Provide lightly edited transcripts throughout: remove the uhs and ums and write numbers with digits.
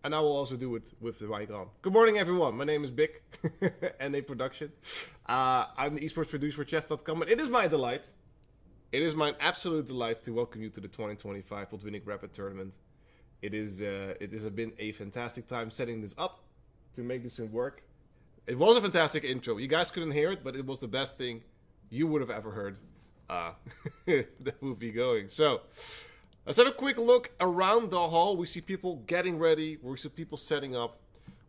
And I will also do it with the mic on. Good morning, everyone. My name is Bick, NA Production. I'm the esports producer for chess.com, and it is my delight. It is my absolute delight to welcome you to the 2025 Botwinnik Rapid tournament. It has been a fantastic time setting this up to make this thing work. It was a fantastic intro. You guys couldn't hear it, but it was the best thing you would have ever heard. That would be going. So, let's have a quick look around the hall. We see people getting ready. We see people setting up.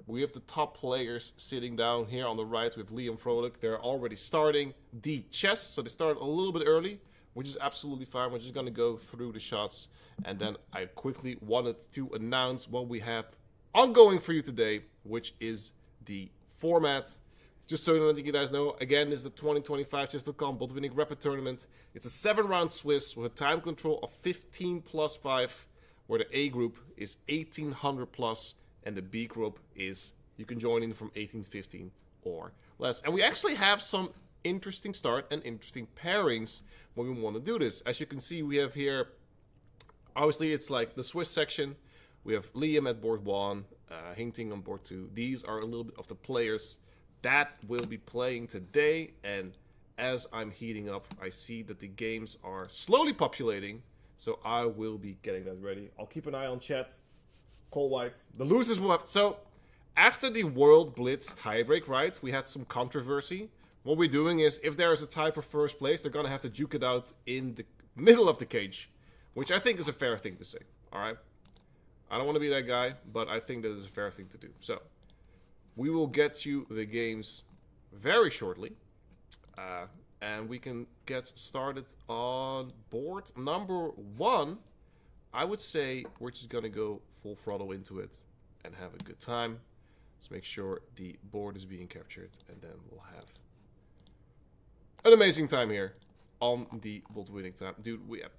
We have the top players sitting down here on the right with Liam Frolik. They're already starting the chess, so they start a little bit early, which is absolutely fine. We're just going to go through the shots, and then I quickly wanted to announce what we have ongoing for you today, which is the format. Just so you guys know, again, this is the 2025 Chess.com Botwinnik Rapid Tournament. It's a 7-round Swiss with a time control of 15 plus 5, where the A group is 1800 plus, and the B group is, you can join in from 1815 or less. And we actually have some interesting start and interesting pairings when we want to do this. As you can see, we have here, obviously it's like the Swiss section. We have Liam at board 1, Hinting on board 2. These are a little bit of the players that will be playing today, and as I'm heating up, I see that the games are slowly populating, so I will be getting that ready. I'll keep an eye on chat. Call white. The losers will have... So, after the World Blitz tiebreak, right, we had some controversy. What we're doing is, if there is a tie for first place, they're going to have to duke it out in the middle of the cage, which I think is a fair thing to say, alright? I don't want to be that guy, but I think that is a fair thing to do. So, we will get you the games very shortly, and we can get started on board number 1. I would say we're just going to go full throttle into it and have a good time. Let's make sure the board is being captured, and then we'll have an amazing time here on the Botwinnik time. Dude, we have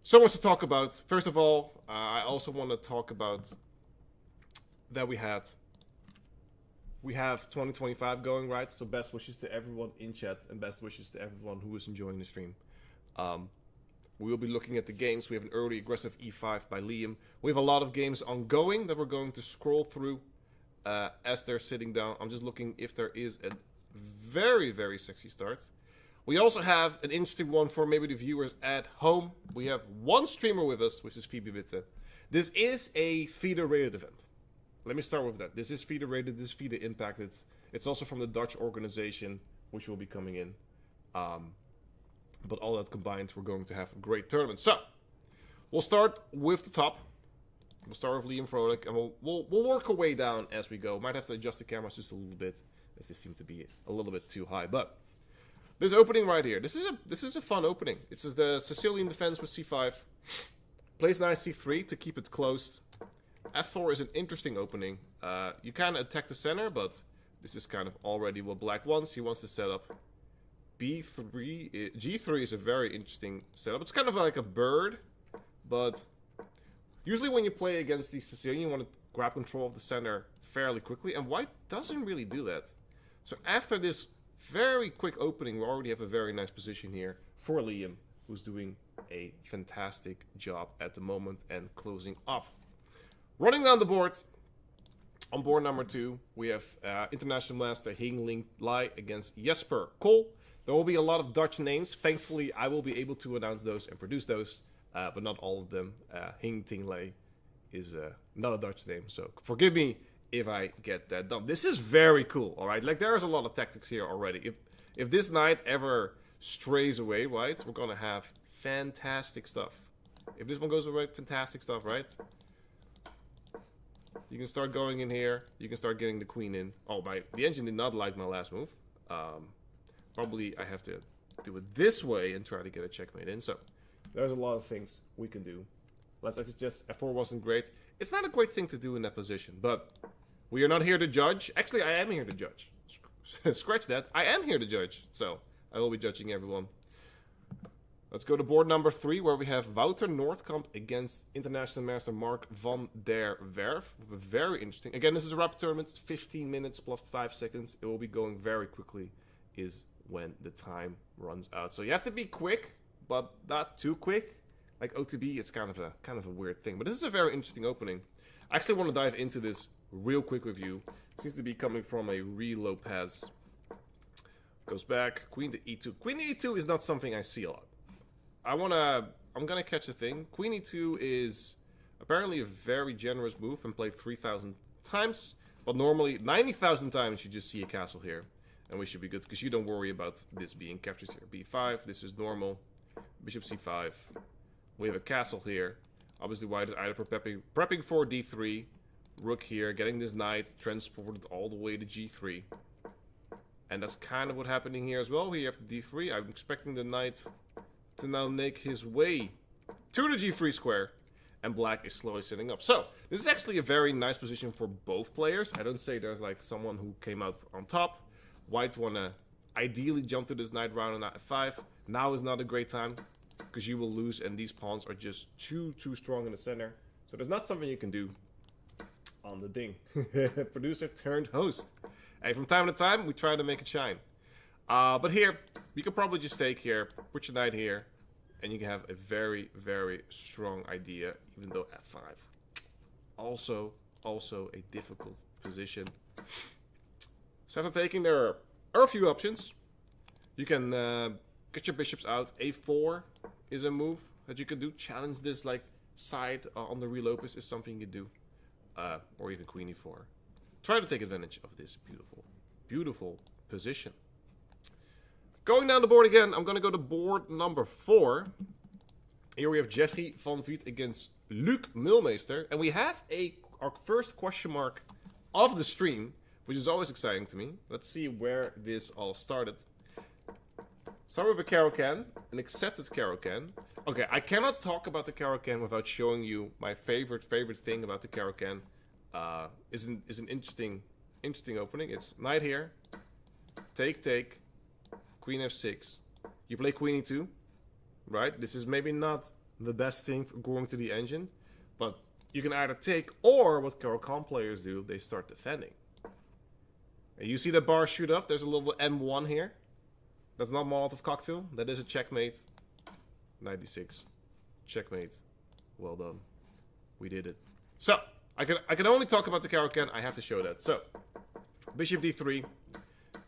so much to talk about. First of all, I also want to talk about that we have 2025 going, right? So best wishes to everyone in chat, and best wishes to everyone who is enjoying the stream. We will be looking at the games. We have an early aggressive E5 by Liam. We have a lot of games ongoing that we're going to scroll through as they're sitting down. I'm just looking if there is a very, very sexy start. We also have an interesting one for maybe the viewers at home. We have one streamer with us, which is Phoebe Witte. This is a feeder rated event. Let me start with that. This is FIDE rated, this is FIDE impacted. It's also from the Dutch organization, which will be coming in. But all that combined, we're going to have a great tournament. So, we'll start with the top. We'll start with Liam Frolik, and we'll work our way down as we go. Might have to adjust the cameras just a little bit, as they seem to be a little bit too high. But this opening right here, this is a fun opening. It's the Sicilian defense with C5. Plays knight C3 to keep it closed. F4 is an interesting opening. You can attack the center, but this is kind of already what Black wants. He wants to set up B3. G3 is a very interesting setup. It's kind of like a bird, but usually when you play against the Sicilian, you want to grab control of the center fairly quickly, and White doesn't really do that. So after this very quick opening, we already have a very nice position here for Liam, who's doing a fantastic job at the moment and closing up. Running down the board, on board number 2, we have International Master Hing Ling Lai against Jesper Kool. There will be a lot of Dutch names. Thankfully, I will be able to announce those and produce those, but not all of them. Hing Ting Lai is not a Dutch name, so forgive me if I get that done. This is very cool, alright? Like, there is a lot of tactics here already. If this knight ever strays away, right, we're going to have fantastic stuff. If this one goes away, fantastic stuff, right? You can start going in here. You can start getting the queen in. Oh, the engine did not like my last move. Probably I have to do it this way and try to get a checkmate in. So, there's a lot of things we can do. Let's just... F4 wasn't great. It's not a great thing to do in that position, but we are not here to judge. Actually, I am here to judge. Scratch that. I am here to judge. So, I will be judging everyone. Let's go to board number 3, where we have Wouter Noordkamp against International Master Mark van der Werf. Very interesting. Again, this is a rapid tournament. 15 minutes plus 5 seconds. It will be going very quickly, is when the time runs out. So you have to be quick, but not too quick. Like OTB, it's kind of a weird thing. But this is a very interesting opening. I actually want to dive into this real quick with you. Seems to be coming from a Ruy Lopez. Goes back, queen to e2. Queen to e2 is not something I see a lot. I'm gonna catch a thing. Queen e2 is apparently a very generous move and played 3,000 times. But normally, 90,000 times you just see a castle here. And we should be good, because you don't worry about this being captured here. b5, this is normal. Bishop c5. We have a castle here. Obviously white is either prepping for d3. Rook here, getting this knight transported all the way to g3. And that's kind of what's happening here as well. Here after d3, I'm expecting the knight to now make his way to the g3 square. And black is slowly setting up. So, this is actually a very nice position for both players. I don't say there's like someone who came out on top. White want to ideally jump to this knight round on f5. Now is not a great time, because you will lose, and these pawns are just too strong in the center. So there's not something you can do on the ding. Producer turned host. Hey, from time to time, we try to make it shine. But here, you could probably just take here, put your knight here, and you can have a very strong idea, even though f5. Also a difficult position. So after taking, there are a few options. You can get your bishops out. a4 is a move that you can do. Challenge this like side on the Ruy Lopez is something you do. Or even queen e4. Try to take advantage of this beautiful position. Going down the board again, I'm going to go to board number 4. Here we have Jeffrey van Vliet against Luc Mulmeester. And we have our first question mark of the stream, which is always exciting to me. Let's see where this all started. Start with a Caro-Kann, an accepted Caro-Kann. Okay, I cannot talk about the Caro-Kann without showing you my favorite thing about the Caro-Kann. Is an interesting opening. It's knight here, take, queen f6. You play queen e2, right? This is maybe not the best thing for going to the engine, but you can either take, or what Caro-Kann players do, they start defending. And you see the bar shoot up. There's a little m1 here. That's not Molotov cocktail. That is a checkmate. Knight d6. Checkmate. Well done. We did it. So, I can only talk about the Caro-Kann. I have to show that. So, bishop d3.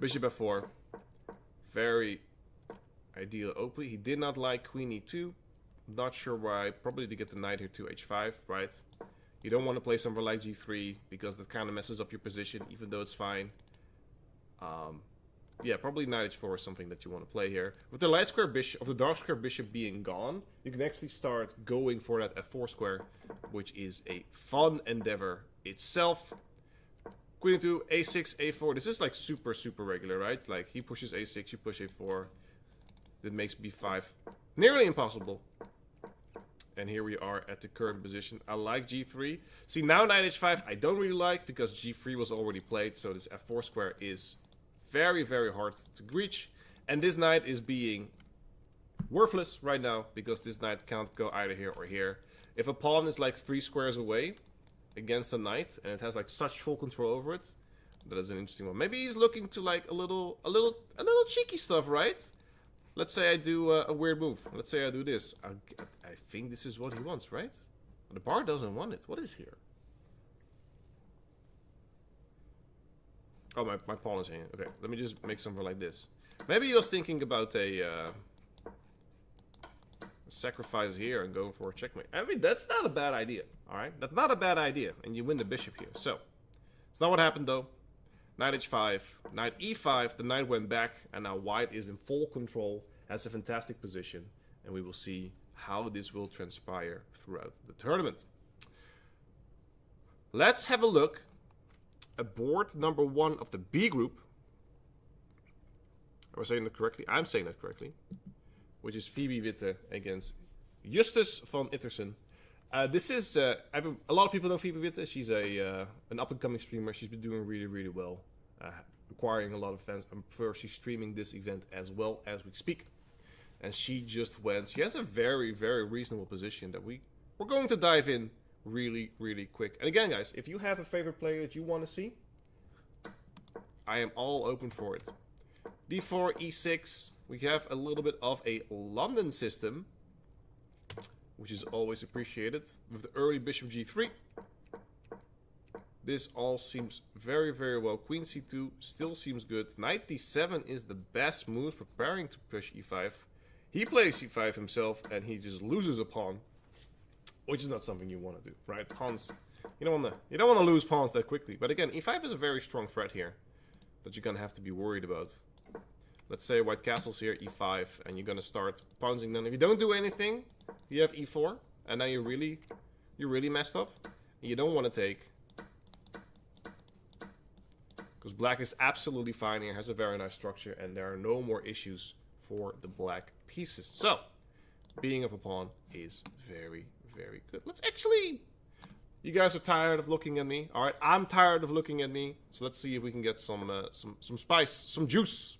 Bishop f4. Very ideal opening. He did not like queen e2. Not sure why. Probably to get the knight here to h5, right? You don't want to play somewhere like g3, because that kind of messes up your position, even though it's fine. Yeah, probably knight h4 is something that you want to play here. With the light square bishop, of the dark square bishop being gone, you can actually start going for that f4 square, which is a fun endeavor itself. Queen e2, a6, a4. This is like super regular, right? Like, he pushes a6, you push a4. That makes b5 nearly impossible. And here we are at the current position. I like g3. See, now knight h5 I don't really like, because g3 was already played. So this f4 square is very hard to reach. And this knight is being worthless right now, because this knight can't go either here or here. If a pawn is like 3 squares away against a knight, and it has like such full control over it, that is an interesting one. Maybe he's looking to like a little cheeky stuff, right? Let's say I do a weird move. Let's say I do this. I think this is what he wants, right? The bar doesn't want it. What is here? Oh, my pawn is hanging. Okay, let me just make something like this. Maybe he was thinking about a sacrifice here and go for a checkmate. I mean, that's not a bad idea, alright? That's not a bad idea, and you win the bishop here. So, it's not what happened, though. Knight h5, knight e5, the knight went back, and now white is in full control, has a fantastic position, and we will see how this will transpire throughout the tournament. Let's have a look at board number 1 of the B group. Am I saying that correctly? I'm saying that correctly. Which is Phoebe Witte against Justus van Ittersen. This is, a lot of people know Phoebe Witte. She's an up-and-coming streamer. She's been doing really well, acquiring a lot of fans. I'm sure she's streaming this event as well as we speak. And she just went. She has a very reasonable position that we're going to dive in really quick. And again, guys, if you have a favorite player that you want to see, I am all open for it. d4, e6. We have a little bit of a London system, which is always appreciated, with the early bishop g3. This all seems very, very well. Queen c2 still seems good. Knight d7 is the best move, preparing to push e5. He plays e5 himself, and he just loses a pawn, which is not something you want to do, right? Pawns, you don't want to lose pawns that quickly. But again, e5 is a very strong threat here that you're gonna have to be worried about. Let's say white castle's here, e5, and you're gonna start pouncing. Then if you don't do anything, you have e4, and now you're really messed up. You don't want to take, because black is absolutely fine here, has a very nice structure, and there are no more issues for the black pieces. So, being up a pawn is very, very good. Let's actually... You guys are tired of looking at me. Alright, I'm tired of looking at me. So let's see if we can get some spice, some juice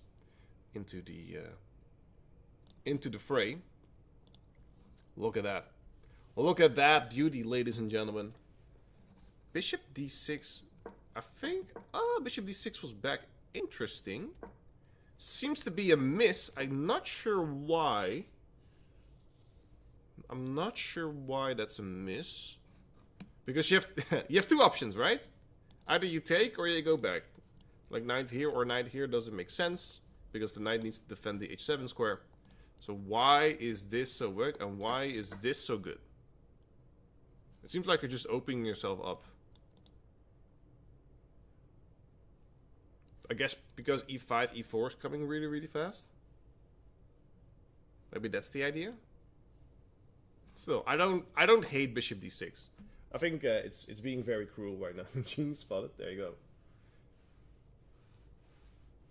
into the fray. Look at that. Look at that beauty, ladies and gentlemen. Bishop d6... I think... Bishop d6 was back. Interesting. Seems to be a miss. I'm not sure why. I'm not sure why that's a miss. Because you have two options, right? Either you take or you go back. Like knight here or knight here doesn't make sense. Because the knight needs to defend the h7 square. So why is this so good and why is this so good? It seems like you're just opening yourself up. I guess because e5, e4 is coming really, really fast. Maybe that's the idea. Still, I don't hate bishop d6. I think it's being very cruel right now. Gene spotted. There you go.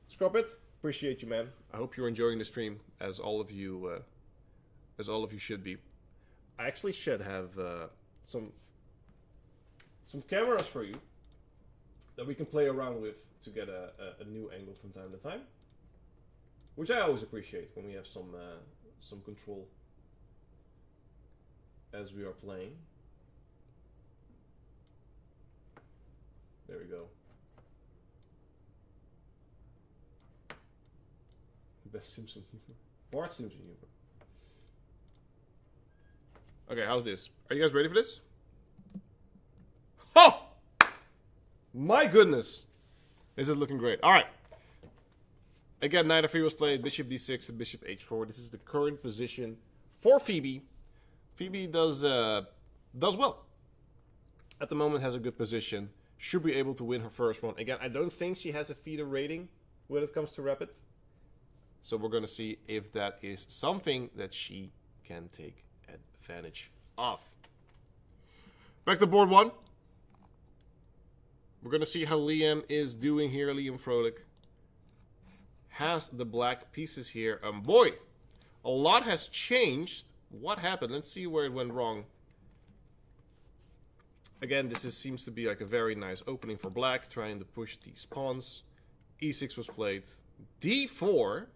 Scrub it. Appreciate you, man. I hope you're enjoying the stream, as all of you should be. I actually should have some cameras for you that we can play around with to get a new angle from time to time, which I always appreciate when we have some control as we are playing. There we go. Best Simpson humor. Bart Simpson humor. Okay, how's this? Are you guys ready for this? Oh! My goodness! This is looking great. Alright. Again, knight f3 was played. Bishop d6 and bishop h4. This is the current position for Phoebe. Phoebe does well. At the moment has a good position. Should be able to win her first one. Again, I don't think she has a feeder rating when it comes to Rapid. So we're going to see if that is something that she can take advantage of. Back to board one. We're going to see how Liam is doing here. Liam Froelich has the black pieces here. Boy, a lot has changed. What happened? Let's see where it went wrong. Again, this seems to be like a very nice opening for black, trying to push these pawns. e6 was played. d4.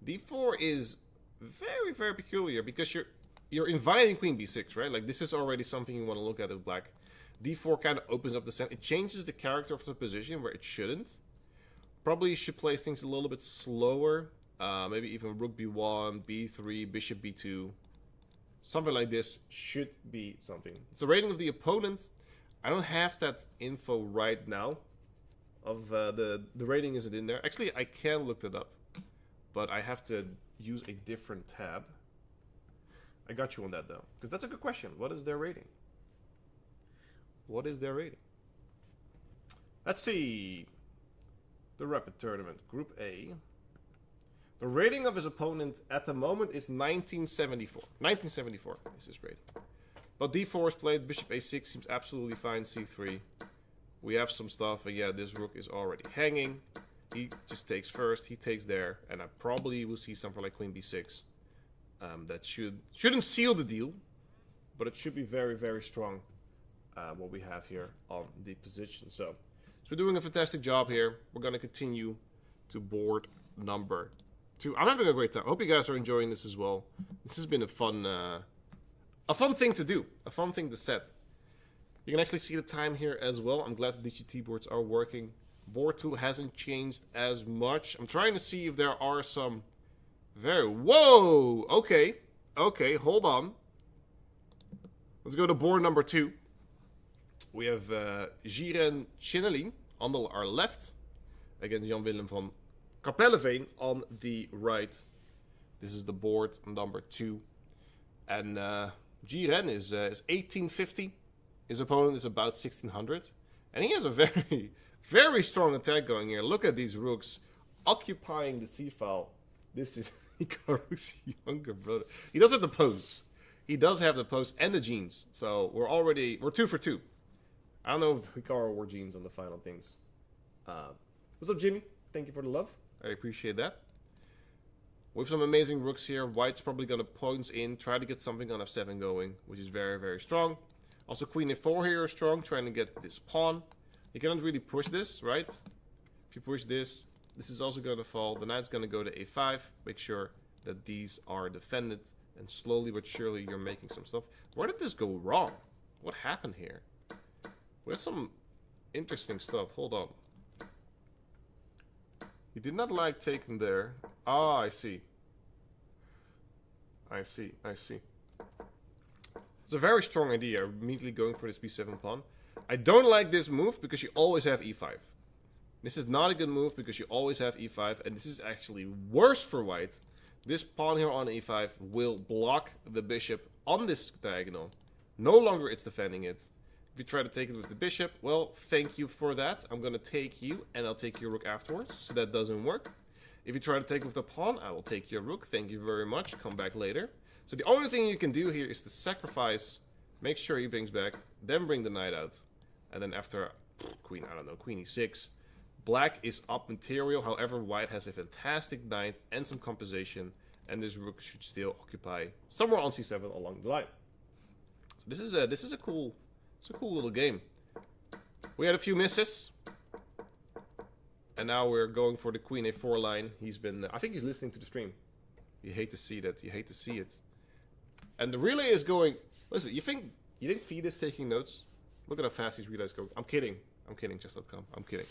d4 is very, very peculiar because you're inviting queen b6, right? Like this is already something you want to look at as black. d4 kind of opens up the center. It changes the character of the position where it shouldn't. Probably should play things a little bit slower. Maybe even rook b1, b3, bishop b2. Something like this should be something. It's a rating of the opponent. I don't have that info right now. Of the rating isn't in there. Actually, I can look that up. But I have to use a different tab. I got you on that though. Because that's a good question. What is their rating? What is their rating? Let's see. The Rapid Tournament. Group A. The rating of his opponent at the moment is 1974. 1974 is his rating. But d4 is played. Bishop a6 seems absolutely fine. c3. We have some stuff. And yeah, this rook is already hanging. He just takes first. He takes there. And I probably will see something like queen b6. That shouldn't seal the deal. But it should be very, very strong. What we have here on the position. So we're doing a fantastic job here. We're going to continue to board number 2. I'm having a great time. I hope you guys are enjoying this as well. This has been a fun thing to do. A fun thing to set. You can actually see the time here as well. I'm glad the DGT boards are working. Board 2 hasn't changed as much. I'm trying to see if there are some very... Whoa! Okay. Okay, hold on. Let's go to board number 2. We have Jiren Chinelin on our left against Jan-Willem van Kapelleveen on the right. This is the board number 2. And Jiren is 1850. His opponent is about 1600. And he has a very, very strong attack going here. Look at these rooks occupying the c-file. This is Hikaru's younger brother. He does have the pose. He does have the pose and the jeans. So we're 2 for 2. I don't know if Hikaru wore jeans on the final things. What's up, Jimmy? Thank you for the love. I appreciate that. With some amazing rooks here, White's probably going to points in, try to get something on f7 going, which is very, very strong. Also, Queen a4 here is strong, trying to get this pawn. You cannot really push this, right? If you push this, this is also going to fall. The knight's going to go to a5. Make sure that these are defended. And slowly but surely, you're making some stuff. Where did this go wrong? What happened here? We had some interesting stuff. Hold on. You did not like taking there. Ah, I see. I see. It's a very strong idea, immediately going for this b7 pawn. I don't like this move because you always have e5. This is not a good move because you always have e5. And this is actually worse for white. This pawn here on e5 will block the bishop on this diagonal. No longer it's defending it. If you try to take it with the bishop, well, thank you for that. I'm going to take you, and I'll take your rook afterwards. So that doesn't work. If you try to take it with the pawn, I will take your rook. Thank you very much. Come back later. So the only thing you can do here is to sacrifice. Make sure he brings back. Then bring the knight out. And then after queen e6. Black is up material. However, white has a fantastic knight and some compensation. And this rook should still occupy somewhere on c7 along the line. So this is a cool... It's a cool little game. We had a few misses. And now we're going for the queen a4 line. He's been... I think he's listening to the stream. You hate to see that. You hate to see it. And the relay is going... Listen, you think Feed is taking notes? Look at how fast these relays go. I'm kidding. Chess.com. I'm kidding.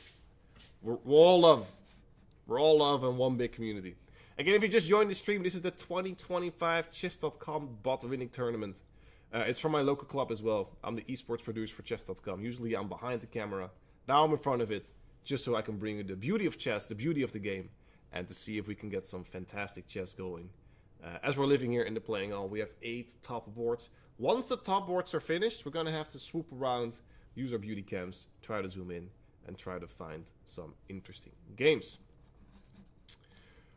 We're all love. We're all love and one big community. Again, if you just joined the stream, this is the 2025 Chess.com Botwinnik tournament. It's from my local club as well. I'm the esports producer for chess.com. Usually I'm behind the camera. Now I'm in front of it, just so I can bring you the beauty of chess, the beauty of the game, and to see if we can get some fantastic chess going. As we're living here in the playing hall, we have 8 top boards. Once the top boards are finished, we're going to have to swoop around, use our beauty cams, try to zoom in, and try to find some interesting games.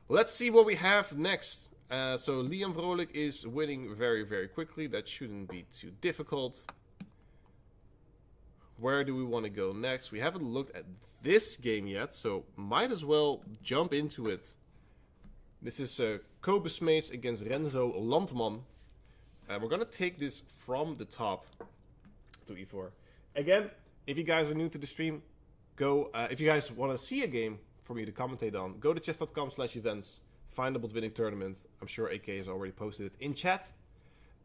Let's see what we have next. So Liam Vrolik is winning very, very quickly. That shouldn't be too difficult. Where do we want to go next? We haven't looked at this game yet, so might as well jump into it. This is Kobus Smeets against Renzo Landman. We're going to take this from the top to e4. Again, if you guys are new to the stream, go. If you guys want to see a game for me to commentate on, go to chess.com/events. Find the Botwinnik tournament. I'm sure AK has already posted it in chat.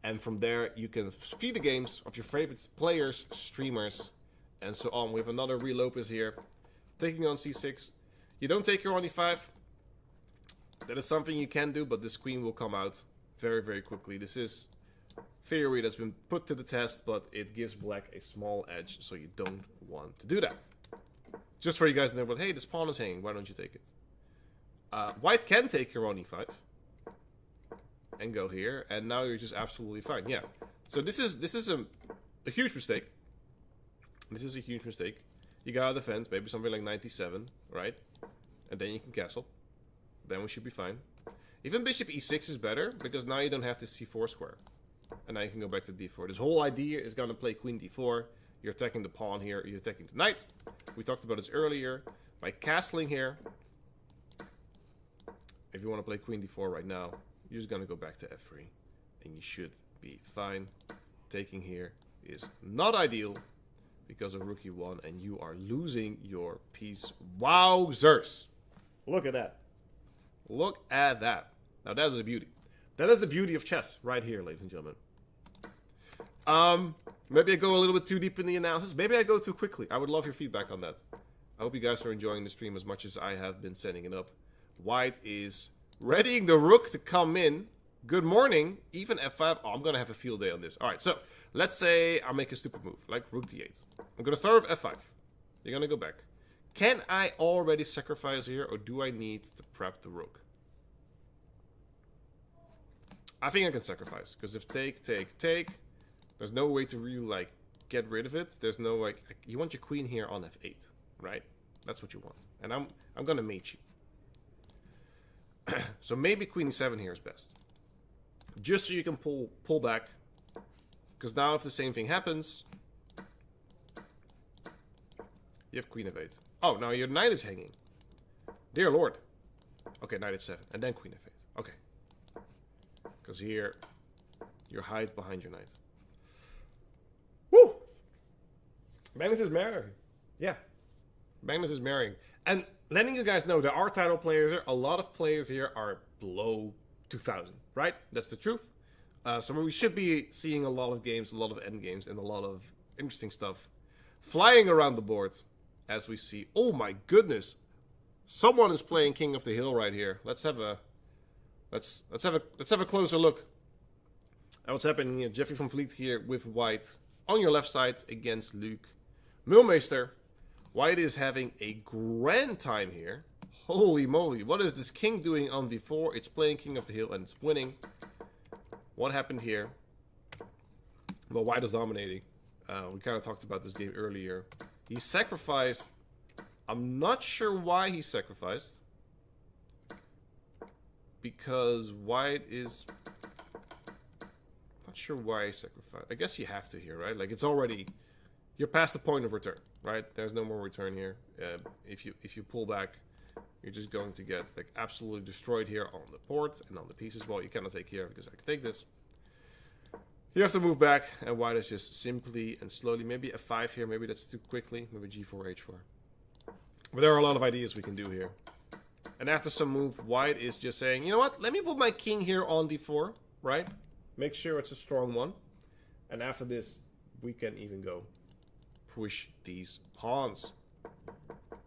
And from there, you can feed the games of your favorite players, streamers, and so on. We have another Ruy Lopez here, taking on c6. You don't take your on e5. That is something you can do, but this queen will come out very, very quickly. This is theory that's been put to the test, but it gives black a small edge, so you don't want to do that. Just for you guys to know, but hey, this pawn is hanging. Why don't you take it? White can take your on e5 and go here, and now you're just absolutely fine. Yeah. So this is a huge mistake. This is a huge mistake. You gotta defend, maybe something like 97, right? And then you can castle. Then we should be fine. Even bishop e6 is better because now you don't have this c4 square, and now you can go back to d4. This whole idea is gonna play queen d4. You're attacking the pawn here. You're attacking the knight. We talked about this earlier. By castling here. If you want to play queen d4 right now, you're just going to go back to f3. And you should be fine. Taking here is not ideal because of rook e1, and you are losing your piece. Wowzers! Look at that. Look at that. Now that is a beauty. That is the beauty of chess right here, ladies and gentlemen. Maybe I go a little bit too deep in the analysis. Maybe I go too quickly. I would love your feedback on that. I hope you guys are enjoying the stream as much as I have been setting it up. White is readying the rook to come in. Good morning. Even f5. Oh, I'm going to have a field day on this. All right, so Let's say I make a stupid move, like rook d8. I'm going to start with f5. You're going to go back. Can I already sacrifice here, or do I need to prep the rook? I think I can sacrifice, because if take, there's no way to really, like, get rid of it. There's no, like, you want your queen here on f8, right? That's what you want. And I'm going to mate you. So maybe queen e7 here is best. Just so you can pull back. Because now if the same thing happens, you have queen f8. Oh, now your knight is hanging. Dear lord. Okay, knight h7. And then queen f8. Okay. Because here, you hide behind your knight. Woo! Magnus is marrying. Yeah. Magnus is marrying. And letting you guys know, there are title players here. A lot of players here are below 2,000, right? That's the truth. So we should be seeing a lot of games, a lot of endgames, and a lot of interesting stuff flying around the board as we see. Oh my goodness. Someone is playing King of the Hill right here. Let's have a closer look at what's happening here. Jeffrey van Vliet here with white on your left side against Luke Mulmeester. White is having a grand time here. Holy moly, what is this king doing on d4? It's playing King of the Hill and it's winning. What happened here? Well, white is dominating. We kind of talked about this game earlier. He sacrificed. I'm not sure why he sacrificed. Because white is... Not sure why he sacrificed. I guess you have to here, right? Like, it's already... You're past the point of return, right? There's no more return here. If you pull back, you're just going to get like absolutely destroyed here on the board and on the pieces. Well, you cannot take here because I can take this. You have to move back, and white is just simply and slowly. Maybe f5 here. Maybe that's too quickly. Maybe g4, h4. But there are a lot of ideas we can do here. And after some move, white is just saying, you know what? Let me put my king here on d4, right? Make sure it's a strong one. And after this, we can even go push these pawns.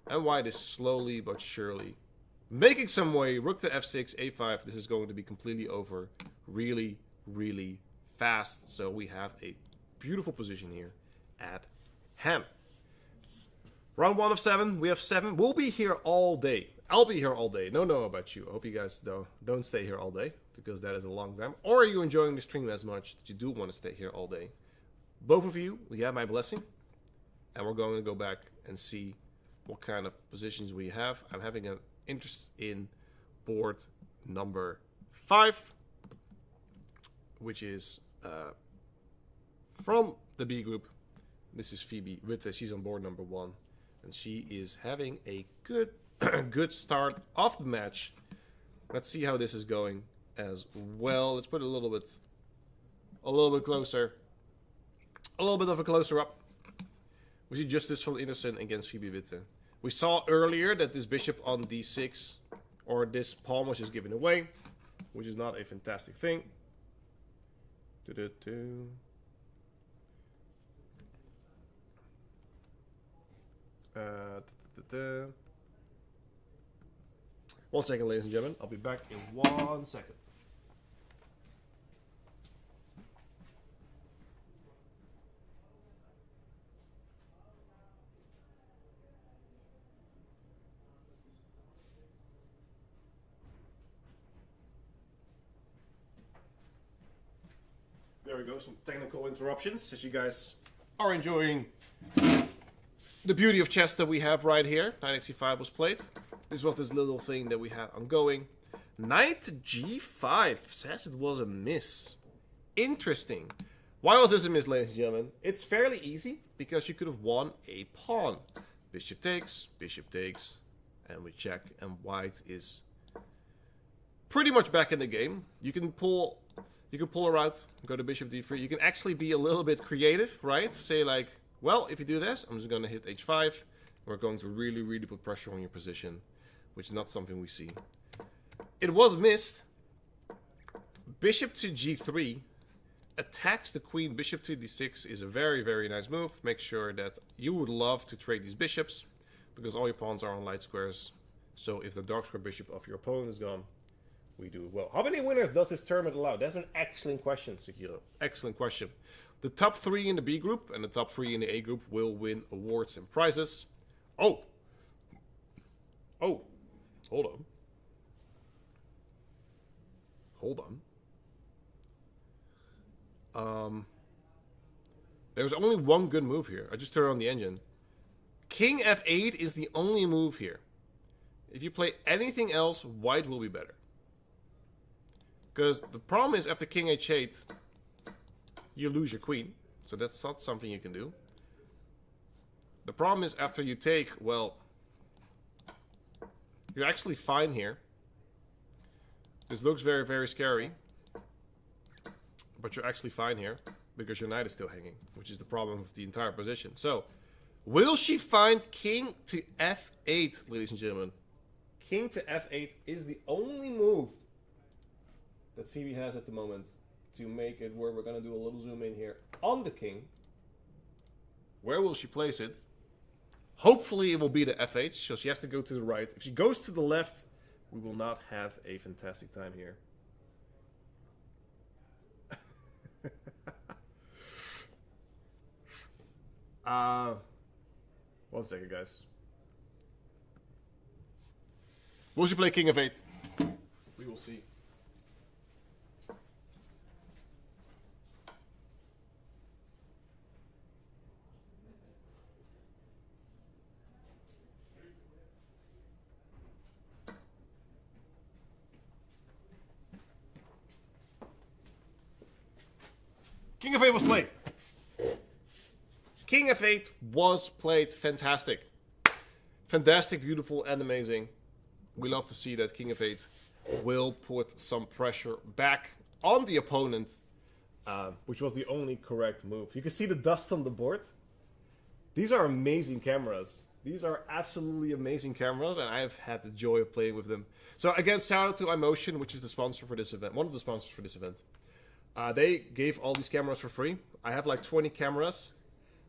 And white is slowly but surely making some way. Rook to f6, a5. This is going to be completely over really, really fast. So we have a beautiful position here at hand. Round 1 of 7. We have 7. We'll be here all day. I'll be here all day. No about you. I hope you guys don't stay here all day, because that is a long time. Or are you enjoying the stream as much that you do want to stay here all day? Both of you, we have my blessing. And we're going to go back and see what kind of positions we have. I'm having an interest in board number 5, which is from the B group. This is Phoebe Witte. She's on board number 1, and she is having a good good start of the match. Let's see how this is going as well. Let's put it a little bit closer, a little bit of a closer up. We see Justice van Innocent against Phoebe Witte. We saw earlier that this bishop on d6, or this pawn, was just given away, which is not a fantastic thing. One second, ladies and gentlemen. I'll be back in 1 second. There we go, some technical interruptions, as you guys are enjoying the beauty of chess that we have right here. Knight x5 was played. This was this little thing that we had ongoing. Knight g5 says it was a miss. Interesting. Why was this a miss, ladies and gentlemen? It's fairly easy, because you could have won a pawn. Bishop takes, and we check, and white is pretty much back in the game. You can pull her out, go to bishop d3. You can actually be a little bit creative, right? Say like, well, if you do this, I'm just going to hit h5. We're going to really, really put pressure on your position, which is not something we see. It was missed. Bishop to g3 attacks the queen. Bishop to d6 is a very, very nice move. Make sure that you would love to trade these bishops, because all your pawns are on light squares. So if the dark square bishop of your opponent is gone, we do well. How many winners does this tournament allow? That's an excellent question, Sekiro. Excellent question. The top 3 in the B group and the top 3 in the A group will win awards and prizes. Oh! Oh! Hold on. Hold on. There's only one good move here. I just turned on the engine. King F8 is the only move here. If you play anything else, white will be better. Because the problem is, after King H8, you lose your queen. So that's not something you can do. The problem is, after you take, well, you're actually fine here. This looks very, very scary. But you're actually fine here. Because your knight is still hanging. Which is the problem with the entire position. So, will she find king to f8, ladies and gentlemen? King to f8 is the only move that Phoebe has at the moment to make it where we're going to do a little zoom in here on the king. Where will she place it? Hopefully it will be the f8, so she has to go to the right. If she goes to the left, we will not have a fantastic time here. One second, guys. Will she play king of 8? We will see. King of 8 was played. King f8 was played. Fantastic. Fantastic, beautiful, and amazing. We love to see that King f8 will put some pressure back on the opponent, which was the only correct move. You can see the dust on the board. These are amazing cameras. These are absolutely amazing cameras, and I have had the joy of playing with them. So again, shout out to iMotion, which is the sponsor for this event, one of the sponsors for this event. They gave all these cameras for free. I have like 20 cameras.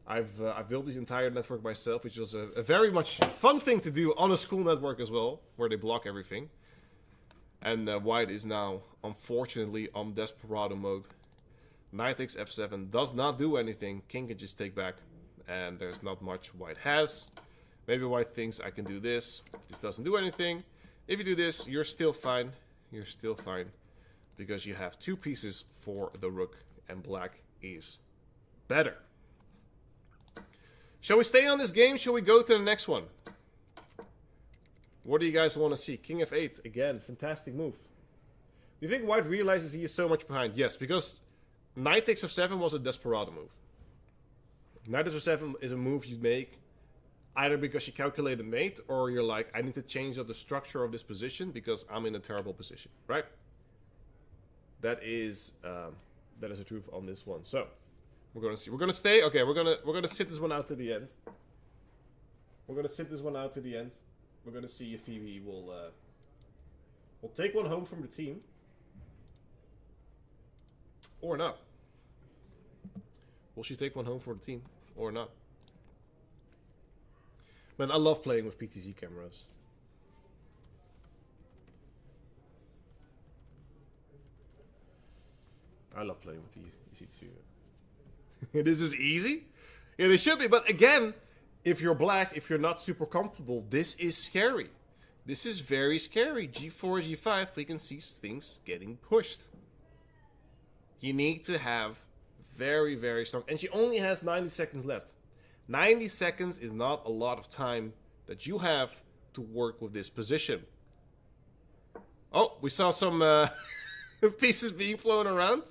I've built this entire network myself, which was a very much fun thing to do on a school network as well, where they block everything. And white is now, unfortunately, on desperado mode. Knight takes f7 does not do anything. King can just take back, and there's not much white has. Maybe white thinks I can do this. This doesn't do anything. If you do this, you're still fine. You're still fine, because you have 2 pieces for the rook, and black is better. Shall we stay on this game? Shall we go to the next one? What do you guys want to see? King f8. Again, fantastic move. Do you think white realizes he is so much behind? Yes, because knight takes f7 was a desperado move. Knight takes f7 is a move you make either because you calculated mate, or you're like, I need to change up the structure of this position because I'm in a terrible position, right? That is the truth on this one. So we're gonna see. We're gonna stay. Okay, we're gonna sit this one out to the end. We're gonna sit this one out to the end. We're gonna see if Phoebe will take one home from the team or not. Will she take one home for the team or not? Man, I love playing with PTZ cameras. I love playing with the EC2. This is easy. Yeah, it should be. But again, if you're black, if you're not super comfortable, this is scary. This is very scary. G4, G5, we can see things getting pushed. You need to have very, very strong. And she only has 90 seconds left. 90 seconds is not a lot of time that you have to work with this position. Oh, we saw some pieces being flown around.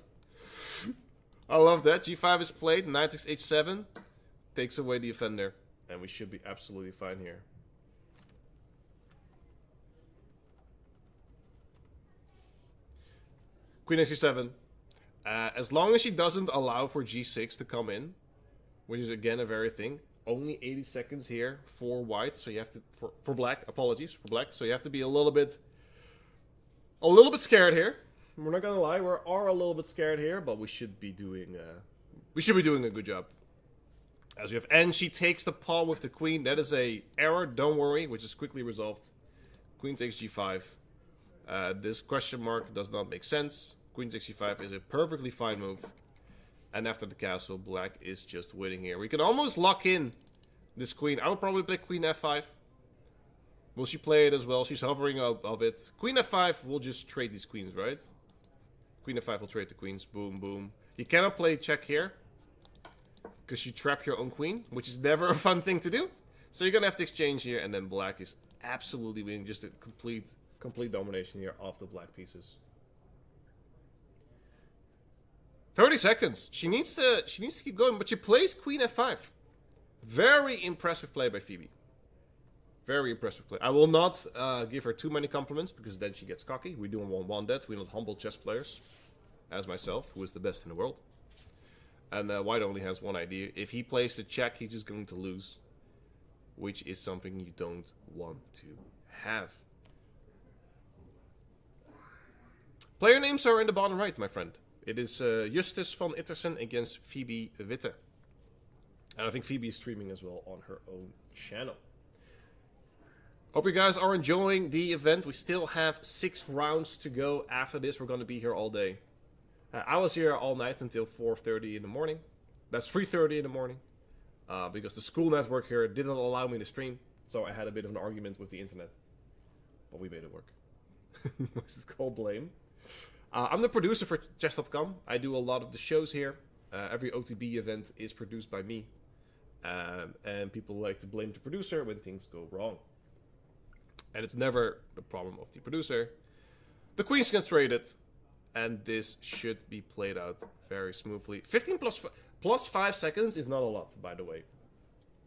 I love that. G5 is played. Knight takes H7. Takes away the offender. And we should be absolutely fine here. Queen H7. As long as she doesn't allow for G6 to come in, which is again a very thing. Only 80 seconds here for white, so you have to for black. Apologies for black. So you have to be a little bit scared here. We're not gonna lie, we are a little bit scared here, but we should be doing a good job. As we have, and she takes the pawn with the queen. That is a error. Don't worry, which is quickly resolved. Queen takes G5. This question mark does not make sense. Queen takes G5 is a perfectly fine move. And after the castle, black is just winning here. We can almost lock in this queen. I would probably play queen f5. Will she play it as well? She's hovering of it. Queen f5 will just trade these queens, right? Queen f5 will trade the queens. Boom, boom. You cannot play check here, because you trap your own queen, which is never a fun thing to do. So you're going to have to exchange here, and then black is absolutely winning. Just a complete domination here of the black pieces. 30 seconds. She needs to keep going, but she plays queen f5. Very impressive play by Phoebe. Very impressive play. I will not give her too many compliments, because then she gets cocky. We don't want that. We're not humble chess players. As myself, who is the best in the world. And White only has one idea. If he plays the check, he's just going to lose. Which is something you don't want to have. Player names are in the bottom right, my friend. It is Justus van Ittersen against Phoebe Witte. And I think Phoebe is streaming as well on her own channel. Hope you guys are enjoying the event. We still have 6 rounds to go. After this, we're going to be here all day. I was here all night until 4:30 in the morning. That's 3:30 in the morning. Because the school network here didn't allow me to stream. So I had a bit of an argument with the internet. But we made it work. What's it called? Blame. I'm the producer for chess.com. I do a lot of the shows here. Every OTB event is produced by me. And people like to blame the producer when things go wrong. And it's never the problem of the producer. The queens get traded. And this should be played out very smoothly. 15 plus 5 seconds is not a lot, by the way.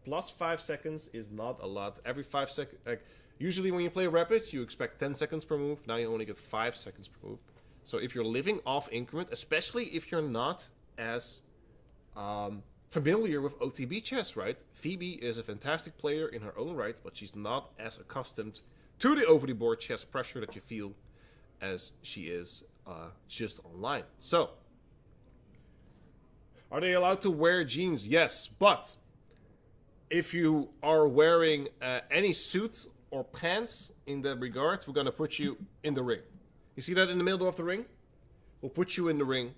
Plus 5 seconds is not a lot. Every 5 seconds... usually when you play Rapid, you expect 10 seconds per move. Now you only get 5 seconds per move. So if you're living off increment, especially if you're not as familiar with OTB chess, right? Phoebe is a fantastic player in her own right, but she's not as accustomed to the over-the-board chess pressure that you feel as she is just online. So, are they allowed to wear jeans? Yes, but if you are wearing any suit or pants in that regard, we're going to put you in the ring. You see that in the middle of the ring? We'll put you in the ring,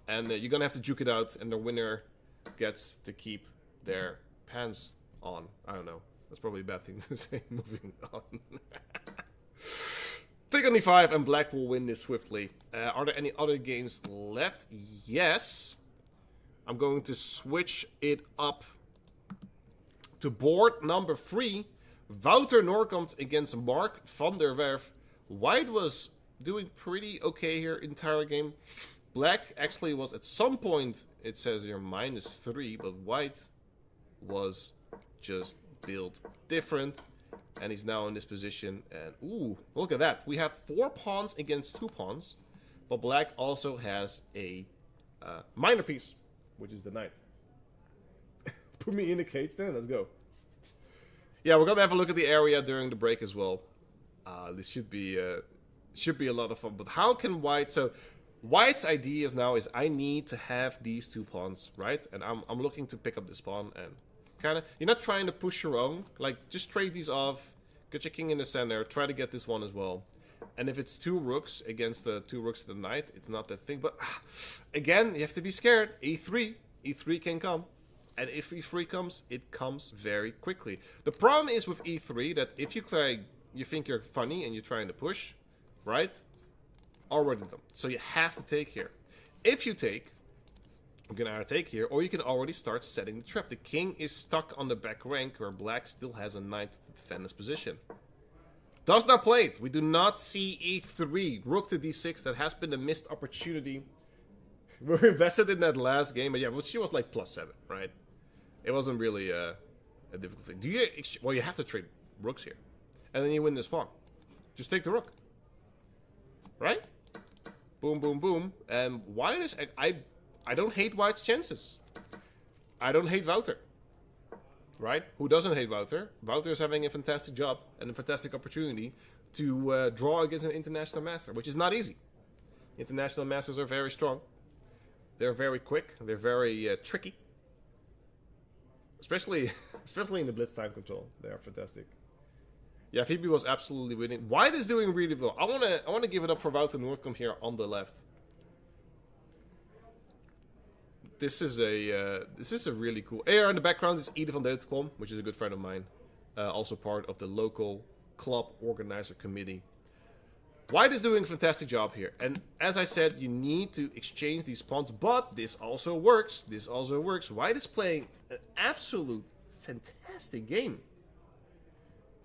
and you're going to have to juke it out, and the winner gets to keep their pants on. I don't know. That's probably a bad thing to say. Moving on. Take on d5, and black will win this swiftly. Are there any other games left? Yes. I'm going to switch it up to board number 3. Wouter Noorkamp against Mark van der Werf. White was doing pretty okay here entire game. Black actually was at some point, it says here, -3, but white was just built different. And he's now in this position. And, ooh, look at that. We have 4 pawns against 2 pawns. But black also has a minor piece, which is the knight. Put me in the cage then. Let's go. Yeah, we're going to have a look at the area during the break as well. This should be a lot of fun. But how can white... So, white's idea now is I need to have these 2 pawns, right? And I'm looking to pick up this pawn and... You're not trying to push your own. Like, just trade these off. Get your king in the center. Try to get this one as well. And if it's 2 rooks against the 2 rooks of the knight, it's not that thing. But, again, you have to be scared. E3. E3 can come. And if E3 comes, it comes very quickly. The problem is with E3 that if you think you're funny and you're trying to push, right? Already done. So you have to take here. If you take... You can either take here, or you can already start setting the trap. The king is stuck on the back rank, where black still has a knight to defend his position. Does not play it. We do not see e3. Rook to d6. That has been a missed opportunity. We're invested in that last game, but yeah, but she was like +7, right? It wasn't really a difficult thing. Well, you have to trade rooks here, and then you win this pawn. Just take the rook, right? Boom, boom, boom. And white is I don't hate white's chances. I don't hate Wouter. Right? Who doesn't hate Wouter? Wouter is having a fantastic job and a fantastic opportunity to draw against an international master, which is not easy. International masters are very strong. They're very quick. They're very tricky. Especially in the blitz time control. They are fantastic. Yeah, Phoebe was absolutely winning. White is doing really well. I wanna give it up for Wouter Noorkamp here on the left. this is a really cool. AR in the background is Ede van Deutenkom, which is a good friend of mine, also part of the local club organizer committee. White is doing a fantastic job here, and as I said, you need to exchange these pawns, but this also works. This also works. White is playing an absolute fantastic game.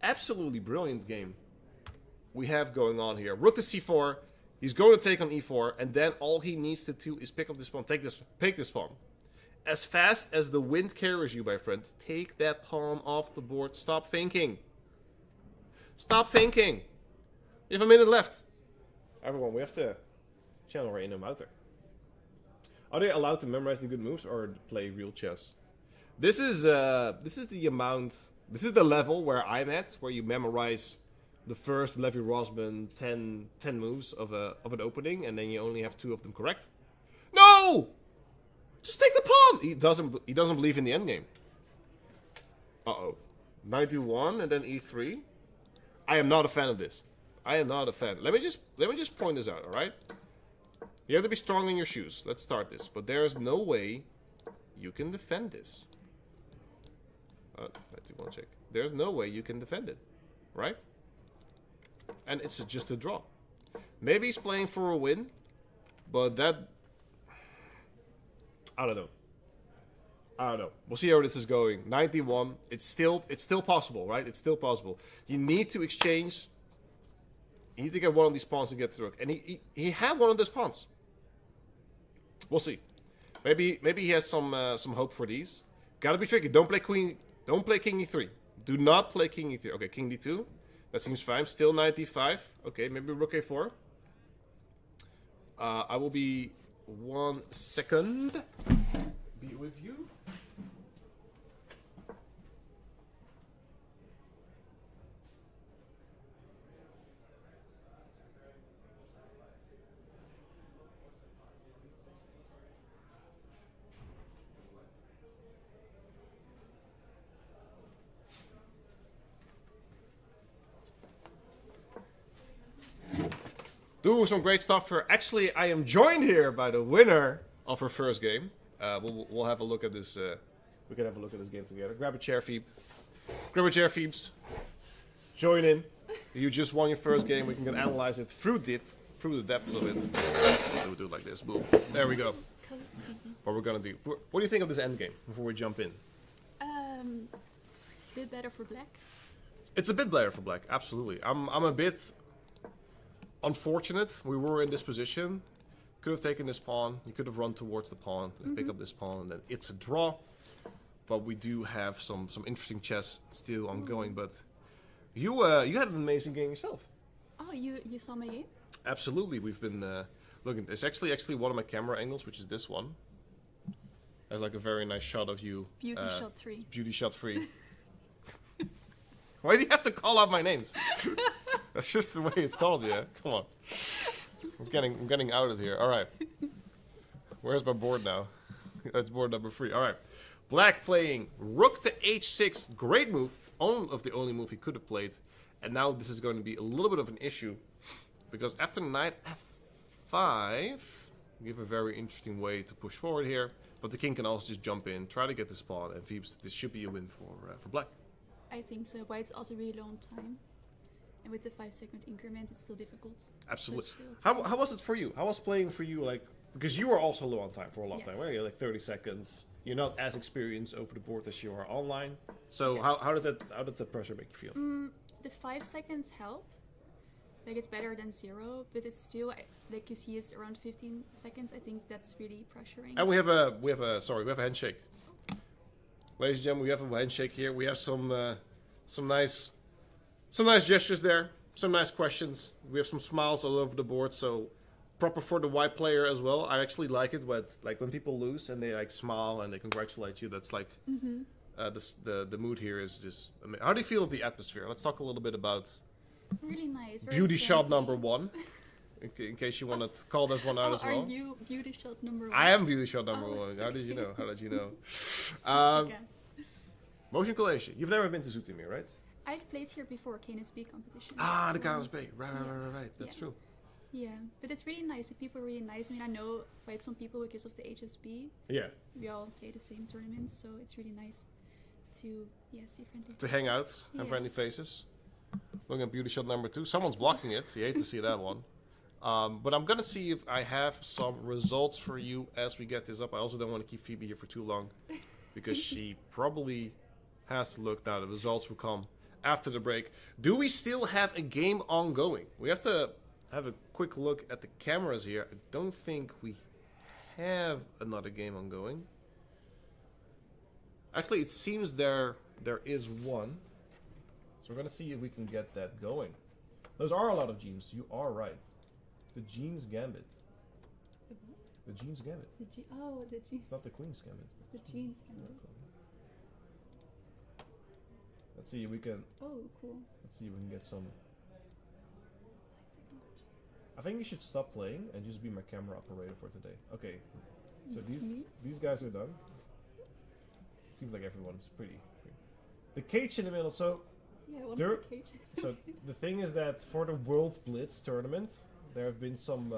Absolutely brilliant game we have going on here. Rook to c4. He's going to take on e4, and then all he needs to do is pick up this pawn. Take this pawn. As fast as the wind carries you, my friend, take that pawn off the board. Stop thinking. Stop thinking. You have a minute left. Everyone, we have to channel Rain and Wouter. Are they allowed to memorize the good moves or play real chess? This is the amount. This is the level where I'm at, where you memorize the first Levi Rosman 10 moves of an opening, and then you only have 2 of them correct. No! Just take the pawn! He doesn't believe in the endgame. Uh-oh. Knight d1 and then e3. I am not a fan of this. I am not a fan. Let me just point this out, alright? You have to be strong in your shoes. Let's start this. But there is no way you can defend this. Knight d1 check. There's no way you can defend it. Right? And it's just a draw. Maybe he's playing for a win, but that... I don't know. We'll see how this is going. 91. It's still possible, right? It's still possible. You need to exchange. You need to get one of these pawns to get the rook. And he had one of those pawns. We'll see. Maybe he has some hope for these. Gotta be tricky. Don't play queen. Don't play king e3. Do not play king e3. Okay, king d2. That seems fine. Still knight d5. Okay, maybe rook a4. I will be 1 second. Be with you. Doing some great stuff here. Actually, I am joined here by the winner of her first game. We'll have a look at this. We can have a look at this game together. Grab a chair, Phoebe. Grab a chair, Phoebes. Join in. You just won your first game. We can analyze it through the depths of it. So we'll do it like this. Boom. There we go. What we're gonna do. What do you think of this endgame before we jump in? Bit better for black. It's a bit better for black. Absolutely. I'm a bit unfortunate. We were in this position. Could have taken this pawn. You could have run towards the pawn and pick up this pawn, and then it's a draw. But we do have some interesting chess still ongoing. But you had an amazing game yourself. Oh, you saw my game? Absolutely. We've been looking. It's actually one of my camera angles, which is this one. There's like a very nice shot of you. Beauty shot 3. Beauty shot 3. Why do you have to call out my names? That's just the way it's called, yeah. Come on. I'm getting out of here. All right. Where's my board now? That's board number 3. All right. Black playing rook to h6. Great move. The only move he could have played. And now this is going to be a little bit of an issue. Because after knight f5, give a very interesting way to push forward here. But the king can also just jump in, try to get this pawn. And this should be a win for black. I think so. White's also really low on time. And with the 5-second increment, it's still difficult. Absolutely. How was it for you? How was playing for you? Like, because you were also low on time for a long time, right? You're like 30 seconds. You're not as experienced over the board as you are online. So how did the pressure make you feel? The 5 seconds help. Like, it's better than 0, but it's still, like you see, it's around 15 seconds. I think that's really pressuring. And we have a handshake. Ladies and gentlemen, we have a handshake here. We have some nice gestures there. Some nice questions. We have some smiles all over the board. So proper for the white player as well. I actually like it, but like when people lose and they like smile and they congratulate you. That's like the mood here is just amazing. How do you feel of the atmosphere? Let's talk a little bit about really nice. Beauty shot number 1. In case you want to call this one out as well. Are you beauty shot number 1? I am beauty shot number 1. How did you know? Motion collation. You've never been to Zoetermeer, right? I've played here before, KNSB competition. The KNSB. Right. That's true. Yeah, but it's really nice. The people are really nice. I mean, I know quite some people because of the HSB. Yeah. We all play the same tournaments, so it's really nice to see friendly To hang out and Yeah. friendly faces. Looking at beauty shot number 2. Someone's blocking it. You hate to see that one. But I'm going to see if I have some results for you as we get this up. I also don't want to keep Phoebe here for too long because she probably has to look now. The results will come after the break. Do we still have a game ongoing? We have to have a quick look at the cameras here. I don't think we have another game ongoing. Actually, it seems there is one. So we're going to see if we can get that going. Those are a lot of genes. You are right. The Jean's Gambit. The what? The Jean's Gambit. The Jeans. It's not the Queen's Gambit. The Jeans. Let's see if we can. Oh, cool. Let's see if we can get some. I think you should stop playing and just be my camera operator for today. Okay. So these guys are done. Seems like everyone's pretty. The cage in the middle. So Yeah, what's the cage? so the thing is that for the World Blitz tournament, there have been some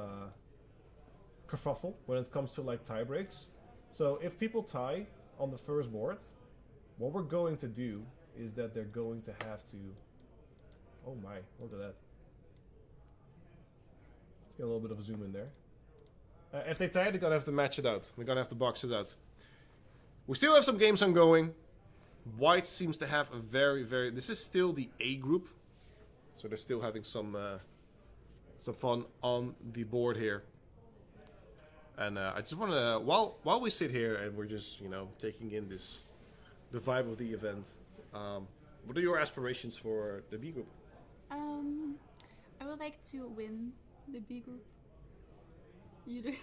kerfuffle when it comes to like tie breaks. So if people tie on the first board, what we're going to do is that they're going to have to. Oh my! Look at that. Let's get a little bit of a zoom in there. If they tie, they're gonna have to match it out. They're gonna have to box it out. We still have some games ongoing. White seems to have a very. This is still the A group, so they're still having some fun on the board here. And I just want to while we sit here and we're just taking in the vibe of the event. What are your aspirations for the B group? I would like to win the B group. You do.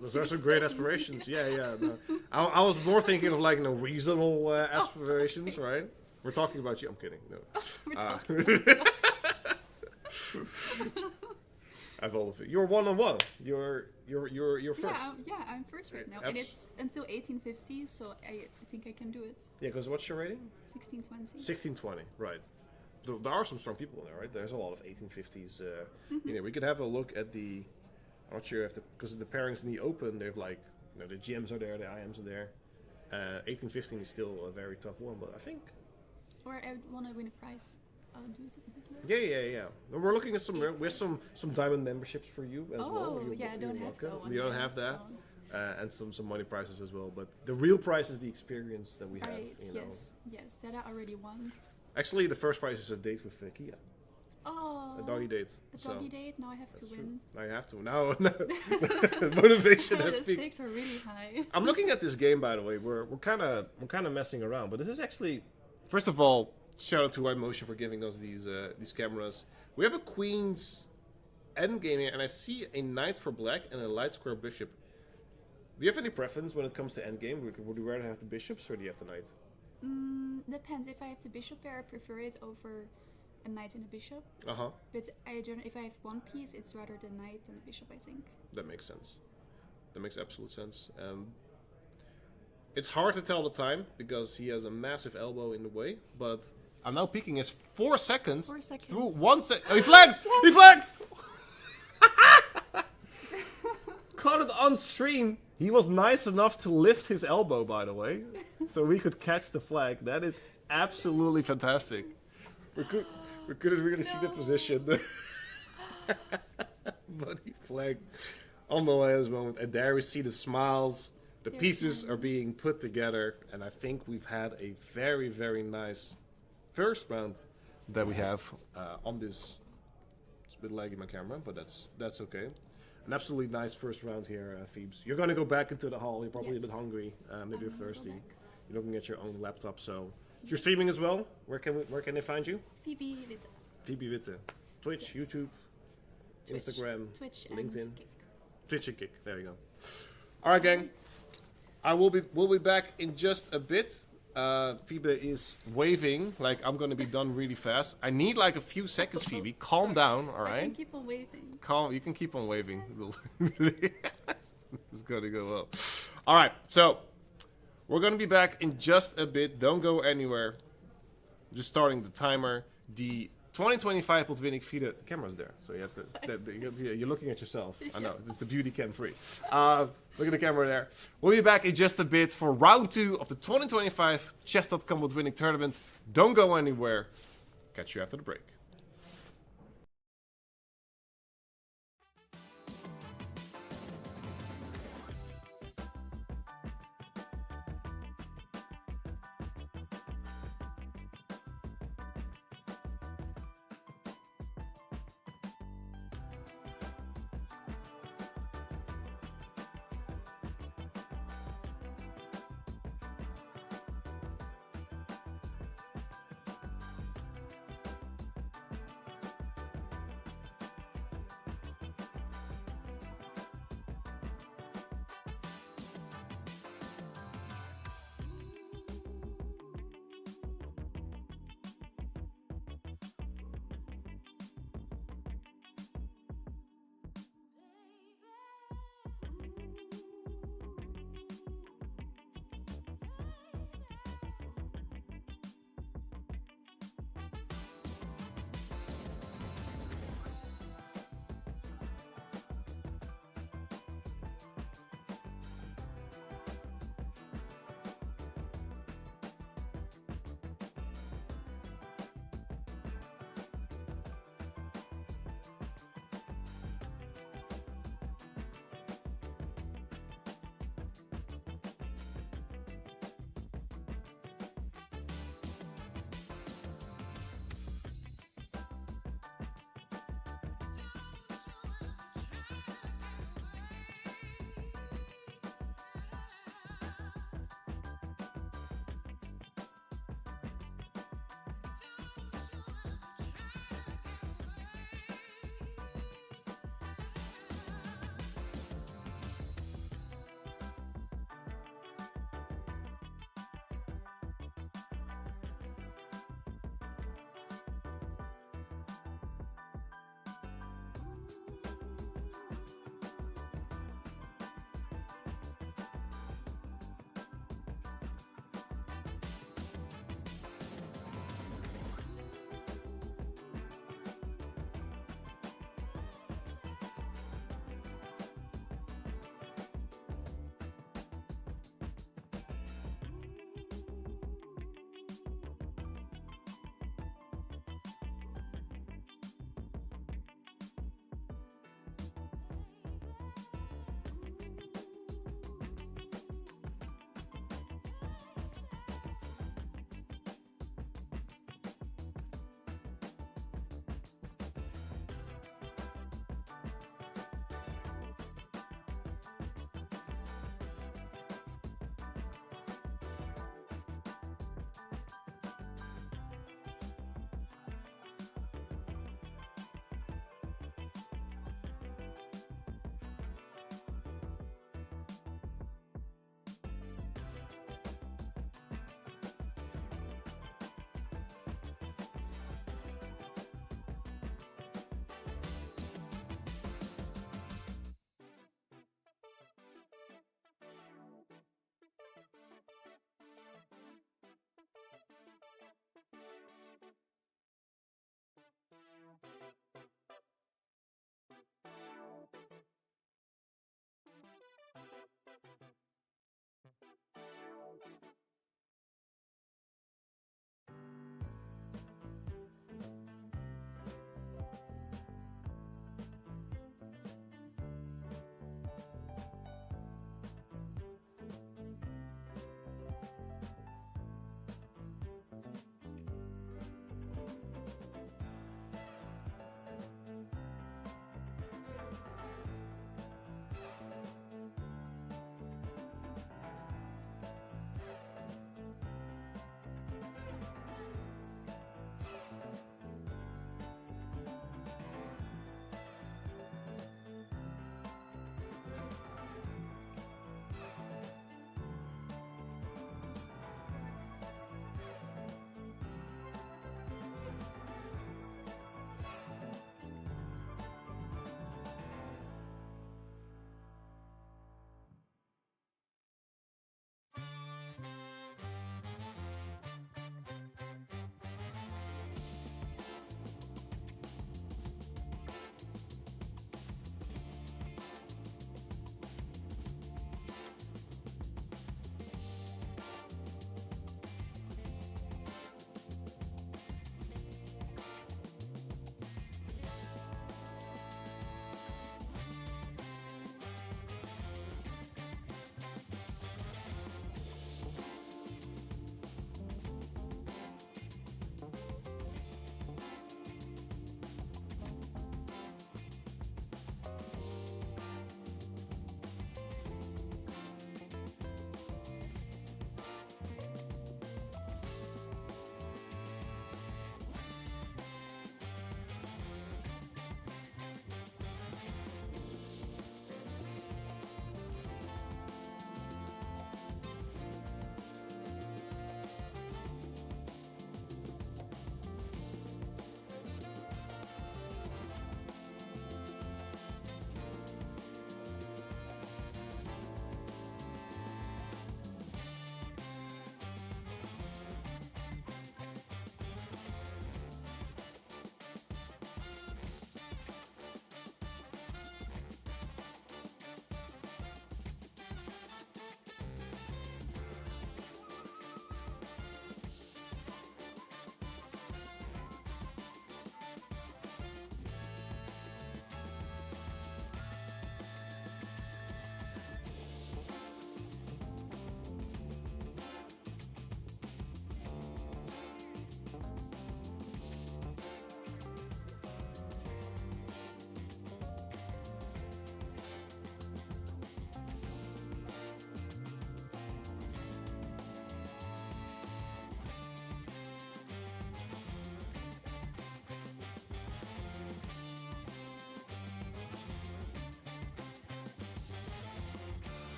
Those are some great aspirations. Yeah. No. I was more thinking of like reasonable aspirations, right? We're talking about you. I'm kidding. No. We're talking I've all of it. You're 1-on-1. You're first. Yeah, I'm first right now, Abs- and it's until 1850, so I think I can do it. Yeah, because what's your rating? 1620. 1620, right. There are some strong people in there, right? There's a lot of 1850s. We could have a look at the. I'm not sure if because the pairings in the open, they've like the GMs are there, the IMs are there. 1815 is still a very tough one, but I think. Or I want to win a prize. I'll do it a bit later. Yeah. We're looking at some diamond memberships for you as well. Oh, yeah, I don't have that one. You don't have that. And some money prizes as well. But the real prize is the experience that we have. Right, yes, that I already won. Actually, the first prize is a date with Kia. Oh. A doggy date. A doggy date? Now I have to win. Now you have to. Now, motivation has The peaked. stakes are really high. I'm looking at this game, by the way. We're kind of messing around, but this is actually, first of all, shout out to White Motion for giving us these cameras. We have a Queen's Endgame here, and I see a knight for black and a light square bishop. Do you have any preference when it comes to Endgame? Would you rather have the bishops or do you have the knight? Depends. If I have the bishop pair, I prefer it over a knight and a bishop. But if I have one piece, it's rather the knight than the bishop, I think. That makes sense. That makes absolute sense. It's hard to tell the time because he has a massive elbow in the way, but I'm now peeking as 4 seconds. 4 seconds. Through 1 second. Oh, he flagged! He flagged! Caught it on stream. He was nice enough to lift his elbow, by the way, so we could catch the flag. That is absolutely fantastic. We couldn't really see the position. But he flagged on the last moment. And there we see the smiles. The pieces are being put together. And I think we've had a very, very nice first round that we have on this. It's a bit laggy my camera, but that's okay. An absolutely nice first round here, Phoebes. You're going to go back into the hall. You're probably a bit hungry. Maybe you're thirsty. You're looking at your own laptop, so... You're streaming as well. Where can they find you? Phoebe Witte. Phoebe Witte. Twitch, YouTube, Twitch, Instagram, Twitch, LinkedIn, and Kick. Twitch and Kick. There you go. All right, gang. We'll be back in just a bit. Phoebe is waving like I'm gonna be done really fast. I need like a few seconds, Phoebe. Calm down, all right? I can keep on waving. You can keep on waving. It's gonna go well. All right, so. We're going to be back in just a bit. Don't go anywhere. Just starting the timer. The 2025 Botwinnik FIDE cameras there. So you have to, you're looking at yourself. I know, this is the beauty cam free. Look at the camera there. We'll be back in just a bit for round 2 of the 2025 Chess.com Botwinnik tournament. Don't go anywhere. Catch you after the break.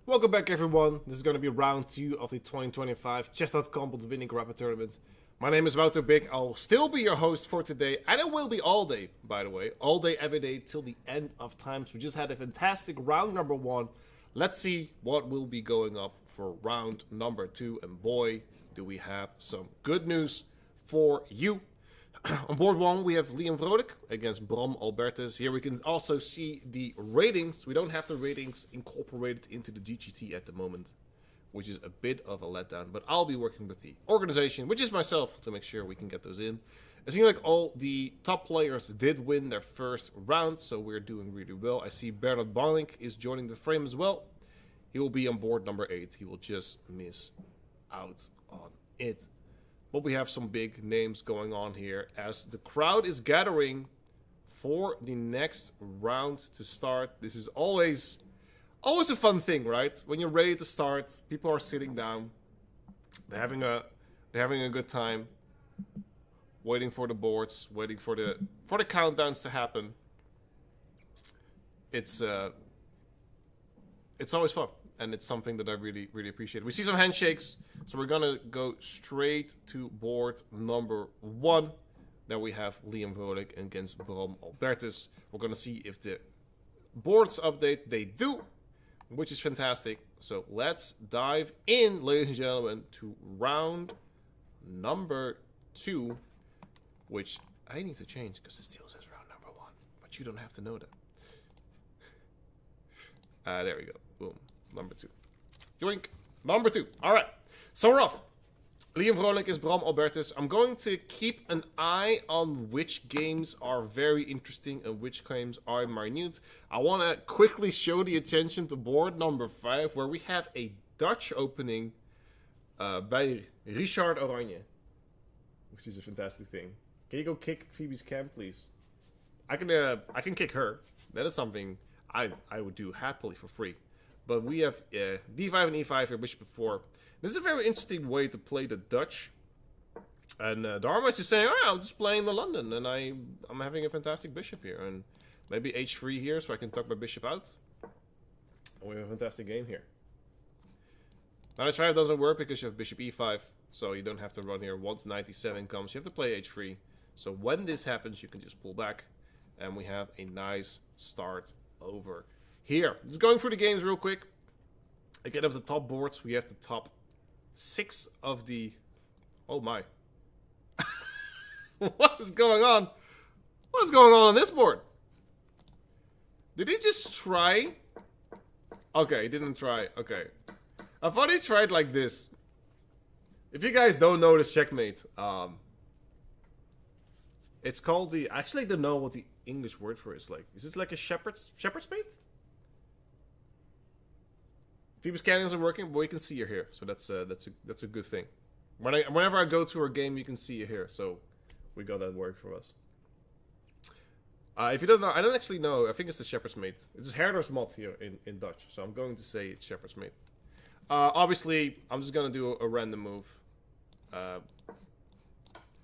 Welcome back, everyone. This is going to be round 2 of the 2025 Chess.com Botwinnik Rapid tournament. My name is Wouter Big. I'll still be your host for today, and it will be all day, by the way. All day, every day, till the end of time. So we just had a fantastic round number 1. Let's see what will be going up for round number 2. And boy, do we have some good news for you. On board 1, we have Liam Vrolijk against Bram Albertus. Here we can also see the ratings. We don't have the ratings incorporated into the GGT at the moment, which is a bit of a letdown. But I'll be working with the organization, which is myself, to make sure we can get those in. It seems like all the top players did win their first round, so we're doing really well. I see Bernard Botwinnik is joining the frame as well. He will be on board number 8. He will just miss out on it. But we have some big names going on here as the crowd is gathering for the next round to start. This is always a fun thing, right? When you're ready to start, people are sitting down. They're having a good time, waiting for the boards, waiting for the countdowns to happen. It's always fun. And it's something that I really, really appreciate. We see some handshakes, so we're going to go straight to board number 1. Then we have Liam Vrolijk against Bram Albertus. We're going to see if the boards update. They do, which is fantastic. So let's dive in, ladies and gentlemen, to round number 2, which I need to change because it still says round number 1. But you don't have to know that. There we go. Boom. Number 2. Yoink. Number 2. Alright. So we're off. Liam Vrolijk is Bram Albertus. I'm going to keep an eye on which games are very interesting and which games are minute. I want to quickly show the attention to board number 5, where we have a Dutch opening by Richard Oranje, which is a fantastic thing. Can you go kick Phoebe's camp, please? I can kick her. That is something I would do happily for free. But we have d5 and e5 here, bishop f4. This is a very interesting way to play the Dutch. And Dharma is just saying, oh, I'm just playing the London, and I'm having a fantastic bishop here. And maybe h3 here, so I can tuck my bishop out. We have a fantastic game here. Now h5 doesn't work because you have bishop e5, so you don't have to run here. Once knight e7 comes, you have to play h3. So when this happens, you can just pull back. And we have a nice start over here. Just going through the games real quick. Again, of the top boards, we have the top 6 of the... Oh my. What is going on? What is going on this board? Did he just try? Okay, he didn't try. Okay. I thought he tried like this. If you guys don't know this checkmate, it's called the... I actually don't know what the English word for it is like. Is this like a shepherd's mate? Phoebe's cannon isn't working, but we can see her here, so that's a good thing. Whenever I go to her game, you can see her here, so we got that work for us. If you don't know, I don't actually know. I think it's the shepherd's mate. It's herder's mot here in Dutch, so I'm going to say it's shepherd's mate. Obviously, I'm just gonna do a random move.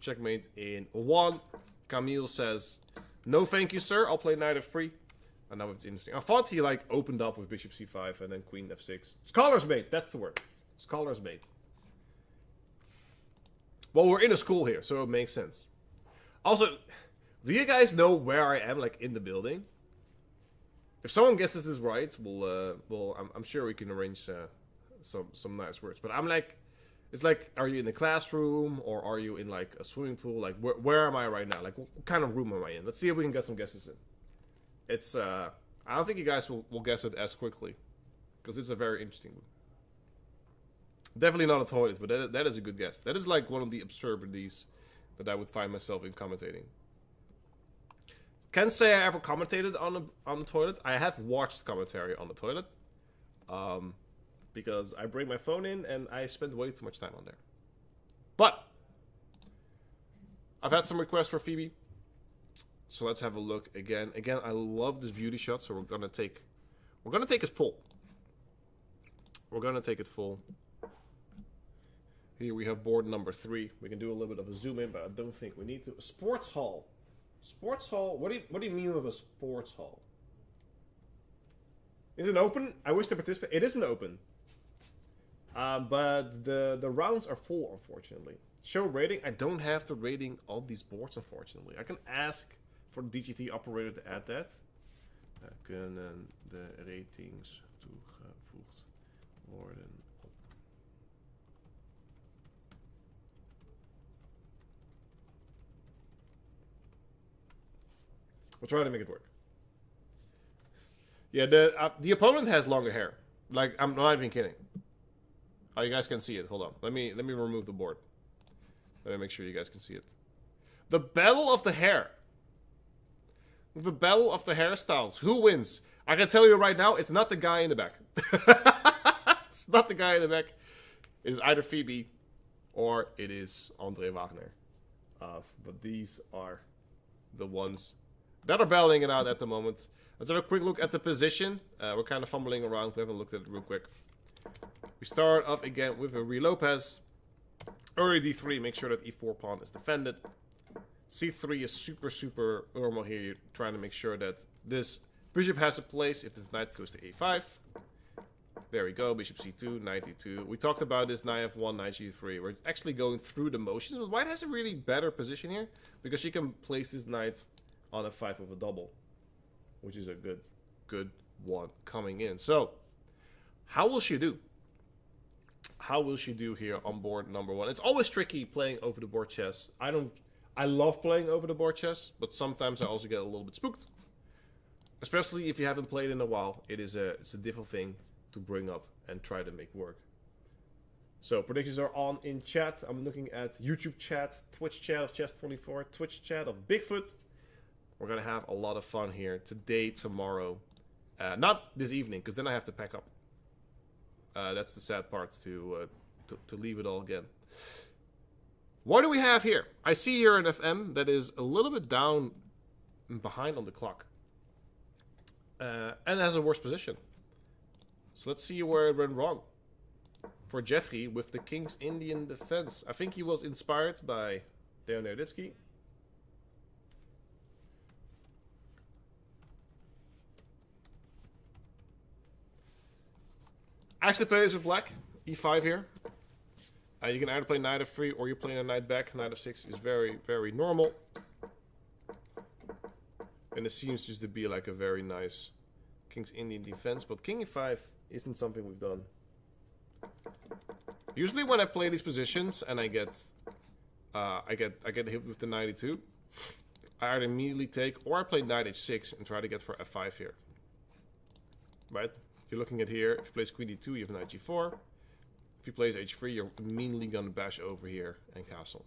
Checkmate in 1. Camille says, "No, thank you, sir. I'll play knight f3." And now it's interesting. I thought he like opened up with bishop c5 and then queen f6. Scholar's mate, that's the word. Scholar's mate. Well, we're in a school here, so it makes sense. Also, do you guys know where I am, like in the building? If someone guesses this right, I'm sure we can arrange some nice words. But I'm like, it's like, are you in the classroom or are you in like a swimming pool? Like, where am I right now? Like, what kind of room am I in? Let's see if we can get some guesses in. It's, I don't think you guys will guess it as quickly. Because it's a very interesting one. Definitely not a toilet, but that is a good guess. That is like one of the absurdities that I would find myself in commentating. Can't say I ever commentated on the toilet. I have watched commentary on the toilet. Because I bring my phone in and I spend way too much time on there. But I've had some requests for Phoebe. So let's have a look again. Again, I love this beauty shot, so we're gonna take it full. We're gonna take it full. Here we have board number 3. We can do a little bit of a zoom in, but I don't think we need to. Sports hall. Sports hall. What do you mean with a sports hall? Is it open? I wish to participate. It isn't open. But the rounds are full, unfortunately. Show rating. I don't have the rating of these boards, unfortunately. I can ask for the DGT operator to add that. Kunnen de ratings toegevoegd worden op. We'll try to make it work. Yeah, the opponent has longer hair. Like, I'm not even kidding. Oh, you guys can see it. Hold on. Let me remove the board. Let me make sure you guys can see it. The battle of the hair. The battle of the hairstyles. Who wins? I can tell you right now, it's not the guy in the back. It's not the guy in the back. It's either Phoebe or it is Andre Wagner. But these are the ones that are battling it out at the moment. Let's have a quick look at the position. We're kind of fumbling around. We haven't looked at it real quick. We start off again with a Ruy Lopez. Early d3, make sure that e4 pawn is defended. c3 is super normal here. You're trying to make sure that this bishop has a place if this knight goes to a5. There we go, bishop c2, knight e2. We talked about this knight f1, knight g3. We're actually going through the motions. But white has a really better position here because she can place this knight on f5 with a double, which is a good one coming in. So, how will she do? How will she do here on board number 1? It's always tricky playing over the board chess. I love playing over the board chess, but sometimes I also get a little bit spooked. Especially if you haven't played in a while. It's a difficult thing to bring up and try to make work. So predictions are on in chat. I'm looking at YouTube chat, Twitch chat of Chess24, Twitch chat of Bigfoot. We're gonna have a lot of fun here today, tomorrow. Not this evening, because then I have to pack up. That's the sad part to leave it all again. What do we have here? I see here an FM that is a little bit down behind on the clock. And has a worse position. So let's see where it went wrong. For Jeffrey with the King's Indian defense. I think he was inspired by Leonarditsky. I actually play this with black. e5 here. You can either play knight f3 or you're playing a knight back. Knight f6 is very normal. And it seems just to be like a very nice King's Indian defense. But king e5 isn't something we've done. Usually when I play these positions and I get hit with the knight e2, I either immediately take or I play knight h6 and try to get for f5 here. Right? You're looking at here, if you plays queen d2, you have knight g4. If you plays h3, you're immediately going to bash over here and castle.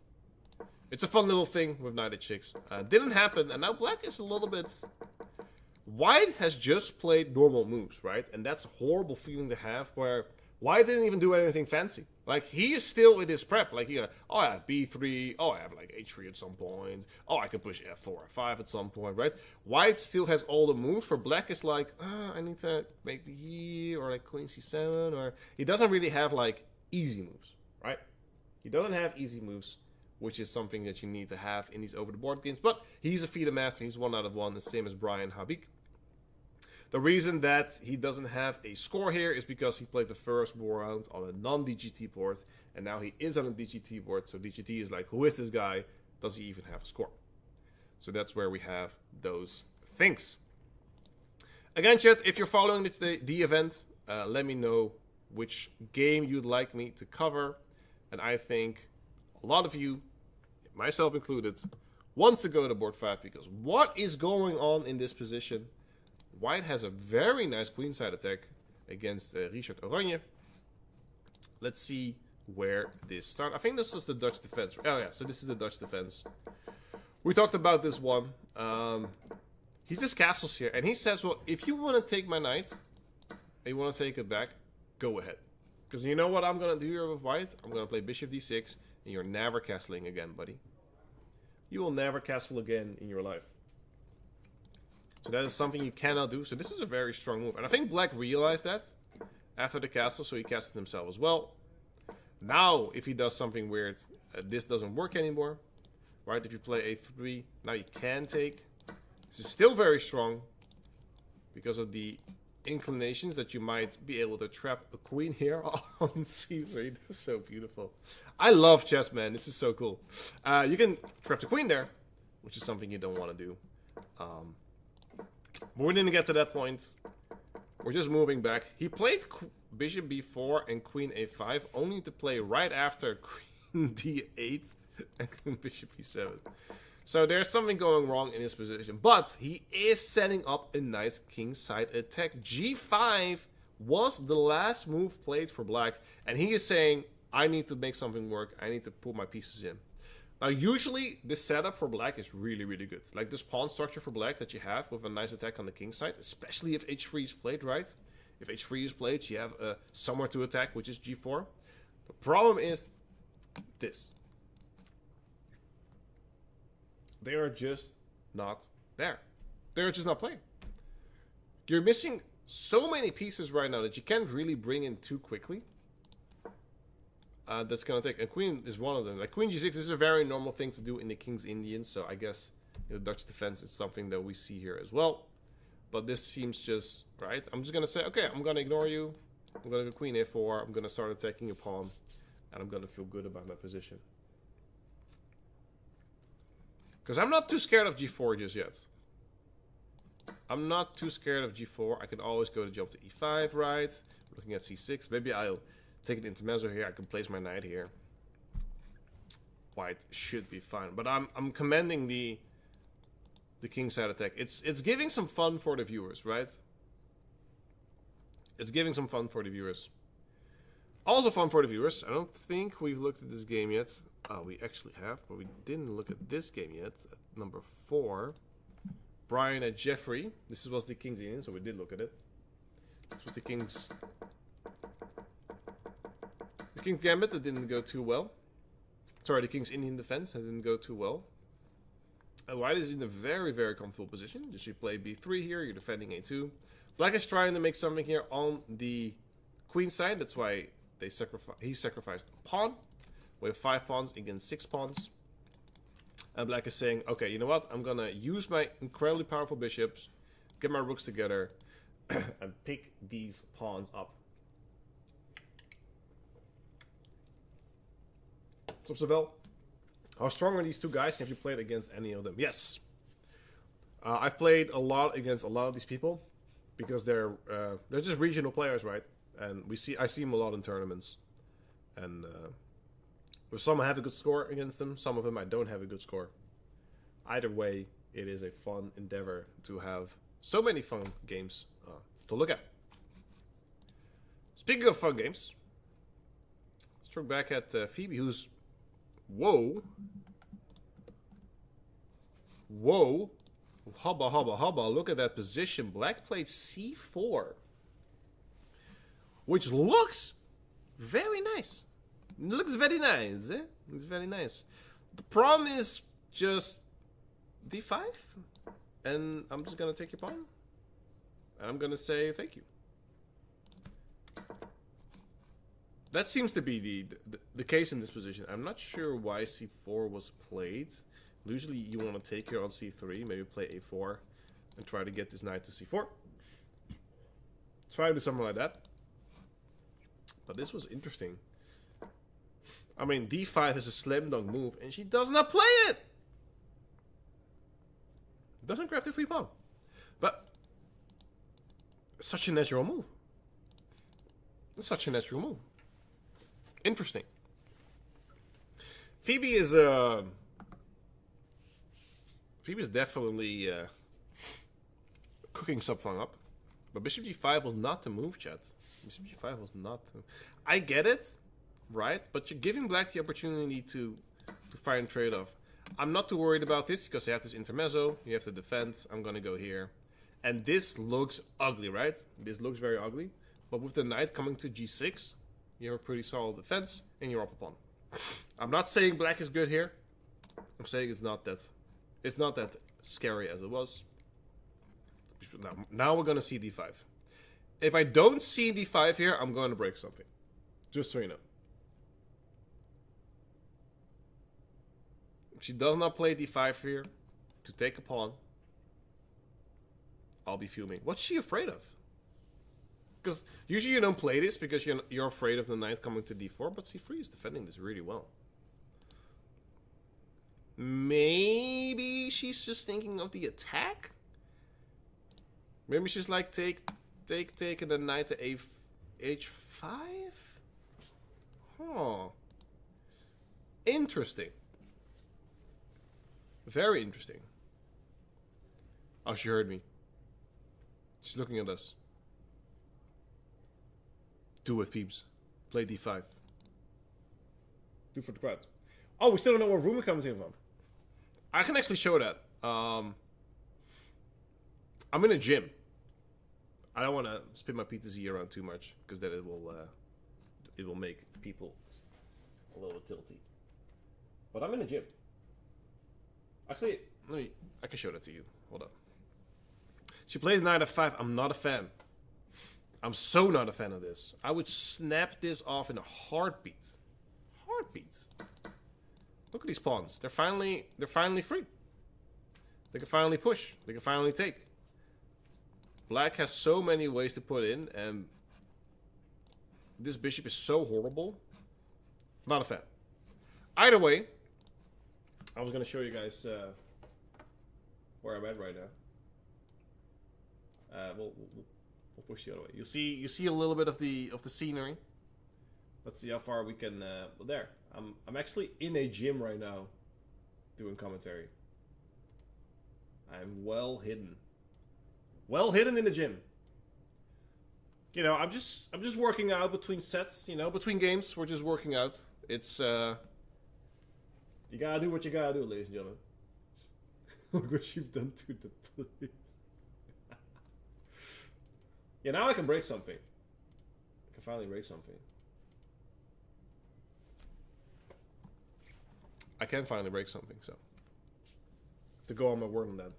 It's a fun little thing with knight h6. Didn't happen, and now black is a little bit... White has just played normal moves, right? And that's a horrible feeling to have, where white didn't even do anything fancy. Like, he is still in his prep. Like, oh, I have b3. Oh, I have, like, h3 at some point. Oh, I can push f4, f5 at some point, right? White still has all the moves. For black, it's like, I need to maybe here, or like queen c7, or... He doesn't really have, like, easy moves, right? He doesn't have easy moves, which is something that you need to have in these over-the-board games. But he's a FIDE master. He's 1 out of 1, the same as Brian Habik. The reason that he doesn't have a score here is because he played the first war round on a non-DGT board, and now he is on a DGT board, so DGT is like, who is this guy? Does he even have a score? So that's where we have those things. Again, chat, if you're following the event, let me know which game you'd like me to cover, and I think a lot of you, myself included, wants to go to board 5, because what is going on in this position? White has a very nice queenside attack against Richard Oranje. Let's see where this starts. I think this is the Dutch defense. Oh yeah, so this is the Dutch defense. We talked about this one. He just castles here, and he says, well, if you want to take my knight, and you want to take it back, go ahead. Because you know what I'm going to do here with white? I'm going to play bishop d6, and you're never castling again, buddy. You will never castle again in your life. So that is something you cannot do. So this is a very strong move. And I think black realized that after the castle, so he casted himself as well. Now, if he does something weird, this doesn't work anymore. Right? If you play a3, now you can take. This is still very strong because of the inclinations that you might be able to trap a queen here on c3. This is so beautiful. I love chess, man. This is so cool. You can trap the queen there, which is something you don't want to do. But we didn't get to that point. We're just moving back. He played bishop b4 and queen a5, only to play right after queen d8 and bishop e7. So there's something going wrong in his position. But he is setting up a nice kingside attack. g5 was the last move played for black. And he is saying, I need to make something work. I need to put my pieces in. Now, usually, this setup for black is really, really good. Like this pawn structure for black that you have with a nice attack on the king side. Especially if h3 is played, right? If h3 is played, you have somewhere to attack, which is g4. The problem is this. They are just not there. They're just not playing. You're missing so many pieces right now that you can't really bring in too quickly. That's gonna take, and queen is one of them. Like queen g6 is a very normal thing to do in the King's Indian, so I guess in the Dutch defense it's something that we see here as well. But this seems just right. I'm just gonna say, okay, I'm gonna ignore you. I'm gonna go queen a4. I'm gonna start attacking your pawn, and I'm gonna feel good about my position. Because I'm not too scared of g4 just yet. I'm not too scared of g4. I can always go to jump to e5, right? Looking at c6. Maybe I'll take an intermezzo here. I can place my knight here. White should be fine. But I'm commending the kingside attack. It's giving some fun for the viewers, right? It's giving some fun for the viewers. Also fun for the viewers. I don't think we've looked at this game yet. Oh, we actually have, but we didn't look at this game yet. At number 4. Brian and Jeffrey. This was the King's Indian, so we did look at it. This was the King's Gambit that didn't go too well. Sorry, the King's Indian defense that didn't go too well. And White is in a very, very comfortable position. Just you play b3 here, you're defending a2. Black is trying to make something here on the queen side. That's why he sacrificed a pawn. We have 5 pawns against 6 pawns. And black is saying, okay, you know what? I'm gonna use my incredibly powerful bishops, get my rooks together, and pick these pawns up. What's up, Savell? How strong are these two guys? Have you played against any of them? Yes. I've played a lot against a lot of these people because they're just regional players, right? And I see them a lot in tournaments. And with some I have a good score against them, some of them I don't have a good score. Either way, it is a fun endeavor to have so many fun games to look at. Speaking of fun games, let's look back at Phoebe, who's... Whoa. Whoa. Hubba, hubba, hubba. Look at that position. Black played c4. Which looks very nice. Looks very nice, eh? Looks very nice. The problem is just d5. And I'm just going to take your pawn. And I'm going to say thank you. That seems to be the case in this position. I'm not sure why c4 was played. Usually you want to take here on c3, maybe play a4, and try to get this knight to c4. Try to do something like that. But this was interesting. I mean, d5 is a slam dunk move, and she does not play it! Doesn't grab the free pawn. But, it's such a natural move. It's such a natural move. Interesting. Phoebe is definitely cooking something up. But bishop g5 was not the move, chat. Bishop g5 was not the... I get it, right? But you're giving black the opportunity to find trade-off. I'm not too worried about this because you have this intermezzo. You have to defend. I'm going to go here. And this looks ugly, right? This looks very ugly. But with the knight coming to g6... you have a pretty solid defense, and you're up a pawn. I'm not saying black is good here. I'm saying it's not that scary as it was. Now we're going to see d5. If I don't see d5 here, I'm going to break something. Just so you know. If she does not play d5 here to take a pawn, I'll be fuming. What's she afraid of? because usually you don't play this because you're afraid of the knight coming to d4, but c3 is defending this really well. Maybe she's just thinking of the attack. Maybe she's like taking the knight to h5. Huh. Interesting. Very interesting. Oh, she heard me. She's looking at us. Do it, Phoebes. Play d5. Do for the crowd. Oh, we still don't know where room it comes in from. I can actually show that. I'm in a gym. I don't want to spin my PTZ around too much because then it will make people a little tilty. But I'm in a gym. Actually, I can show that to you. Hold up. She plays knight f5. I'm not a fan. I'm so not a fan of this. I would snap this off in a heartbeat. Heartbeat. Look at these pawns. They're finally free. They can finally push. They can finally take. Black has so many ways to put in, and this bishop is so horrible. Not a fan. Either way, I was gonna show you guys where I'm at right now. We'll push the other way. You see a little bit of the scenery. Let's see how far we can. Well, there. I'm actually in a gym right now, doing commentary. I'm well hidden. Well hidden in the gym. You know, I'm just working out between sets. You know, between games, we're just working out. It's you gotta do what you gotta do, ladies and gentlemen. Look what you've done to the police. Yeah, now I can break something. I can finally break something. I can finally break something, so. I have to go on my word on that.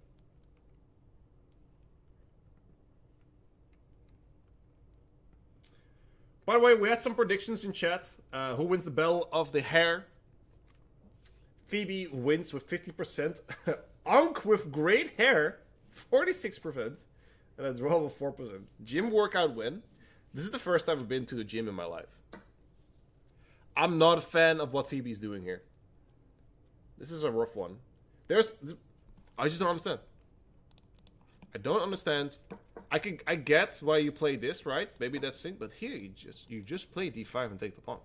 By the way, we had some predictions in chat. Who wins the Bell of the Hair? Phoebe wins with 50%. Ankh with great hair, 46%. And a draw with 4%. Gym workout win. This is the first time I've been to the gym in my life. I'm not a fan of what Phoebe's doing here. This is a rough one. I just don't understand. I don't understand. I get why you play this, right? Maybe that's it. But here you just play d5 and take the pawn.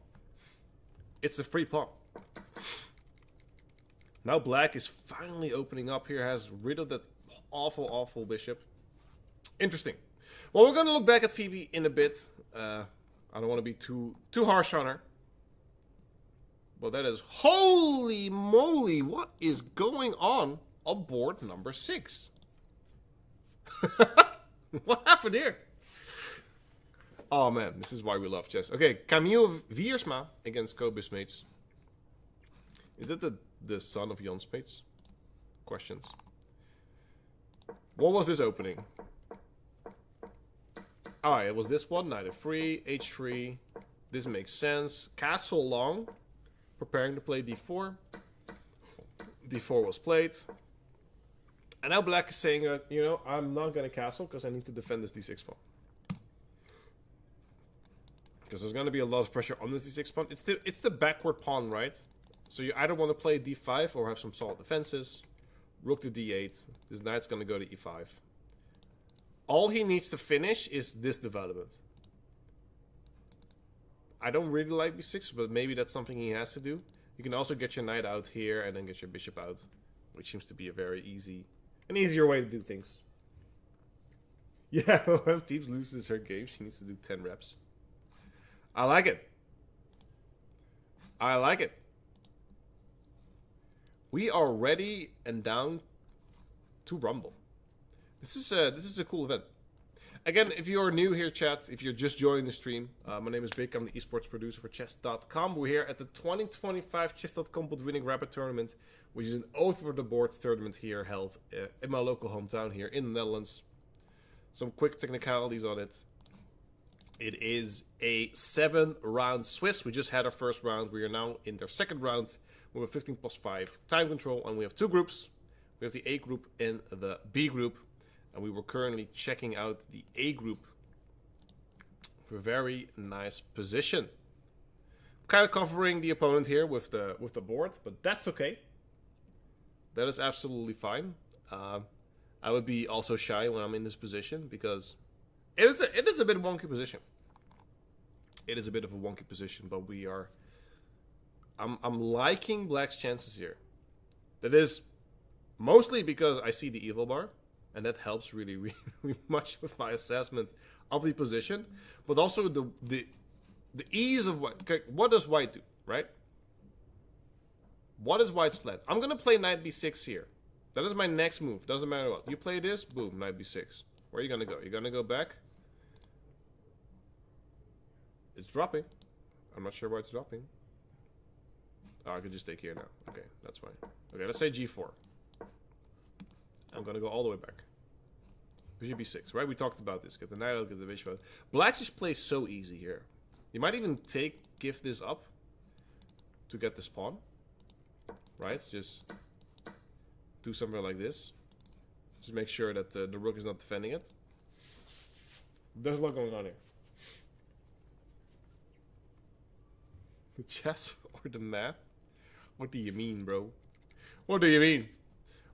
It's a free pawn. Now black is finally opening up here. Has rid of that awful bishop. Interesting. Well, we're going to look back at Phoebe in a bit. I don't want to be too harsh on her. But that is... Holy moly! What is going on board number 6? What happened here? Oh man, this is why we love chess. Okay, Camille Wiersma against Kobe Smeets. Is that the son of Jan Smeets? Questions. What was this opening? Alright, it was this one. Knight f3, h3. This makes sense. Castle long. Preparing to play d4. d4 was played. And now black is saying, you know, I'm not going to castle because I need to defend this d6 pawn. Because there's going to be a lot of pressure on this d6 pawn. It's the backward pawn, right? So you either want to play d5 or have some solid defenses. Rook to d8. This knight's going to go to e5. All he needs to finish is this development. I don't really like b6, but maybe that's something he has to do. You can also get your knight out here and then get your bishop out, which seems to be an easier way to do things. Yeah, when Peeps loses her game, she needs to do 10 reps. I like it. I like it. We are ready and down to rumble. This is a cool event. Again, if you are new here, chat, if you're just joining the stream, my name is Bik. I'm the esports producer for chess.com. We're here at the 2025 chess.com Botwinnik Rapid tournament, which is an over-the-board tournament here held in my local hometown here in the Netherlands. Some quick technicalities on it. It is a 7-round Swiss. We just had our first round. We are now in their second round with a 15+5 time control, and we have two groups. We have the A group and the B group. And we were currently checking out the A group Very nice position. Kind of covering the opponent here with the board, but that's okay. That is absolutely fine. I would be also shy when I'm in this position because it is a bit wonky position. It is a bit of a wonky position, but we are. I'm liking Black's chances here. That is mostly because I see the evil bar, and that helps really, really much with my assessment of the position, but also the ease of what does White do, right? What is White's plan? I'm gonna play Knight B6 here. That is my next move. Doesn't matter what. You play this, boom, Knight B6. Where are you gonna go? You're gonna go back. It's dropping. I'm not sure why it's dropping. Oh, I could just take here now. Okay, that's fine. Okay, let's say G4. I'm gonna go all the way back. Bishop B6, right? We talked about this. Get the knight out, get the bishop out. Black just plays so easy here. You might even give this up to get this pawn. Right? Just do something like this. Just make sure that the rook is not defending it. There's a lot going on here. The chess or the math? What do you mean, bro? What do you mean?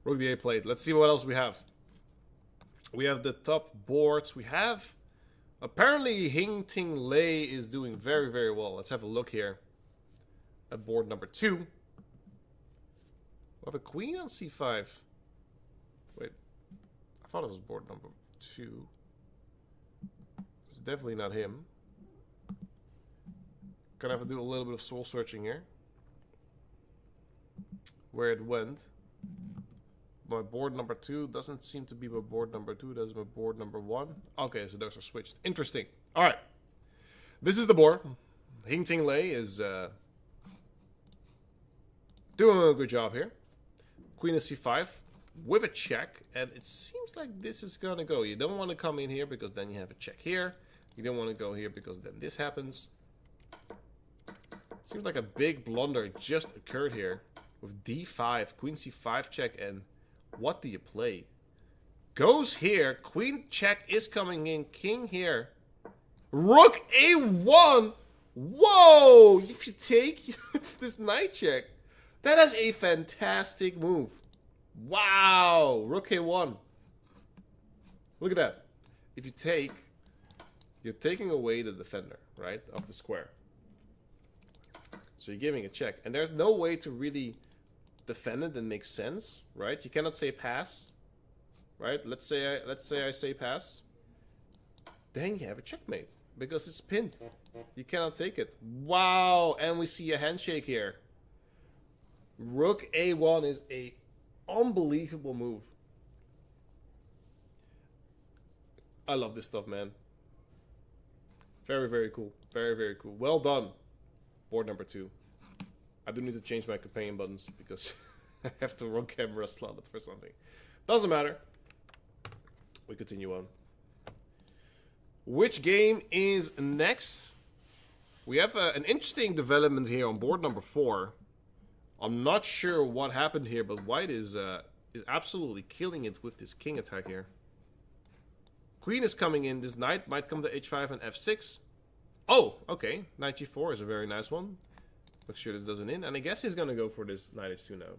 Rook d8 played. Let's see what else we have. We have the top boards. We have... Apparently, Hing-Ting Lei is doing very, very well. Let's have a look here at board number 2. We have a queen on c5. Wait. I thought it was board number 2. It's definitely not him. Gonna have to do a little bit of soul searching here. Where it went. My board number 2 doesn't seem to be my board number 2. That's my board number 1. Okay, so those are switched. Interesting. Alright. This is the board. Hing-Ting Lei is doing a good job here. Queen of c5 with a check. And it seems like this is going to go. You don't want to come in here because then you have a check here. You don't want to go here because then this happens. Seems like a big blunder just occurred here. With d5, queen c5 check, and what do you play? Goes here, queen check is coming in, king here. Rook a1! Whoa! If you take this knight check, that is a fantastic move. Wow! Rook a1. Look at that. If you take, you're taking away the defender, right, of the square. So you're giving a check. And there's no way to really defend it that makes sense, right? You cannot say pass, right? Let's say I say pass. Then you have a checkmate because it's pinned. You cannot take it. Wow! And we see a handshake here. Rook a1 is a unbelievable move. I love this stuff, man. Very, very cool. Very, very cool. Well done. Board number 2. I do need to change my companion buttons because I have to run camera slotted for something. Doesn't matter. We continue on. Which game is next? We have an interesting development here on board number 4. I'm not sure what happened here, but White is absolutely killing it with this king attack here. Queen is coming in. This knight might come to h5 and f6. Oh, okay. Knight g4 is a very nice one. Make sure this doesn't in. And I guess he's going to go for this knight h2 now.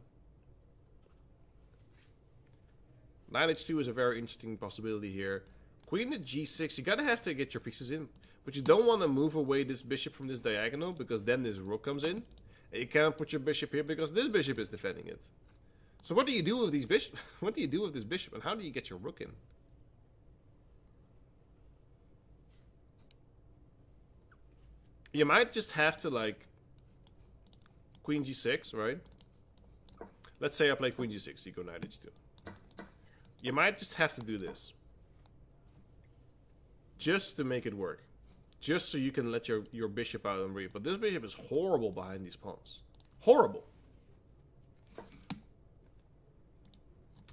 Knight h2 is a very interesting possibility here. Queen to g6. You're going to have to get your pieces in. But you don't want to move away this bishop from this diagonal, because then this rook comes in. And you can't put your bishop here because this bishop is defending it. So what do you do with these bishop? What do you do with this bishop? And how do you get your rook in? You might just have to, like, queen g6, right? Let's say I play queen g6, you go knight h2. You might just have to do this. Just to make it work. Just so you can let your bishop out and read. But this bishop is horrible behind these pawns. Horrible.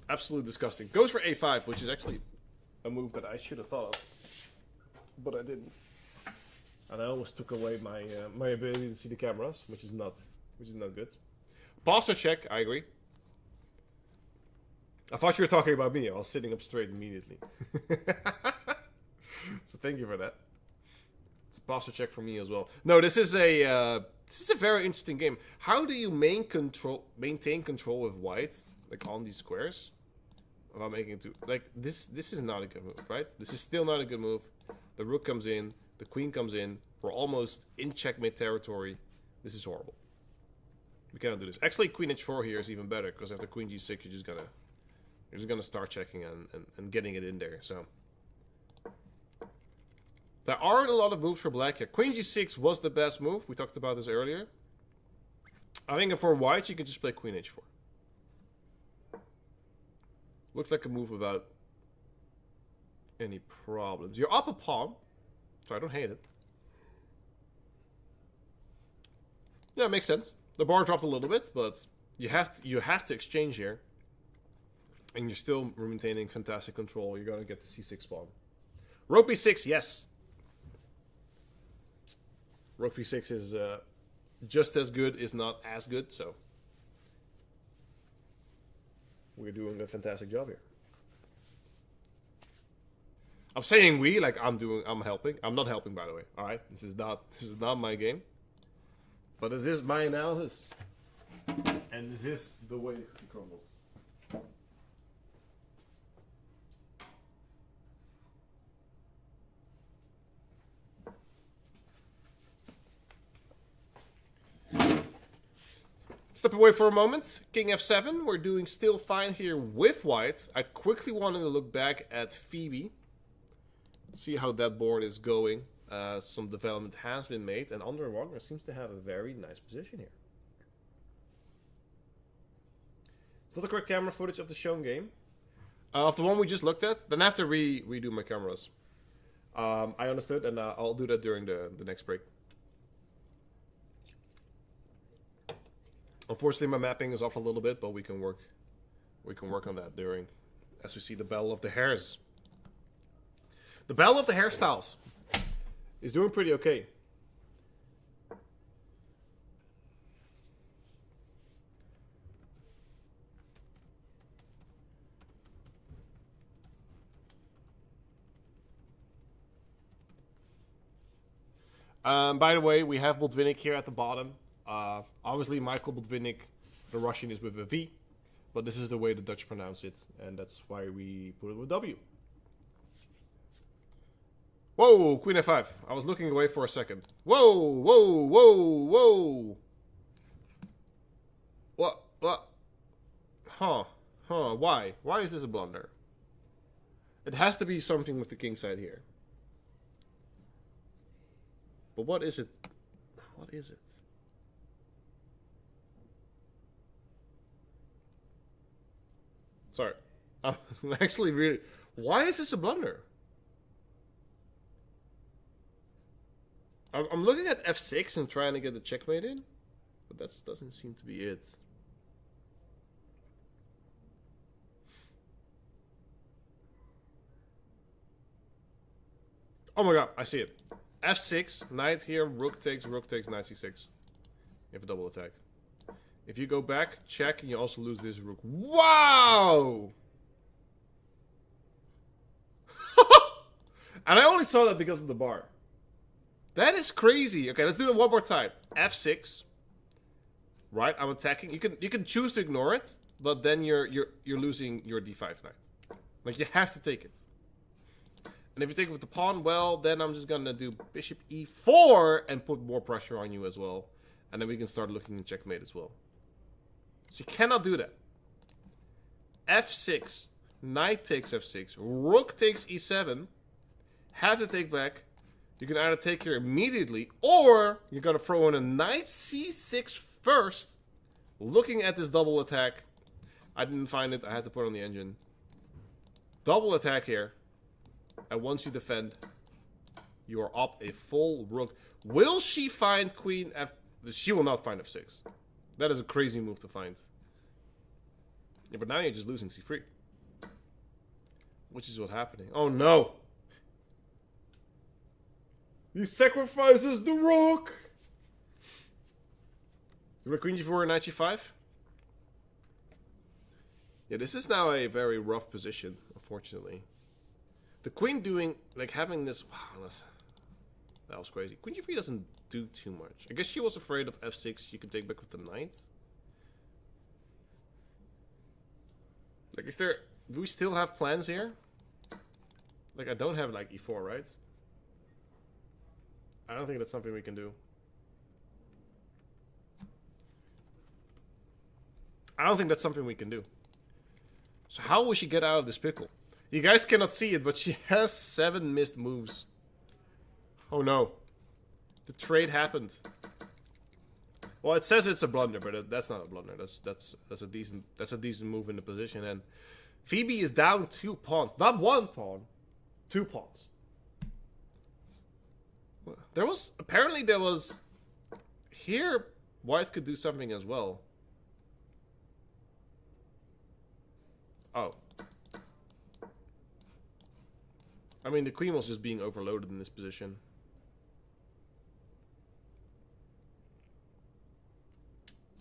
Absolutely disgusting. Goes for a5, which is actually a move that I should have thought of. But I didn't. And I almost took away my my ability to see the cameras, which is not good. Pass or check, I agree. I thought you were talking about me. I was sitting up straight immediately. So thank you for that. posture check for me as well. No, this is a very interesting game. How do you maintain control with white, like on these squares, without making it too like this? This is not a good move, right? This is still not a good move. The rook comes in, the queen comes in. We're almost in checkmate territory. This is horrible. We cannot do this. Actually, queen h4 here is even better because after queen g6, you're just gonna start checking and getting it in there. So there aren't a lot of moves for black here. Queen g6 was the best move. We talked about this earlier. I think for white, you can just play queen h4. Looks like a move without any problems. You're up a pawn, so I don't hate it. Yeah, it makes sense. The bar dropped a little bit, but you have to exchange here, and you're still maintaining fantastic control. You're gonna get the c6 pawn. Rook b6, yes. Rook b6 is just as good, is not as good. So we're doing a fantastic job here. I'm saying we, like I'm helping. I'm not helping, by the way. All right, this is not my game. But this is my analysis, and this is the way it crumbles. Step away for a moment. King f7. We're doing still fine here with white. I quickly wanted to look back at Phoebe, see how that board is going. Some development has been made, and Andre Wagner seems to have a very nice position here. It's not the correct camera footage of the shown game. Of the one we just looked at, then I have to redo my cameras. I understood, and I'll do that during the next break. Unfortunately, my mapping is off a little bit, but we can work on that during, as we see the battle of the hairs. The battle of the hairstyles is doing pretty okay. By the way, we have Botwinnik here at the bottom. Obviously, Michael Botwinnik, the Russian, is with a V, but this is the way the Dutch pronounce it, and that's why we put it with W. Whoa, queen f5. I was looking away for a second. Whoa, whoa, whoa, whoa. What? Huh, why? Why is this a blunder? It has to be something with the king side here. But what is it? What is it? Sorry. I'm actually really... Why is this a blunder? I'm looking at f6 and trying to get the checkmate in, but that doesn't seem to be it. Oh my god, I see it. f6, knight here, rook takes, knight c6. You have a double attack. If you go back, check, and you also lose this rook. Wow! And I only saw that because of the bar. That is crazy. Okay, let's do it one more time. f6. Right, I'm attacking. You can choose to ignore it, but then you're losing your d5 knight. Like, you have to take it. And if you take it with the pawn, well, then I'm just gonna do bishop e4 and put more pressure on you as well. And then we can start looking at checkmate as well. So you cannot do that. f6. Knight takes f6. Rook takes e7. Have to take back. You can either take here immediately, or you're going to throw in a knight c6 first. Looking at this double attack. I didn't find it. I had to put it on the engine. Double attack here. And once you defend, you are up a full rook. Will she find queen f... She will not find f6. That is a crazy move to find. Yeah, but now you're just losing c3. Which is what's happening. Oh no! He sacrifices the rook! You queen g4 and knight g5? Yeah, this is now a very rough position, unfortunately. The queen doing, like, having this... Wow, That was crazy. Queen g3 doesn't do too much. I guess she was afraid of f6. You could take back with the knight. Like, is there... Do we still have plans here? Like, I don't have, like, e4, right? I don't think that's something we can do. I don't think that's something we can do. So how will she get out of this pickle? You guys cannot see it, but she has 7 missed moves. Oh no. The trade happened. Well, it says it's a blunder, but that's not a blunder. That's a decent move in the position. And Phoebe is down 2 pawns. Not 1 pawn. 2 pawns. Apparently there was... Here, white could do something as well. Oh. I mean, the queen was just being overloaded in this position.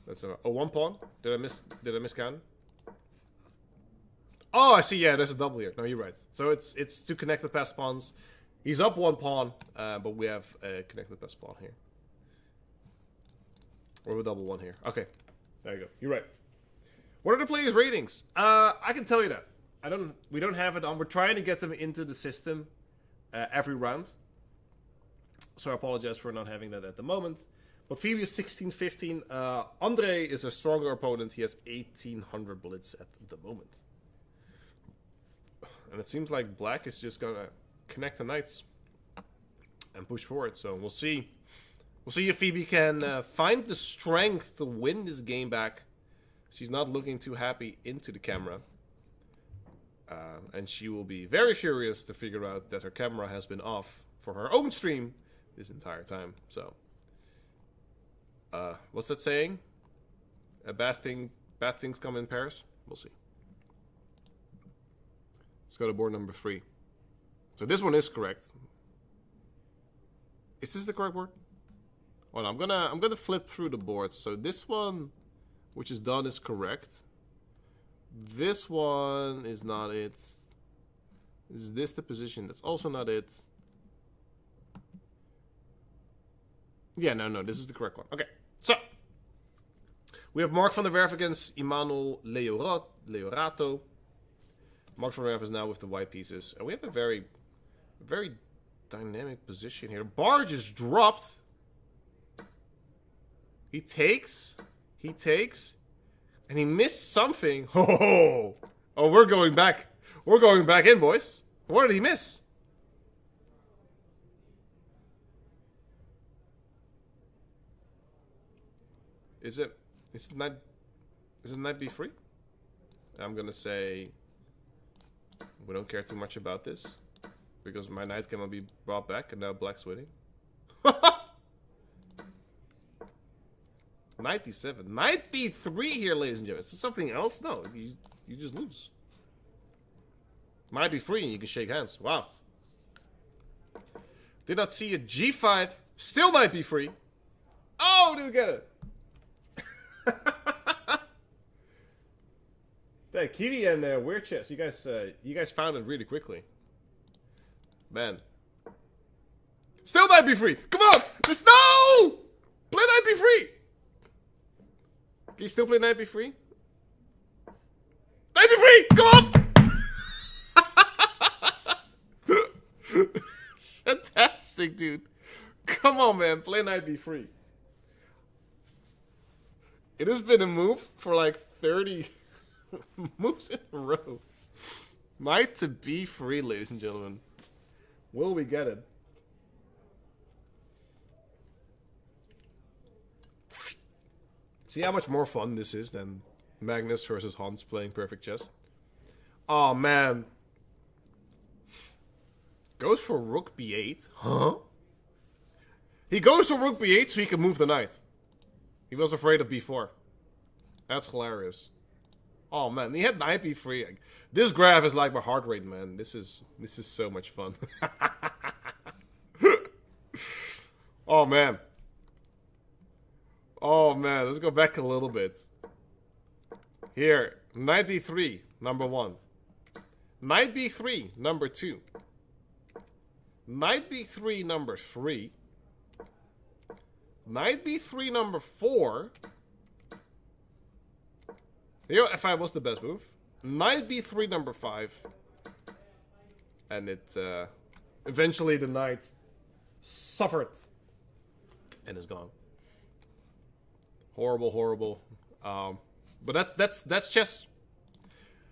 That's a 1 pawn. Did I miss count? Oh, I see. Yeah, there's a double here. No, you're right. So it's to connect the passed pawns. He's up 1 pawn, but we have a connected passed pawn here. Or a double 1 here. Okay, there you go. You're right. What are the players' ratings? I can tell you that. We don't have it on. We're trying to get them into the system every round. So I apologize for not having that at the moment. But Phoebe is 1615. Andre is a stronger opponent. He has 1800 blitz at the moment. And it seems like black is just gonna connect the knights and push forward. So we'll see. We'll see if Phoebe can find the strength to win this game back. She's not looking too happy into the camera. And she will be very furious to figure out that her camera has been off for her own stream this entire time. So, what's that saying? Bad things come in pairs? We'll see. Let's go to board number 3. So this one is correct. Is this the correct board? Well, I'm gonna flip through the boards. So this one, which is done, is correct. This one is not it. Is this the position? That's also not it. Yeah, no, this is the correct one. Okay, so we have Mark van der Werf against Emmanuel Leorato. Mark van der Werf is now with the white pieces, and we have a very dynamic position here. Bar just dropped. He takes, and he missed something. Oh, we're going back. We're going back in, boys. What did he miss? Is it knight b3? I'm gonna say we don't care too much about this because my knight cannot be brought back, and now black's winning. Knight d7. Knight b3 here, ladies and gentlemen. Is this something else? No, you just lose. Knight b3 and you can shake hands. Wow. Did not see a g5. Still knight b3. Oh, didn't get it. Thank Kiwi and Weird Chess. You guys found it really quickly. Man. Still knight b3. Come on. There's no. Play knight b3. Can you still play knight b3? Knight b3! Come on! Fantastic, dude. Come on, man. Play knight b3. It has been a move for like 30 moves in a row. Knight to b3, ladies and gentlemen. Will we get it? See how much more fun this is than Magnus versus Hans playing perfect chess? Oh, man. Goes for rook b8. Huh? He goes for rook b8 so he can move the knight. He was afraid of b4. That's hilarious. Oh, man. He had knight b3. This graph is like my heart rate, man. This is so much fun. Oh, man. Oh, man, let's go back a little bit. Here, knight d3, number 1. Knight b3, number 2. Knight b3, number 3. Knight b3 number 4. Here, f5 was the best move. Knight b3 number 5. And it, eventually the knight suffered. And is gone. Horrible, horrible. But that's chess.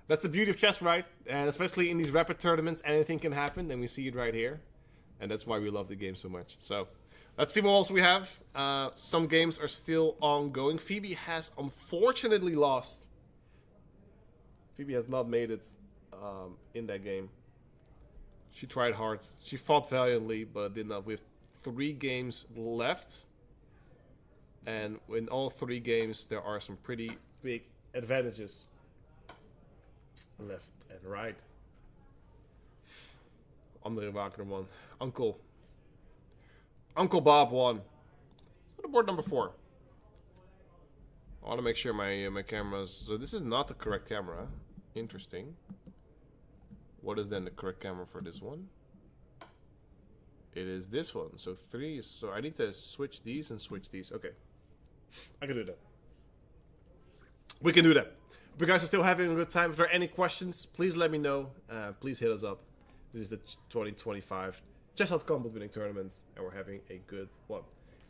That's the beauty of chess, right? And especially in these rapid tournaments, anything can happen, and we see it right here. And that's why we love the game so much. So, let's see what else we have. Some games are still ongoing. Phoebe has unfortunately lost. Phoebe has not made it in that game. She tried hard. She fought valiantly, but did not. We have 3 games left. And in all 3 games, there are some pretty big advantages. Left and right. Andre Wagner won. Uncle Bob won. Let's go to board number 4. I want to make sure my camera's... So this is not the correct camera. Interesting. What is then the correct camera for this one? It is this one. So 3. So I need to switch these and switch these. Okay. I can do that. We can do that. If you guys are still having a good time, if there are any questions, please let me know. Please hit us up. This is the 2025 Chess.com Botwinnik tournament, and we're having a good one.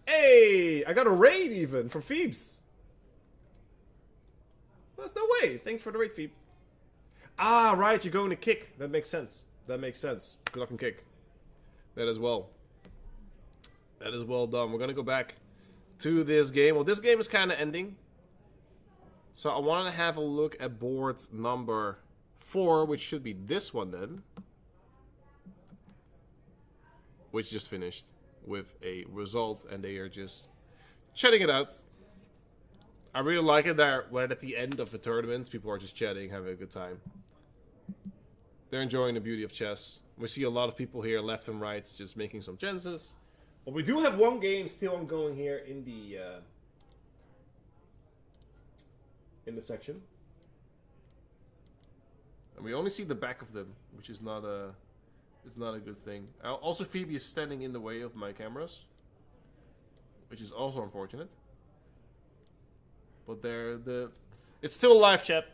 Hey! I got a raid even from Phoebes. There's no way. Thanks for the raid, Phoebe. Ah, right. You're going to kick. That makes sense. That makes sense. Good luck and kick. That as well. That is well done. We're going to go back to this game. Well, this game is kind of ending. So I wanted to have a look at board number 4, which should be this one then. Which just finished with a result, and they are just chatting it out. I really like it that when at the end of the tournament, people are just chatting, having a good time. They're enjoying the beauty of chess. We see a lot of people here, left and right, just making some chances. But we do have one game still ongoing here in the section. And we only see the back of them, which is not a... It's not a good thing. Also, Phoebe is standing in the way of my cameras, which is also unfortunate. But it's still a live chat.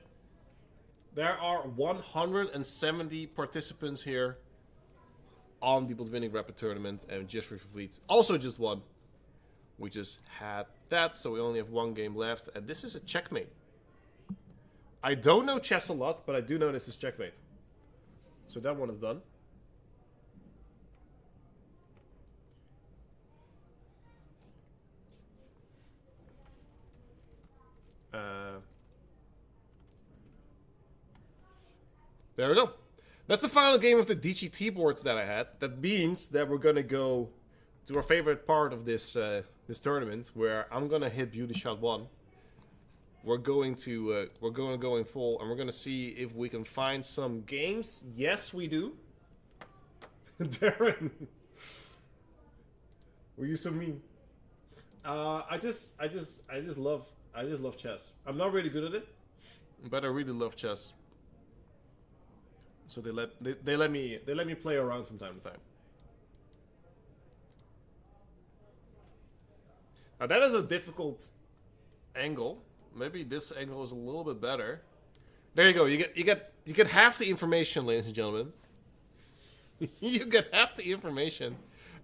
There are 170 participants here on the Botwinnik Rapid tournament, and Jeffrey Fleet also just won. We just had that, so we only have one game left, and this is a checkmate. I don't know chess a lot, but I do know this is checkmate. So that one is done. There we go. That's the final game of the DGT boards that I had. That means that we're gonna go to our favorite part of this this tournament, where I'm gonna hit beauty shot 1. We're going to go in full, and we're gonna see if we can find some games. Yes, we do. Darren, were you so mean? I just love chess. I'm not really good at it, but I really love chess. So they let me play around from time to time. Now that is a difficult angle. Maybe this angle is a little bit better. There you go. You get half the information, ladies and gentlemen. You get half the information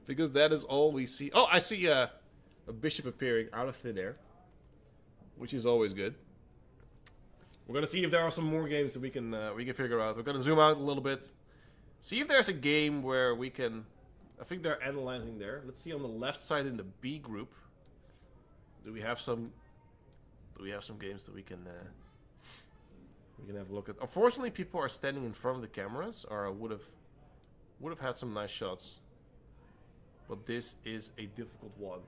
because that is all we see. Oh, I see a bishop appearing out of thin air, which is always good. We're gonna see if there are some more games that we can figure out. We're gonna zoom out a little bit, see if there's a game where we can. I think they're analyzing there. Let's see on the left side in the B group. Do we have some games that we can have a look at? Unfortunately, people are standing in front of the cameras, or I would have had some nice shots. But this is a difficult one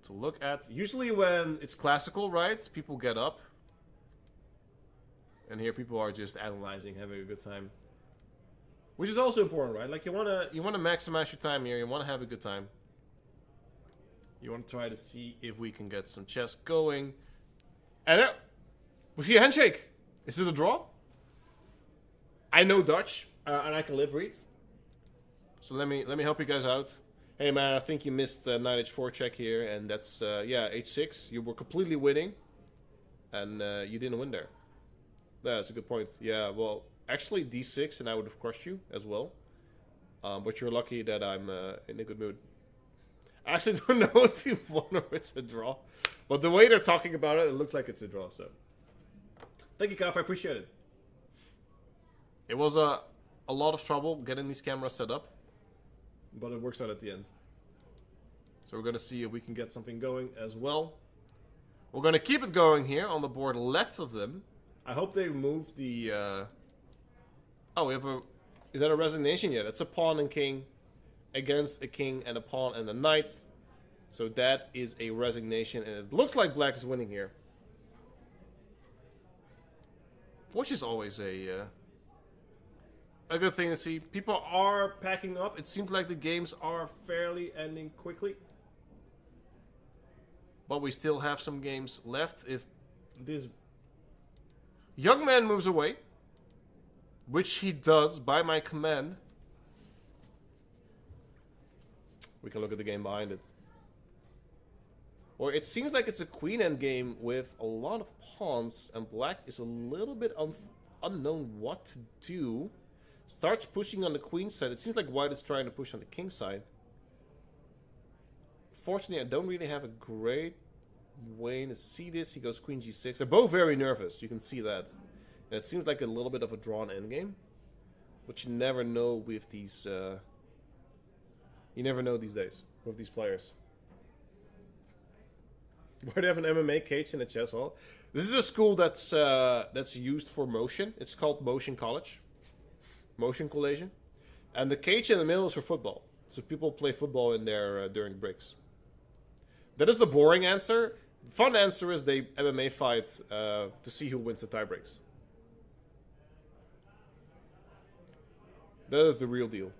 to look at. Usually when it's classical, right? People get up. And here people are just analyzing, having a good time. Which is also important, right? Like you wanna maximize your time here, you wanna have a good time. You wanna try to see if we can get some chess going. And we see a handshake. Is it a draw? I know Dutch, and I can lip read. So let me help you guys out. Hey man, I think you missed the knight h4 check here, and that's, yeah, h6. You were completely winning, and you didn't win there. That's a good point. Yeah, well, actually d6, and I would have crushed you as well. But you're lucky that I'm in a good mood. I actually don't know if you won or it's a draw. But the way they're talking about it, it looks like it's a draw, so. Thank you, Kaf, I appreciate it. It was a lot of trouble getting these cameras set up. But it works out at the end. So we're going to see if we can get something going as well. We're going to keep it going here on the board left of them. I hope they move the... Oh, we have a... Is that a resignation yet? It's a pawn and king against a king and a pawn and a knight. So that is a resignation, and it looks like black is winning here. Which is always a good thing to see. People are packing up. It seems like the games are fairly ending quickly. But we still have some games left. If this young man moves away, which he does by my command, we can look at the game behind it. Or it seems like it's a queen endgame with a lot of pawns, and black is a little bit unknown what to do. Starts pushing on the queen side. It seems like white is trying to push on the king side. Fortunately, I don't really have a great way to see this. He goes queen g6. They're both very nervous. You can see that. And it seems like a little bit of a drawn endgame. But you never know with these... you never know these days with these players. Why do they have an MMA cage in a chess hall? This is a school that's used for motion. It's called Motion College. Motion Collision. And the cage in the middle is for football. So people play football in there during breaks. That is the boring answer. The fun answer is they MMA fight to see who wins the tie breaks. That is the real deal.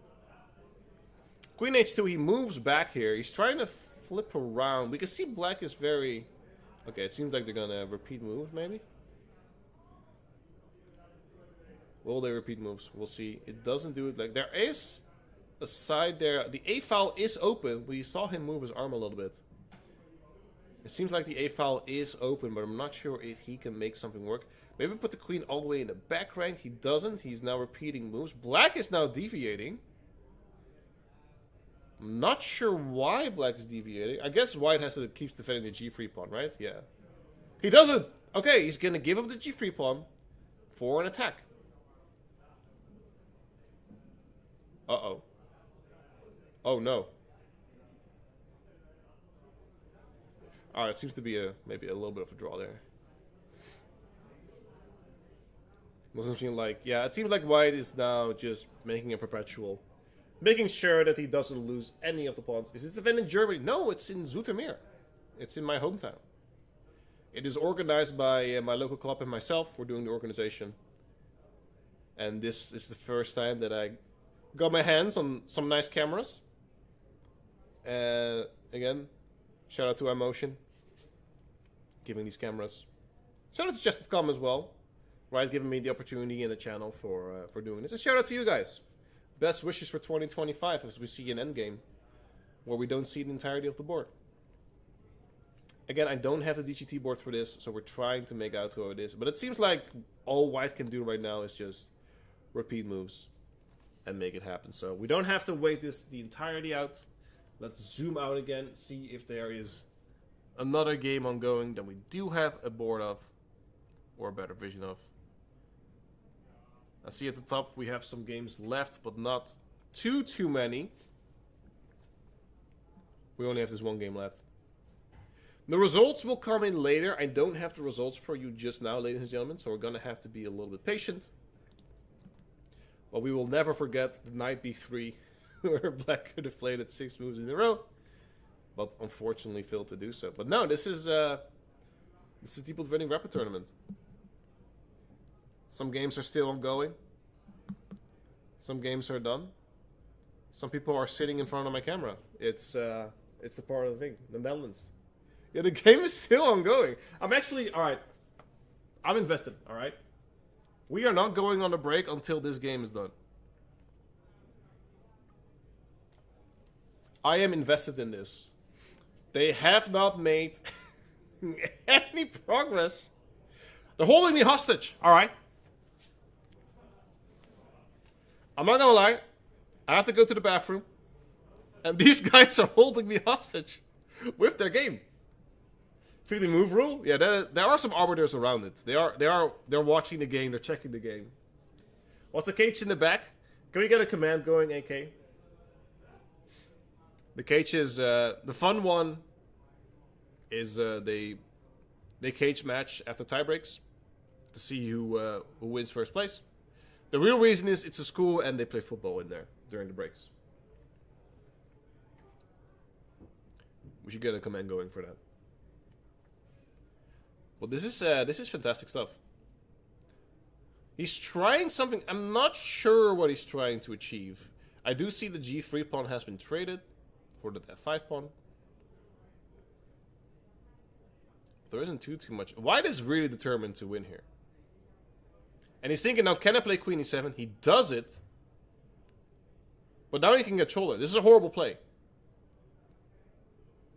Queen h2, he moves back here. He's trying to flip around. We can see black is very... Okay, it seems like they're gonna repeat moves, maybe? Will they repeat moves? We'll see. It doesn't do it like... There is a side there. The a-file is open. We saw him move his arm a little bit. It seems like the a-file is open, but I'm not sure if he can make something work. Maybe put the queen all the way in the back rank. He doesn't. He's now repeating moves. Black is now deviating. I'm not sure why black is deviating. I guess white has to keep defending the g3 pawn, right? Yeah. He doesn't. Okay, he's going to give up the g3 pawn for an attack. Uh-oh. Oh, no. Alright, it seems to be maybe a little bit of a draw there. Doesn't seem like... Yeah, it seems like white is now just making a perpetual... Making sure that he doesn't lose any of the pawns. Is this event in Germany? No, it's in Zoetermeer. It's in my hometown. It is organized by my local club and myself. We're doing the organization. And this is the first time that I got my hands on some nice cameras. Again, shout out to iMotion. Giving these cameras. Shout out to chess.com as well. Right, giving me the opportunity and the channel for doing this. And shout out to you guys. Best wishes for 2025 as we see an endgame where we don't see the entirety of the board. Again, I don't have the DGT board for this, so we're trying to make out who it is. But it seems like all white can do right now is just repeat moves and make it happen. So we don't have to wait the entirety out. Let's zoom out again, see if there is another game ongoing that we do have a board of or a better vision of. I see at the top we have some games left, but not too many. We only have this one game left. The results will come in later. I don't have the results for you just now, ladies and gentlemen, so we're going to have to be a little bit patient. But we will never forget the knight b3, where black could have played it 6 moves in a row, but unfortunately failed to do so. But no, this is the Botwinnik Rapid tournament. Some games are still ongoing. Some games are done. Some people are sitting in front of my camera. It's the part of the thing. The Netherlands. Yeah, the game is still ongoing. I'm actually... Alright. I'm invested, alright? We are not going on a break until this game is done. I am invested in this. They have not made any progress. They're holding me hostage. All right. I'm not gonna lie. I have to go to the bathroom, and these guys are holding me hostage with their game. 50 move rule. Yeah, there are some arbiters around it. They're watching the game. They're checking the game. What's the cage in the back? Can we get a command going, AK? The cage is the fun one. Is they cage match after tie breaks to see who wins first place. The real reason is it's a school and they play football in there during the breaks. We should get a command going for that. Well, this is fantastic stuff. He's trying something. I'm not sure what he's trying to achieve. I do see the G3 pawn has been traded for the F5 pawn. There isn't too much. White is really determined to win here. And he's thinking, now can I play Queen E7? He does it. But now he can get shoulder. This is a horrible play.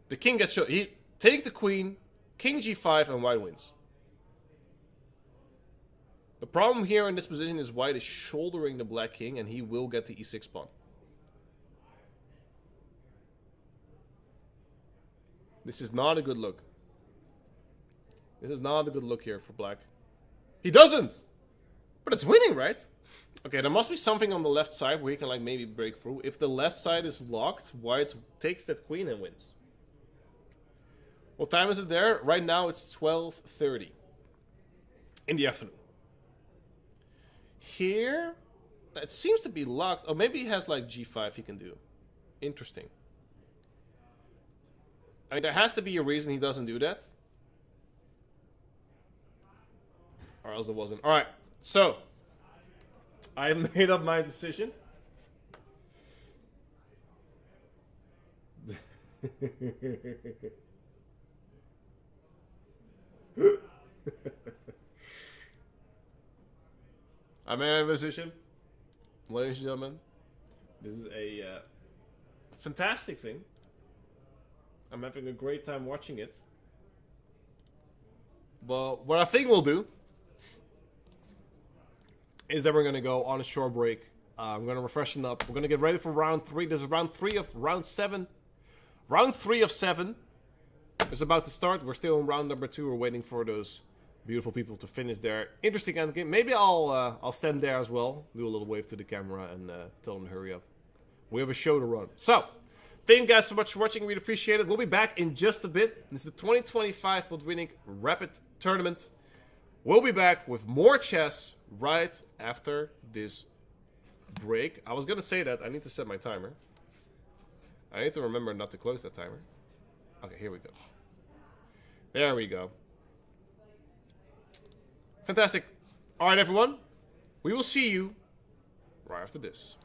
The king gets shoulder. He take the queen, King G5, and white wins. The problem here in this position is white is shouldering the black king, and he will get the E6 pawn. This is not a good look. This is not a good look here for black. He doesn't! But it's winning, right? Okay, there must be something on the left side where he can like maybe break through. If the left side is locked, white takes that queen and wins. What time is it there? Right now it's 12:30 in the afternoon. Here, it seems to be locked. Or maybe he has like G5 he can do. Interesting. I mean, there has to be a reason he doesn't do that. Or else it wasn't. Alright, so. I've made up my decision. I made a decision. Ladies and gentlemen, this is a fantastic thing. I'm having a great time watching it. But what I think we'll do is that we're going to go on a short break. I'm going to refreshen up. We're going to get ready for round 3. This is round 3 of round 7. Round 3 of 7 is about to start. We're still in round number 2. We're waiting for those beautiful people to finish their interesting endgame. Maybe I'll stand there as well. Do a little wave to the camera and tell them to hurry up. We have a show to run. So, thank you guys so much for watching. We'd appreciate it. We'll be back in just a bit. This is the 2025 Botwinnik Rapid Tournament. We'll be back with more chess right after this break. I was going to say that. I need to set my timer. I need to remember not to close that timer. Okay, here we go. There we go. Fantastic. All right, everyone. We will see you right after this.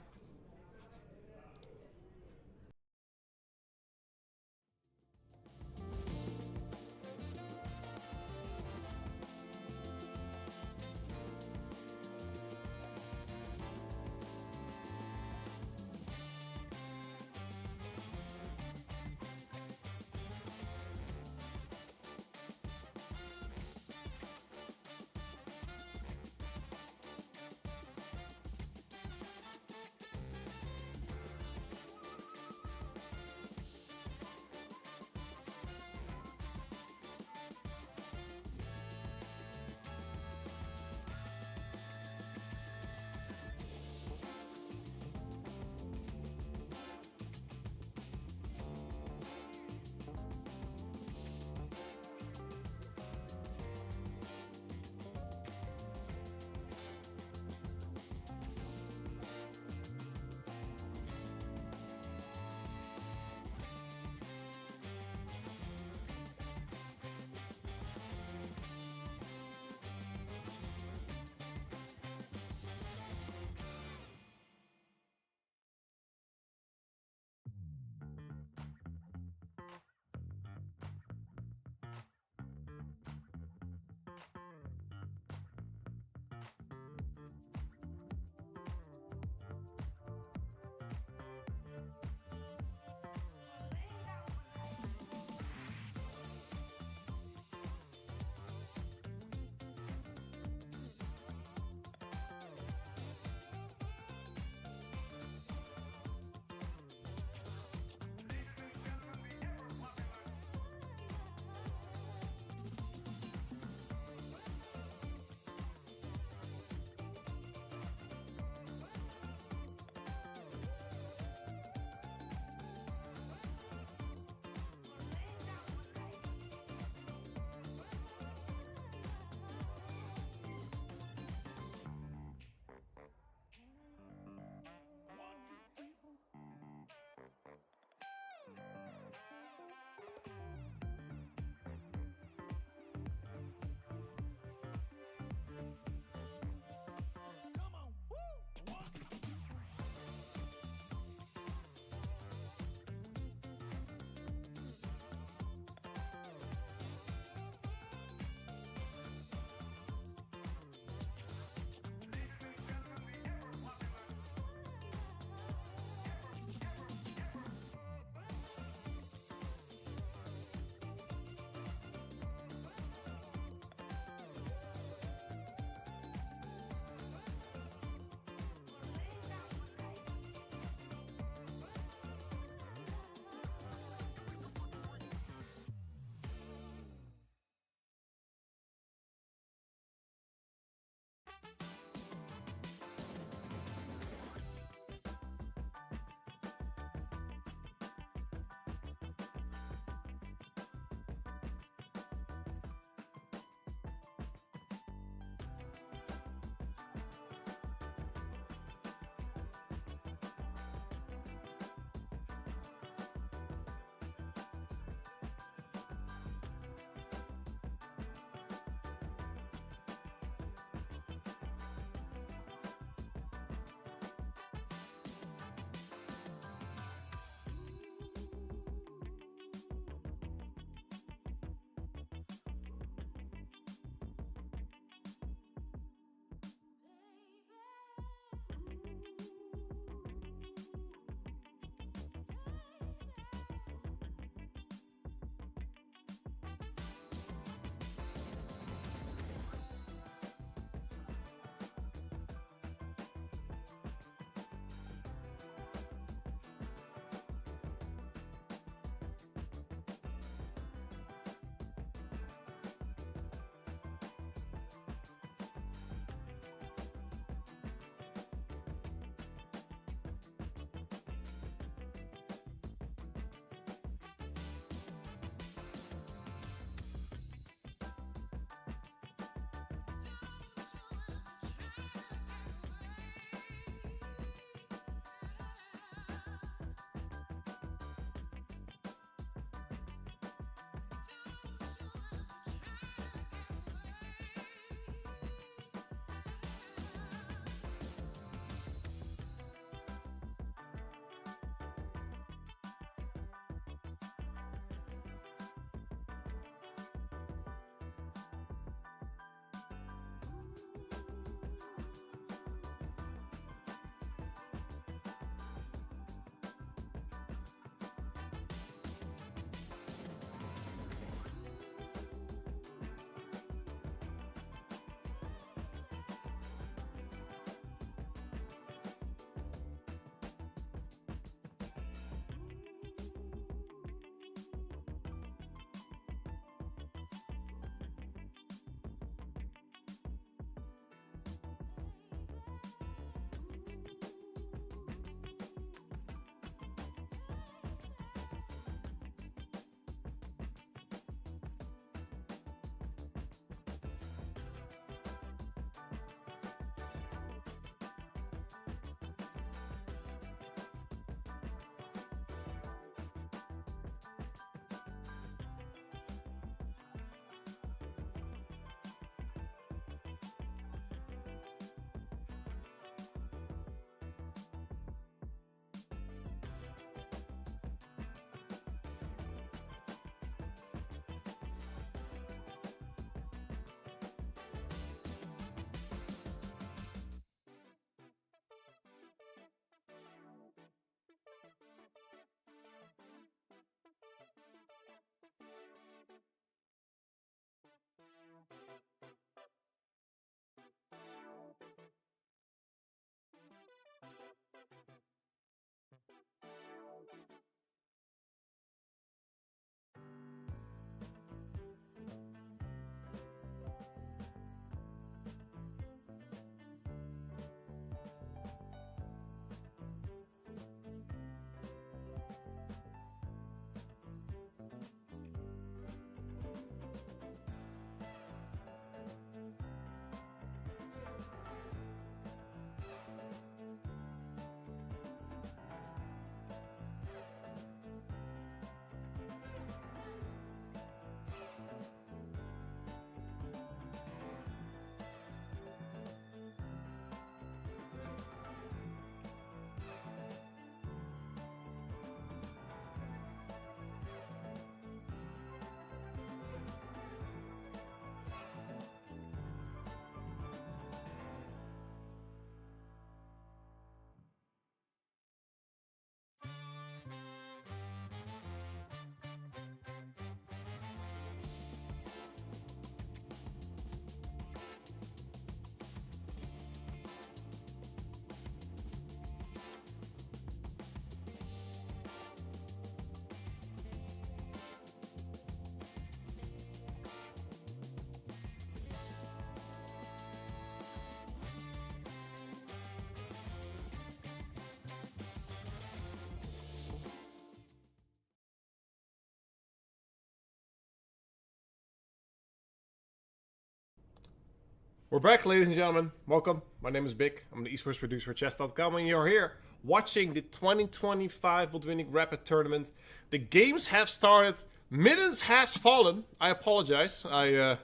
We're back, ladies and gentlemen. Welcome. My name is Big. I'm the esports producer for chess.com, and you're here watching the 2025 Botwinnik Rapid tournament. The games have started. Middens has fallen. I apologize. I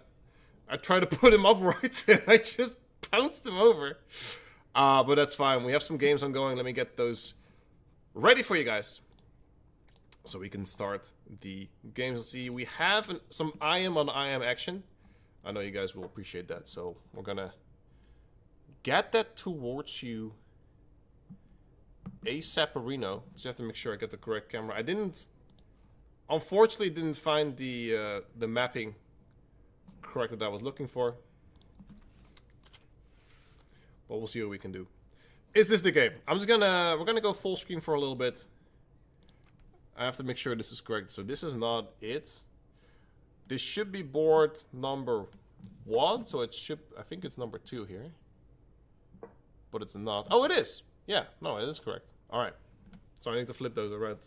tried to put him upright, and I just pounced him over. But that's fine. We have some games ongoing. Let me get those ready for you guys, so we can start the games and see. We have some IM on IM action. I know you guys will appreciate that, so we're gonna get that towards you ASAParino. Just have to make sure I get the correct camera. I unfortunately didn't find the mapping correct that I was looking for, but we'll see what we can do. Is this the game? We're gonna go full screen for a little bit. I have to make sure this is correct. So this is not it. This should be board number 1, so it should, I think it's number 2 here. But it's not. Oh, it is! Yeah, no, it is correct. Alright. So I need to flip those around.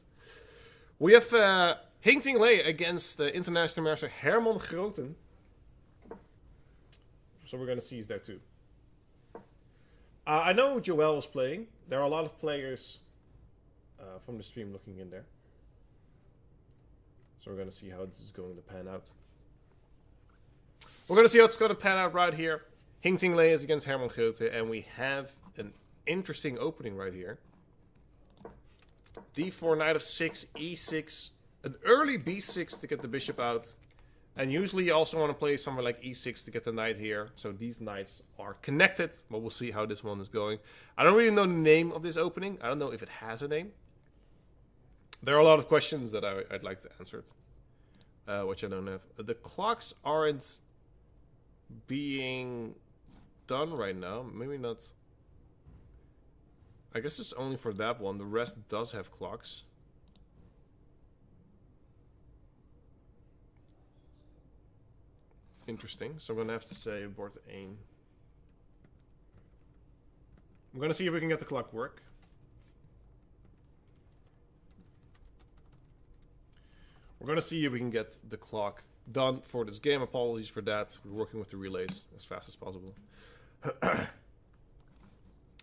We have Hinting Lei against international master Herman Groten. So we're going to see he's there too. I know Joel was playing. There are a lot of players from the stream looking in there. So we're going to see how this is going to pan out. We're going to see how it's going to pan out right here. Hinting Lei is against Herman Grote, and we have an interesting opening right here. D4, knight of 6, e6, an early b6 to get the bishop out. And usually you also want to play somewhere like e6 to get the knight here. So these knights are connected, but we'll see how this one is going. I don't really know the name of this opening. I don't know if it has a name. There are a lot of questions that I'd like to answer, which I don't have. The clocks aren't being done right now. Maybe not. I guess it's only for that one. The rest does have clocks. Interesting. So I'm going to have to say board 1. I'm going to see if we can get the clock work. We're going to see if we can get the clock done for this game. Apologies for that. We're working with the relays as fast as possible.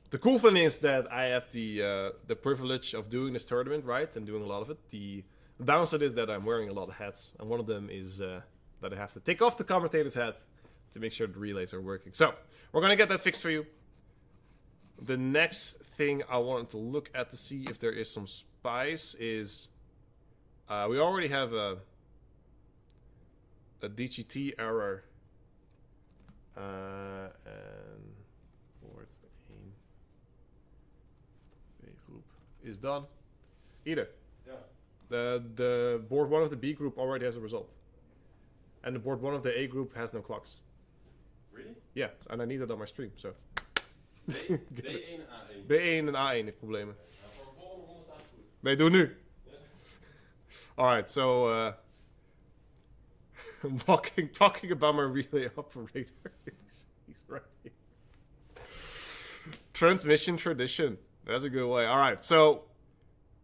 The cool thing is that I have the privilege of doing this tournament, right? And doing a lot of it. The downside is that I'm wearing a lot of hats. And one of them is that I have to take off the commentator's hat to make sure the relays are working. So, we're going to get that fixed for you. The next thing I wanted to look at to see if there is some spice is... we already have a DGT error. And board A group is done. Either. Yeah. The board 1 of the B group already has a result. And the board 1 of the A group has no clocks. Really? Ja, en hij niet dat op mijn stream. So. B1 en A1. B1 en A1 heeft problemen. Ja, voor de volgende ronde staat het goed. Nee, doe nu. Yeah. Alright, so talking about my relay operator. He's right here. Transmission tradition. That's a good way. Alright, so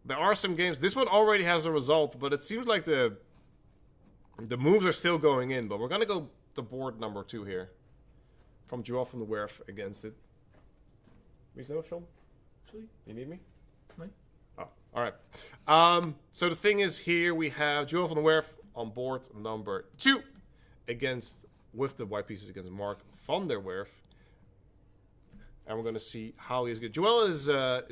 there are some games. This one already has a result, but it seems like the moves are still going in. But we're going to go to board number 2 here. From Joel from the Werf against it. Wie is dat, Sean? You need me? No. Oh, alright. So the thing is, here we have Joel van der Werf on board number 2 against, with the white pieces, against Mark van der Werf. And we're going to see how he's good. Joel is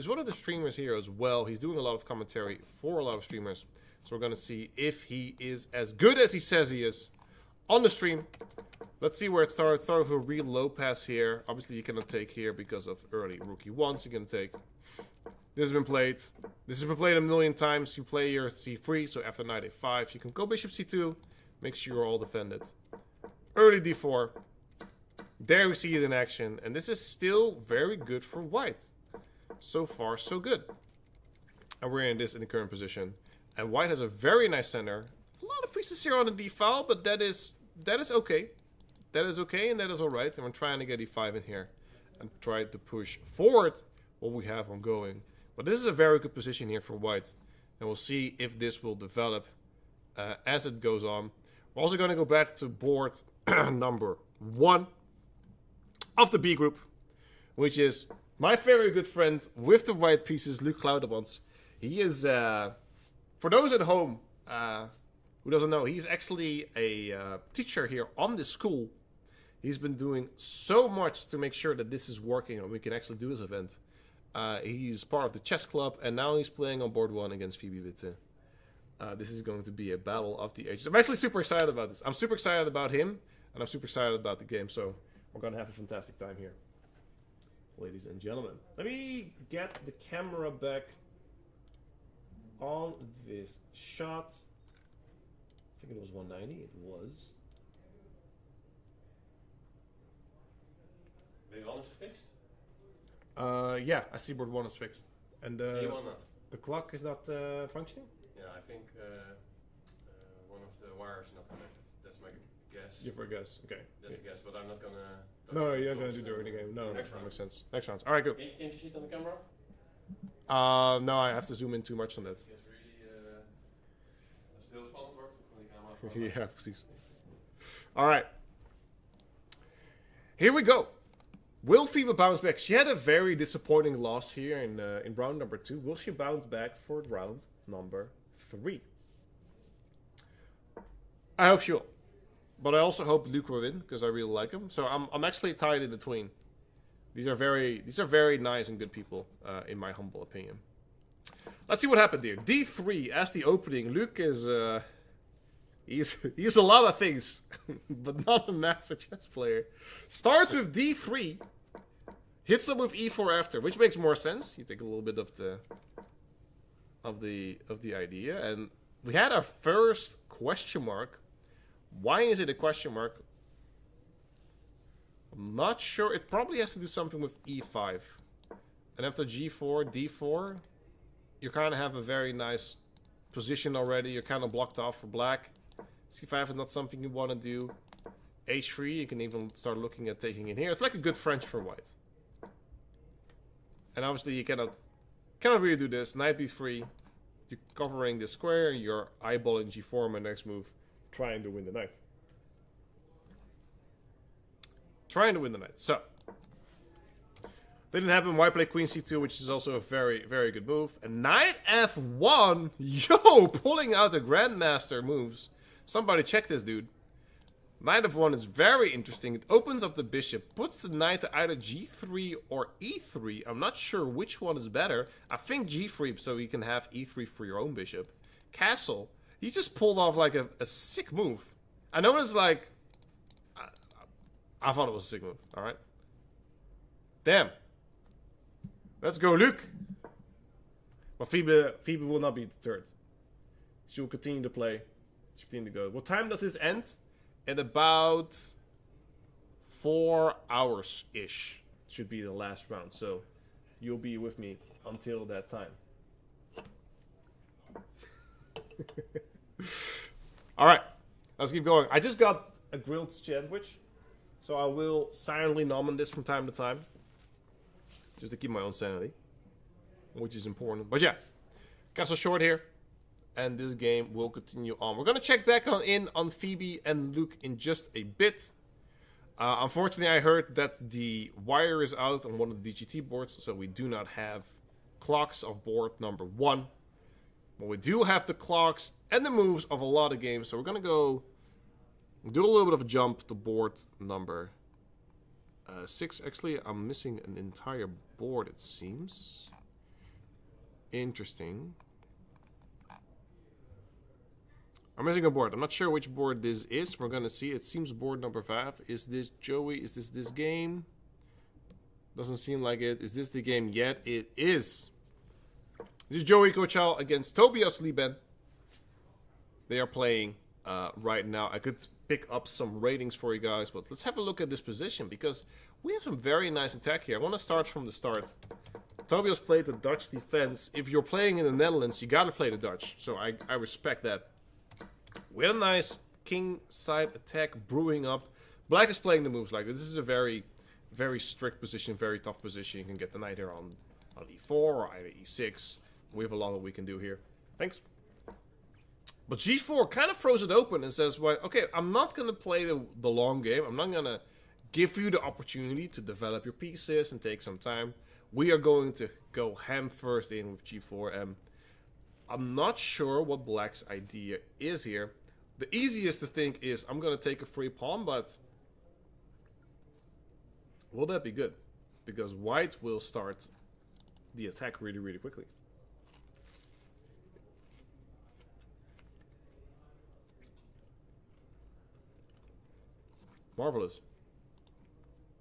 one of the streamers here as well. He's doing a lot of commentary for a lot of streamers. So we're going to see if he is as good as he says he is on the stream. Let's see where it started. Start with a Ruy Lopez here. Obviously, you cannot take here because of early rookie ones. You can take. This has been played. This has been played a million times. You play your c3, so after knight a5, you can go bishop c2. Make sure you're all defended. Early d4. There we see it in action. And this is still very good for white. So far, so good. And we're in the current position. And white has a very nice center. A lot of pieces here on the d file, but that is okay. That is okay, and that is alright. And we're trying to get e5 in here and try to push forward what we have ongoing. But this is a very good position here for white. And we'll see if this will develop as it goes on. We're also going to go back to board number 1. of the B group, which is my very good friend with the white pieces, Luc Claudemans. He is, for those at home who doesn't know, he's actually a teacher here on this school. He's been doing so much to make sure that this is working and we can actually do this event. He's part of the chess club, and now he's playing on board 1 against Phoebe Witte. This is going to be a battle of the ages. I'm actually super excited about this. I'm super excited about him, and I'm super excited about the game. So we're going to have a fantastic time here, ladies and gentlemen. Let me get the camera back on this shot. I think it was 190. It was. Wait, one is fixed? Yeah, I see board 1 is fixed. And A1 not. the clock is not functioning? Yeah, I think one of the wires is not connected. That's my guess. You for a guess. Okay. That's a guess, but I'm not gonna. No, you're not going to do the early game. No, Next that round. makes sense. Next round. Alright, good. Can't you see it on the camera? No, I have to zoom in too much on that. It's really stil spannend wordt van die camera. Yeah, precies. Alright. Here we go. Will Phoebe bounce back? She had a very disappointing loss here in round number 2. Will she bounce back for round number 3? I hope she will. But I also hope Luke will win, because I really like him. So I'm actually tied in between. These are very nice and good people, in my humble opinion. Let's see what happened here. D3 as the opening. Luke is he's a lot of things, but not a master chess player. Starts with D3, hits them with E4 after, which makes more sense. You take a little bit of the idea, and we had our first question mark. Why is it a question mark? I'm not sure. It probably has to do something with E5. And after G4, D4, you kind of have a very nice position already. You're kind of blocked off for black. C5 is not something you want to do. H3, you can even start looking at taking in here. It's like a good French for white. And obviously you cannot really do this. Knight B3, you're covering this square, you're eyeballing G4, my next move, trying to win the knight. So, didn't happen. White played Queen C2, which is also a very, very good move. And Knight F1, yo, pulling out the Grandmaster moves. Somebody check this, dude. Knight F1 is very interesting. It opens up the bishop, puts the knight to either G3 or E3. I'm not sure which one is better. I think G3, so you can have E3 for your own bishop. Castle. He just pulled off like a sick move. I know it's like... I thought it was a sick move, alright? Damn. Let's go, Luke. But Phoebe will not be deterred. She will continue to play. She'll continue to go. What time does this end? At about 4 hours-ish. Should be the last round. So you'll be with me until that time. Alright. Let's keep going. I just got a grilled sandwich. So I will silently nom on this from time to time. Just to keep my own sanity. Which is important. But yeah. Castle short here. And this game will continue on. We're going to check back on Phoebe and Luke in just a bit. Unfortunately, I heard that the wire is out on one of the DGT boards. So we do not have clocks of board number 1. But we do have the clocks and the moves of a lot of games. So we're going to go do a little bit of a jump to board number 6. Actually, I'm missing an entire board, it seems. Interesting. I'm missing a board. I'm not sure which board this is. We're going to see. It seems board number 5. Is this Joey? Is this game? Doesn't seem like it. Is this the game yet? It is. This is Joey Kochal against Tobias Lieben. They are playing right now. I could pick up some ratings for you guys, but let's have a look at this position because we have some very nice attack here. I want to start from the start. Tobias played the Dutch defense. If you're playing in the Netherlands, you got to play the Dutch. So I respect that. We had a nice king side attack brewing up. Black is playing the moves like this. This is a very, very strict position, very tough position. You can get the knight here on E4 or either E6. We have a lot that we can do here. Thanks. But G4 kind of throws it open and says, well, okay, I'm not going to play the long game. I'm not going to give you the opportunity to develop your pieces and take some time. We are going to go ham first in with g4, and I'm not sure what black's idea is here. The easiest to think is I'm going to take a free pawn, but will that be good? Because white will start the attack really, really quickly. Marvelous.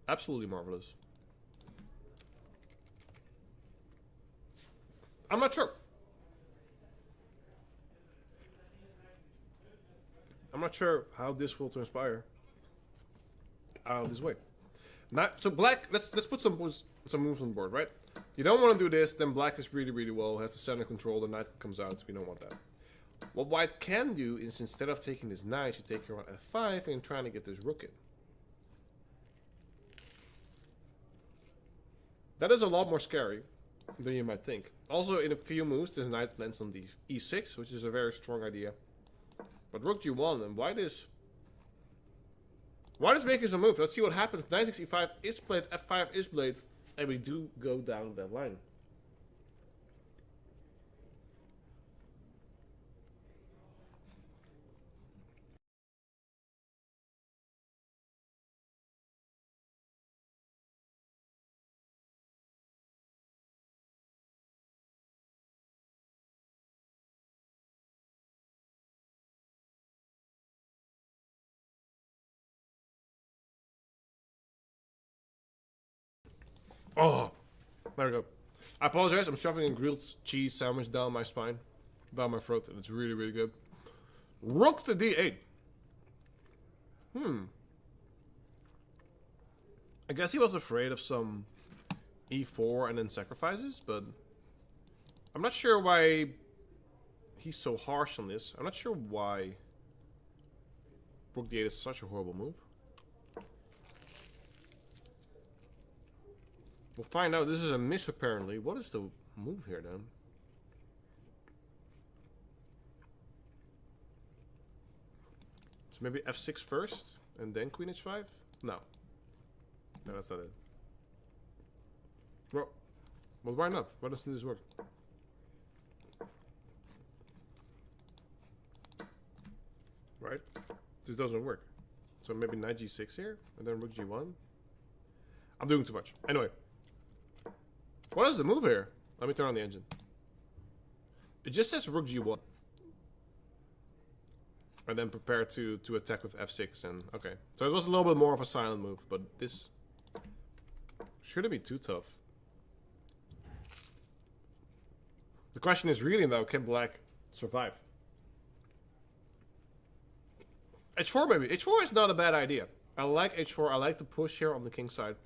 Absolutely marvelous. I'm not sure. I'm not sure how this will transpire this way. Now, so black, let's put some moves on the board, right? You don't want to do this, then black is really, really well, has the center control, the knight comes out, we don't want that. What white can do is, instead of taking this knight, you take your on f5 and trying to get this rook in. That is a lot more scary than you might think. Also, in a few moves, this knight lands on the e6, which is a very strong idea. But rook g1, and white is making some move. Let's see what happens. Knight takes e5 is played, f5 is played, and we do go down that line. Oh, there we go. I apologize. I'm shoving a grilled cheese sandwich down my spine, down my throat, and it's really, really good. Rook to d8. I guess he was afraid of some e4 and then sacrifices, but I'm not sure why he's so harsh on this. I'm not sure why rook d8 is such a horrible move. We'll find out. This is a miss, apparently. What is the move here, then? So maybe f6 first, and then queen h5? No. No, that's not it. Well, why not? Why doesn't this work? Right? This doesn't work. So maybe knight g6 here, and then rook g1. I'm doing too much. Anyway. What is the move here? Let me turn on the engine. It just says rook g1. And then prepare to attack with f6. And okay. So it was a little bit more of a silent move. But this shouldn't be too tough. The question is really, though, can black survive? h4 maybe. h4 is not a bad idea. I like h4. I like the push here on the king side.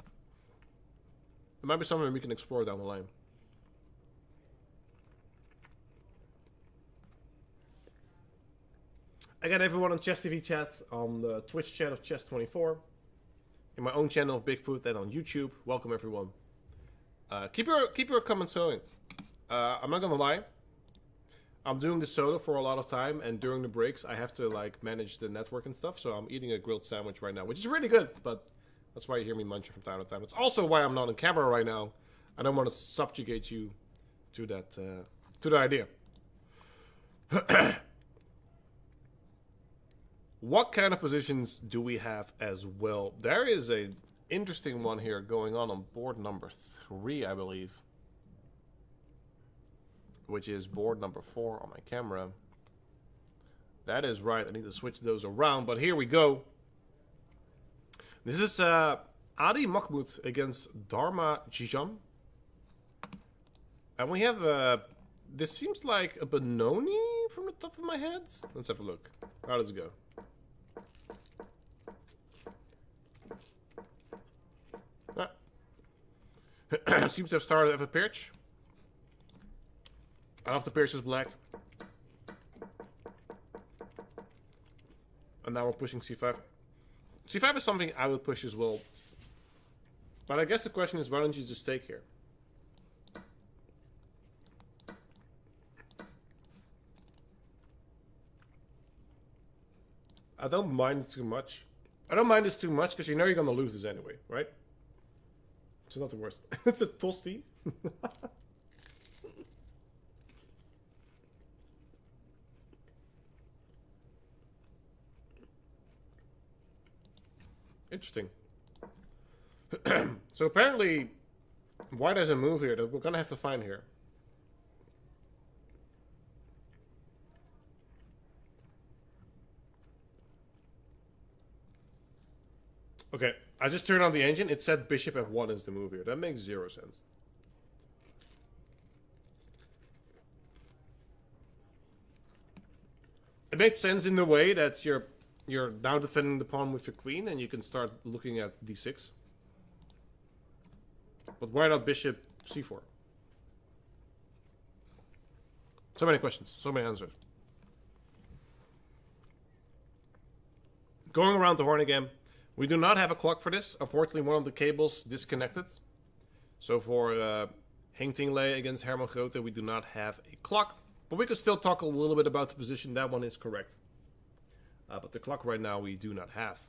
It might be something we can explore down the line. Again, everyone on Chess TV chat, on the Twitch chat of Chess24, in my own channel of Bigfoot, and on YouTube. Welcome, everyone. Keep your comments going. I'm not gonna lie. I'm doing this solo for a lot of time, and during the breaks, I have to like manage the network and stuff. So I'm eating a grilled sandwich right now, which is really good, but that's why you hear me munching from time to time. It's also why I'm not on camera right now. I don't want to subjugate you to that idea. What kind of positions do we have as well? There is an interesting one here going on board number 3, I believe. Which is board number 4 on my camera. That is right. I need to switch those around, but here we go. This is Adi Mahmoud against Dharma Jijam. And we have this seems like a Benoni from the top of my head. Let's have a look. How does it go? Seems to have started at a perch. And off the perch is black. And now we're pushing c5. c5 is something I would push as well. But I guess the question is, why don't you just take here? I don't mind it too much. I don't mind this too much because you know you're gonna lose this anyway, right? It's not the worst. It's a tosti. Interesting. So apparently, white has a move here that we're gonna have to find here. Okay, I just turned on the engine. It said bishop f1 is the move here. That makes zero sense. It makes sense in the way that you're now defending the pawn with your queen, and you can start looking at d6. But why not bishop c4? So many questions, so many answers. Going around the horn again. We do not have a clock for this. Unfortunately, one of the cables disconnected. So for Henk Tingley against Herman Grote, we do not have a clock. But we could still talk a little bit about the position. That one is correct. But the clock right now we do not have.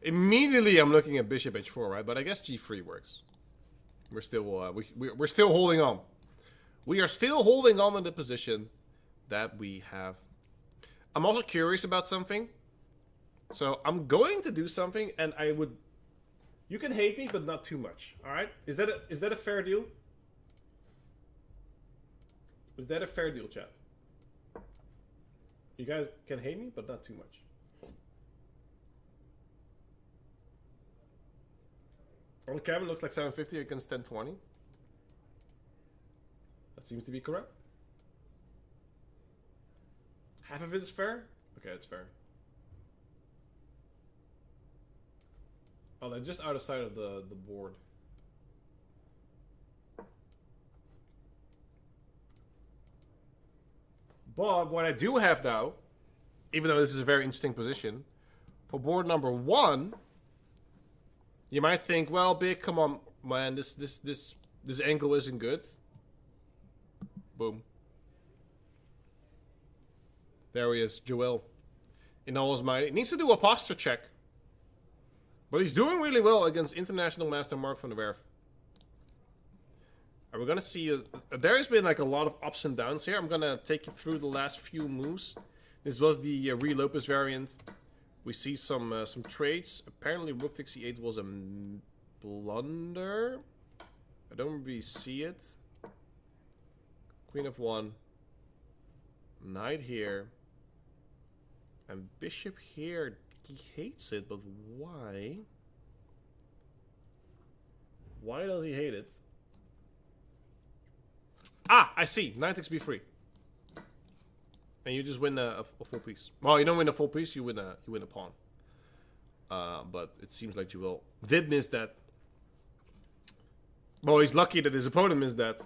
Immediately I'm looking at bishop h4, right? But I guess g3 works. We're still we're still holding on. We are still holding on in the position that we have. I'm also curious about something. So I'm going to do something, and I would. You can hate me, but not too much. All right? Is that a fair deal? Is that a fair deal, chat? You guys can hate me, but not too much. On camera looks like 750 against 1020. That seems to be correct. Half of it is fair? Okay, it's fair. Oh, they're just out of sight of the board. But what I do have now, even though this is a very interesting position, for board number 1, you might think, well, Big, come on, man, this angle isn't good. Boom. There he is, Joel. In all his might. He needs to do a posture check. But he's doing really well against international master Mark van der Werf. And we're going to see... there has been like a lot of ups and downs here. I'm going to take you through the last few moves. This was the Ruy Lopez variant. We see some trades. Apparently rook takes c8 was a blunder. I don't really see it. Queen of 1. Knight here. And bishop here. He hates it, but why? Why does he hate it? Ah, I see. Knight takes b3. And you just win a full piece. Well, you don't win a full piece, you win a pawn. But it seems like Joel did miss that. Well, he's lucky that his opponent missed that.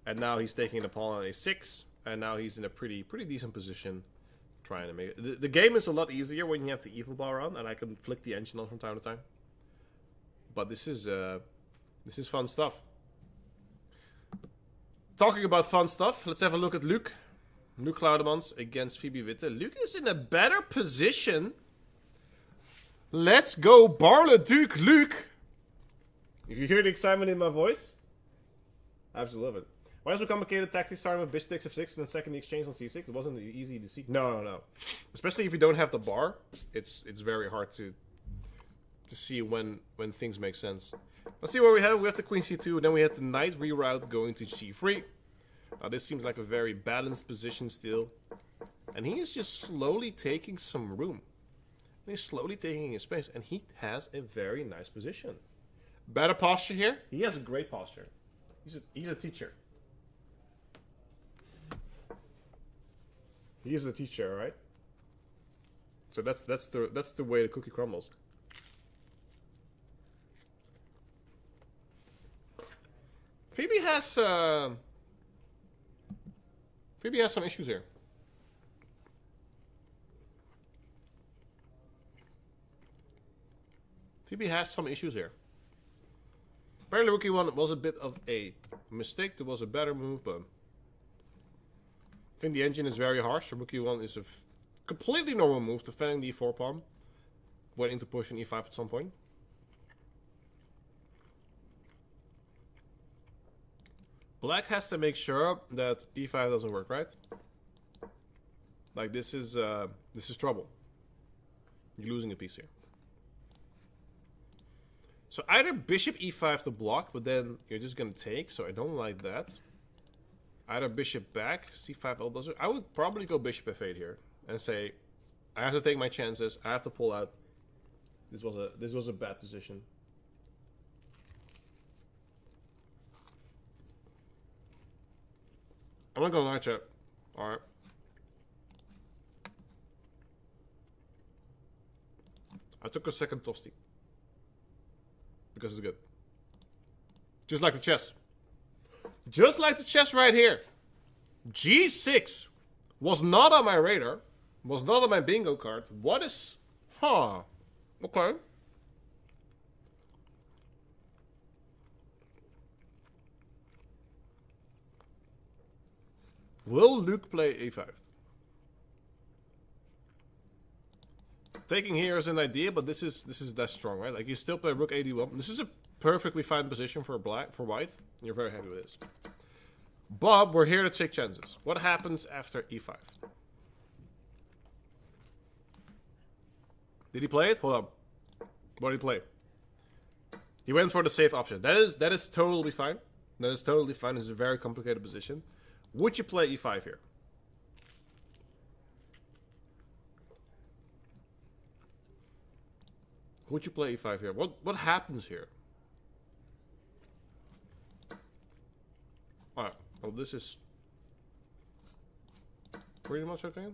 And now he's taking the pawn on a6. And now he's in a pretty decent position. Trying to make it. The game is a lot easier when you have the evil bar on, and I can flick the engine on from time to time. But this is fun stuff. Talking about fun stuff, let's have a look at Luc. Luc Laudemans against Phoebe Witte. Luc is in a better position. Let's go, Bar-le-Duc, Luc. If you hear the excitement in my voice, I absolutely love it. Why is it complicated tactics starting with bishop takes f6 and then second the exchange on c6? It wasn't easy to see. No. Especially if you don't have the bar, it's very hard to see when things make sense. Let's see what we have. We have the queen c2, then we have the knight reroute going to c3. Now this seems like a very balanced position still. And he is just slowly taking some room. He's slowly taking his space, and he has a very nice position. Better posture here? He has a great posture. He's a teacher. He is a teacher, right? So that's the way the cookie crumbles. Phoebe has some issues here. Phoebe has some issues here. Apparently, rookie 1 was a bit of a mistake. There was a better move, but I think the engine is very harsh. So rookie 1 is Completely normal move, defending the e4 pawn. Waiting to push an e5 at some point. Black has to make sure that e5 doesn't work, right? Like, this is trouble. You're losing a piece here. So either bishop e5 to block, but then you're just gonna take, so I don't like that. Either bishop back, c5 L does it. I would probably go bishop f8 here and say, I have to take my chances. I have to pull out. This was a bad position. I'm not gonna lie, chat. All right. I took a second toasty because it's good. Just like the chess. Just like the chess right here. G6 was not on my radar. Was not on my bingo card. What is... Huh. Okay. Will Luke play a5? Taking here is an idea, but this is less strong, right? Like, you still play rook a1. This is a perfectly fine position for white. You're very happy with this. But we're here to take chances. What happens after e5? Did he play it? Hold on. What did he play? He went for the safe option. That is totally fine. That is totally fine. It's a very complicated position. Would you play e5 here? Would you play e5 here? What happens here? Alright. Well, this is pretty much okay.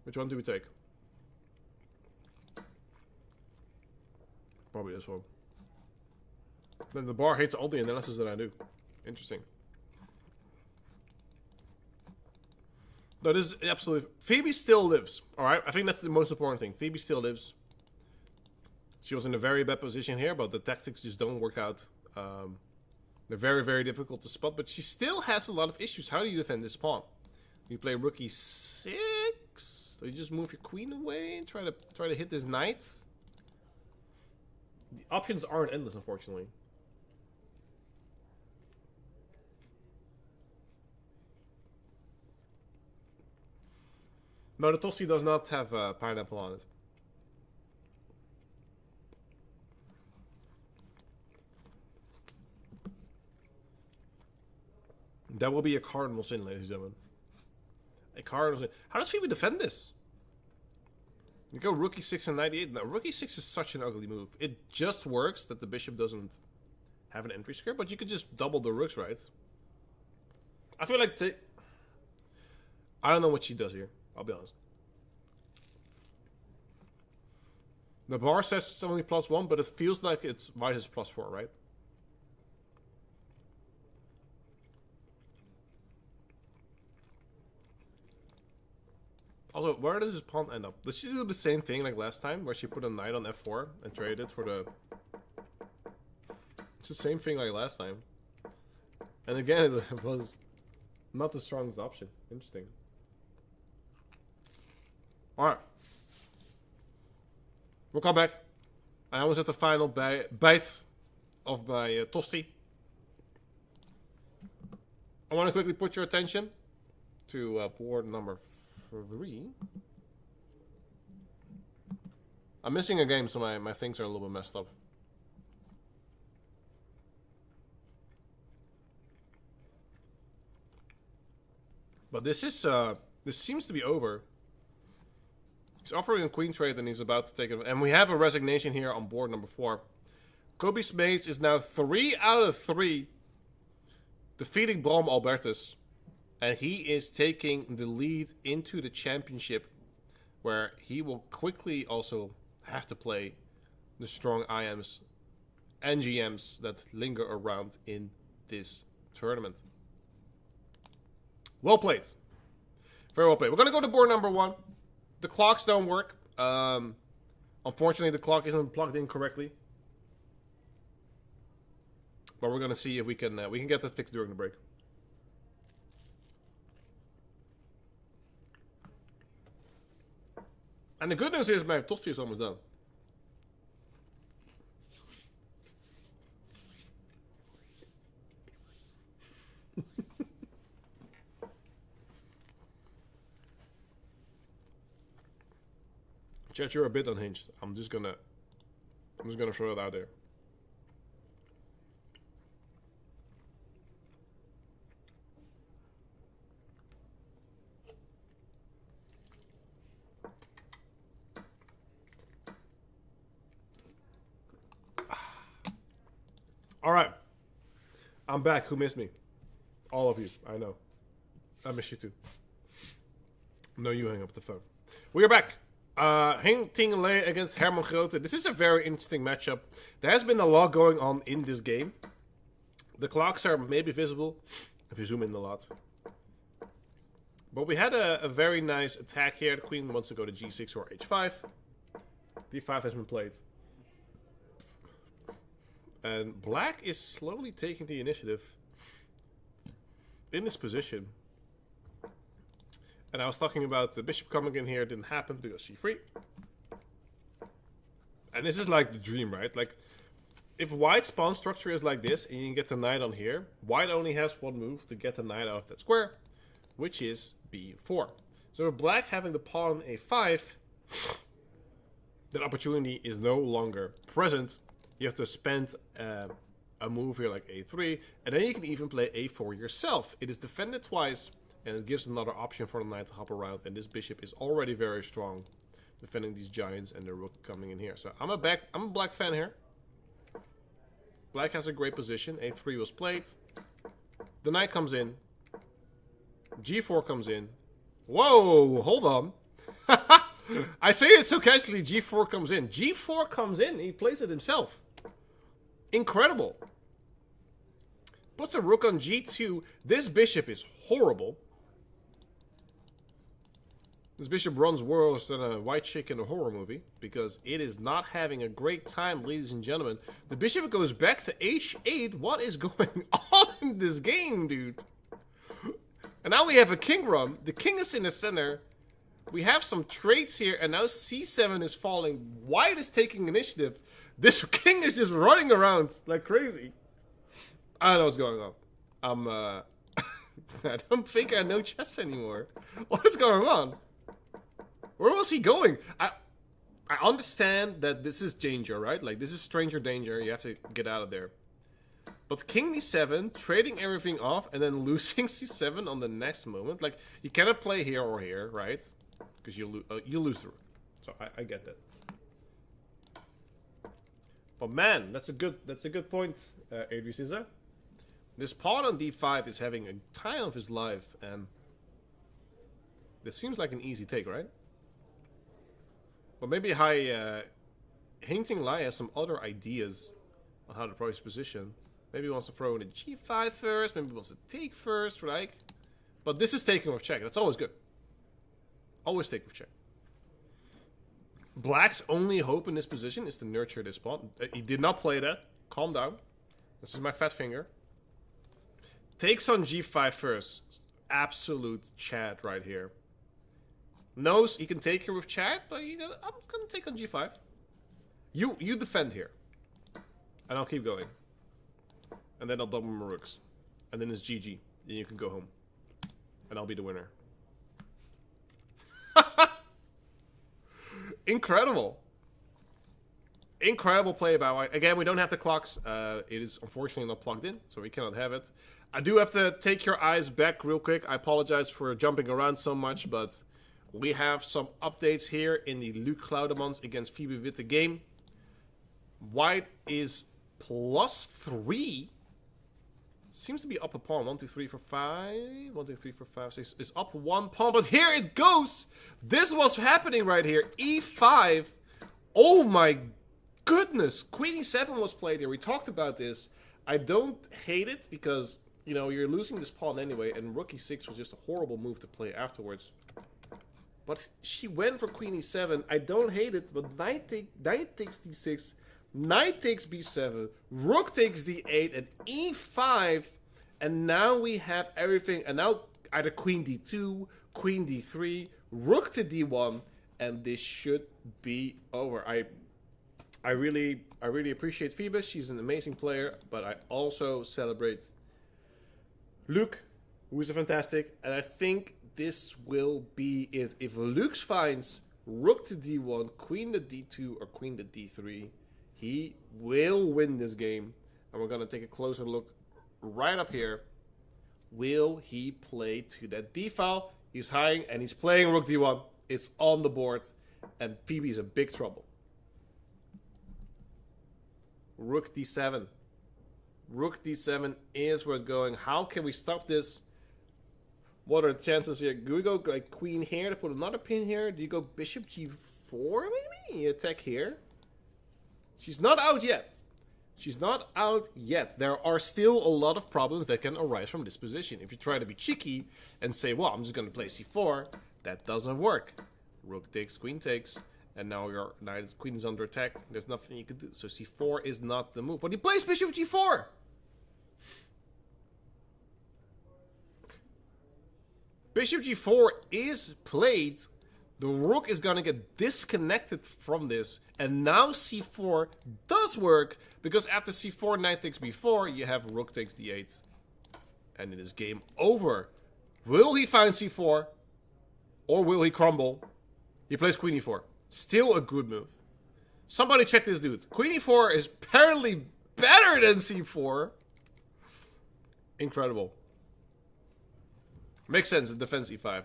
Which one do we take? Probably this one. Then the bar hates all the analysis that I do. Interesting. No, this is absolutely... Phoebe still lives, alright? I think that's the most important thing. Phoebe still lives. She was in a very bad position here, but the tactics just don't work out. They're very, very difficult to spot, but she still has a lot of issues. How do you defend this pawn? You play rook e6? So you just move your queen away and try to hit this knight? The options aren't endless, unfortunately. No, the toasty does not have pineapple on it. That will be a cardinal sin, ladies and gentlemen. A cardinal sin. How does Phoebe defend this? You go rook e6 and knight e8. No, rook e6 is such an ugly move. It just works that the bishop doesn't have an entry square, but you could just double the rooks, right? I feel like... I don't know what she does here. I'll be honest. The bar says it's only +1, but it feels like it's white is +4, right? Also, where does this pawn end up? Does she do the same thing like last time, where she put a knight on f4 and traded it for the... It's the same thing like last time. And again, it was not the strongest option. Interesting. Alright. We'll come back. I almost had the final bite of my toasty. I want to quickly put your attention to board number 3. I'm missing a game, so my things are a little bit messed up. But this is this seems to be over. He's offering a queen trade and he's about to take it. And we have a resignation here on board number 4. Kobe Smates is now 3 out of 3, defeating Bram Albertus. And he is taking the lead into the championship, where he will quickly also have to play the strong IMs and GMs that linger around in this tournament. Well played. Very well played. We're going to go to board number 1. The clocks don't work. Unfortunately, the clock isn't plugged in correctly. But we're going to see if we can get that fixed during the break. And the good news is my tosti is almost done. Chat, you're a bit unhinged. I'm just gonna throw it out there. All right, I'm back. Who missed me? All of you. I know. I miss you too. No, you hang up the phone. We are back. Heng Ting Lei against Herman Grote. This is a very interesting matchup. There has been a lot going on in this game. The clocks are maybe visible if you zoom in a lot. But we had a very nice attack here. The queen wants to go to g6 or h5. d5 has been played. And black is slowly taking the initiative in this position. And I was talking about the bishop coming in here. It didn't happen because c3. And this is like the dream, right? Like, if white's pawn structure is like this, and you can get the knight on here, white only has one move to get the knight out of that square, which is b4. So with black having the pawn on a5, that opportunity is no longer present. You have to spend a move here like a3, and then you can even play a4 yourself. It is defended twice, and it gives another option for the knight to hop around, and this bishop is already very strong, defending these giants and the rook coming in here. So I'm a black fan here. Black has a great position. a3 was played. The knight comes in. g4 comes in. Whoa, hold on. I say it so casually, g4 comes in. g4 comes in, he plays it himself. Incredible. Puts a rook on g2. This bishop is horrible. This bishop runs worse than a white chick in a horror movie, because it is not having a great time, ladies and gentlemen. The bishop goes back to h8. What is going on in this game, dude? And now we have a king run. The king is in the center. We have some trades here, and now c7 is falling. White is taking initiative. This king is just running around like crazy. I don't know what's going on. I don't think I know chess anymore. What is going on? Where was he going? I understand that this is danger, right? Like, this is stranger danger. You have to get out of there. But king d7, trading everything off, and then losing c7 on the next moment. Like, you cannot play here or here, right? Because you lose the rook. So I get that. But man, that's a good point, Adri Cesar. This pawn on d5 is having a time of his life, and this seems like an easy take, right? But maybe Heng Ting Lei has some other ideas on how to approach his position. Maybe he wants to throw in a g5 first, maybe he wants to take first, right? But this is taking with check. That's always good. Always take with check. Black's only hope in this position is to nurture this pawn. He did not play that. Calm down. This is my fat finger. Takes on g5 first. Absolute chat right here. Knows he can take here with chat, but I'm gonna take on g5. You defend here. And I'll keep going. And then I'll double my rooks. And then it's GG. And you can go home. And I'll be the winner. Incredible. Incredible play by white. Again, we don't have the clocks. It is unfortunately not plugged in, so we cannot have it. I do have to take your eyes back real quick. I apologize for jumping around so much, but we have some updates here in the Luc Claudemans against Phoebe Witte game. White is +3. Seems to be up a pawn. 1, 2, 3, 4, 5. 1, 2, 3, 4, 5, 6. Is up one pawn. But here it goes. This was happening right here. E5. Oh my goodness. Queen E7 was played here. We talked about this. I don't hate it because, you know, you're losing this pawn anyway. And Rook E6 was just a horrible move to play afterwards. But she went for Queen E7. I don't hate it. But knight takes D6. Knight takes b7, rook takes d8, and e5, and now we have everything, and now either queen d2, queen d3, rook to d1, and this should be over. I really appreciate Phoebus. She's an amazing player, but I also celebrate Luke, who is a fantastic. And I think this will be it. If Luke finds rook to d1, queen to d2, or queen to d3, he will win this game. And we're going to take a closer look right up here. Will he play to that d file? He's hiding and he's playing rook d1. It's on the board. And Phoebe is in big trouble. Rook d7. Rook d7 is where it's going. How can we stop this? What are the chances here? Do we go like queen here to put another pin here? Do you go bishop g4 maybe? You attack here. She's not out yet. She's not out yet. There are still a lot of problems that can arise from this position. If you try to be cheeky and say, well, I'm just going to play c4, that doesn't work. Rook takes, queen takes, and now your queen is under attack. There's nothing you can do. So c4 is not the move. But he plays bishop g4. Bishop g4 is played. The rook is going to get disconnected from this. And now c4 does work. Because after c4, knight takes b4, you have rook takes d8. And it is game over. Will he find c4? Or will he crumble? He plays queen e4. Still a good move. Somebody check this dude. Queen e4 is apparently better than c4. Incredible. Makes sense, the defense e5.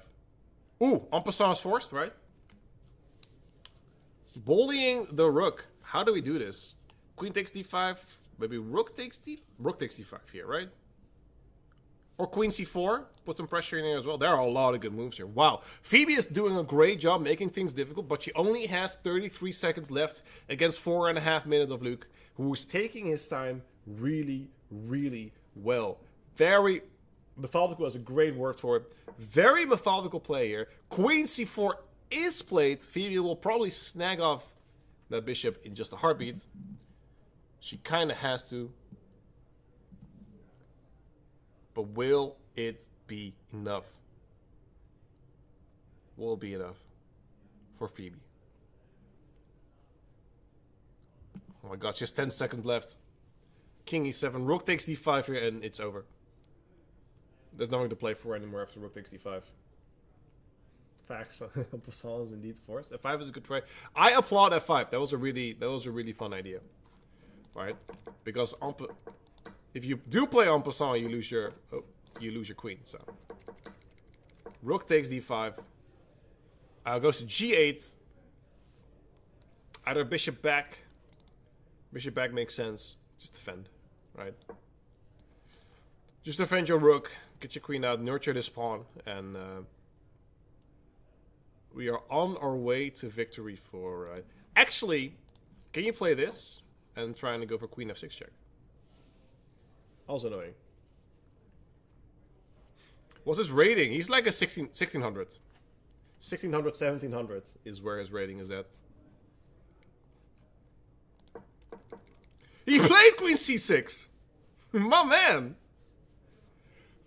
Ooh, en passant is forced, right? Bullying the rook. How do we do this? Queen takes d5. Maybe rook takes d5 here, right? Or queen c4. Put some pressure in here as well. There are a lot of good moves here. Wow. Phoebe is doing a great job making things difficult, but she only has 33 seconds left against 4.5 minutes of Luke, who is taking his time really, really well. Very methodical is a great word for it. Very methodical play here. Queen c4 is played. Phoebe will probably snag off that bishop in just a heartbeat. She kind of has to. But will it be enough? Will it be enough for Phoebe? Oh my god, just 10 seconds left. King e7, rook takes d5 here, and it's over. There's nothing to play for anymore after rook takes d5. Facts. Positional is indeed forced. f5 is a good try. I applaud f5. That was a really fun idea, right? Because if you do play en passant, you lose your queen. So rook takes d5. Goes to g8. Either bishop back. Bishop back makes sense. Just defend, right? Just defend your rook. Get your queen out. Nurture this pawn, and we are on our way to victory for. Actually, can you play this and trying to go for queen f6 check? Also annoying. What's his rating? He's like a 1600. 1600, 1700 is where his rating is at. He played queen c6. My man.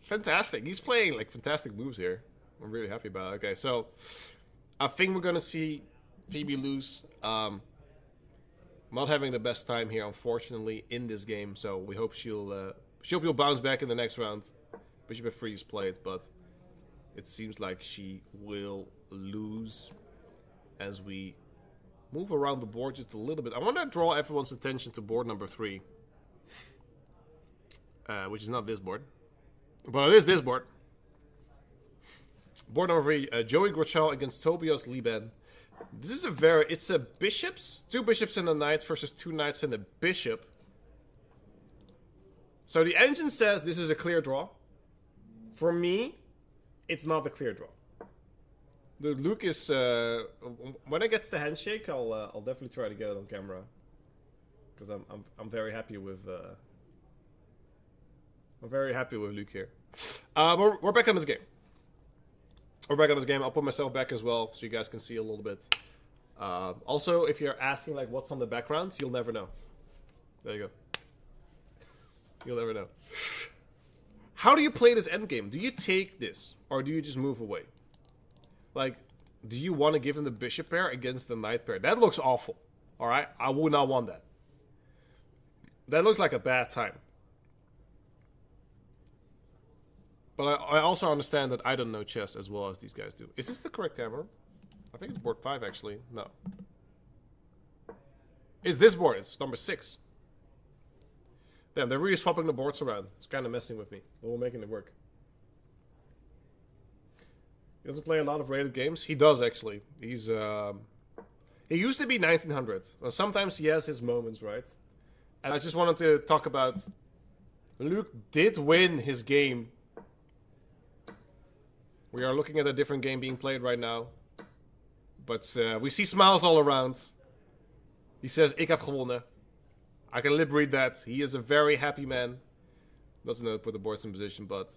Fantastic. He's playing like fantastic moves here. I'm really happy about it. Okay, so I think we're going to see Phoebe lose. Not having the best time here, unfortunately, in this game. So we hope she'll bounce back in the next round. Bishop f3 is played, but it seems like she will lose as we move around the board just a little bit. I want to draw everyone's attention to board number 3, which is not this board, but it is this board. Board number 3, Joey Grochal against Tobias Lieben. This is it's a bishops, 2 bishops and a knight versus 2 knights and a bishop. So the engine says this is a clear draw. For me, it's not a clear draw. The Luke is when I get to the handshake, I'll definitely try to get it on camera because I'm very happy with Luke here. We're back on this game. I'll put myself back as well so you guys can see a little bit. Also, if you're asking like what's on the background, you'll never know. There you go. You'll never know. How do you play this endgame? Do you take this or do you just move away? Like, Do you want to give him the bishop pair against the knight pair? That looks awful. Alright? I would not want that. That looks like a bad time. But I also understand that I don't know chess as well as these guys do. Is this the correct camera? I think it's board 5 actually. No. It's this board. It's number 6. Damn, they're really swapping the boards around. It's kind of messing with me. But we're making it work. He doesn't play a lot of rated games. He does actually. He's he used to be 1900. Well, sometimes he has his moments, right? And I just wanted to talk about Luke did win his game. We are looking at a different game being played right now. But we see smiles all around. He says, "Ik heb gewonnen." I can lip read that. He is a very happy man. Doesn't know put the boards in position, but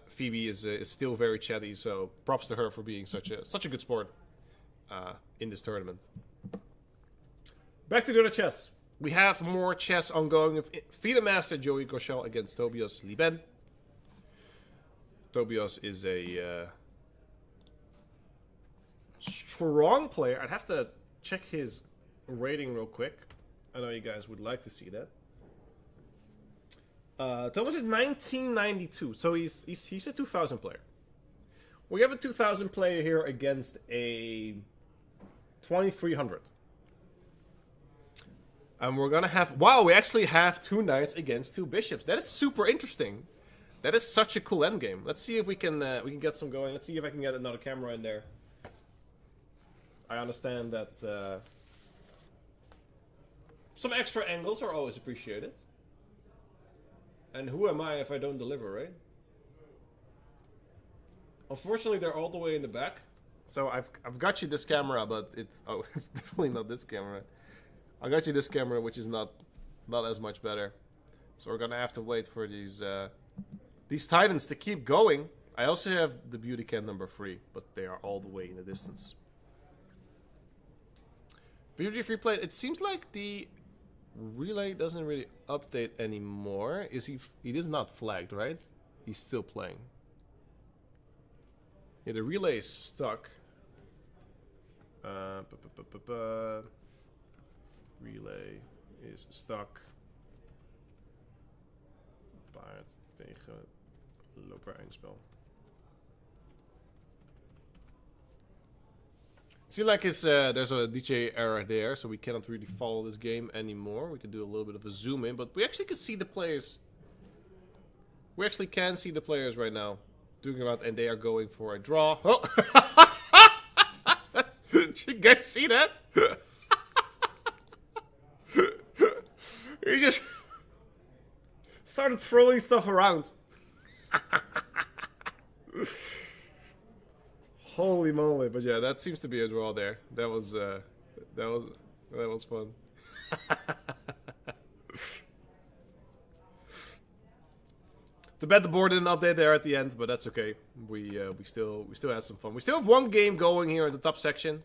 Phoebe is still very chatty. So props to her for being such a good sport in this tournament. Back to the other chess. We have more chess ongoing with FIDE Master Joey Koshel against Tobias Liben. Tobias is a strong player. I'd have to check his rating real quick. I know you guys would like to see that. Tobias is 1992, so he's a 2000 player. We have a 2000 player here against a 2300. And we're gonna have... Wow, we actually have 2 knights against 2 bishops. That is super interesting. That is such a cool endgame. Let's see if we can get some going. Let's see if I can get another camera in there. I understand that some extra angles are always appreciated. And who am I if I don't deliver, right? Unfortunately, they're all the way in the back. So I've got you this camera, but it's definitely not this camera. I got you this camera, which is not as much better. So we're gonna have to wait for these titans to keep going. I also have the beauty can number 3, but they are all the way in the distance. Beauty free play. It seems like the relay doesn't really update anymore. Is he? He is not flagged, right? He's still playing. Yeah, the relay is stuck. Relay is stuck. Paard tegen loper eindspel. Seems like there's a DJ error there, so we cannot really follow this game anymore. We can do a little bit of a zoom in, but we actually can see the players. We actually can see the players right now doing around, and they are going for a draw. Oh! Did you guys see that? He just started throwing stuff around. Holy moly! But yeah, that seems to be a draw there. That was fun. Too bad the board didn't update there at the end, but that's okay. We still had some fun. We still have one game going here in the top section.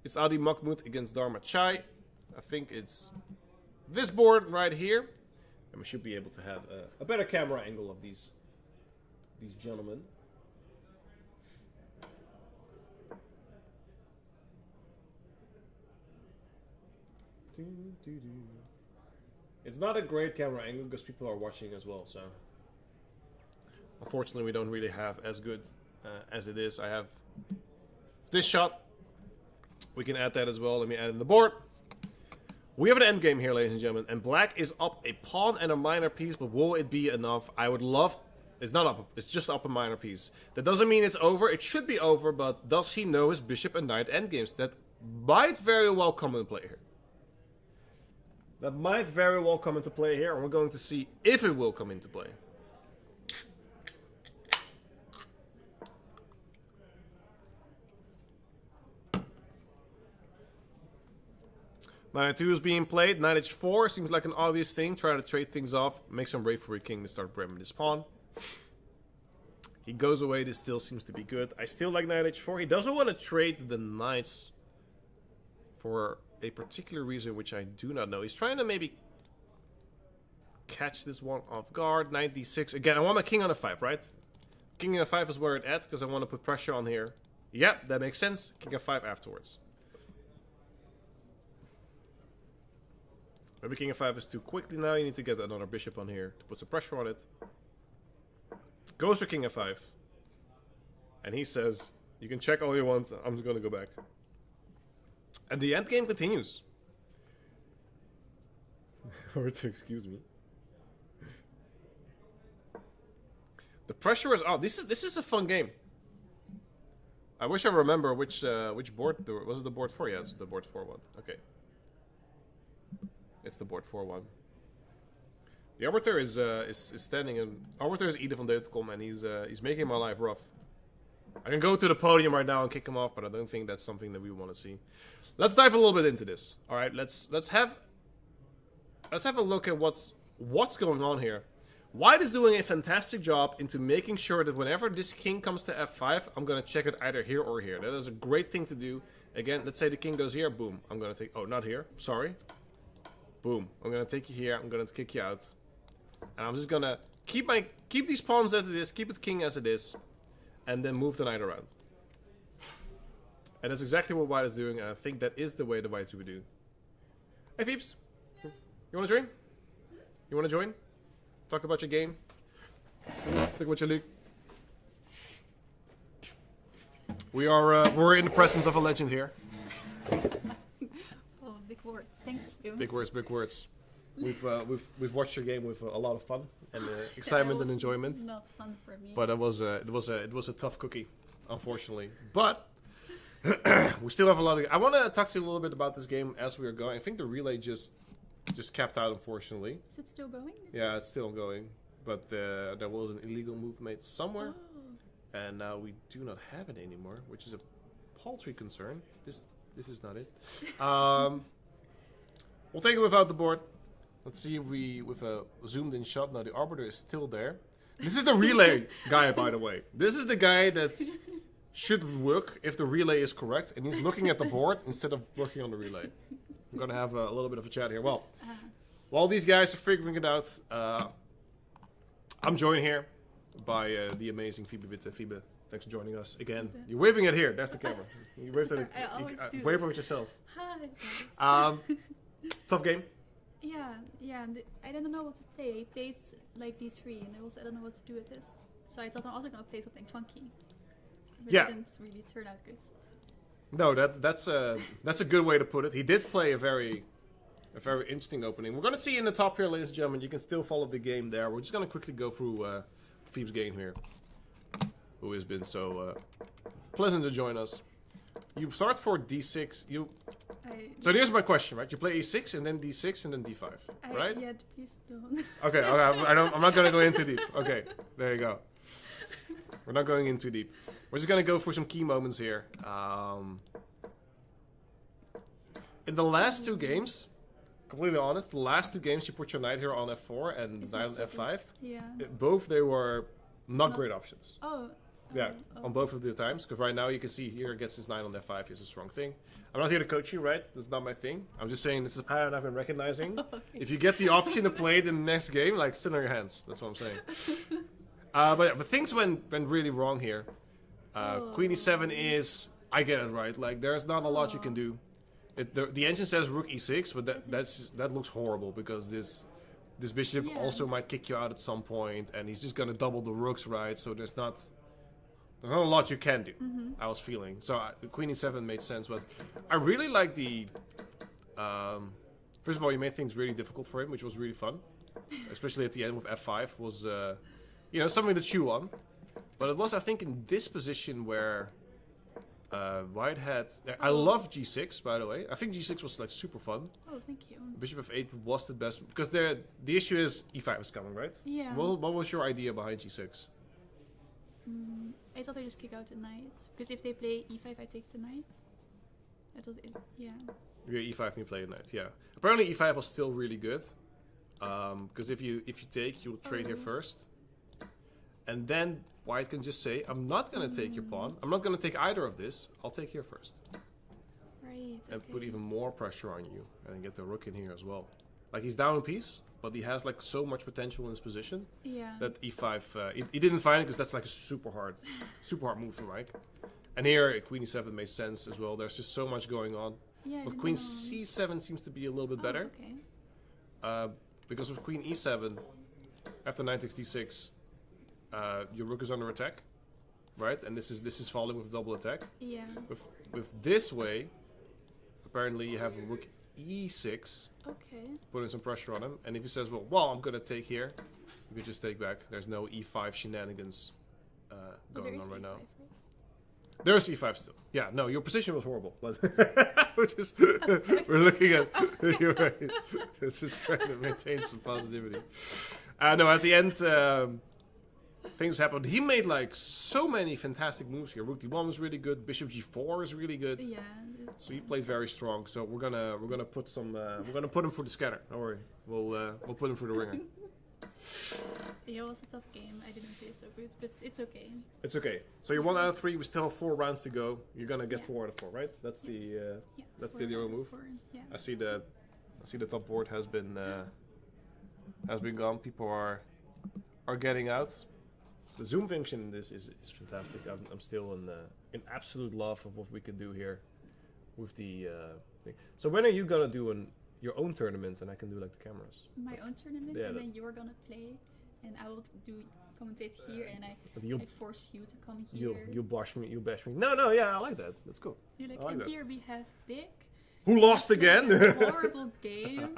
It's Adi Mahmoud against Dharma Chai. I think it's this board right here, and we should be able to have a better camera angle of these gentlemen. It's not a great camera angle because people are watching as well, so unfortunately we don't really have as good as it is. I have this shot. We can add that as well. Let me add in the board. We have an endgame here, ladies and gentlemen, and black is up a pawn and a minor piece, but will it be enough? I would love... It's not up, it's just up a minor piece. That doesn't mean it's over. It should be over, but does he know his bishop and knight endgames? That might very well come into play here. That might very well come into play here, and we're going to see if it will come into play. Knight 2 is being played. Knight h4 seems like an obvious thing. Try to trade things off. Make some raid for your king to start bremming this pawn. He goes away. This still seems to be good. I still like knight h4. He doesn't want to trade the knights for a particular reason, which I do not know. He's trying to maybe catch this one off guard. Knight d6. Again, I want my king on a 5, right? King on a 5 is where it's at, because I want to put pressure on here. Yep, that makes sense. King f5 afterwards. Maybe king f5 is too quickly now. You need to get another bishop on here to put some pressure on it. Goes for king f5. And he says, you can check all you want. I'm just going to go back. And the endgame continues. Or to excuse me. The pressure is on. This is a fun game. I wish I remember which board was it. The board 4? Yeah, it's the board 4 one. Okay, it's the board 4 one. The arbiter is standing, and arbiter is Ida van Deutenkom, and he's making my life rough. I can go to the podium right now and kick him off, but I don't think that's something that we want to see. Let's dive a little bit into this. All right, let's have a look at what's going on here. White is doing a fantastic job into making sure that whenever this king comes to f5, I'm going to check it either here or here. That is a great thing to do. Again, let's say the king goes here. Boom. I'm going to take... Oh, not here. Sorry. Boom. I'm going to take you here. I'm going to kick you out. And I'm just going to keep these pawns as it is. Keep it king as it is. And then move the knight around. And that's exactly what white is doing. And I think that is the way the white would do. Hey, Phoebes. You want to join? You want to join? Talk about your game. Talk about your league. We're in the presence of a legend here. Oh, big words. Thank you. Big words, big words. We've watched your game with a lot of fun and excitement and enjoyment. Not fun for me. But it was a tough cookie, unfortunately. But we still have a lot of. I want to talk to you a little bit about this game as we are going. I think the relay just capped out, unfortunately. Is it still going? Yeah, it's still going. But there was an illegal move made somewhere. Oh. And now we do not have it anymore, which is a paltry concern. This is not it. We'll take it without the board. Let's see if we, with a zoomed in shot, now the arbiter is still there. This is the relay guy, by the way. This is the guy that should work if the relay is correct. And he's looking at the board instead of working on the relay. I'm going to have a little bit of a chat here. Well, while these guys are figuring it out, I'm joined here by the amazing Phoebe Witte. Phoebe, thanks for joining us again. You're waving it here. That's the camera. You waved at it. I always do. Wave it yourself. Hi. Tough game. Yeah. And I didn't know what to play. I played like d3, and I don't know what to do with this. So I thought I'm also going to play something funky. But it didn't really turn out good. No, that's a good way to put it. He did play a very interesting opening. We're going to see in the top here, ladies and gentlemen. You can still follow the game there. We're just going to quickly go through Phoebe's game here, who has been so pleasant to join us. You start for d6. So here's my question, right? You play e6 and then d6 and then d5, right? Yeah, please don't. Okay, I'm not going to go in too deep. Okay, there you go. We're not going in too deep. We're just going to go for some key moments here. In the last two games, completely honest, the last two games you put your knight here on f4 and knight on f5. Yeah. Both they were not great options. Oh. Yeah, on both of the times. Because right now you can see here gets his knight on f5 is a strong thing. I'm not here to coach you, right? That's not my thing. I'm just saying this is a pattern I've been recognizing. Okay. If you get the option to play it in the next game, like sit on your hands. That's what I'm saying. But things went really wrong here. Queen e7 is, I get it right. Like there's not a lot you can do. The engine says rook e6, but that looks horrible because this bishop also might kick you out at some point, and he's just gonna double the rooks, right? So there's not a lot you can do. I was feeling so Queen e7 made sense, but I really like the. First of all, you made things really difficult for him, which was really fun, especially at the end with f5 was something to chew on. But it was, I think, in this position where white had... I love g6, by the way. I think g6 was like super fun. Oh, thank you. Bishop f8 was the best. Because the issue is e5 is coming, right? Yeah. What was your idea behind g6? I thought I just kick out the knight. Because if they play e5, I take the knight. That was it, yeah. Yeah, e5 and you play a knight, yeah. Apparently e5 was still really good. Because if you take, you'll trade here first. And then white can just say, I'm not going to take your pawn. I'm not going to take either of this. I'll take here first. Right, and put even more pressure on you. And get the rook in here as well. Like, he's down a piece, but he has, like, so much potential in his position. Yeah. That e5... he didn't find it because that's, like, a super hard move to like. And here, queen e7 makes sense as well. There's just so much going on. Yeah, But queen c7 seems to be a little bit better. Okay. Because with queen e7, after knight takes d6, your rook is under attack, right? And this is following with double attack. Yeah. With this way, apparently you have rook e6, Okay. putting some pressure on him. And if he says, well, I'm going to take here, you can just take back. There's no e5 shenanigans going on right now. Right? There's e5 still. Yeah, no, your position was horrible. But we're looking at... You're right. It's just trying to maintain some positivity. No, at the end, things happened. He made like so many fantastic moves here. Rook d1 was really good. Bishop g4 is really good. Yeah. So he played very strong. So we're gonna put some put him through the scanner. Don't worry. We'll put him through the ringer. Yeah, it was a tough game. I didn't play so good, but it's okay. It's okay. So you're 1 out of 3. We still have 4 rounds to go. You're gonna get 4 out of 4, right? That's that's the ideal move. 4, yeah. I see the top board has been gone. People are getting out. The zoom function in this is fantastic. I'm still in absolute love of what we can do here with the thing. So when are you gonna do your own tournament and I can do like the cameras? My own tournament, and then you're gonna play, and I will commentate here, and I force you to come here. You bash me. No, yeah, I like that. That's cool. You're like, like and that. here we have Big. Who lost again? A horrible game.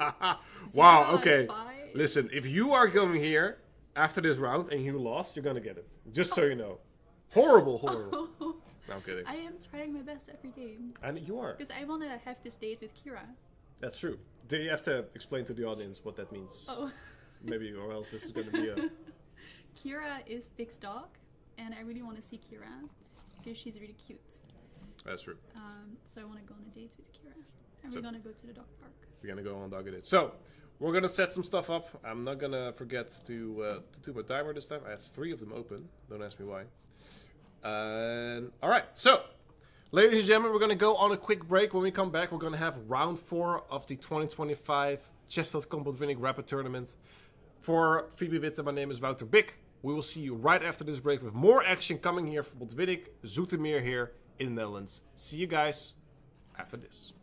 Wow. Okay. 5. Listen, if you are going here after this round and you lost, you're gonna get it. Just so you know. Horrible. No, I'm kidding. I am trying my best every game. And you are. Because I want to have this date with Kira. That's true. Do you have to explain to the audience what that means? Oh. Maybe, or else this is going to be a... Kira is Big's dog, and I really want to see Kira, because she's really cute. That's true. So I want to go on a date with Kira. And we're going to go to the dog park. We're going to go on dog date. So, we're going to set some stuff up. I'm not going to forget to do my timer this time. I have 3 of them open. Don't ask me why. Alright, so... Ladies and gentlemen, we're going to go on a quick break. When we come back, we're going to have round 4 of the 2025 Chess.com Botwinnik Rapid Tournament. For Phoebe Witte, my name is Wouter Bik. We will see you right after this break with more action coming here from Botwinnik, Zoetermeer here in the Netherlands. See you guys after this.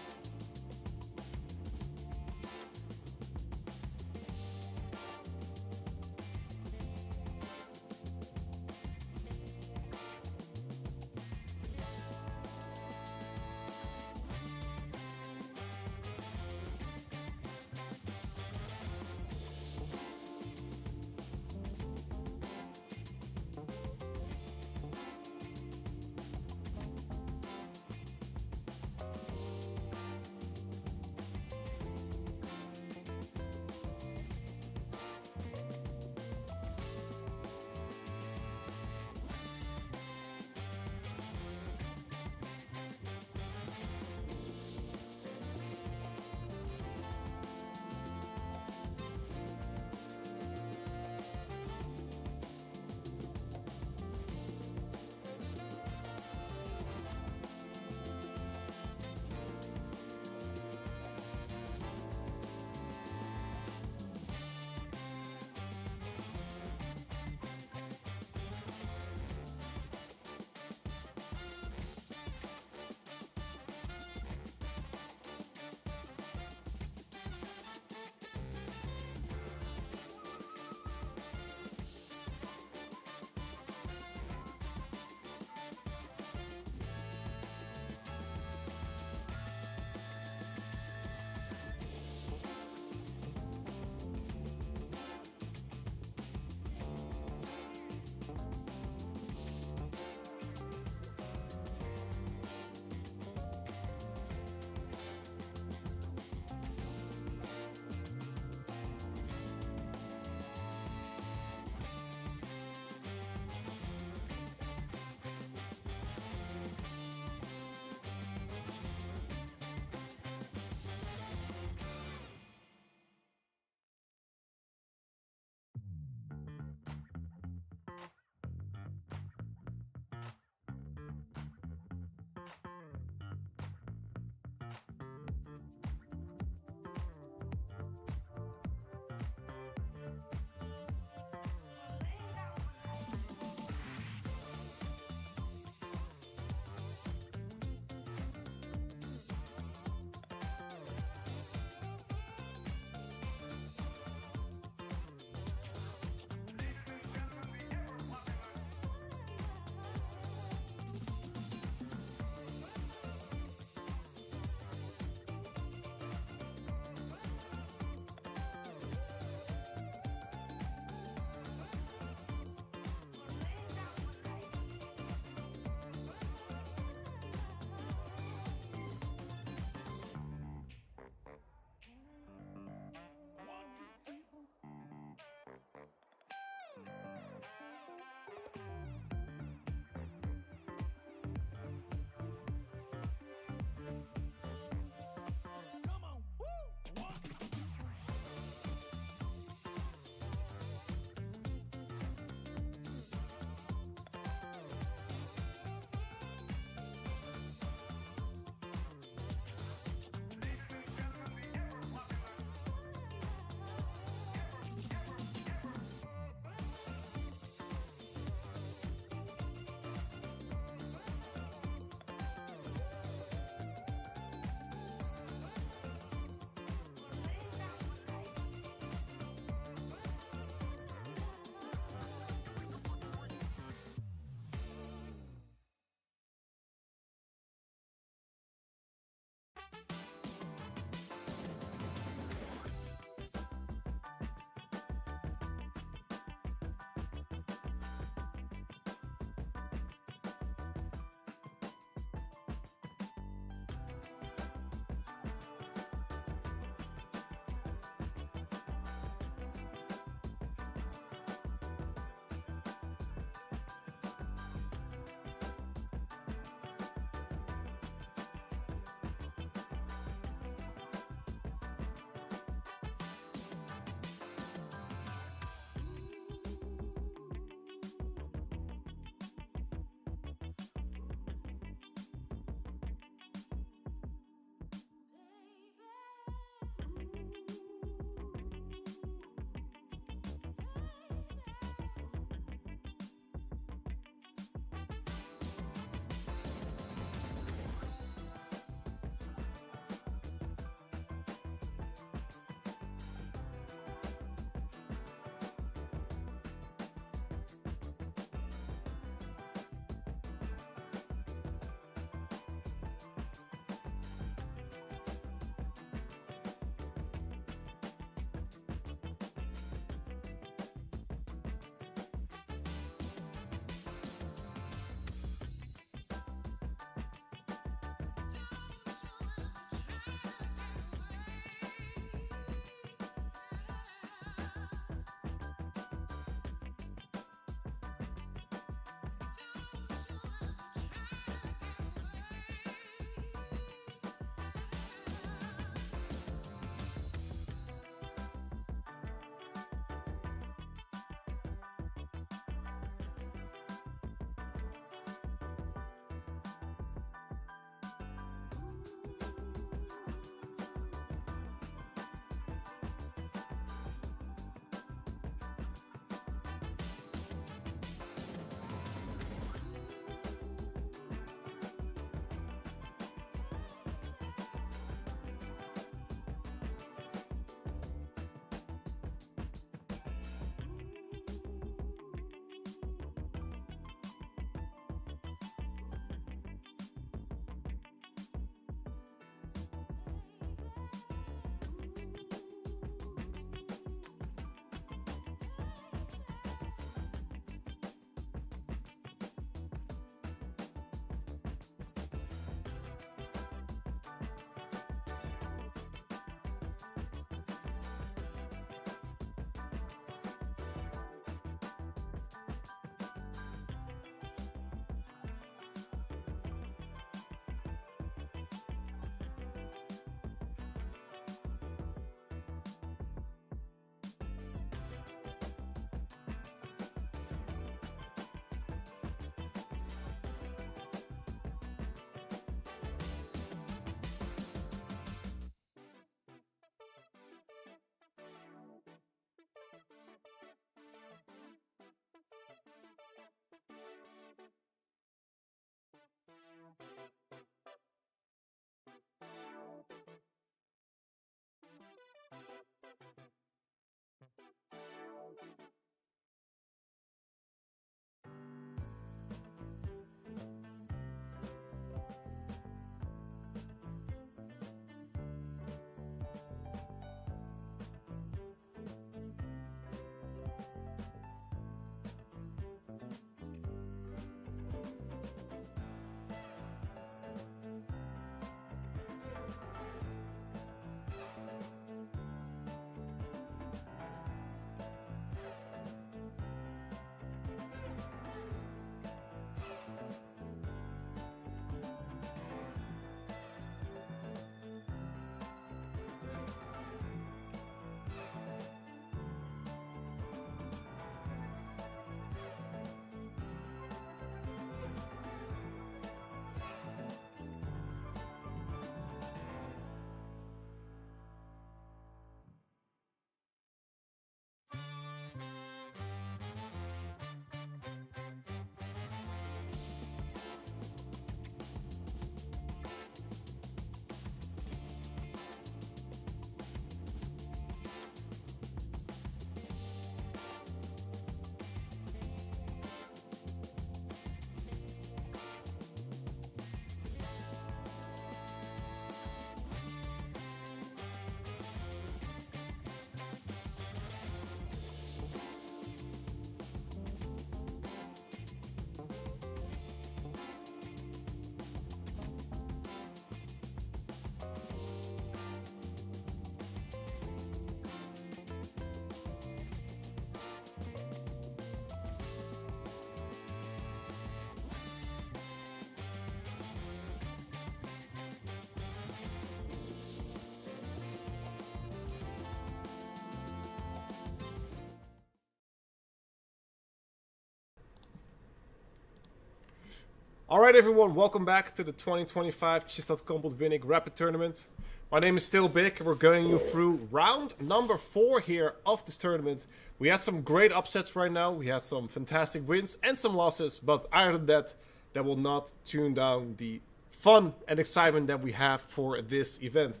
Alright everyone, welcome back to the 2025 Chess.com Botwinnik Rapid Tournament. My name is still Big. We're going you through round number 4 here of this tournament. We had some great upsets right now. We had some fantastic wins and some losses. But other than that, that will not tune down the fun and excitement that we have for this event.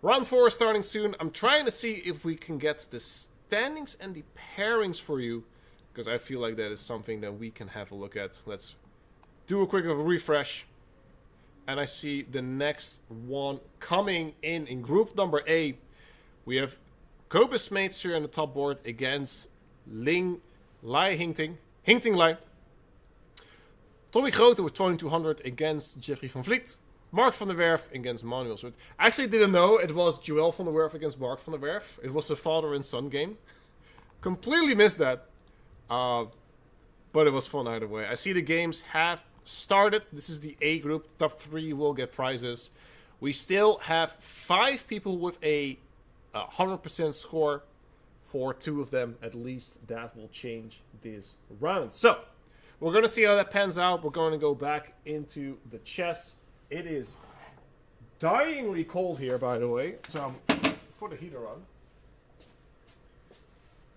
Round 4 is starting soon. I'm trying to see if we can get the standings and the pairings for you, because I feel like that is something that we can have a look at. Let's do a quick refresh. And I see the next one coming in group number A. We have Kobus Mates here on the top board against Ling Lai Hinting Lai. Tommy Grote with 2200 against Jeffrey van Vliet. Mark van der Werf against Manuel Zwart. I actually didn't know it was Joel van der Werf against Mark van der Werf. It was a father and son game. Completely missed that. But it was fun either way. I see the games have started. This is the A group. The top 3 will get prizes. We still have 5 people with a 100% score. For 2 of them, at least, that will change this round. So, we're going to see how that pans out. We're going to go back into the chess. It is dyingly cold here, by the way. So, put the heater on.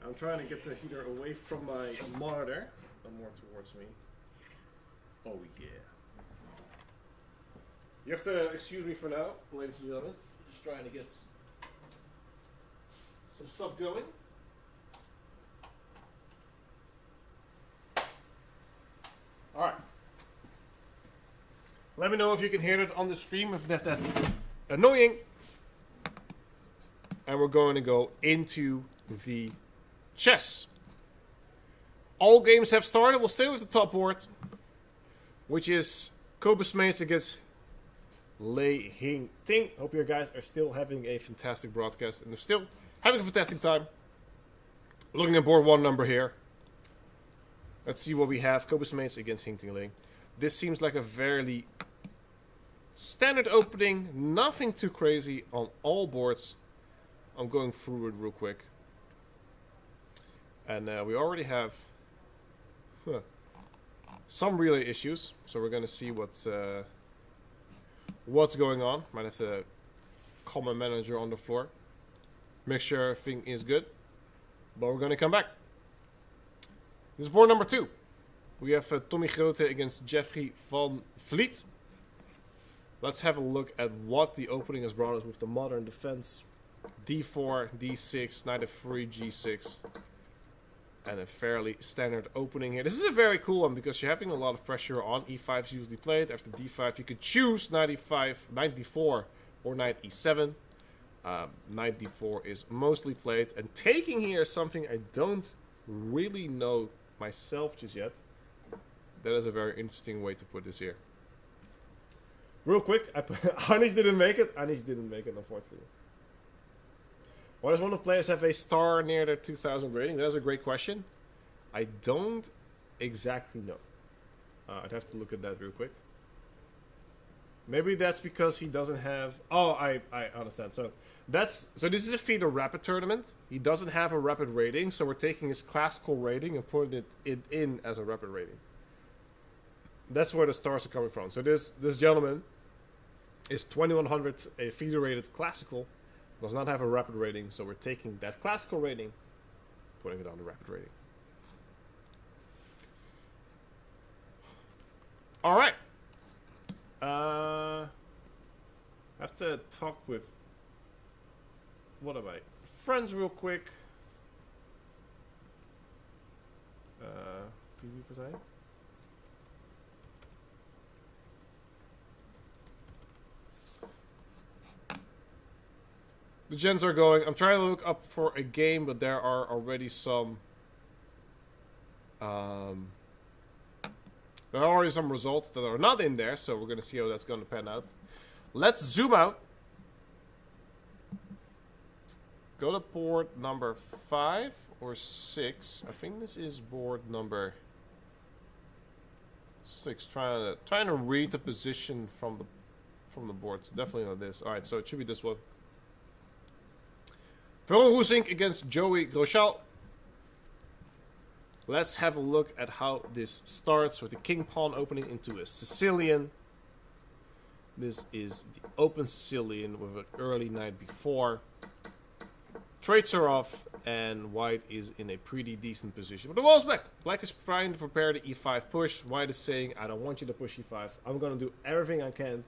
I'm trying to get the heater away from my monitor. And more towards me. Oh, yeah. You have to excuse me for now, ladies and gentlemen. Just trying to get some stuff going. Alright. Let me know if you can hear it on the stream, if that's annoying. And we're going to go into the chess. All games have started. We'll stay with the top board, which is Kobus Mates against Lei Hing Ting. Hope you guys are still having a fantastic broadcast and they're still having a fantastic time. Looking at board 1 number here. Let's see what we have. Kobus Mates against Hing Ting Ling. This seems like a fairly standard opening. Nothing too crazy on all boards. I'm going through it real quick. And we already have some relay issues. So we're going to see what's going on. Might have to call my manager on the floor. Make sure everything is good. But we're going to come back. This is board number 2. We have Tommy Grote against Jeffrey van Vliet. Let's have a look at what the opening has brought us with the modern defense. D4, D6, knight f3, G6. And a fairly standard opening here. This is a very cool one because you're having a lot of pressure on. E5 is usually played. After D5 you could choose knight e5, knight d4 or knight e7. Knight d4 is mostly played. And taking here is something I don't really know myself just yet. That is a very interesting way to put this here. Real quick, Anish didn't make it. Anish didn't make it, unfortunately. Why does one of the players have a star near their 2000 rating? That is a great question. I don't exactly know. I'd have to look at that real quick. Maybe that's because he doesn't have... Oh, I understand. So this is a FIDE Rapid tournament. He doesn't have a Rapid rating, so we're taking his classical rating and putting it in as a Rapid rating. That's where the stars are coming from. So this gentleman is 2100, a FIDE rated classical. Does not have a Rapid rating, so we're taking that classical rating, putting it on the Rapid rating. Alright. I have to talk with one of my friends real quick. PV preside. The gens are going. I'm trying to look up for a game, but there are already some. There are already some results that are not in there, so we're going to see how that's going to pan out. Let's zoom out. Go to board number 5 or 6. I think this is board number 6. Trying to read the position from the board. It's definitely not this. All right, so it should be this one. Veron Roesink against Joey Groschal. let's have a look at how this starts with the king pawn opening into a Sicilian. This is the open Sicilian with an early knight b4. Trades are off, and white is in a pretty decent position. But the wall's back. Black is trying to prepare the e5 push. White is saying, I don't want you to push e5. I'm going to do everything I can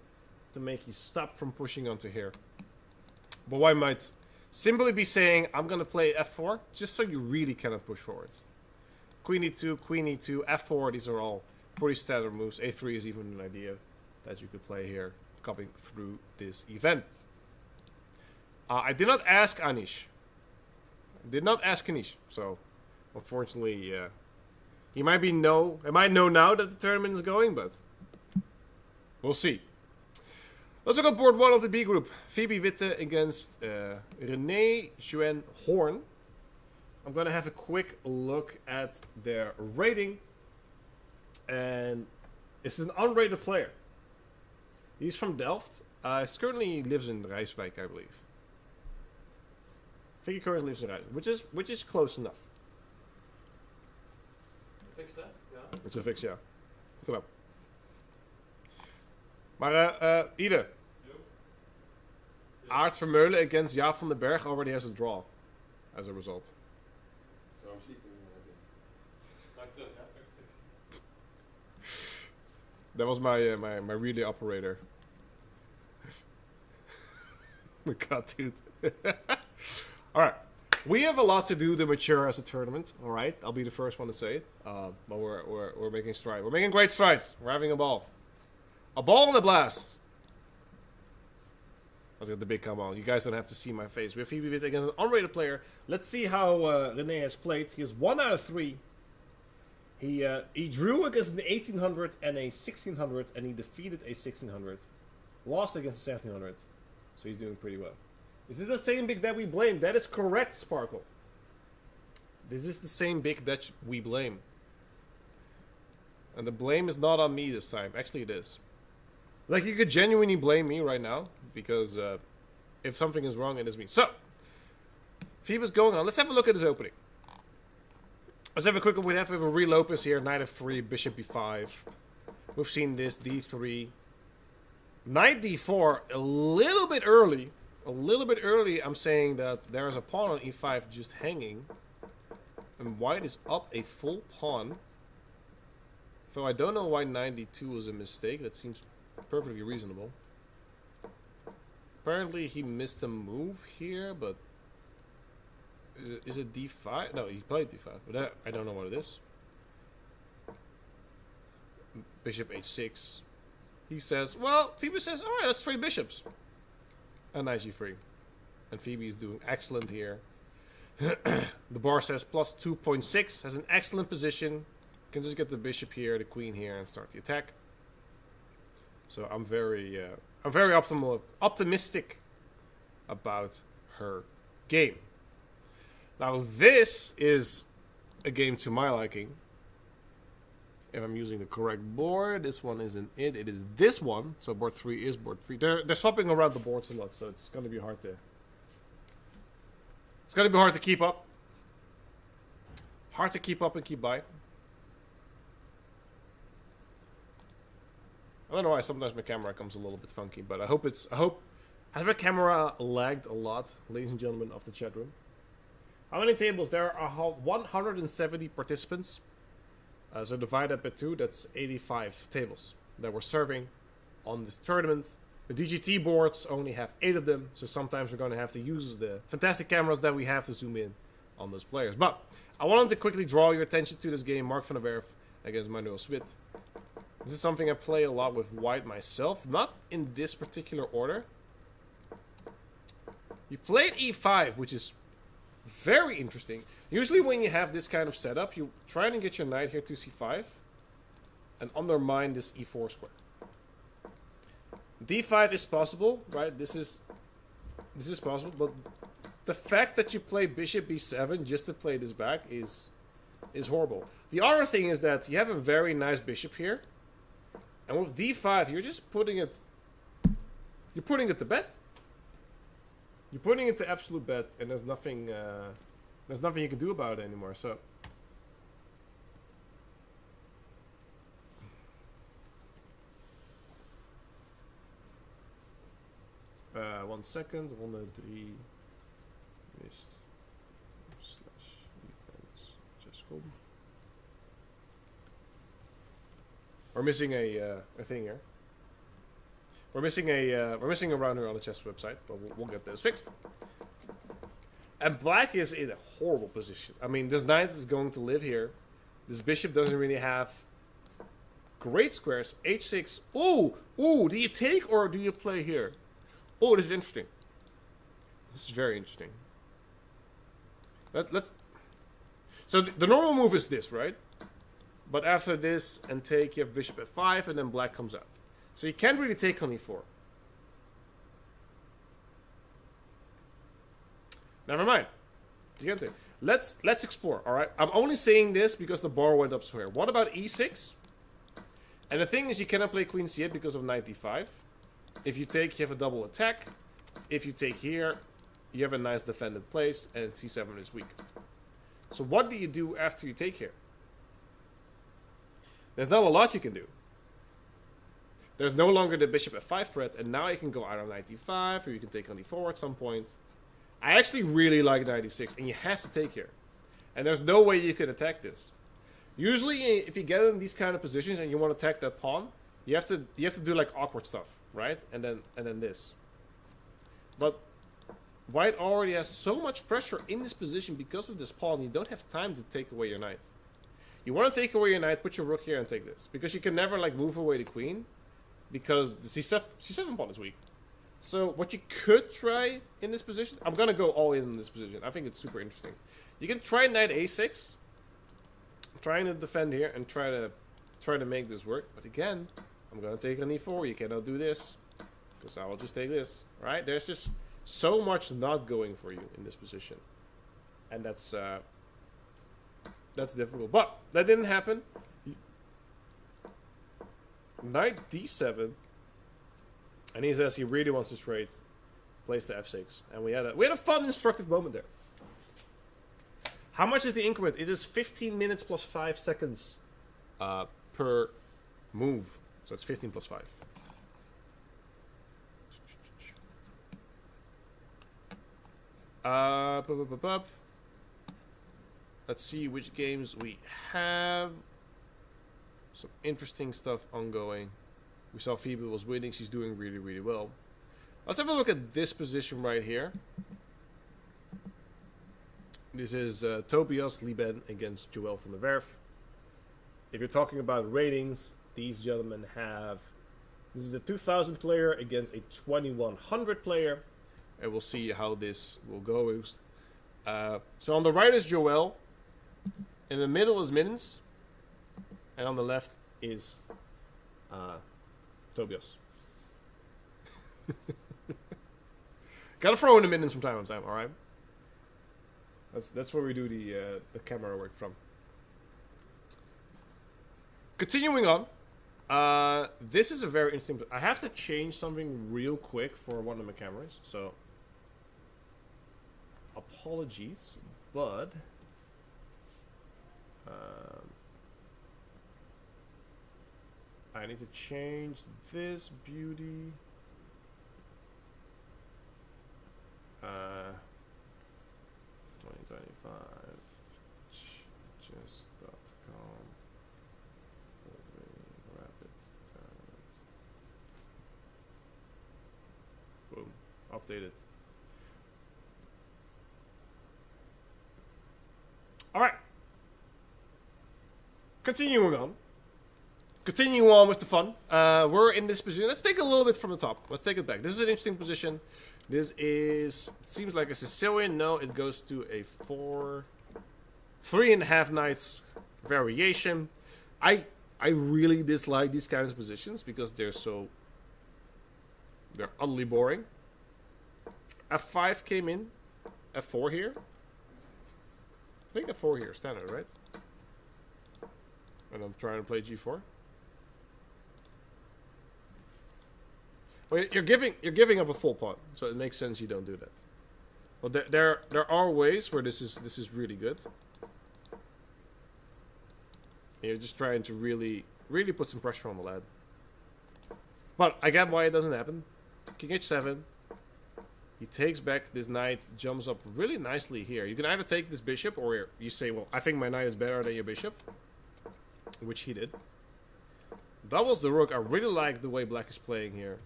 to make you stop from pushing onto here. But white might simply be saying, I'm going to play f4, just so you really cannot push forwards. Queen e2, queen e2, f4, these are all pretty standard moves. a3 is even an idea that you could play here, coming through this event. I did not ask Anish. So unfortunately, he might know now that the tournament is going, but we'll see. Let's look at board 1 of the B group. Phoebe Witte against René Joen Horn. I'm going to have a quick look at their rating. And this is an unrated player. He's from Delft. He currently lives in Rijswijk, I believe. I think he currently lives in Rijswijk, which is close enough. Fix that? Ja. It's a fix, ja. Goed gedaan. Maar Ide. Aart Vermeulen against Jaap van den Berg already has a draw as a result. So I'm sleeping a bit. Back terug, ja. That was my relay operator. My god, dude. Alright. We have a lot to do to mature as a tournament. Alright. I'll be the first one to say it. But we're making strides. We're making great strides. We're having a ball. A ball and a blast. Let's get the big come on. You guys don't have to see my face. We have Phoebe Witte against an unrated player. Let's see how René has played. He has 1 out of 3. He drew against an 1800 and a 1600, and he defeated a 1600. Lost against a 1700. So he's doing pretty well. Is this the same big that we blame? That is correct, Sparkle. This is the same big that we blame. And the blame is not on me this time. Actually, it is. Like, you could genuinely blame me right now, because if something is wrong, it is me. So, Phoebe's going on. Let's have a look at his opening. Let's have a quick look. We have Ruy Lopez here, knight f3, bishop b5. We've seen this, d3. Knight d4, a little bit early. A little bit early, I'm saying that there is a pawn on e5 just hanging. And white is up a full pawn. So I don't know why knight d2 was a mistake. That seems perfectly reasonable. Apparently he missed a move here, but is it d5? No, he played d5, but I don't know what it is. Bishop h6. He says, well, Phoebe says, alright, that's 3 bishops. And knight g3. And Phoebe is doing excellent here. The bar says plus 2.6, has an excellent position. Can just get the bishop here, the queen here, and start the attack. So I'm very optimistic about her game. Now this is a game to my liking. If I'm using the correct board, this one isn't it. It is this one. So board 3 is board 3. They're swapping around the boards a lot, so it's gonna be hard to. It's gonna be hard to keep up. Hard to keep up and keep by. I don't know why sometimes my camera comes a little bit funky, but I hope has my camera lagged a lot, ladies and gentlemen of the chat room. How many tables? There are 170 participants. So divided by 2, that's 85 tables that we're serving on this tournament. The DGT boards only have 8 of them, so sometimes we're going to have to use the fantastic cameras that we have to zoom in on those players. But I wanted to quickly draw your attention to this game, Mark van der Werf against Manuel Smit. This is something I play a lot with white myself, not in this particular order. You played e5, which is very interesting. Usually when you have this kind of setup, you try and get your knight here to c5 and undermine this e4 square. d5 is possible, right? This is possible, but the fact that you play bishop b7 just to play this back is horrible. The other thing is that you have a very nice bishop here, and with d5 you're just putting it to bed. You're putting it to absolute bed, and there's nothing you can do about it anymore. So 1 second. 103 missed slash defense. Just go. We're missing a thing here. We're missing a rounder on the chess website, but we'll get this fixed. And black is in a horrible position. I mean, this knight is going to live here. This bishop doesn't really have great squares. H6. Ooh, do you take or do you play here? Oh, this is interesting. This is very interesting. Let's. So the normal move is this, right? But after this and take, you have bishop f5, and then black comes out. So you can't really take on e4. Never mind. You can't take. Let's explore. All right. I'm only saying this because the bar went up so here. What about e6? And the thing is, you cannot play queen c8 because of knight d5. If you take, you have a double attack. If you take here, you have a nice defended place, and c7 is weak. So what do you do after you take here? There's not a lot you can do. There's no longer the bishop f5 threat, and now you can go either knight d5, or you can take on d4 at some point. I actually really like knight d6, and you have to take here. And there's no way you could attack this. Usually, if you get in these kind of positions and you want to attack that pawn, you have to do like awkward stuff, right? And then this. But white already has so much pressure in this position because of this pawn, you don't have time to take away your knight. You want to take away your knight, put your rook here and take this. Because you can never like move away the queen. Because the c7 pawn is weak. So what you could try in this position, I'm going to go all in this position. I think it's super interesting. You can try knight a6. Trying to defend here and try to make this work. But again, I'm going to take on e4. You cannot do this. Because I will just take this. Right? There's just so much not going for you in this position. And that's difficult. But that didn't happen. Knight d7. And he says he really wants to trade. Plays to f6. And we had a fun, instructive moment there. How much is the increment? It is 15 minutes plus 5 seconds per move. So it's 15 plus 5. Let's see which games we have. Some interesting stuff ongoing. We saw Phoebe was winning. She's doing really, really well. Let's have a look at this position right here. This is Tobias Lieben against Joël van der Werf. If you're talking about ratings, these gentlemen have... This is a 2000 player against a 2100 player. And we'll see how this will go. So on the right is Joël. In the middle is Middens. And on the left is Tobias. Gotta throw in the Middens from time to time, alright? That's where we do the camera work from. Continuing on. This is a very interesting... I have to change something real quick for one of my cameras. So, apologies. But... I need to change this beauty. $20.25 chess.com Rapid talent. Boom. Updated. Alright. Continuing on. Continue on with the fun. We're in this position. Let's take a little bit from the top. Let's take it back. This is an interesting position. This is... It seems like a Sicilian. No, it goes to a 3.5 knights variation. I really dislike these kinds of positions because they're utterly boring. F5 came in. F4 here. I think F4 here, standard, right? And I'm trying to play G4. Well, you're giving up a full pawn, so it makes sense you don't do that. But there are ways where this is really good. And you're just trying to really put some pressure on the lad. But I get why it doesn't happen. King H7, He takes back this knight, jumps up really nicely here. You can either take this bishop, or you say, well, I think my knight is better than your bishop. Which he did. Doubles the rook. I really like the way black is playing here.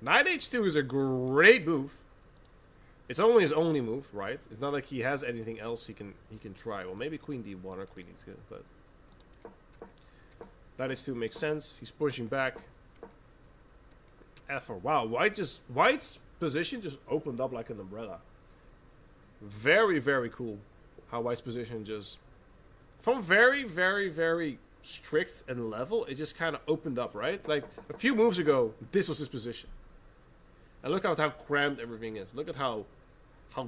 Knight h2 is a great move. It's only his only move, right? It's not like he has anything else he can try. Well, maybe queen d1 or queen d2, but knight h2 makes sense. He's pushing back. F4. Wow, white's position just opened up like an umbrella. Very, very cool how white's position just, from very, very, very strict and level, it just kind of opened up, right? Like a few moves ago, this was his position. And look at how cramped everything is. Look at how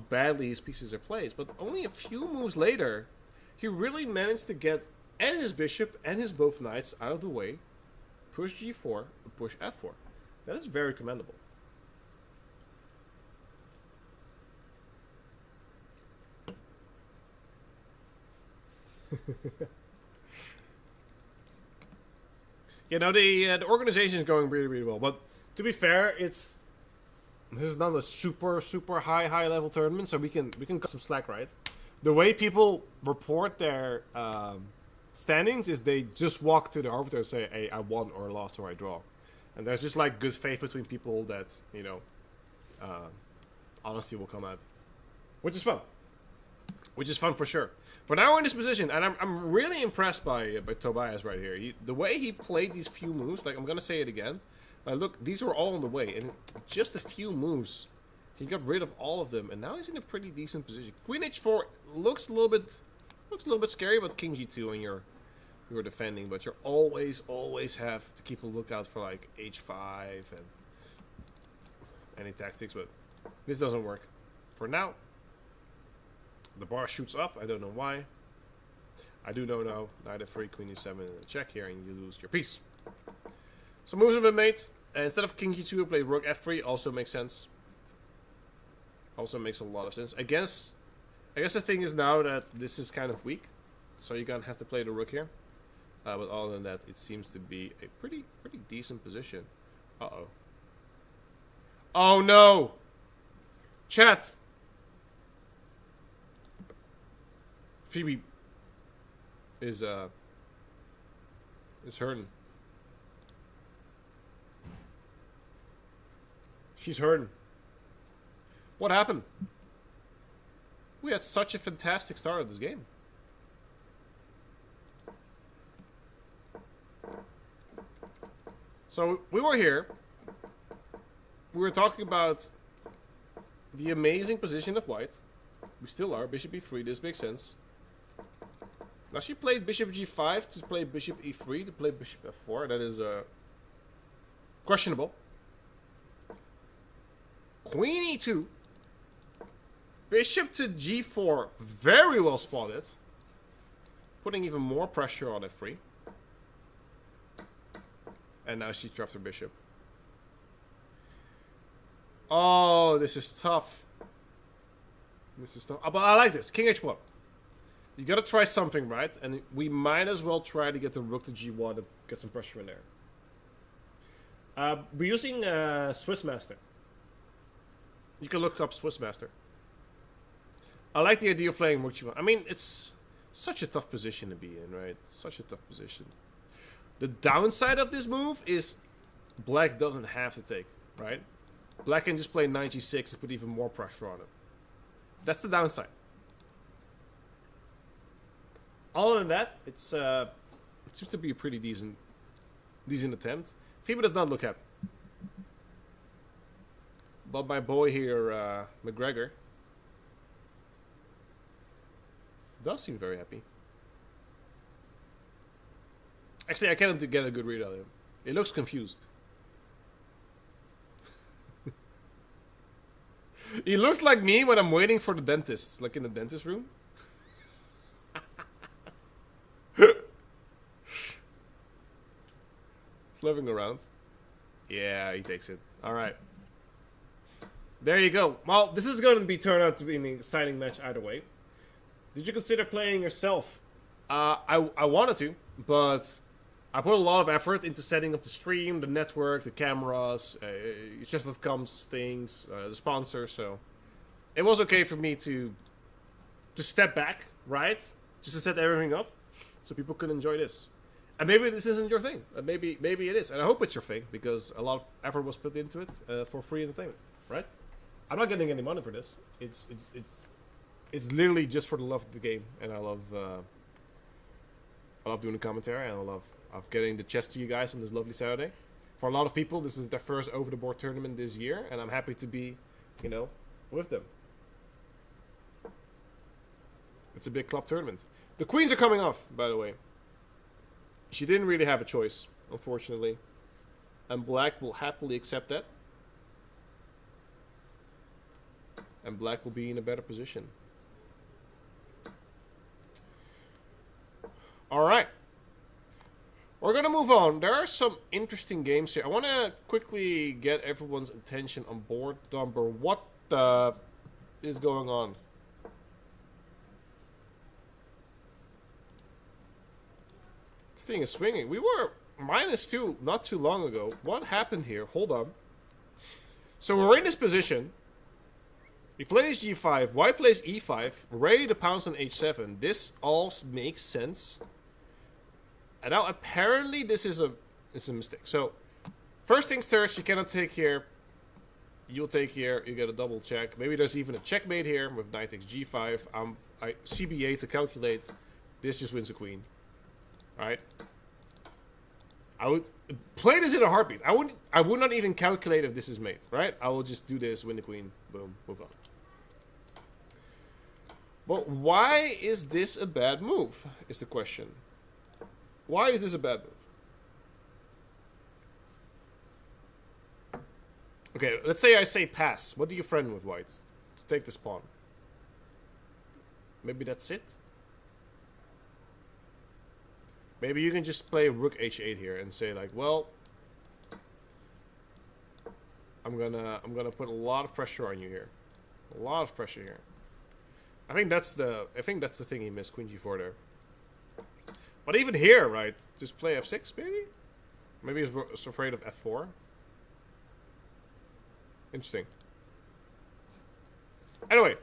badly his pieces are placed. But only a few moves later, he really managed to get and his bishop and his both knights out of the way. Push g4, push f4. That is very commendable. You know, the organization is going really, really well. But to be fair, this is not a super high level tournament, so we can cut some slack, right? The way people report their standings is they just walk to the arbiter and say, "Hey, I won or lost or I draw," and there's just like good faith between people that, you know, honesty will come out, which is fun. Which is fun for sure. But now we're in this position, and I'm really impressed by Tobias right here. The way he played these few moves, like I'm gonna say it again. Look, these were all on the way, and just a few moves, he got rid of all of them, and now he's in a pretty decent position. Queen h4 looks a little bit scary, but King g2 and you're defending, but you're always have to keep a lookout for like h5 and any tactics, but this doesn't work for now. The bar shoots up. I don't know why. I do know now. Knight f3, queen e7, and a check here, and you lose your piece. Some moves have been made. Instead of king g2, I played rook f3. Also makes sense. Also makes a lot of sense. I guess the thing is now that this is kind of weak, so you're gonna have to play the rook here. But other than that, it seems to be a pretty decent position. Uh-oh. Oh no! Chat! Phoebe is hurting. She's hurting. What happened? We had such a fantastic start of this game. So we were here. We were talking about the amazing position of white. We still are. Bishop e3. This makes sense. Now she played bishop g5 to play bishop e3 to play bishop f4. That is questionable. Queen e2. Bishop to g4. Very well spotted. Putting even more pressure on f3. And now she dropped her bishop. Oh, this is tough. This is tough. But I like this. King h1. You gotta try something, right? And we might as well try to get the rook to g1 to get some pressure in there. We're using Swiss Master. You can look up Swiss Master. I like the idea of playing rook g1. I mean, it's such a tough position to be in, right? Such a tough position. The downside of this move is black doesn't have to take, right? Black can just play knight g6 and put even more pressure on it. That's the downside. Other than that, it seems to be a pretty decent attempt. FIBA does not look happy. But my boy here, McGregor, does seem very happy. Actually, I can't get a good read on him. He looks confused. He looks like me when I'm waiting for the dentist, like in the dentist room. Living around. Yeah, he takes it. Alright. There you go. Well, this is going to turn out to be an exciting match either way. Did you consider playing yourself? I wanted to, but I put a lot of effort into setting up the stream, the network, the cameras, chess.com's things, the sponsor, so it was okay for me to step back, right? Just to set everything up so people can enjoy this. And maybe this isn't your thing. Maybe it is. And I hope it's your thing because a lot of effort was put into it for free entertainment, right? I'm not getting any money for this. It's literally just for the love of the game, and I love doing the commentary, and I love getting the chess to you guys on this lovely Saturday. For a lot of people, this is their first over-the-board tournament this year, and I'm happy to be, with them. It's a big club tournament. The queens are coming off, by the way. She didn't really have a choice, unfortunately. And black will happily accept that. And black will be in a better position. Alright. We're going to move on. There are some interesting games here. I want to quickly get everyone's attention on board number. What is going on? This thing is swinging. We were -2 not too long ago. What happened here? Hold on. So we're in this position. He plays g5. White plays e5. Ready to pounce on h7. This all makes sense. And now apparently this is a mistake. So first things first, you cannot take here. You'll take here. You get a double check. Maybe there's even a checkmate here with knight takes g5. I CBA to calculate. This just wins a queen. Alright. I would play this in a heartbeat. I would not even calculate if this is mate, right? I will just do this, win the queen, boom, move on. Well, why is this a bad move? Is the question. Why is this a bad move? Okay, let's say I say pass. What do you threaten with white? To take this pawn. Maybe that's it? Maybe you can just play rook h8 here and say like, well, I'm gonna put a lot of pressure on you here. A lot of pressure here. I think that's the thing he missed, queen g4 there. But even here, right? Just play f6 maybe? Maybe he's afraid of f4. Interesting. Anyway.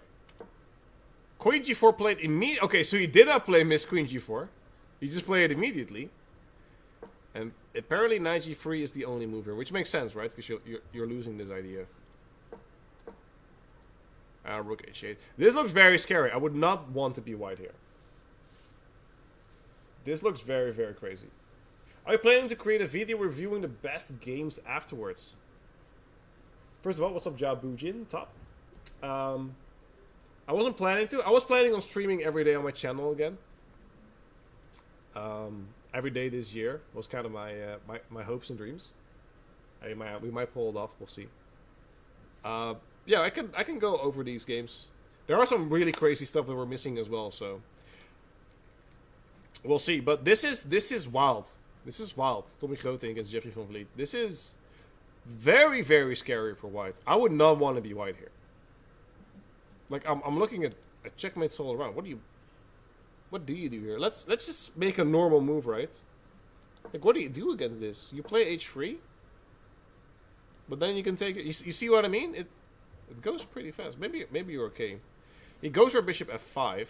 Queen g4 played immediately. Okay, so he did not play miss queen g4. He just played it immediately. And apparently knight g3 is the only move here. Which makes sense, right? Because you're losing this idea. Rook h8. This looks very scary. I would not want to be white here. This looks very, very crazy. Are you planning to create a video reviewing the best games afterwards? First of all, what's up, Jabujin? Top. I wasn't planning to. I was planning on streaming every day on my channel again. Every day this year was kind of my hopes and dreams. We might pull it off. We'll see. Yeah, I can go over these games. There are some really crazy stuff that we're missing as well, so we'll see. But this is wild. This is wild. Tommy Groting against Jeffrey van Vliet. This is very, very scary for white. I would not want to be white here. Like I'm looking at checkmates all around. What do you do here? Let's just make a normal move, right? Like, what do you do against this? You play h3, but then you can take it. You see what I mean? It goes pretty fast. Maybe you're okay. He goes for bishop f5.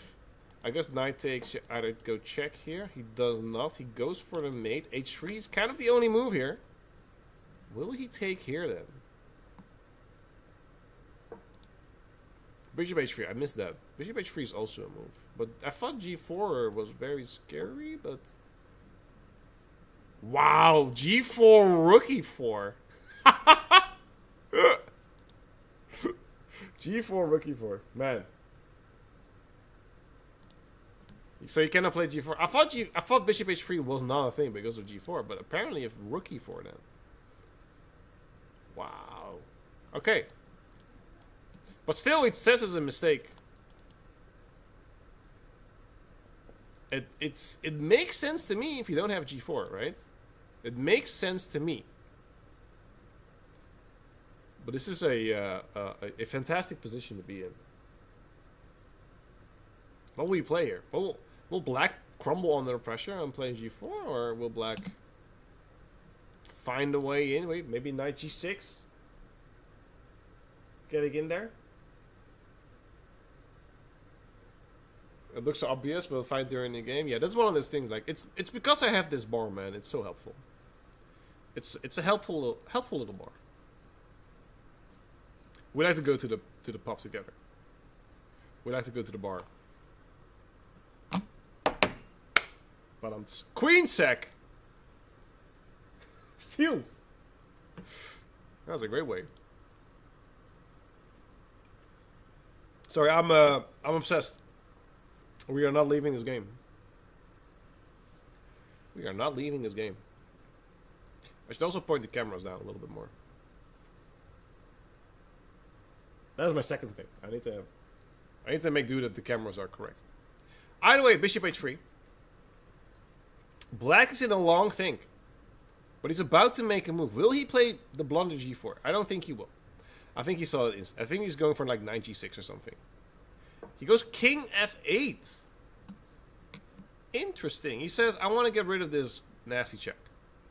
I guess knight takes. Either go check here. He does not. He goes for the mate. h3 is kind of the only move here. Will he take here then? Bishop h3. I missed that. Bishop h3 is also a move. But I thought g4 was very scary, but wow, g4 rook e4. g4 rook e4. Man. So you cannot play g4. I thought bishop h3 was not a thing because of g4, but apparently if rook e4 then. Wow. Okay. But still it says it's a mistake. It makes sense to me if you don't have g4, right? It makes sense to me. But this is a fantastic position to be in. What will you play here? Will black crumble under pressure and play g4, or will black find a way in. Wait, maybe knight g6. Getting in there. It looks obvious, but we'll find during the game. Yeah, that's one of those things. Like it's because I have this bar, man. It's so helpful. It's a helpful little bar. We like to go to the pub together. We like to go to the bar. But I'm queen sec. Steals. That was a great way. Sorry, I'm obsessed. We are not leaving this game. We are not leaving this game. I should also point the cameras down a little bit more. That is my second thing. I need to make do that the cameras are correct. Either way, bishop h3. Black is in a long thing. But he's about to make a move. Will he play the blunder g4? I don't think he will. I think he saw it. I think he's going for like knight g6 or something. He goes king f8. Interesting. He says, I want to get rid of this nasty check.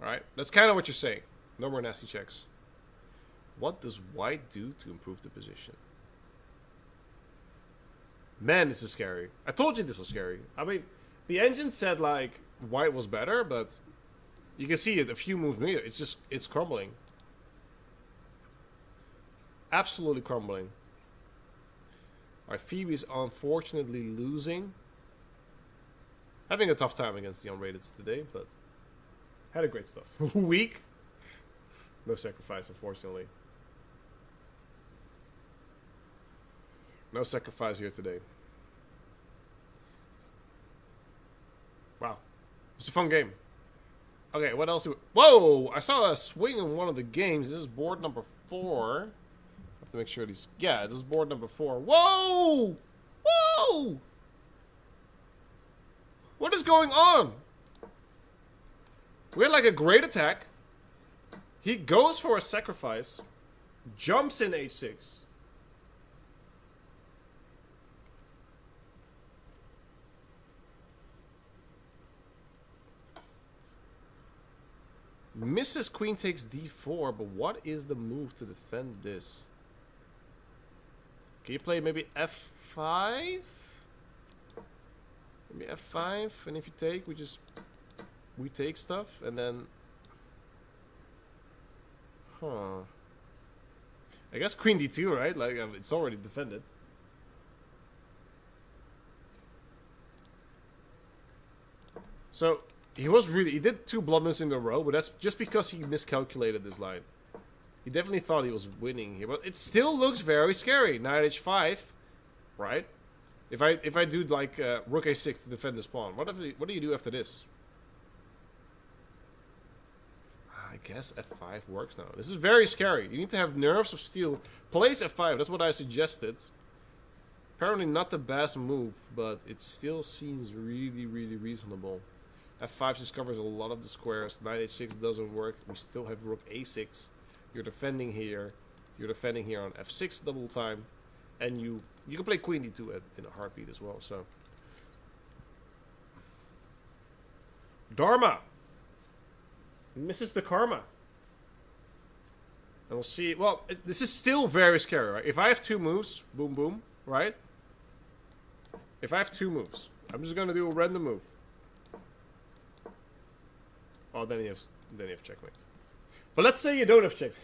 Alright? That's kind of what you're saying. No more nasty checks. What does white do to improve the position? Man, this is scary. I told you this was scary. I mean, the engine said, like, white was better, but you can see it a few moves later. It's crumbling. Absolutely crumbling. Alright, Phoebe's unfortunately losing. Having a tough time against the unrateds today, but had a great stuff. Weak. No sacrifice, unfortunately. No sacrifice here today. Wow. It's a fun game. Okay, what else do we... Whoa! I saw a swing in one of the games. This is board number 4. I have to make sure these... Yeah, this is board number 4. Whoa! Whoa! What is going on? We had like a great attack. He goes for a sacrifice. Jumps in h6. Mrs. Queen takes d4, but what is the move to defend this? Can you play maybe f5? Maybe f5, and if you take, we take stuff, and then... Huh. I guess queen d2, right? Like, it's already defended. So... He did 2 blunders in a row, but that's just because he miscalculated this line. He definitely thought he was winning here, but it still looks very scary. Knight h5, right? If I do like rook a6 to defend this pawn, what do you do after this? I guess f5 works now. This is very scary. You need to have nerves of steel. Plays f5. That's what I suggested. Apparently not the best move, but it still seems really, really reasonable. f5 just covers a lot of the squares. Knight h6 doesn't work. We still have rook a6. You're defending here. You're defending here on f6 double time. And you can play queen d2 in a heartbeat as well. So Dharma misses the karma. And we'll see. Well, this is still very scary, right? If I have 2 moves, boom, boom, right? If I have 2 moves, I'm just gonna do a random move. Oh, then you have checkmate. But let's say you don't have checkmate.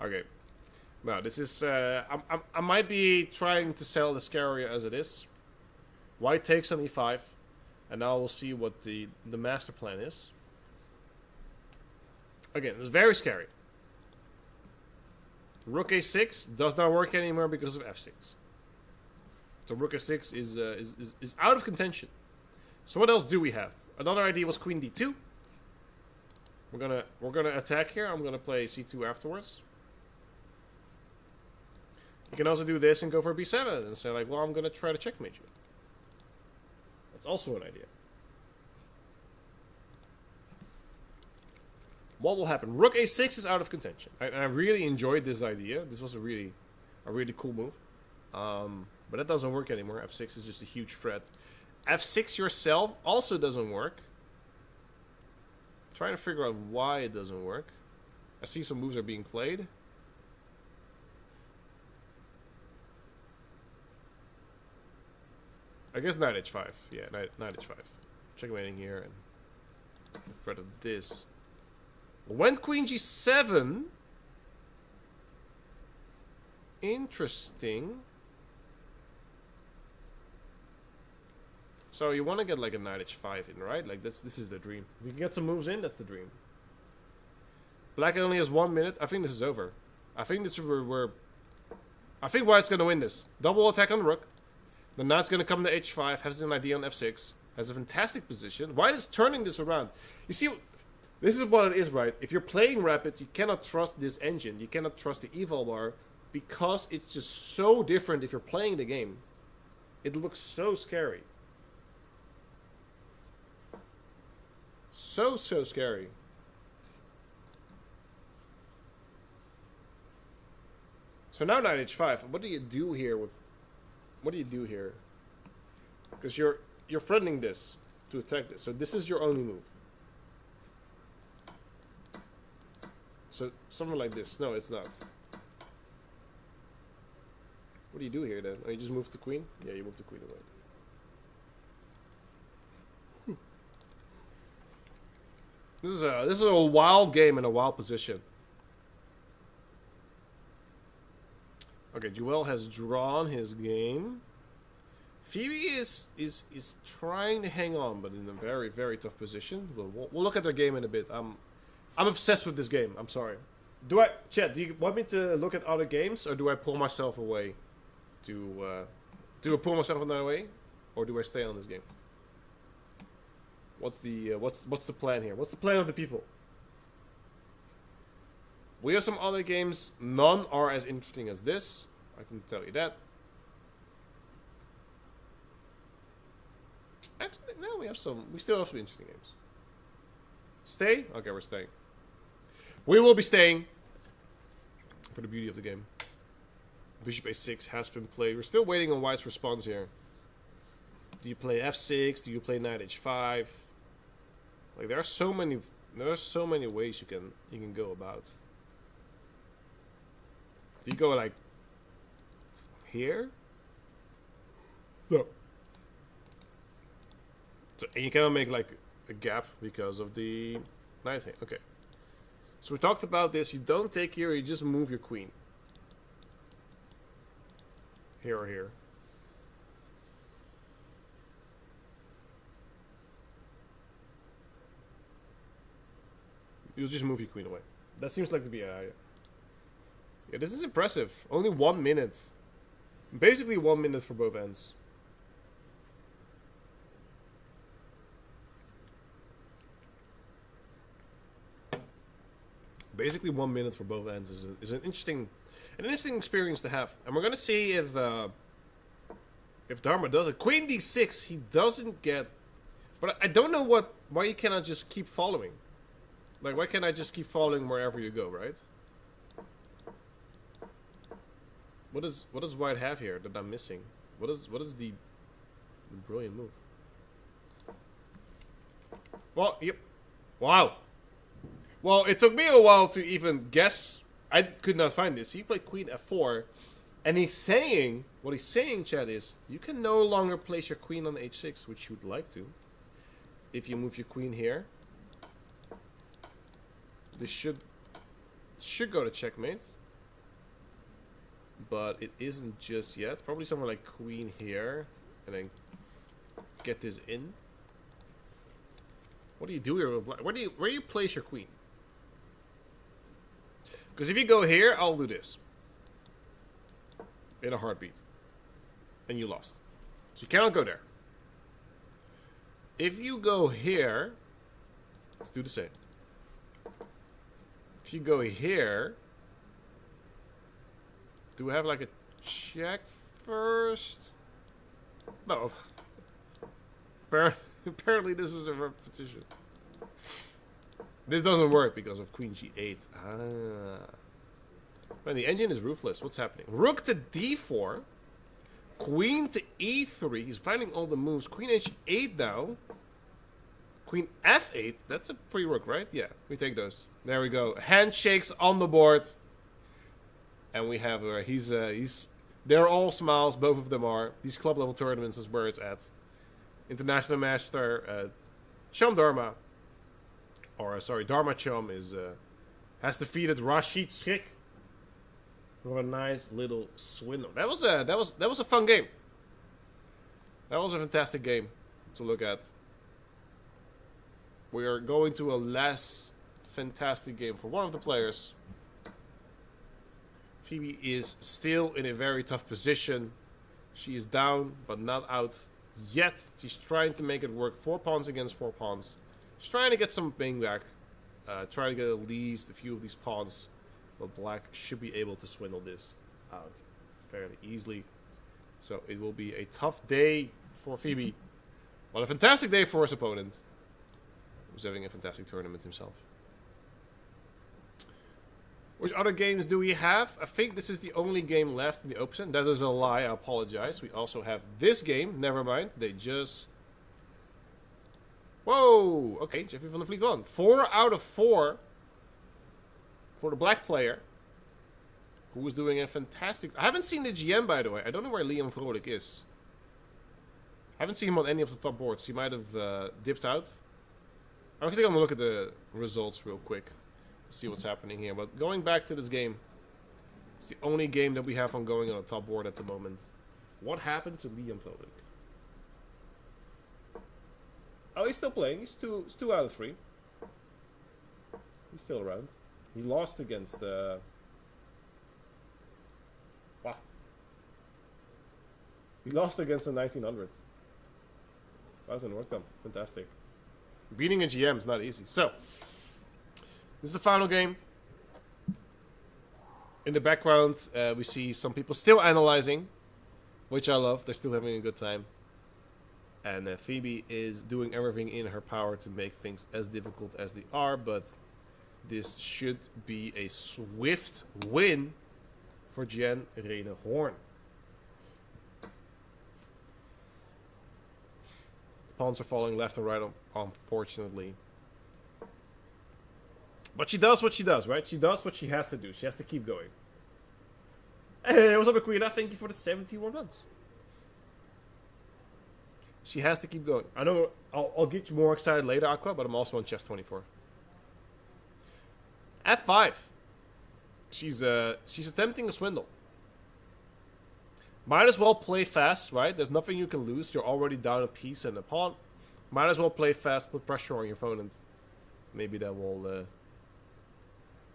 Okay. Now this is I might be trying to sell the scarier as it is. White takes on e5, and now we'll see what the master plan is. Again, it's very scary. Rook a6 does not work anymore because of f6. So rook a6 is out of contention. So what else do we have? Another idea was queen d2. We're gonna attack here. I'm gonna play c2 afterwards. You can also do this and go for b7 and say like, well, I'm gonna try to checkmate you. That's also an idea. What will happen? Rook a6 is out of contention. I really enjoyed this idea. This was a really cool move. But that doesn't work anymore. f6 is just a huge threat. f6 yourself also doesn't work. Trying to figure out why it doesn't work. I see some moves are being played. I guess knight h5. Yeah, knight h5. Checkmating here and the threat of this. Went queen g7. Interesting. So you want to get like a knight h5 in, right? Like this is the dream. If you can get some moves in, that's the dream. Black only has 1 minute. I think this is over. I think this I think White's gonna win this. Double attack on the rook. The knight's gonna come to h5. Has an idea on f6. Has a fantastic position. White is turning this around. You see, this is what it is, right? If you're playing Rapid, you cannot trust this engine. You cannot trust the eval bar because it's just so different if you're playing the game. It looks so scary. So scary. So now knight h5. What do you do here with? What do you do here? Because you're threatening this to attack this. So this is your only move. So something like this. No, it's not. What do you do here then? Oh, you just move the queen? Yeah, you move the queen away. This is a wild game in a wild position. Okay, Joel has drawn his game. Phoebe is trying to hang on, but in a very tough position. We'll look at their game in a bit. I'm obsessed with this game. I'm sorry. Chat, do you want me to look at other games, or do I pull myself away? Do I pull myself away, or do I stay on this game? What's the plan here? What's the plan of the people? We have some other games. None are as interesting as this. I can tell you that. Actually, no, we still have some interesting games. Stay? Okay, we're staying. We will be staying for the beauty of the game. Bishop a6 has been played. We're still waiting on White's response here. Do you play f6? Do you play knight h5? Like there are so many ways you can go about. Do you go like here? No. So, and you cannot make like a gap because of the knight thing. Okay. So we talked about this. You don't take here. You just move your queen. Here or here. You'll just move your queen away. That seems like to be a... Yeah, this is impressive. Only 1 minute. Basically 1 minute for both ends. Basically 1 minute for both ends is an interesting experience to have. And we're gonna see if Dharma does it. Queen d6, he doesn't get... But I don't know why you cannot just keep following. Like, why can't I just keep following wherever you go, right? What does White have here that I'm missing? What is the brilliant move? Well, yep. Wow. Well, it took me a while to even guess. I could not find this. He played queen f4, and he's saying, what he's saying, Chad, is you can no longer place your queen on h6, which you would like to. If you move your queen here. This should go to checkmate. But it isn't just yet. Probably somewhere like queen here. And then get this in. What do you do here? Where do you place your queen? Because if you go here, I'll do this. In a heartbeat. And you lost. So you cannot go there. If you go here, let's do the same. If you go here, do we have like a check first? No. Apparently this is a repetition. This doesn't work because of queen g8. Man, the engine is ruthless. What's happening? Rook to d4. Queen to e3. He's finding all the moves. Queen h8 now. Queen F8. That's a free rook, right? Yeah, we take those. There we go. Handshakes on the board. And we have he's they're all smiles, both of them are. These club level tournaments is where it's at. International Master Chum Dharma, or sorry, Dharma Chum has defeated Rashid Schik with a nice little swindle. That was a fun game. That was a fantastic game to look at. We are going to a less fantastic game for one of the players. Phoebe is still in a very tough position. She is down, but not out yet. She's trying to make it work. 4 pawns against 4 pawns. She's trying to get some bang back. Trying to get at least a few of these pawns. But black should be able to swindle this out fairly easily. So it will be a tough day for Phoebe. But a fantastic day for his opponent, who's having a fantastic tournament himself. Which other games do we have? I think this is the only game left in the Open. That is a lie, I apologize. We also have this game. Never mind. They just... Whoa! Okay, Jeffrey van der Vliet won. 4 out of 4 for the black player, who was doing a fantastic... I haven't seen the GM, by the way. I don't know where Liam Vrolijk is. I haven't seen him on any of the top boards. He might have dipped out. I'm going to look at the results real quick. See what's happening here. But going back to this game, it's the only game that we have ongoing on the top board at the moment. What happened to Liam Vrolijk? Oh, he's still playing. He's two out of 3. He's still around. He lost against wow. He lost against the 1900. That was an outcome. Fantastic. Beating a GM is not easy. So this is the final game. In the background, we see some people still analyzing, which I love. They're still having a good time. And Phoebe is doing everything in her power to make things as difficult as they are, but this should be a swift win for Jen Rene Horn. Pawns are falling left and right, unfortunately. But she does what she does, right? She does what she has to do. She has to keep going. Hey, what's up, Aquila? Thank you for the 71 months. She has to keep going. I know I'll get you more excited later, Aqua, but I'm also on chess 24. F5. She's attempting a swindle. Might as well play fast, right? There's nothing you can lose. You're already down a piece and a pawn. Might as well play fast, put pressure on your opponent. Maybe that will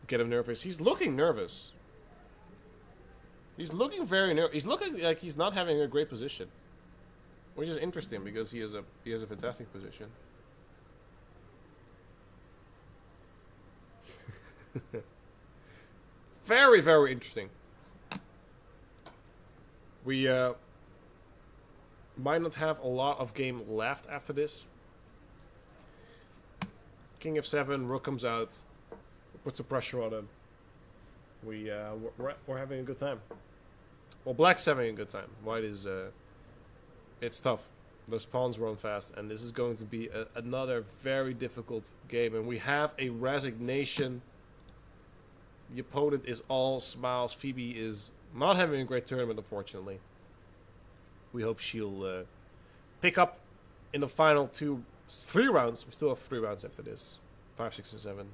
get him nervous. He's looking nervous. He's looking very nervous. He's looking like he's not having a great position, which is interesting because he has a fantastic position. Very, very interesting. We might not have a lot of game left after this. King f7, rook comes out, puts some pressure on him. We're having a good time. Well, black's having a good time. White is it's tough. Those pawns run fast, and this is going to be another very difficult game. And we have a resignation. The opponent is all smiles. Phoebe is not having a great tournament, unfortunately. We hope she'll pick up in the final 3 rounds. We still have 3 rounds after this. 5, 6, and 7.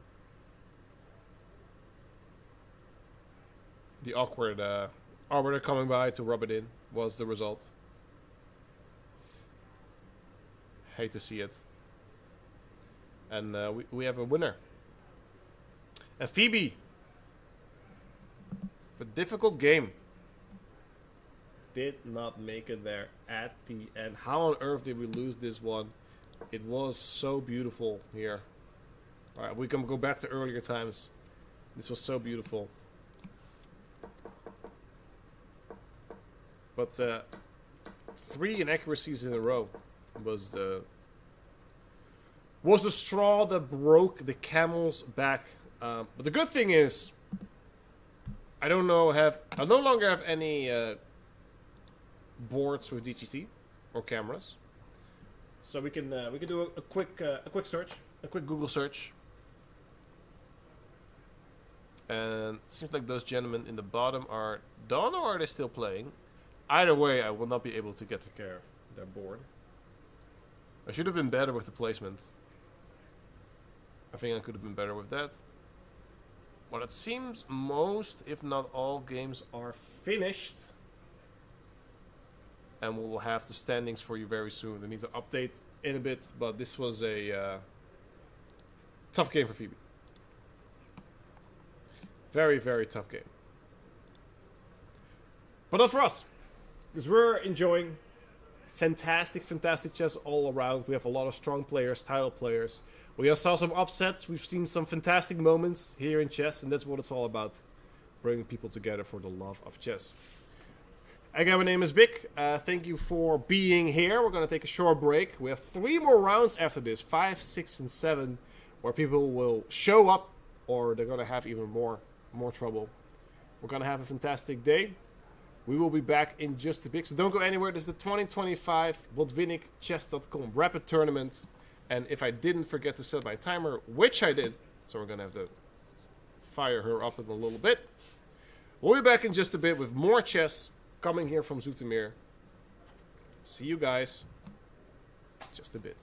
The awkward arbiter coming by to rub it in was the result. Hate to see it. And we have a winner. And Phoebe, a difficult game, did not make it there at the end. How on earth did we lose this one? It was so beautiful here. Alright, we can go back to earlier times. This was so beautiful. But 3 inaccuracies in a row was the straw that broke the camel's back. But the good thing is, I no longer have any boards with DGT or cameras. So we can do a quick search, a quick Google search. And it seems like those gentlemen in the bottom are done, or are they still playing? Either way, I will not be able to get to care their board. I should have been better with the placement. I think I could have been better with that. Well, it seems most, if not all, games are finished. And we'll have the standings for you very soon. I need to update in a bit, but this was a tough game for Phoebe. Very, very tough game. But not for us. Because we're enjoying fantastic chess all around. We have a lot of strong players, title players. We saw some upsets. We've seen some fantastic moments here in chess. And that's what it's all about. Bringing people together for the love of chess. Again, my name is Vic. Thank you for being here. We're going to take a short break. We have 3 more rounds after this. 5, 6, and 7. Where people will show up. Or they're going to have even more trouble. We're going to have a fantastic day. We will be back in just a bit. So don't go anywhere. This is the 2025 Botwinnik Chess.com Rapid Tournament. And if I didn't forget to set my timer, which I did, so we're going to have to fire her up in a little bit. We'll be back in just a bit with more chess coming here from Zoetermeer. See you guys just a bit.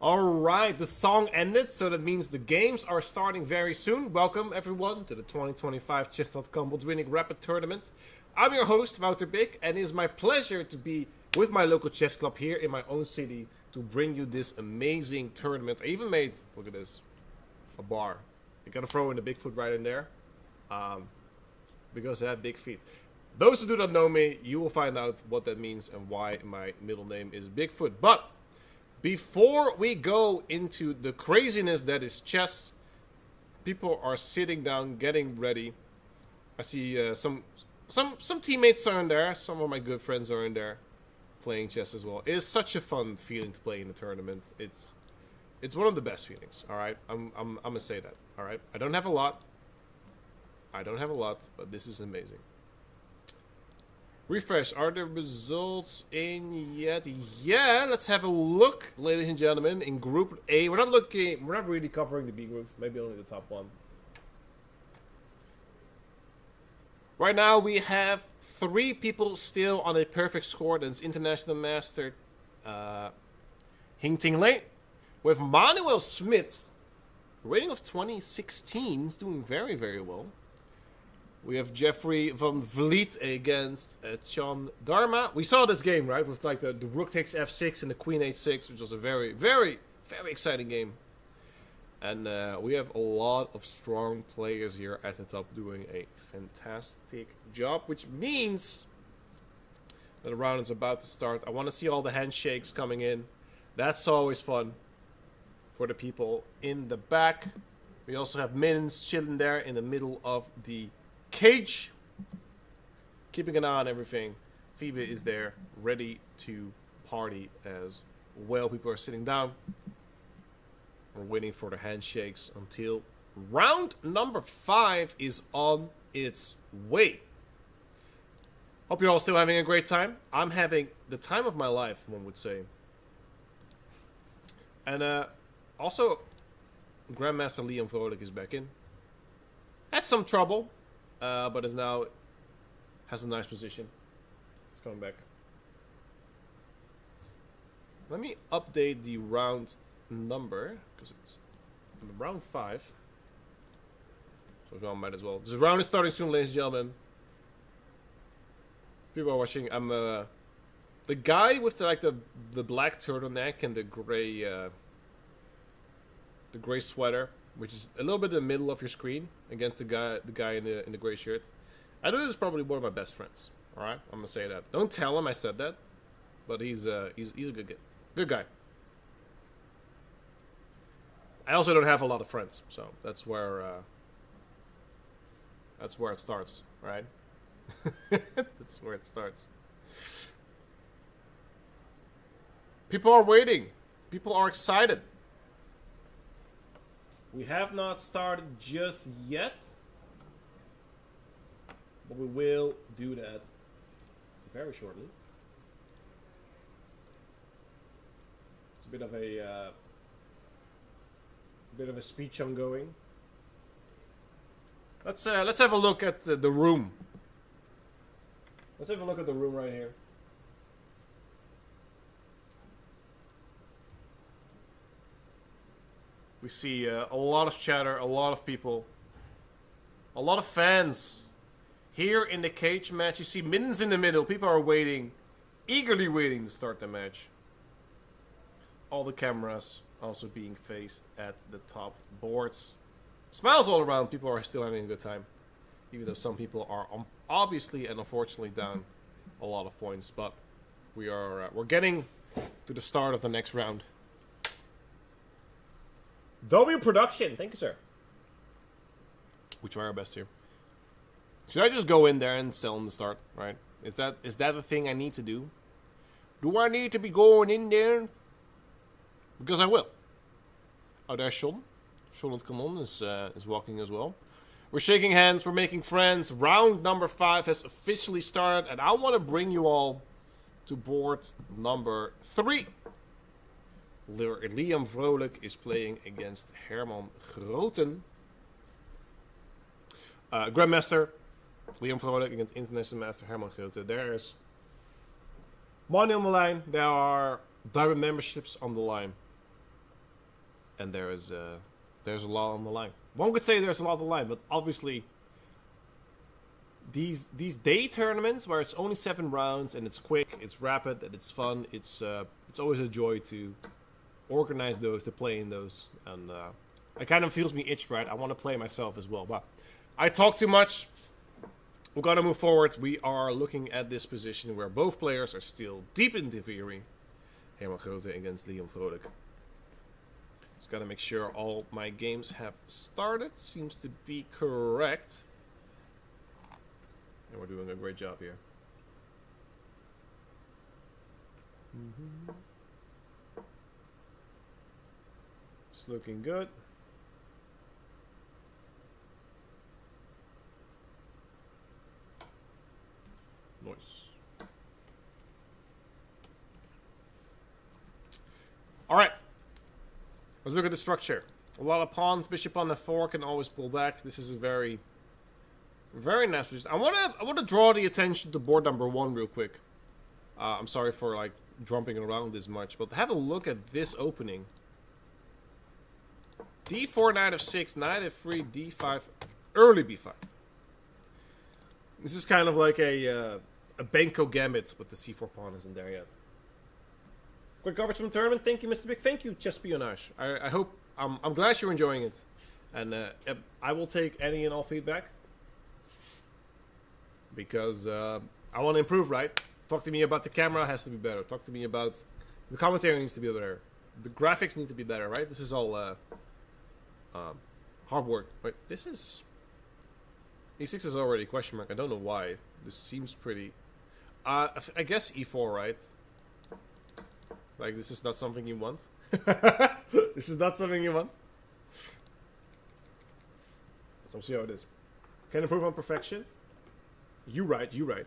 Alright, the song ended, so that means the games are starting very soon. Welcome everyone to the 2025 Chess.com Botwinnik Rapid Tournament. I'm your host, Zoetermeer, and it is my pleasure to be with my local chess club here in my own city to bring you this amazing tournament. I even made, look at this, a bar. You gotta throw in the Bigfoot right in there, because I have big feet. Those who do not know me, you will find out what that means and why my middle name is Bigfoot. But before we go into the craziness that is chess, people are sitting down, getting ready. I see some teammates are in there. Some of my good friends are in there playing chess as well. It is such a fun feeling to play in a tournament. It's one of the best feelings. All right, I'm gonna say that. All right, I don't have a lot, but this is amazing. Refresh. Are the results in yet? Yeah, let's have a look, ladies and gentlemen. In Group A, we're not really covering the B group. Maybe only the top one. Right now, we have 3 people still on a perfect score. That's International Master Hing Ting Lei. With Manuel Smit, rating of 2016, is doing very, very well. We have Jeffrey van Vliet against Chan Dharma. We saw this game, right? With like the rook takes f6 and the queen h6, which was a very, very, very exciting game. And we have a lot of strong players here at the top doing a fantastic job, which means that the round is about to start. I want to see all the handshakes coming in. That's always fun for the people in the back. We also have Minions chilling there in the middle of the cage, keeping an eye on everything. Phoebe is there, ready to party as well. People are sitting down. We're waiting for the handshakes until round number 5 is on its way. Hope you're all still having a great time. I'm having the time of my life, one would say. And also, Grandmaster Liam Vrolijk is back in. Had some trouble. But is now has a nice position. It's coming back. Let me update the round number because it's round 5. So I might as well. This round is starting soon, ladies and gentlemen. People are watching. I'm the guy with the black turtleneck and the gray sweater, which is a little bit in the middle of your screen against the guy in the gray shirt. I know this is probably one of my best friends. All right, I'm gonna say that. Don't tell him I said that, but he's a good guy. I also don't have a lot of friends, so that's where it starts, right? That's where it starts. People are waiting. People are excited. We have not started just yet, but we will do that very shortly. It's a bit of a speech ongoing. Let's have a look at the room. Let's have a look at the room right here. We see a lot of chatter, a lot of people, a lot of fans. Here in the cage match, you see Minions in the middle. People are waiting, eagerly waiting to start the match. All the cameras also being faced at the top boards. Smiles all around. People are still having a good time. Even though some people are obviously and unfortunately down a lot of points. But we're getting to the start of the next round. W Production, thank you, sir. We try our best here. Should I just go in there and sell in the start, right? Is that the thing I need to do? Do I need to be going in there? Because I will. Oh, there's Sean. Sean at Canon is walking as well. We're shaking hands, we're making friends. Round number 5 has officially started, and I want to bring you all to board number 3. Liam Vrolijk is playing against Herman Groten. Grandmaster Liam Vrolijk against International Master Herman Groten. There's money on the line. There are diamond memberships on the line. and there's a lot on the line. One could say there's a lot on the line, but obviously these day tournaments where it's only 7 rounds and it's quick, it's rapid, and it's fun. It's always a joy to organize those, to play in those, and it kind of feels me itch, right? I want to play myself as well. But I talk too much. We're gonna move forward. We are looking at this position where both players are still deep in theory. Herman Grote against Liam Vrolijk. Just gotta make sure all my games have started. Seems to be correct. And we're doing a great job here. It's looking good. Nice. Alright. Let's look at the structure. A lot of pawns. Bishop on f4 can always pull back. This is a very nice position. I wanna draw the attention to board number 1 real quick. I'm sorry for like jumping around this much, but have a look at this opening. D4, knight f6, knight f3, d5, early b5. This is kind of like a Benko gambit, but the c4 pawn isn't there yet. Quick coverage from the tournament. Thank you, Mr. Big. Thank you, Chespionage. I hope I'm glad you're enjoying it, and I will take any and all feedback because I want to improve. Right? Talk to me about the camera has to be better. Talk to me about the commentary needs to be better. The graphics need to be better. Right? This is all hard work. Wait, this is e6 is already a question mark. I don't know why. This seems pretty. I guess e4, right? Like, this is not something you want. This is not something you want. So we'll see how it is. Can improve on perfection. You right, you right.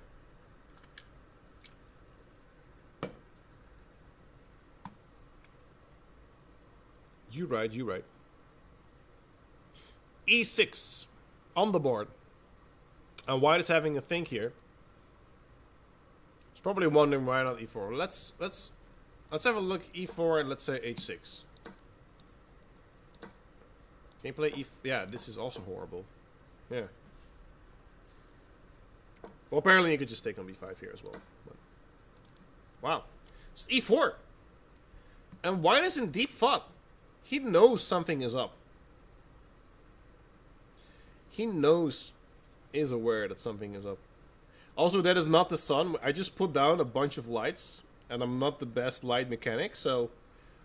You right, you right. E6 on the board. And white is having a think here. It's probably wondering why not e4. Let's have a look e4 and let's say h6. Can you play e? Yeah, this is also horrible. Yeah. Well, apparently you could just take on b5 here as well. But wow, it's e4, and white is in deep thought. He knows something is up. He knows, is aware that something is up. Also, that is not the sun. I just put down a bunch of lights, and I'm not the best light mechanic, so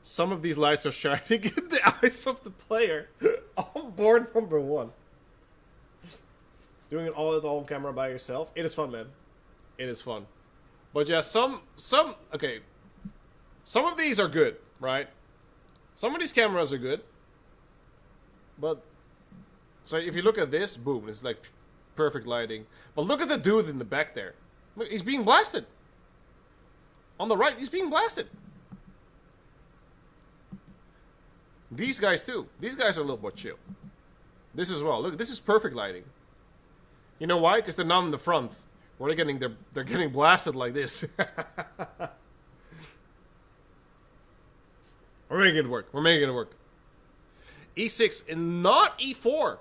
some of these lights are shining in the eyes of the player on board number 1. Doing it all at all on camera by yourself, it is fun, man. It is fun. But yeah, okay. Some of these are good, right? Some of these cameras are good. But, so if you look at this, boom, it's like perfect lighting. But look at the dude in the back there. Look, he's being blasted. On the right, he's being blasted. These guys too. These guys are a little more chill. This as well. Look, this is perfect lighting. You know why? Because they're not in the front. Where they're getting blasted like this. We're making it work. We're making it work. E6 and not E4.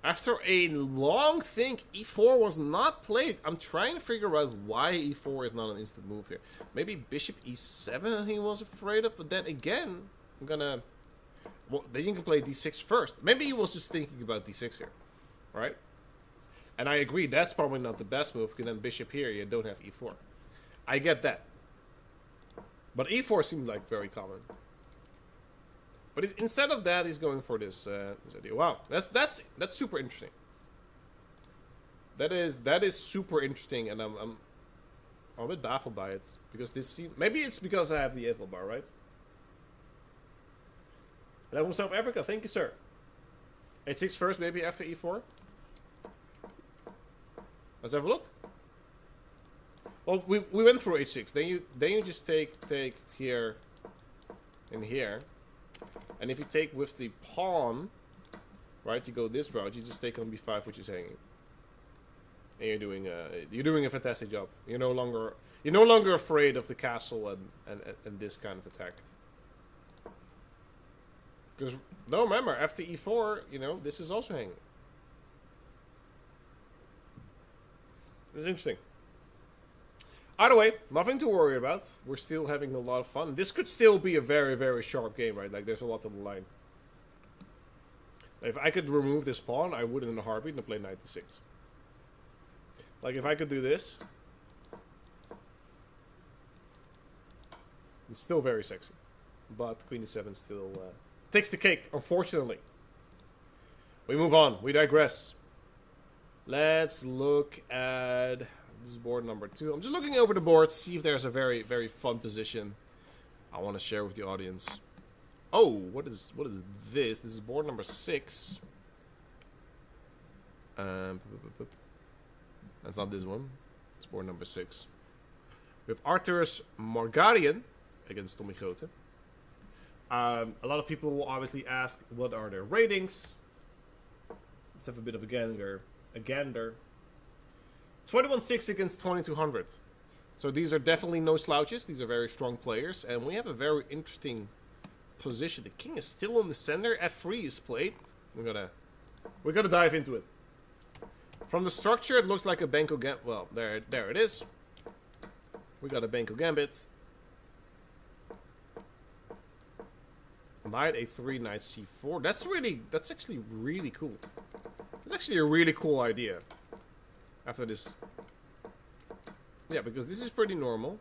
After a long think, E4 was not played. I'm trying to figure out why E4 is not an instant move here. Maybe Bishop E7 he was afraid of, but then again, I'm gonna... Well, then you can play D6 first. Maybe he was just thinking about D6 here, right? And I agree, that's probably not the best move, because then Bishop here, you don't have E4. I get that. But E4 seems like very common. But instead of that, he's going for this idea. Wow, that's super interesting. That is super interesting, and I'm a bit baffled by it because maybe it's because I have the Eiffel bar, right? Hello from South Africa, thank you, sir. H6 first, maybe after E4. Let's have a look. Well, we went through H6. Then you just take here and here. And if you take with the pawn, right, you go this route, you just take on b5, which is hanging. And you're doing a fantastic job. You're no longer afraid of the castle and this kind of attack. Because, don't remember, after e4, you know, this is also hanging. It's interesting. Either way, nothing to worry about. We're still having a lot of fun. This could still be a very, very sharp game, right? Like, there's a lot on the line. If I could remove this pawn, I would in a heartbeat and play knight to 6. Like, if I could do this, it's still very sexy. But queen e7 still takes the cake, unfortunately. We move on. We digress. Let's look at... This is board number 2. I'm just looking over the board, see if there's a very, very fun position I want to share with the audience. Oh, what is this? This is board number 6. That's not this one. It's board number 6. We have Arthur's Margarian against Tommy Grote. A lot of people will obviously ask, what are their ratings? Let's have a bit of a gander. 21-6 against 2200. So these are definitely no slouches. These are very strong players. And we have a very interesting position. The king is still in the center. F3 is played. We're gonna dive into it. From the structure, it looks like a Banco Gambit. Well, there it is. We got a Banco Gambit. Knight a3, knight c4. That's actually really cool. It's actually a really cool idea. After this. Yeah, because this is pretty normal.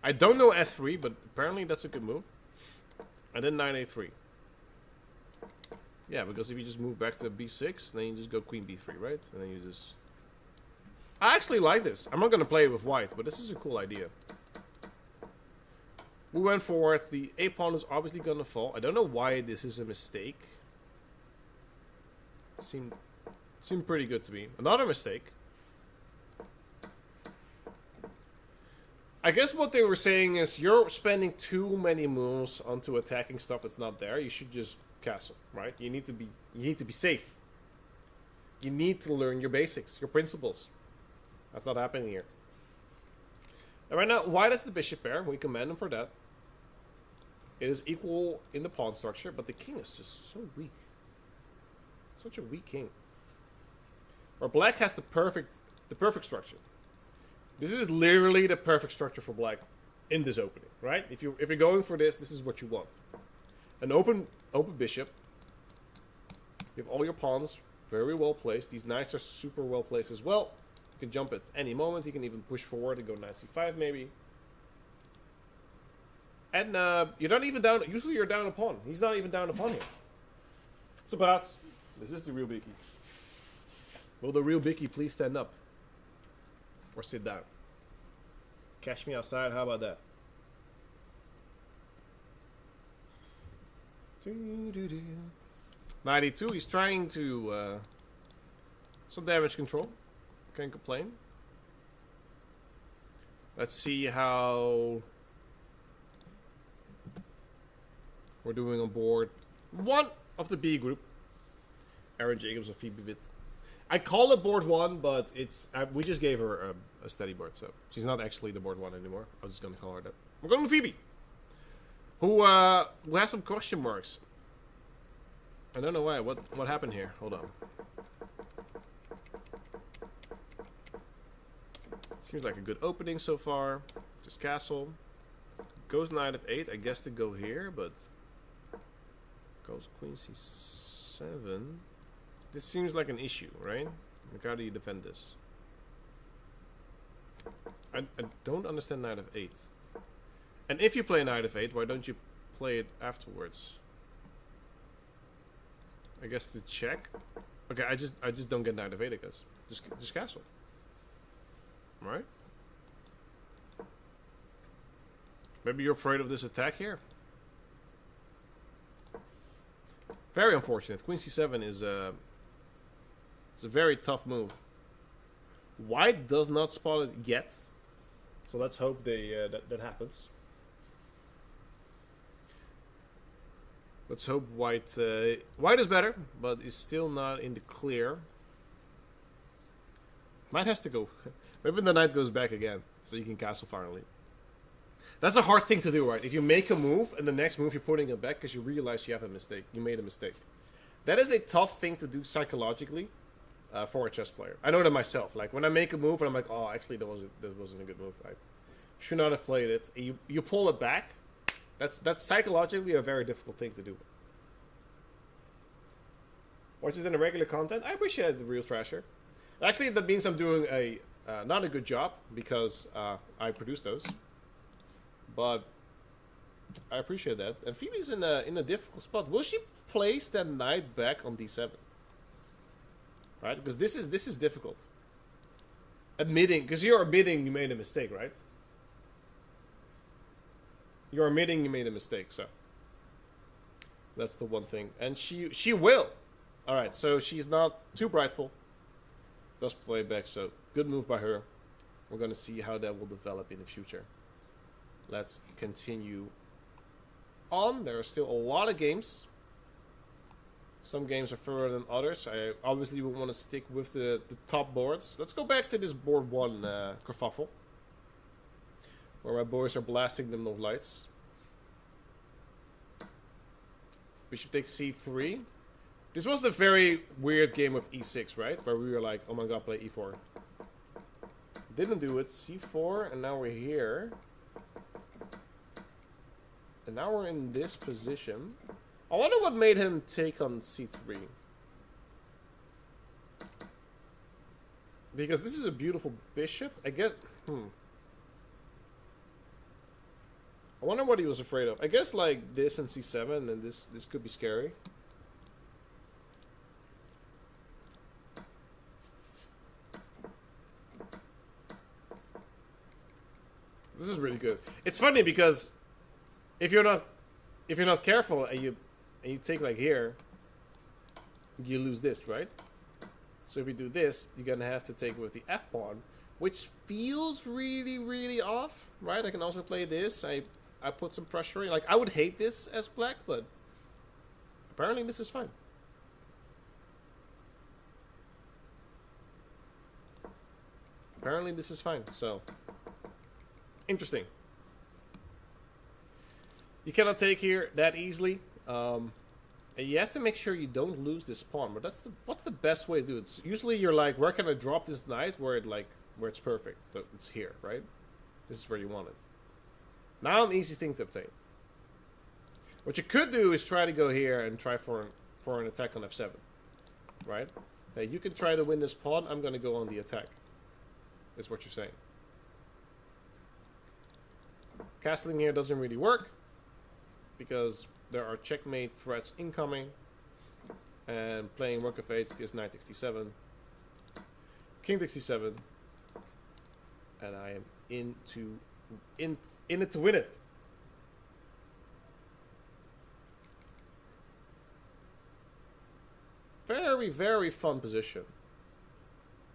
I don't know f3, but apparently that's a good move. And then knight a3. Yeah, because if you just move back to b6, then you just go queen b3, right? And then you just... I actually like this. I'm not going to play it with white, but this is a cool idea. We went forward. The a pawn is obviously going to fall. I don't know why this is a mistake. Seemed pretty good to me. Another mistake. I guess what they were saying is you're spending too many moves onto attacking stuff that's not there. You should just castle, right? You need to be safe. You need to learn your basics, your principles. That's not happening here. And right now, white has the bishop pair. We commend him for that. It is equal in the pawn structure, but the king is just so weak. Such a weak king. Where black has the perfect structure. This is literally the perfect structure for black in this opening, right? If you're going for this, this is what you want. An open bishop. You have all your pawns very well placed. These knights are super well placed as well. You can jump at any moment. You can even push forward and go knight c5 maybe. And you're not even down. Usually you're down a pawn. He's not even down a pawn here. So perhaps this is the real biggie. Will the real biggie please stand up? Or sit down? Catch me outside, how about that? Knight e2, he's trying to... some damage control. Can't complain. Let's see how... we're doing on board 1 of the B group. Aaron Jacobs of Phoebe Bit. I call it board 1, but it's we just gave her a steady board, so she's not actually the board 1 anymore. I was just gonna call her that. We're going to Phoebe, who has some question marks. I don't know why. What happened here? Hold on. Seems like a good opening so far. Just castle. Goes knight f8. I guess to go here, but goes queen c7. This seems like an issue, right? Like, how do you defend this? I don't understand knight f8. And if you play knight f8, why don't you play it afterwards? I guess to check. Okay, I just don't get knight f8, I guess. Just castle. Right? Maybe you're afraid of this attack here. Very unfortunate. Queen c7 is it's a very tough move. White does not spot it yet, so let's hope that happens. Let's hope white is better, but is still not in the clear. Knight has to go. Maybe the knight goes back again, so you can castle finally. That's a hard thing to do, right? If you make a move and the next move you're putting it back because you realize you have a mistake. You made a mistake. That is a tough thing to do psychologically for a chess player. I know that myself. Like when I make a move and I'm like, oh, actually that wasn't a good move. I should not have played it. And you pull it back. That's psychologically a very difficult thing to do. Watches in the regular content. I appreciate the real trasher. Actually, that means I'm doing a not a good job because I produce those. But I appreciate that. And Phoebe's in a difficult spot. Will she place that knight back on d7? Right? Because this is difficult. Because you're admitting you made a mistake, right? You're admitting you made a mistake, so that's the one thing. And she will. All right, so she's not too brightful. Does play back, so good move by her. We're gonna see how that will develop in the future. Let's continue on. There are still a lot of games. Some games are further than others. I obviously would want to stick with the top boards. Let's go back to this board 1 kerfuffle, where my boys are blasting them with lights. Bishop takes c3. This was the very weird game of e6, right? Where we were like, oh my god, play e4. Didn't do it. c4, and now we're here. And now we're in this position. I wonder what made him take on c3. Because this is a beautiful bishop. I guess... I wonder what he was afraid of. I guess like this and c7, and this could be scary. This is really good. It's funny because if you're not careful and you take like here, you lose this, right? So if you do this, you're gonna have to take with the f pawn, which feels really, really off, right? I can also play this. I put some pressure in. Like I would hate this as black, but apparently this is fine. Apparently this is fine. So interesting. You cannot take here that easily. And you have to make sure you don't lose this pawn. But what's the best way to do it? It's usually you're like, where can I drop this knight where it's perfect? So it's here, right? This is where you want it. Now an easy thing to obtain. What you could do is try to go here and try for an attack on f7. Right? Hey, you can try to win this pawn. I'm gonna go on the attack. Is what you're saying. Castling here doesn't really work because there are checkmate threats incoming, and playing rook f8 gives knight takes d7, king takes d7, and I am in it to win it. Very, very fun position.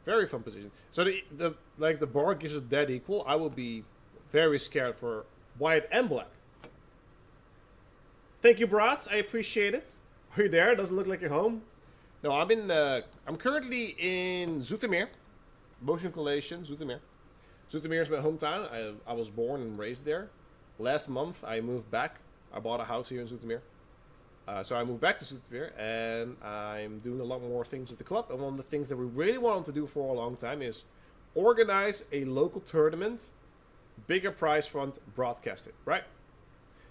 Very fun position. So the board gives us dead equal. I will be very scared for white and black. Thank you, Brats. I appreciate it. Are you there? Doesn't look like you're home. No, I'm currently in Zoetermeer. Motion collation, Zoetermeer. Zoetermeer is my hometown. I was born and raised there. Last month, I moved back. I bought a house here in Zoetermeer. So I moved back to Zoetermeer, and I'm doing a lot more things with the club. And one of the things that we really wanted to do for a long time is organize a local tournament, bigger prize fund, broadcast it, right?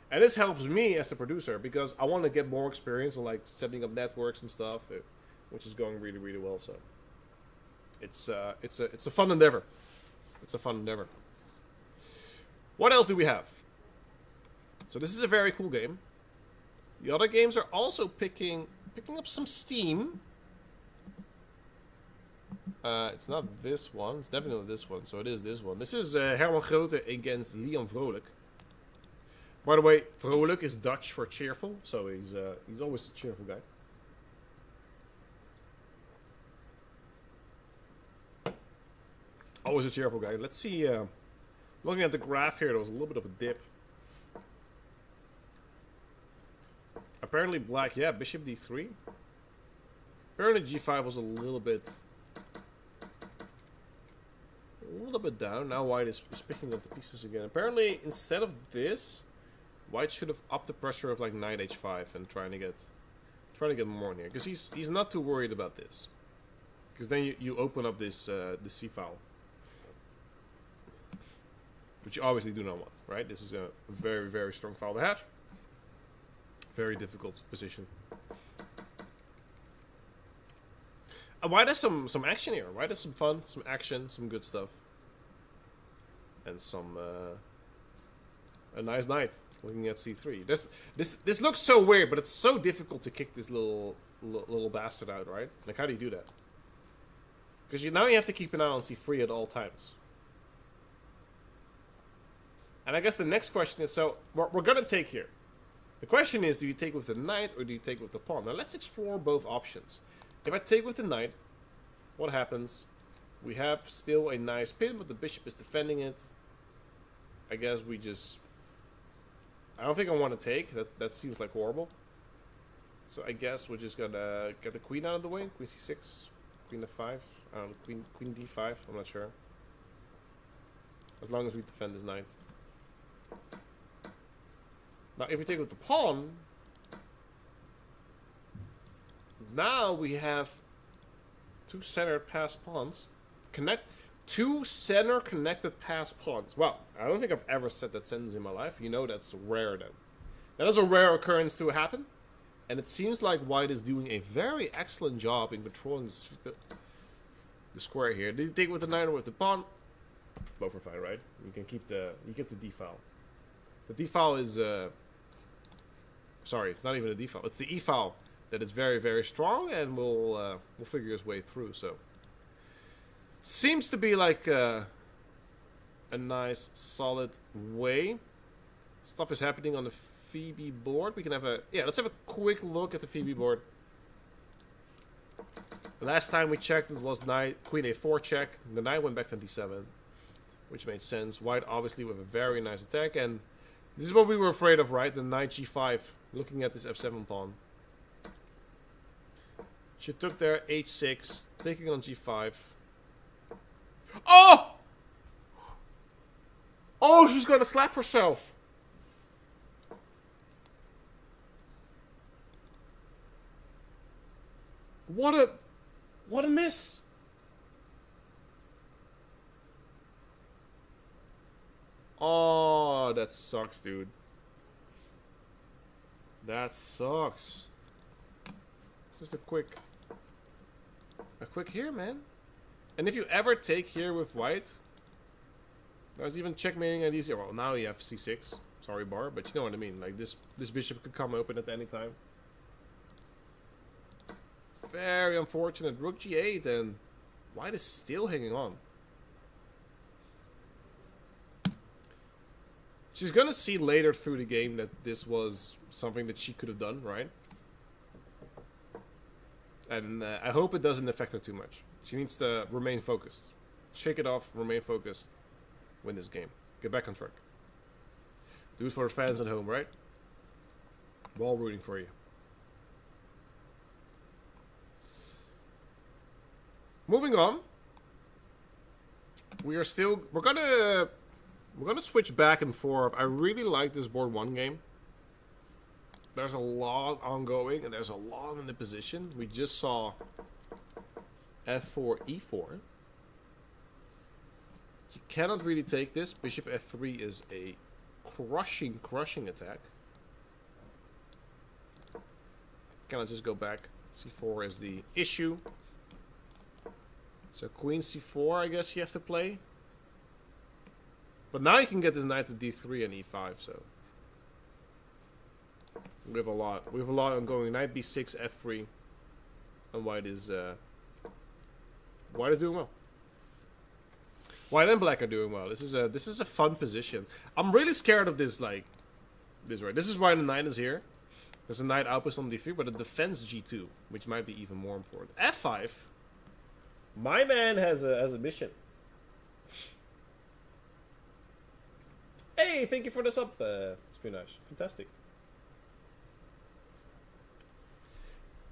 And this helps me as the producer because I want to get more experience on like setting up networks and stuff, which is going really, really well. So it's a fun endeavor. It's a fun endeavor. What else do we have? So this is a very cool game. The other games are also picking up some steam. It's not this one. It's definitely this one. So it is this one. This is Herman Grote against Leon Vrolijk. By the way, Vrolijk is Dutch for cheerful, so he's always a cheerful guy. Always a cheerful guy. Let's see. Looking at the graph here, there was a little bit of a dip. Apparently black, yeah, bishop d3. Apparently g5 was a little bit bit down. Now white is picking up the pieces again. Apparently, instead of this, white should have upped the pressure of like knight h5 and trying to get more in here, because he's not too worried about this, because then you open up this the c file, which you obviously do not want, right? This is a very, very strong file to have. Very difficult position. White has some action here. White has some fun, some action, some good stuff, and some a nice knight looking at c3. This looks so weird, but it's so difficult to kick this little bastard out, right? Like, how do you do that? Because now you have to keep an eye on c3 at all times. And I guess the next question is, so we're gonna take here. The question is, do you take with the knight or do you take with the pawn? Now let's explore both options. If I take with the knight, what happens? We have still a nice pin, but the bishop is defending it. I guess we just... I don't think I want to take. That seems like horrible. So I guess we're just gonna get the queen out of the way. Queen c6, queen f5, I don't know, queen d5, I'm not sure. As long as we defend this knight. Now if we take with the pawn, now we have two center passed pawns. Two center connected passed pawns. Well, I don't think I've ever said that sentence in my life. You know that's rare then. That is a rare occurrence to happen. And it seems like white is doing a very excellent job in controlling the square here. Did you take with the knight or with the pawn? Both are fine, right? You can keep the d file. The d file is sorry, it's not even a d file. It's the e file that is very, very strong, and we'll figure his way through. So seems to be like a nice solid way. Stuff is happening on the Phoebe board. We can have let's have a quick look at the Phoebe board. The last time we checked, it was queen a4 check. The knight went back to d7, which made sense. White obviously with a very nice attack, and this is what we were afraid of, right? The knight g5, looking at this f7 pawn. She took there h6, taking on g5. Oh! Oh, she's gonna slap herself. What a miss. Oh, that sucks, dude. That sucks. Just a quick here, man. And if you ever take here with white, I was even checkmating at easier. Well, now you have c6. Sorry, bar, but you know what I mean. Like this bishop could come open at any time. Very unfortunate. Rook g8, and white is still hanging on. She's gonna see later through the game that this was something that she could have done, right? And I hope it doesn't affect her too much. She needs to remain focused. Shake it off, remain focused, win this game. Get back on track. Do it for the fans at home, right? We're all rooting for you. Moving on. We're gonna switch back and forth. I really like this board 1 game. There's a lot ongoing, and there's a lot in the position. We just saw f4, e4. You cannot really take this. Bishop f3 is a crushing attack. Cannot just go back. c4 is the issue. So queen c4, I guess you have to play. But now you can get this knight to d3 and e5, so we have a lot ongoing. Knight b6, f3, and white is doing well. White and black are doing well. This is a fun position. I'm really scared of this, like this, right? This is why the knight is here. There's a knight outpost on d3, but it defends g2, which might be even more important. f5. My man has a mission. Hey, thank you for the sub, Spinach. Fantastic.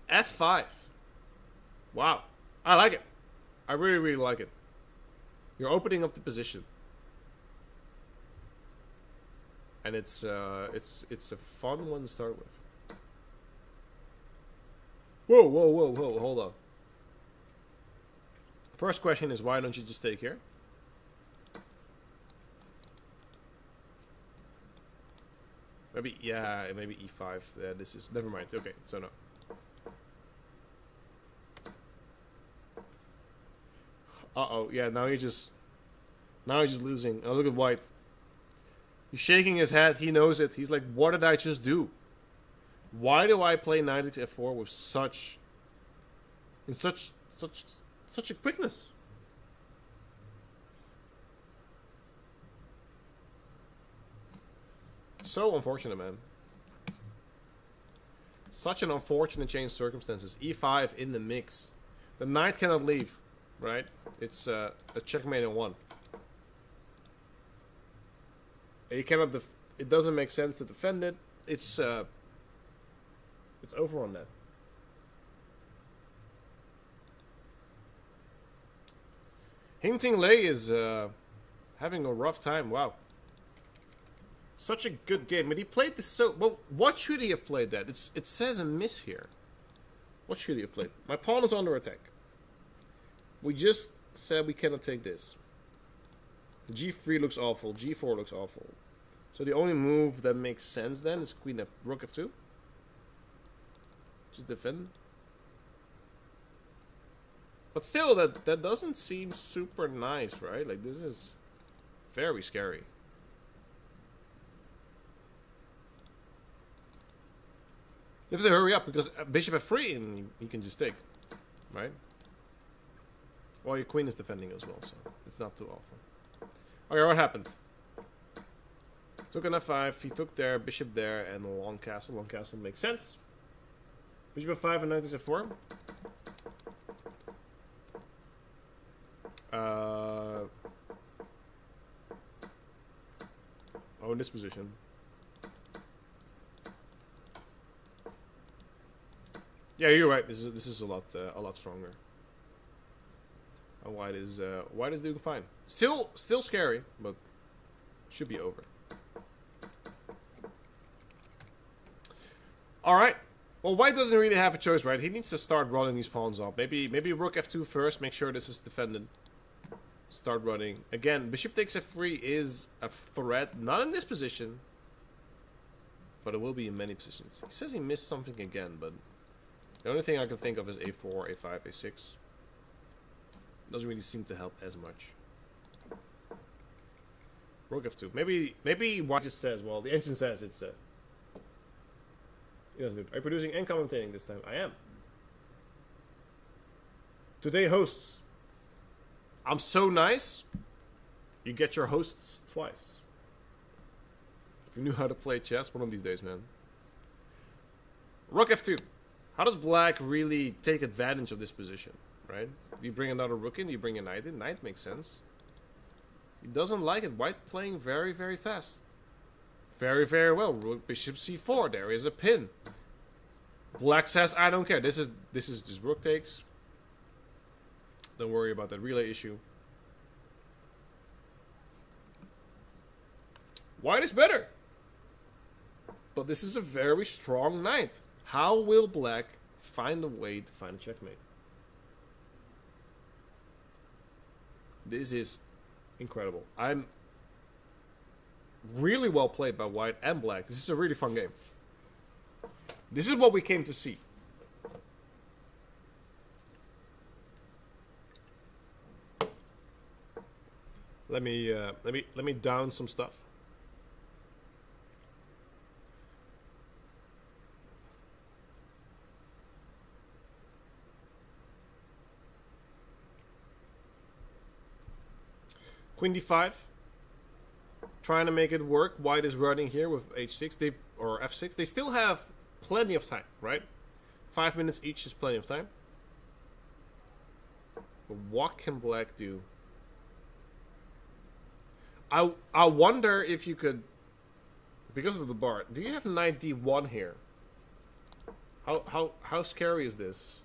f5. Wow. I like it. I really, really like it. You're opening up the position. And it's a fun one to start with. Whoa, whoa, whoa, whoa, hold on. First question is, why don't you just take here? Maybe, yeah, maybe e5. Yeah, this is, never mind. Okay, so no. Uh-oh, yeah, now he's just losing. Oh, look at white. He's shaking his head. He knows it. He's like, what did I just do? Why do I play knight f4 with such a quickness? So unfortunate, man. Such an unfortunate change of circumstances. e5 in the mix. The knight cannot leave, right? It's a checkmate in one. You cannot. It doesn't make sense to defend it. It's over on that. Hinting Lei is having a rough time. Wow. Such a good game, but he played this so well. What should he have played that? It says a miss here. What should he have played? My pawn is under attack. We just said we cannot take this. G3 looks awful. G4 looks awful. So the only move that makes sense then is Queen F, Rook F2. Just defend. But still, that doesn't seem super nice, right? Like, this is very scary. You have to hurry up because Bishop F3 and you can just take, right? Well, your queen is defending as well, so it's not too awful. Okay, what happened? Took an F5, he took there, bishop there, and a long castle. Long castle makes sense. Bishop F5 and knight F4. Oh, in this position. Yeah, you're right. This is a lot stronger. And white is doing fine. Still scary, but should be over. All right. Well, white doesn't really have a choice, right? He needs to start running these pawns up. Maybe Rook F2 first. Make sure this is defended. Start running again. Bishop takes F3 is a threat. Not in this position, but it will be in many positions. He says he missed something again, but the only thing I can think of is A4, A5, A6. Doesn't really seem to help as much. Rook F2. Maybe white just says, well, the engine says it's he doesn't do it. Are you producing and commentating this time? I am. Today hosts. I'm so nice. You get your hosts twice. If you knew how to play chess one of these days, man. Rook F2. How does black really take advantage of this position, right? Do you bring another rook in? Do you bring a knight in? Knight makes sense. He doesn't like it. White playing very, very fast. Very, very well. Rook, bishop c4. There is a pin. Black says, I don't care. This is just rook takes. Don't worry about that relay issue. White is better. But this is a very strong knight. How will black find a way to find a checkmate? This is incredible. I'm really well played by white and black. This is a really fun game. This is what we came to see. Let me down some stuff. Queen d5. Trying to make it work. White is running here with h6 or f6. They still have plenty of time, right? 5 minutes each is plenty of time. But what can black do? I wonder if you could, because of the bar. Do you have knight d1 here? How scary is this?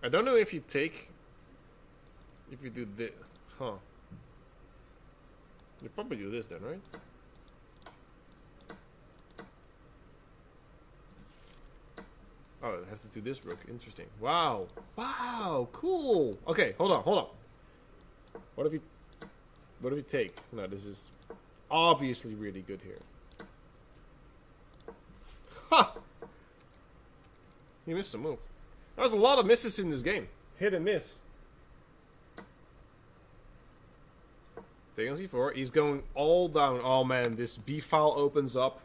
I don't know if you take If you do this, huh? You probably do this then, right? Oh, it has to do this rook. Interesting. Wow. Wow. Cool. Okay, hold on. What if you take? No, this is obviously really good here. Ha! He missed a move. There's a lot of misses in this game. Hit and miss. Take on c4. He's going all down. Oh man, this b file opens up.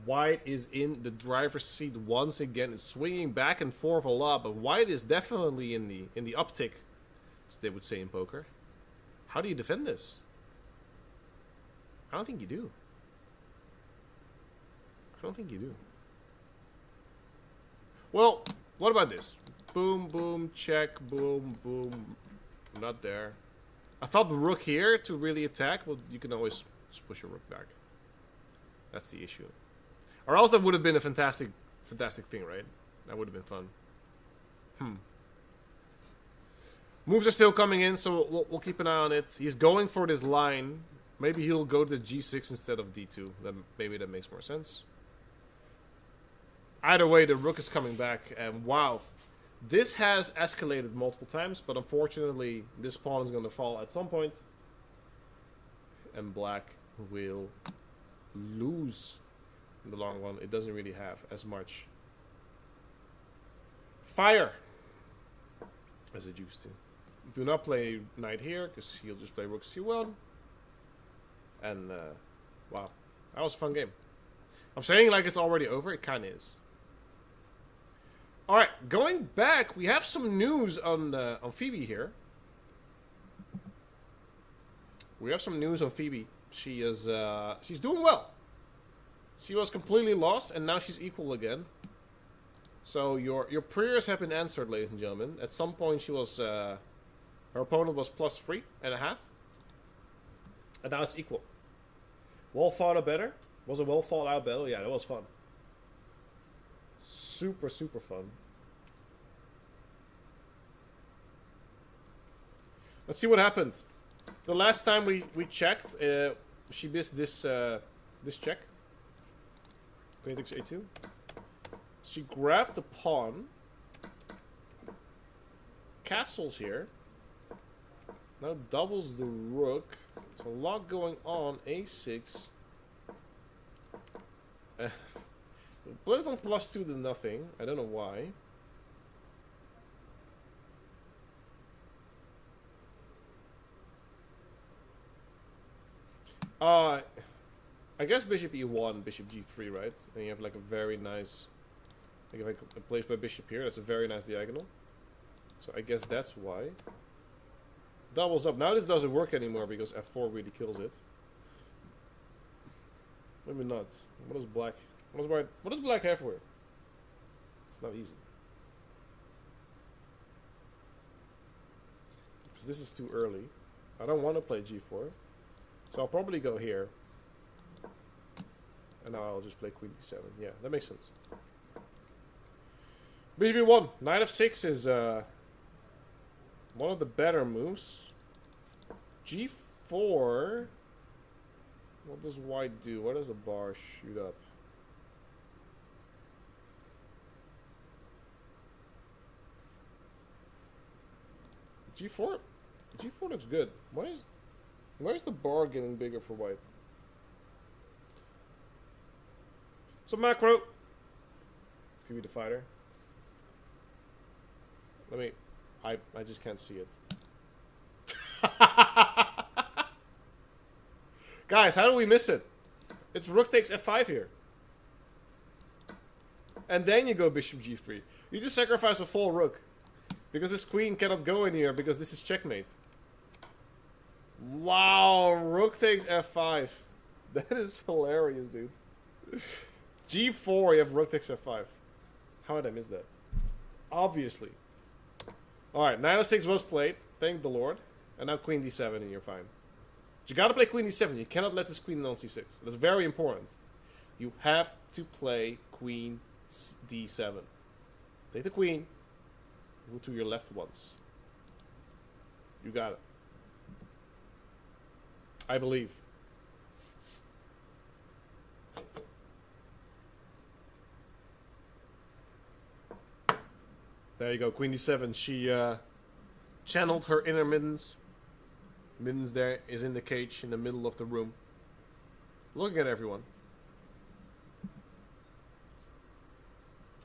White is in the driver's seat once again. It's swinging back and forth a lot, but White is definitely in the uptick, as they would say in poker. How do you defend this? I don't think you do. Well, what about this? Boom, boom, check, boom, boom. Not there. I thought the rook here to really attack. Well, you can always just push your rook back. That's the issue. Or else that would have been a fantastic thing, right? That would have been fun. Moves are still coming in, so we'll keep an eye on it. He's going for this line. Maybe he'll go to g6 instead of d2. Maybe that makes more sense. Either way, the rook is coming back, and wow. This has escalated multiple times, but unfortunately, this pawn is going to fall at some point. And black will lose in the long run. It doesn't really have as much fire as it used to. Do not play knight here, because he'll just play rook c1. And, wow. That was a fun game. I'm saying like it's already over. It kind of is. Alright, going back, we have some news on Phoebe here. We have some news on Phoebe. She is, she's doing well. She was completely lost, and now she's equal again. So your prayers have been answered, ladies and gentlemen. At some point, she was, her opponent was plus 3.5. And now it's equal. Well thought out better. Was a well thought out battle. Yeah, that was fun. Super, super fun. Let's see what happened. The last time we checked, she missed this check. Queen takes a2. She grabbed the pawn. Castles here. Now doubles the rook. There's a lot going on. A6. Played on +2 to nothing. I don't know why. I guess bishop e1, bishop g3, right? And you have like a very nice... Like if I place my bishop here, that's a very nice diagonal. So I guess that's why. Doubles up. Now this doesn't work anymore because f4 really kills it. Maybe not. What does black... What does black have for it? It's not easy. Because this is too early. I don't want to play g4. So I'll probably go here. And now I'll just play queen d7. Yeah, that makes sense. Bishop e1. Knight f6 is one of the better moves. g4. What does white do? What does the bar shoot up? G4 looks good. Why is the bar getting bigger for white? So macro. Phoebe the fighter. I just can't see it. Guys, how do we miss it? It's rook takes f5 here. And then you go bishop g3. You just sacrifice a full rook. Because this queen cannot go in here because this is checkmate. Wow, rook takes f5. That is hilarious, dude. g4, you have rook takes f5. How did I miss that? Obviously. Alright, knight f6 was played. Thank the Lord. And now queen d7 and you're fine. But you gotta play queen d7. You cannot let this queen on c6. That's very important. You have to play queen d7. Take the queen. Move to your left once. You got it. I believe. There you go, Queen D7. She channeled her inner Middens. Middens there is in the cage in the middle of the room, looking at everyone.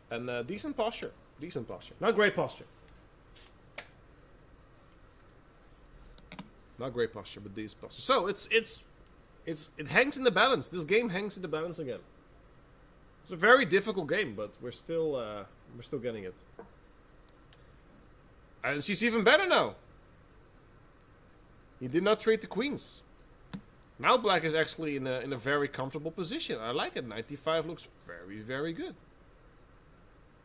And decent posture. Decent posture. Not great posture. Not great posture, but decent posture. So it hangs in the balance. This game hangs in the balance again. It's a very difficult game, but we're still getting it. And she's even better now. He did not trade the queens. Now black is actually in a very comfortable position. I like it. 95 looks very, very good.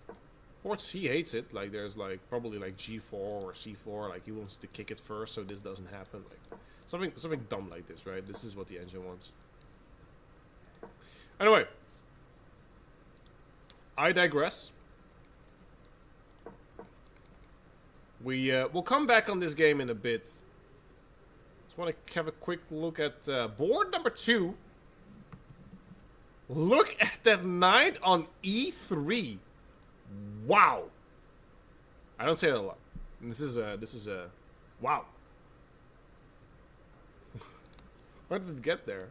Of course, he hates it. Like, there's like probably like G4 or C4. Like, he wants to kick it first, so this doesn't happen. Like something dumb like this, right? This is what the engine wants. Anyway, I digress. We'll come back on this game in a bit. Just want to have a quick look at board number 2. Look at that knight on E3. Wow. I don't say that a lot. This is a wow. Where did it get there?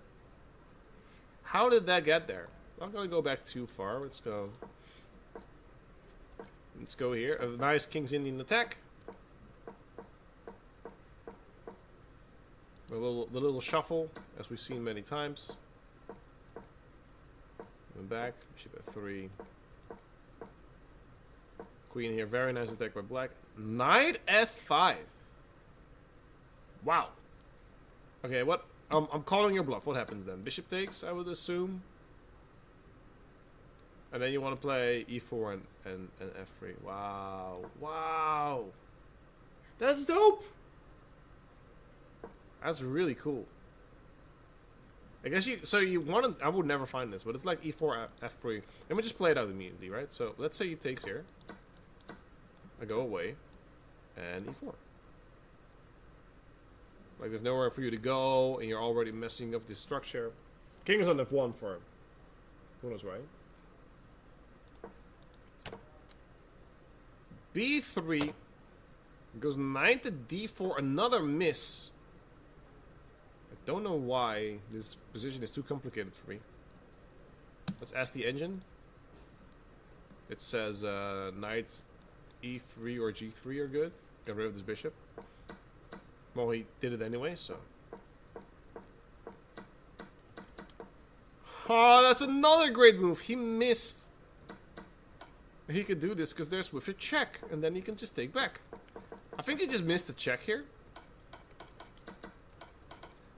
How did that get there? I'm not gonna go back too far. Let's go here. A nice King's Indian attack. The little shuffle, as we've seen many times. And back, bishop f3. Queen here, very nice attack by black. Knight f5. Wow. Okay, what? I'm calling your bluff. What happens then? Bishop takes, I would assume. And then you want to play e4 and f3. Wow. Wow. That's dope. That's really cool. I guess you want to, I would never find this, but it's like e4, f3. And we just play it out immediately, right? So let's say he takes here. I go away. And e4. Like, there's nowhere for you to go, and you're already messing up this structure. King is on f1 for him. Who knows, right? b3 goes knight to d4, another miss. I don't know why this position is too complicated for me. Let's ask the engine. It says knight e3 or g3 are good. Get rid of this bishop. Well, he did it anyway, so. Oh, that's another great move. He missed. He could do this because there's with a check, and then he can just take back. I think he just missed the check here.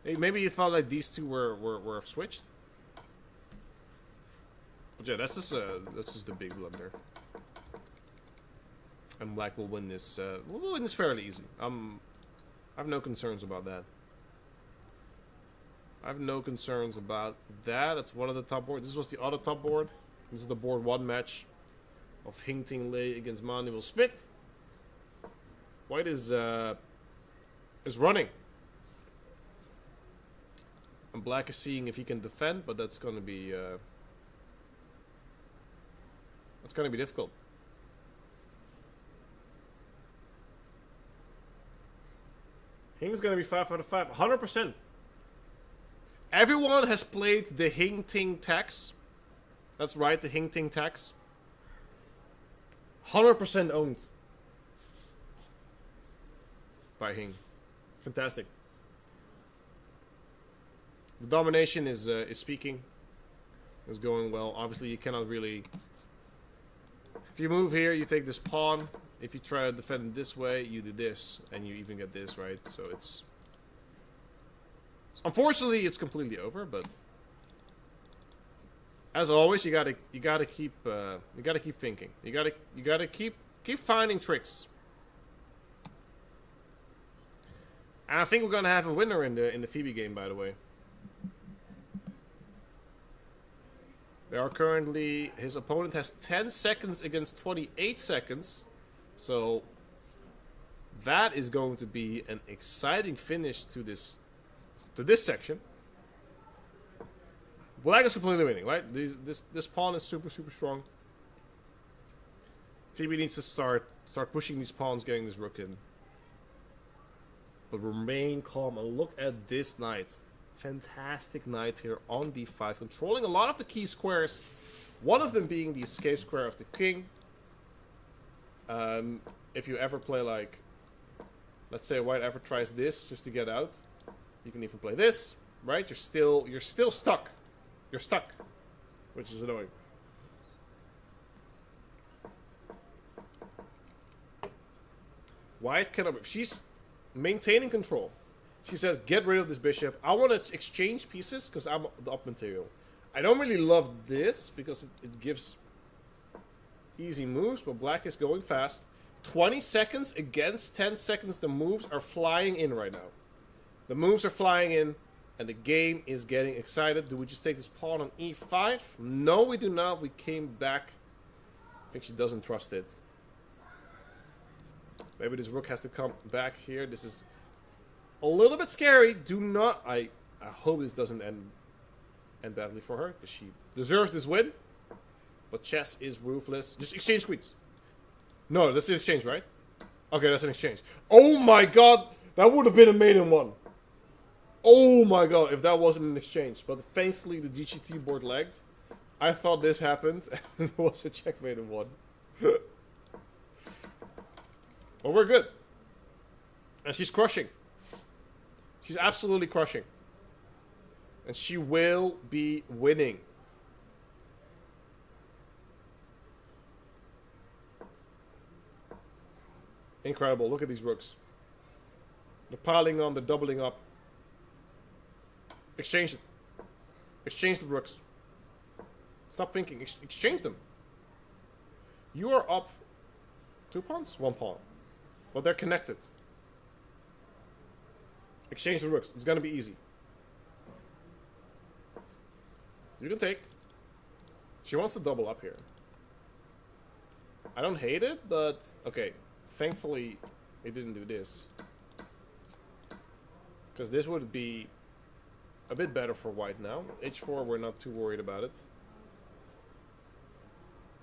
Maybe he thought like these two were switched. But yeah, that's just the big blunder. And black will win this. We'll win this fairly easy. I have no concerns about that. I have no concerns about that. It's one of the top boards. This was the other top board. This is the board 1 match of Hinting Lei against Manuel Smit. White is running. And black is seeing if he can defend, but that's gonna be difficult. Hing's gonna be 5 out of 5, 100%. Everyone has played the Hing-Ting tax. That's right, the Hing-Ting tax. 100% owned by Hing. Fantastic. The domination is speaking. It's going well. Obviously, you cannot really. If you move here, you take this pawn. If you try to defend it this way, you do this, and you even get this, right? So it's unfortunately it's completely over, but as always, you gotta keep thinking. You gotta keep finding tricks. And I think we're gonna have a winner in the Phoebe game, by the way. There are currently, his opponent has 10 seconds against 28 seconds. So that is going to be an exciting finish to this section. Black is completely winning, right? This pawn is super, super strong. Phoebe needs to start pushing these pawns, getting this rook in. But remain calm and look at this knight. Fantastic knight here on d5, controlling a lot of the key squares. One of them being the escape square of the king. If you ever play like, let's say white ever tries this just to get out, you can even play this, right? You're still stuck. You're stuck, which is annoying. White cannot. She's maintaining control. She says, get rid of this bishop. I want to exchange pieces because I'm the up material. I don't really love this because it gives easy moves, but black is going fast. 20 seconds against 10 seconds. The moves are flying in right now. The moves are flying in, and the game is getting excited. Do we just take this pawn on e5? No, we do not. We came back. I think she doesn't trust it. Maybe this rook has to come back here. This is a little bit scary. Do not. I hope this doesn't end badly for her, because she deserves this win. But chess is ruthless. Just exchange queens. No, that's an exchange, right? Okay, that's an exchange. Oh my god, that would have been a maiden one. Oh my god, if that wasn't an exchange. But thankfully the GGT board lagged. I thought this happened, and it was a checkmate in one. But we're good. And she's crushing. She's absolutely crushing. And she will be winning. Incredible. Look at these rooks. They're piling on, they're doubling up. Exchange it. Exchange the rooks. Stop thinking. Exchange them. You are up 2 pawns? 1 pawn. But they're connected. Exchange the rooks. It's gonna be easy. You can take. She wants to double up here. I don't hate it, but okay. Thankfully, it didn't do this. Because this would be a bit better for white now. H4, we're not too worried about it.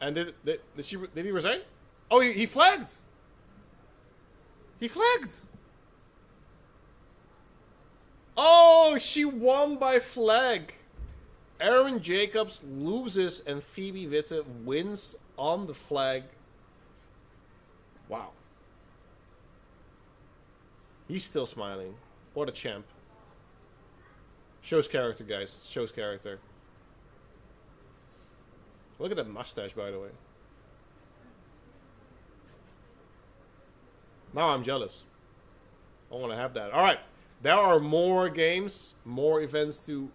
And did he resign? Oh, he flagged! He flagged! Oh, she won by flag. Aaron Jacobs loses and Phoebe Witte wins on the flag. Wow. He's still smiling. What a champ. Shows character, guys. Shows character. Look at that mustache, by the way. Now I'm jealous. I want to have that. Alright. There are more games, more events to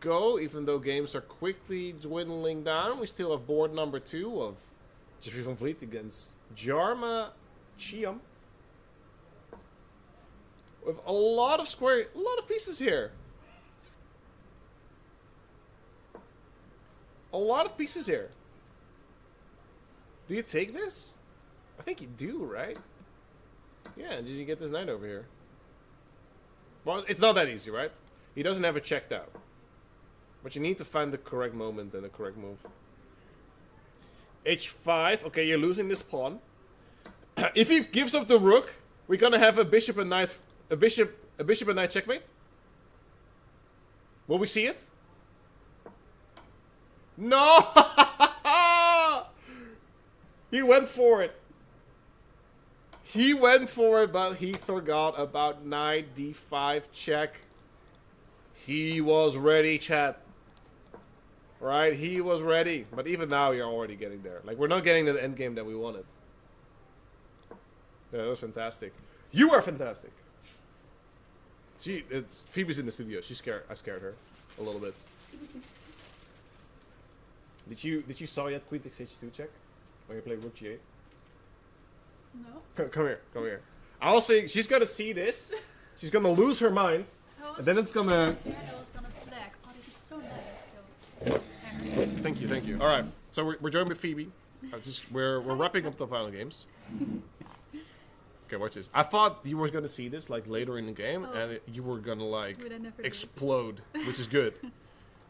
go, even though games are quickly dwindling down. We still have board number 2 of Jeffrey Van Vliet against Jarma Chiam. With a lot of pieces here. A lot of pieces here. Do you take this? I think you do, right? Yeah, did you get this knight over here? Well, it's not that easy, right? He doesn't have it checked out. But you need to find the correct moment and the correct move. H5. Okay, you're losing this pawn. If he gives up the rook, we're gonna have a bishop and knight, a bishop and knight checkmate. Will we see it? No! He went for it. He went for it, but he forgot about knight d5 check. He was ready, chat. Right? He was ready. But even now, you're already getting there. Like, we're not getting to the end game that we wanted. Yeah, that was fantastic. You are fantastic. Phoebe's in the studio. She's scared. I scared her a little bit. Did you saw yet Queen takes h2 check when you play Rook g8? No. Come here. I'll say she's gonna see this. She's gonna lose her mind, and then it's gonna. Yeah, that was gonna flag. Oh, this is so nice still. Thank you. All right, so we're joined with Phoebe. We're wrapping up the final games. Okay, watch this. I thought you were gonna see this like later in the game, and you were gonna like But I never explode, which is good,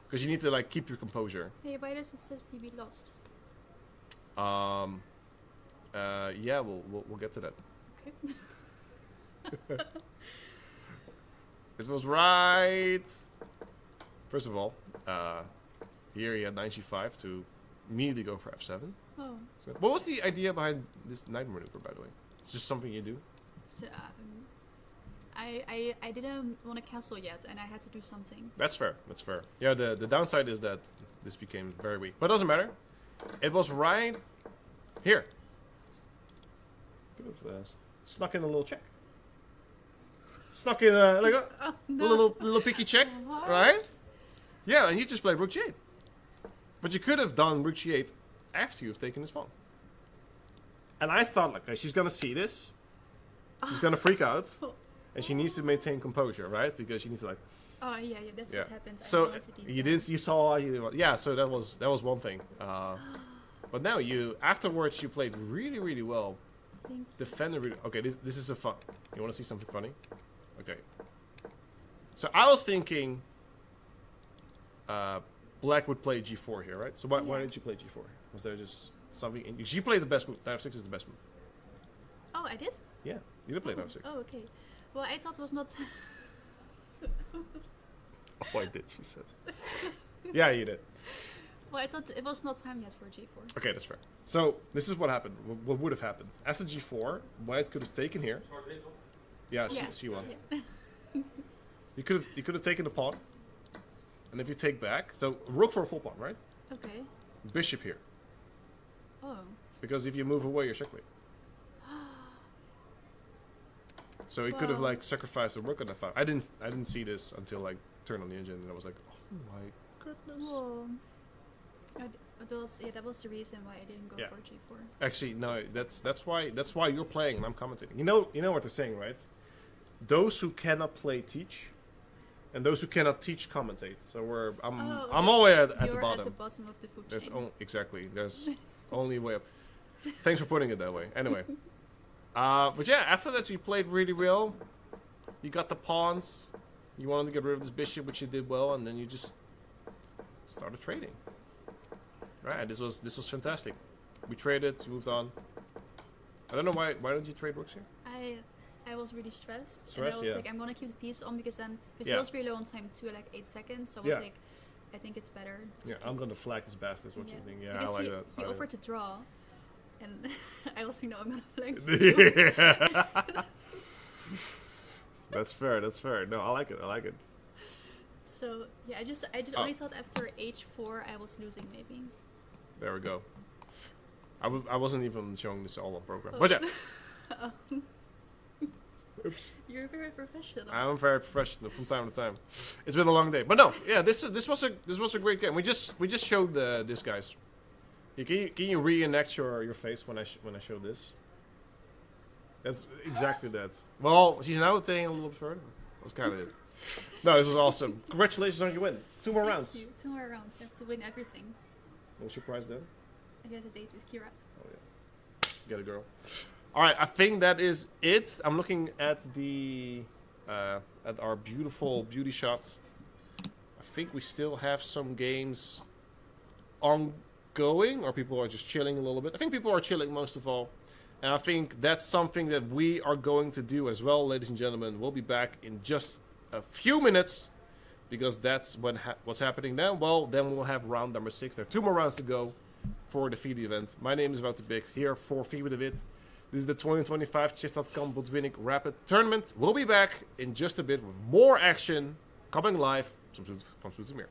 because you need to like keep your composure. Hey, why does it say Phoebe lost? Yeah, we'll get to that. Okay. It was right. First of all, here he had 95 to immediately go for f7. Oh. So, what was the idea behind this knight maneuver, by the way? It's just something you do? So, I didn't want to castle yet, and I had to do something. That's fair. That's fair. Yeah, the downside is that this became very weak. But it doesn't matter. It was right here. Could have snuck in a little check. Snuck in like a little picky check, What? right? Yeah, and you just played rook g8. But you could have done rook g8 after you've taken this pawn. And I thought, like, okay, she's gonna see this. She's gonna freak out. And she needs to maintain composure, right? Because she needs to like. Oh yeah, that's what happened. So you saw. Yeah, so that was one thing. But now afterwards you played really, really well. Defended really. Okay, this is a fun. You want to see something funny? Okay. So I was thinking, Black would play g4 here, right? So why did you play g4? Was there just something? You played the best move. Knight f6 is the best move. Oh, I did. Yeah, you did play knight f6. Oh, okay. Well, I thought it was not. Oh, I did. She said. Yeah, you did. Well, I thought it was not time yet for g4. Okay, that's fair. So this is what happened. What would have happened after g4? White could have taken here. Yeah, she won. Yeah. You could have taken the pawn, and if you take back, so rook for a full pawn, right? Okay. Bishop here, Oh. because if you move away, you're checkmate. So he could have like sacrificed the rook on f5. I didn't see this until like turn on the engine, and I was like, oh my goodness. Whoa. That was the reason why I didn't go for g4. Actually, no, that's why you're playing and I'm commentating. You know what they're saying, right? Those who cannot play teach, and those who cannot teach commentate. So I'm all the way at the bottom. You're at the bottom of the food chain. Exactly. There's only a way up. Thanks for putting it that way. Anyway, but yeah, after that you played really well. You got the pawns. You wanted to get rid of this bishop, which you did well, and then you just started trading. Right, this was fantastic. We traded, moved on. I don't know why don't you trade rooks here? I was really stressed and I was like, I'm gonna keep the piece on because it was really low on time too, like 8 seconds. So I was like, I think it's better. Yeah, I'm gonna flag this bastard. What you think? Yeah, because I like that. He offered to draw, and I was like, no, I'm gonna flag. Yeah. That's fair. That's fair. No, I like it. I like it. So yeah, I just only thought after h4 I was losing maybe. There we go. I wasn't even showing this all on program. But yeah. Oops. You're very professional. I'm very professional from time to time. It's been a long day, but no, yeah, this was a great game. We just showed this guys. Can you reenact your face when I show this? That's exactly that. Well, she's now taking a little bit further. That's kind of it. No, this was awesome. Congratulations on your win. 2 more rounds. Thank you. 2 more rounds. I have to win everything. What's your prize then? I get a date with Kira. Oh yeah, get a girl. All right, I think that is it. I'm looking at at our beautiful beauty shots. I think we still have some games ongoing, or people are just chilling a little bit. I think people are chilling most of all, and I think that's something that we are going to do as well, ladies and gentlemen. We'll be back in just a few minutes because that's what's happening now. Well, then we'll have round number 6. There are 2 more rounds to go for the FIDE event. My name is Botwinnik here for FIDE event. This is the 2025 Chess.com Botwinnik Rapid Tournament. We'll be back in just a bit with more action coming live from Zoetermeer.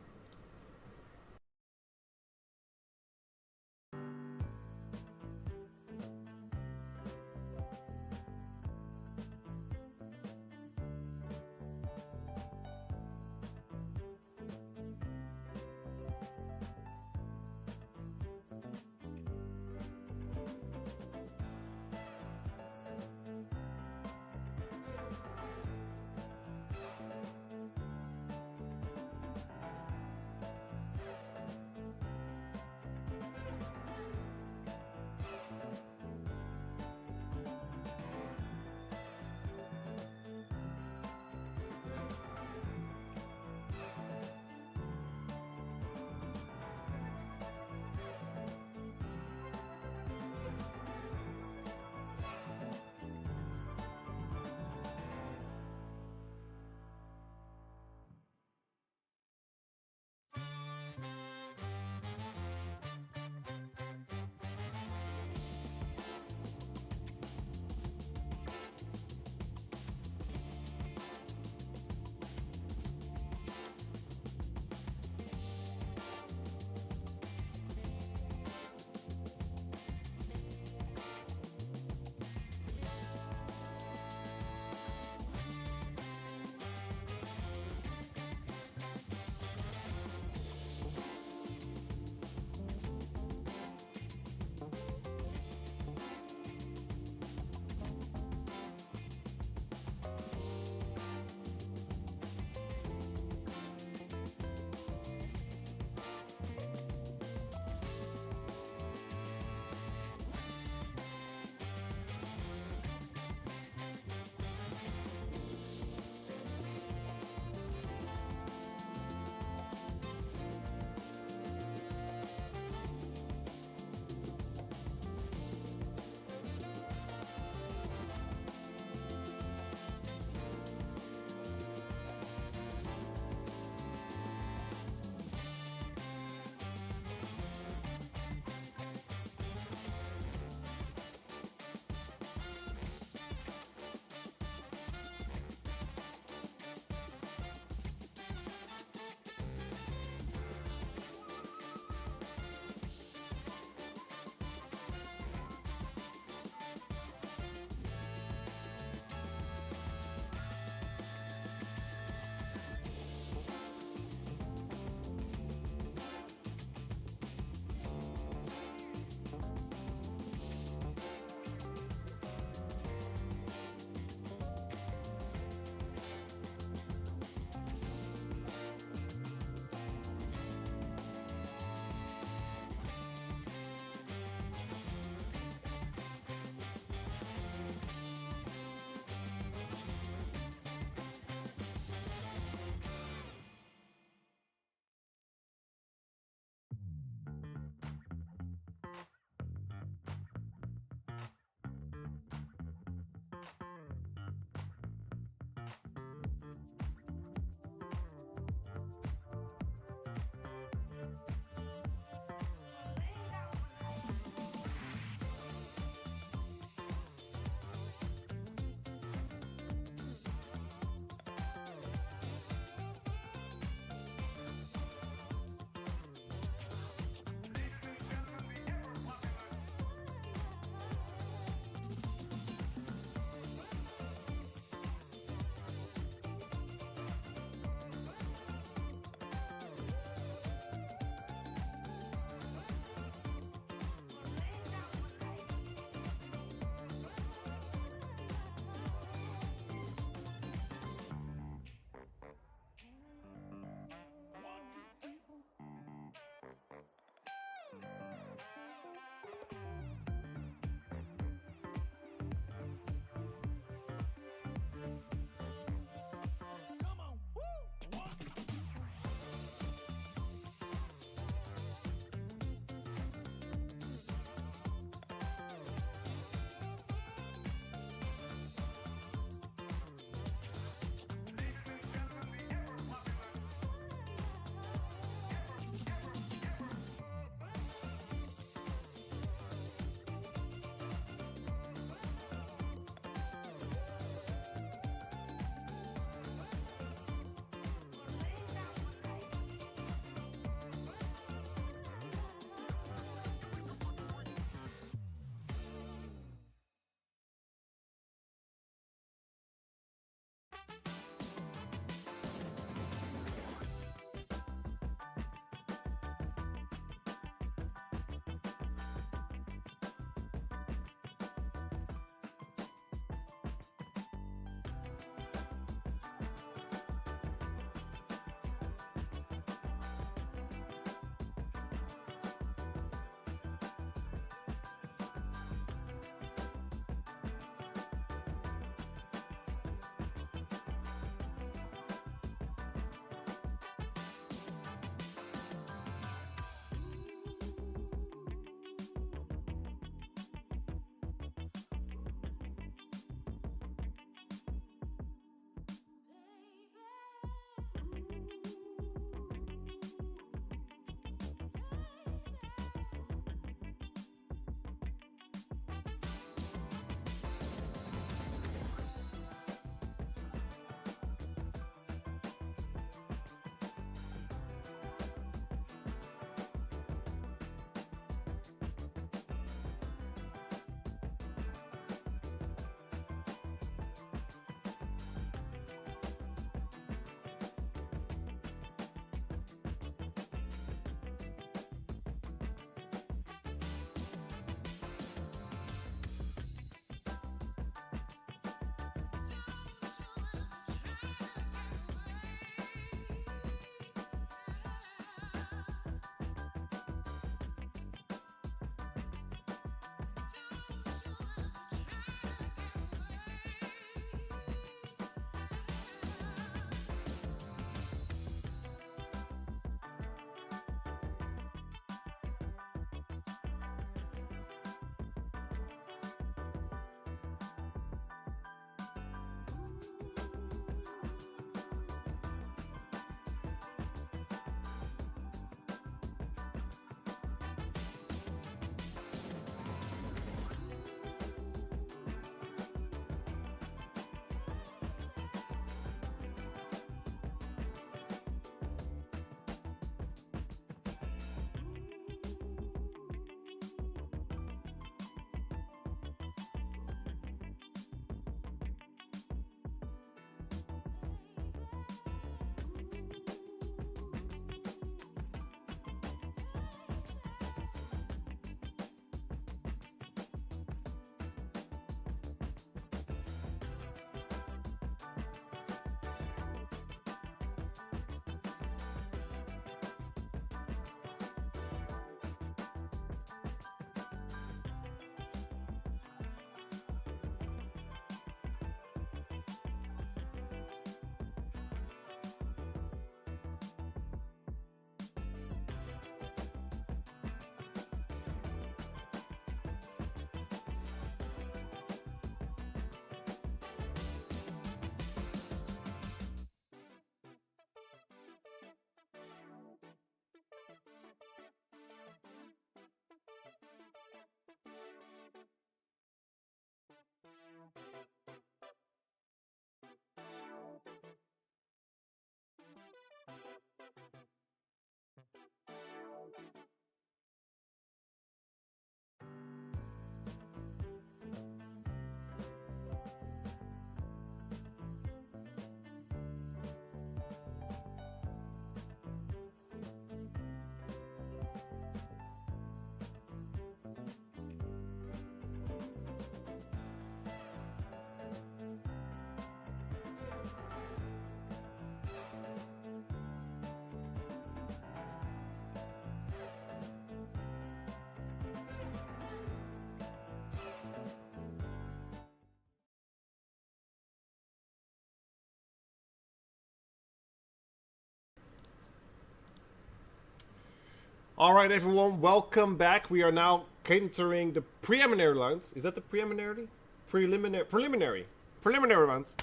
Alright everyone, welcome back. We are now entering the preliminary rounds. Is that the preliminary? Preliminary rounds.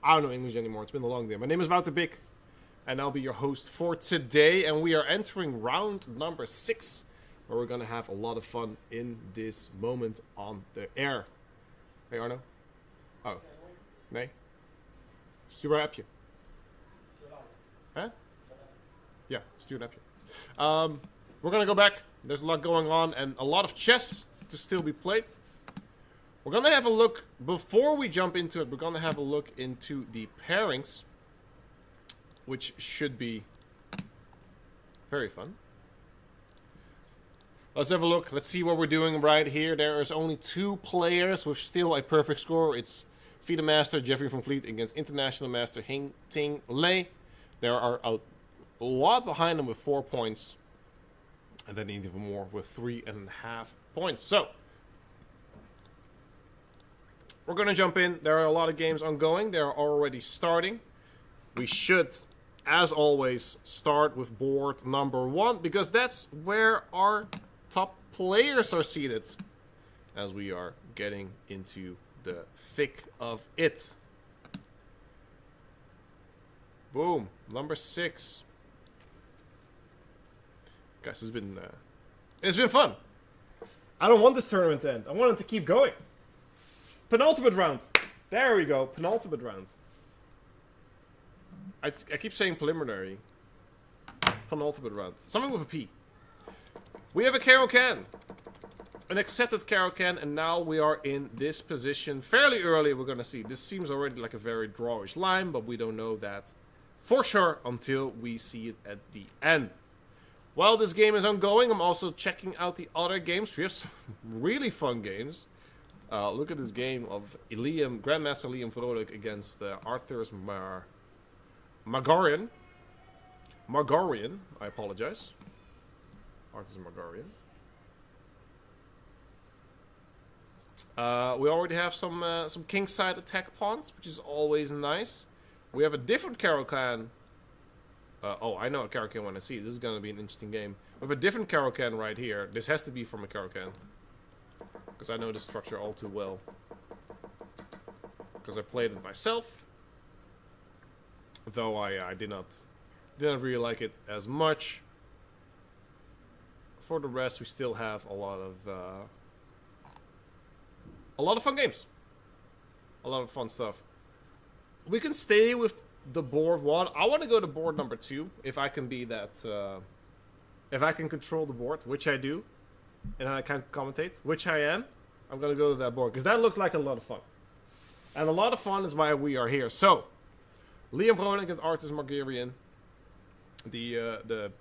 I don't know English anymore, it's been a long day. My name is Wouter, and I'll be your host for today. And we are entering round number 6, where we're gonna have a lot of fun in this moment on the air. Hey Arno? Oh. Nee? Stuur een appje. Huh? Yeah, stuur een appje. We're gonna go back. There's a lot going on and a lot of chess to still be played. We're gonna have a look, before we jump into it, we're gonna have a look into the pairings, which should be very fun. Let's have a look. Let's see what we're doing right here. There is only 2 players with still a perfect score. It's FIDE Master Jeffrey van Vliet against International Master Hing Ting Lei. There are a lot behind them with 4 points. And then even more with 3.5 points. So, we're going to jump in. There are a lot of games ongoing. They're already starting. We should, as always, start with board number 1. Because that's where our top players are seated. As we are getting into the thick of it. Boom. Number 6. Guys, it's been fun. I don't want this tournament to end. I want it to keep going. Penultimate round. There we go. Penultimate round. I keep saying preliminary. Penultimate round. Something with a P. We have a Caro-Kann. An accepted Caro-Kann, and now we are in this position fairly early. We're gonna see. This seems already like a very drawish line, but we don't know that for sure until we see it at the end. While this game is ongoing, I'm also checking out the other games. We have some really fun games. Look at this game of Grandmaster Liam Vrolijk against Arthur's Margarian. Margarian, I apologize. Arthur's Margarian. We already have some kingside attack pawns, which is always nice. We have a different Caro-Kann. Oh, I know a Caro-Kann when I see it. This is going to be an interesting game. We have a different Caro-Kann right here. This has to be from a Caro-Kann. Because I know the structure all too well. Because I played it myself. Though I didn't really like it as much. For the rest, we still have a lot of fun games. A lot of fun stuff. We can stay with the board 1. I want to go to board number 2 if I can be that. If I can control the board, which I do, and I can commentate, which I am. I'm gonna go to that board because that looks like a lot of fun, and a lot of fun is why we are here. So, Liam Vrolijk against Arthur's Margarian. The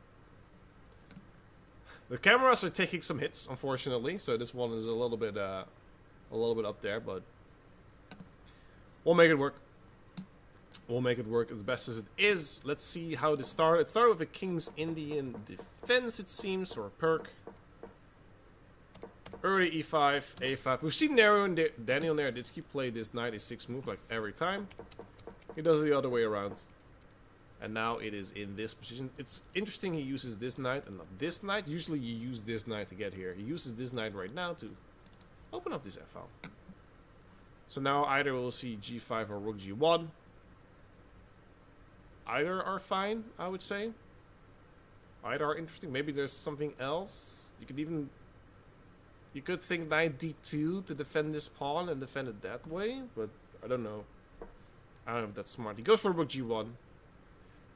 cameras are taking some hits, unfortunately. So this one is a little bit up there, but we'll make it work. We'll make it work as best as it is. Let's see how this started. It started with a King's Indian defense, it seems, or a perk. Early e5, a5. We've seen Daniel Naroditsky play this knight a6 move like every time. He does it the other way around. And now it is in this position. It's interesting he uses this knight and not this knight. Usually you use this knight to get here. He uses this knight right now to open up this f-file. So now either we'll see g5 or rook g1. Either are fine, I would say. Either are interesting. Maybe there's something else. You could think knight d2 to defend this pawn and defend it that way, but I don't know. I don't know if that's smart. He goes for rook g1,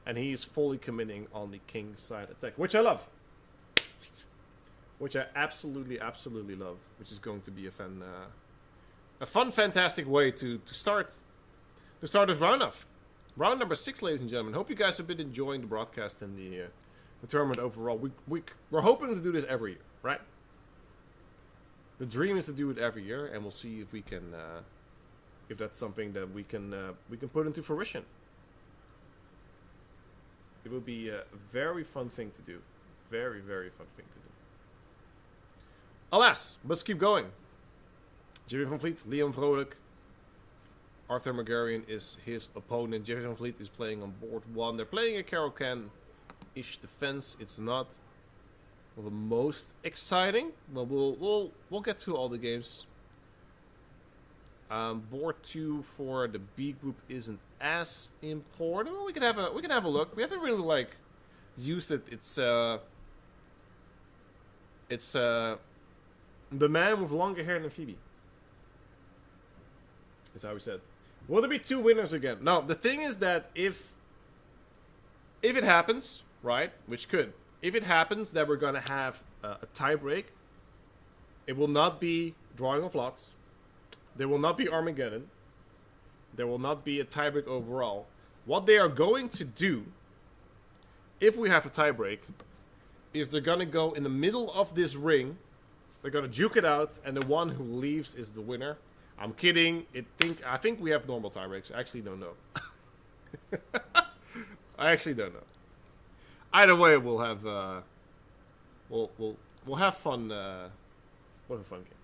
and he's fully committing on the king side attack, which I love. Which I absolutely love. Which is going to be a fun, fantastic way to start this round off. Round number 6, ladies and gentlemen. Hope you guys have been enjoying the broadcast and the tournament overall. We're hoping to do this every year, right? The dream is to do it every year, and we'll see if we can, if that's something that we can put into fruition. It will be a very fun thing to do. Very, very fun thing to do. Alas, let's keep going. Jeffrey van Vliet, Liam Vrolijk. Arthur Margarian is his opponent. Jeffrey van Vliet is playing on board 1. They're playing a Caro-Kann-ish defense. It's not Well, the most exciting. Well, we'll get to all the games. Board 2 for the B group isn't as important. Well, we can have a look. We haven't really like used it. It's the man with longer hair than Phoebe. That's how we said. Will there be 2 winners again? No. The thing is that if it happens, right, which could, if it happens that we're gonna have a tie break, it will not be drawing of lots. There will not be Armageddon. There will not be a tiebreak overall. What they are going to do, if we have a tiebreak, is they're going to go in the middle of this ring. They're going to juke it out, and the one who leaves is the winner. I'm kidding. I think we have normal tiebreaks. I actually don't know. I actually don't know. Either way, we'll have we'll have fun. We'll have a fun game.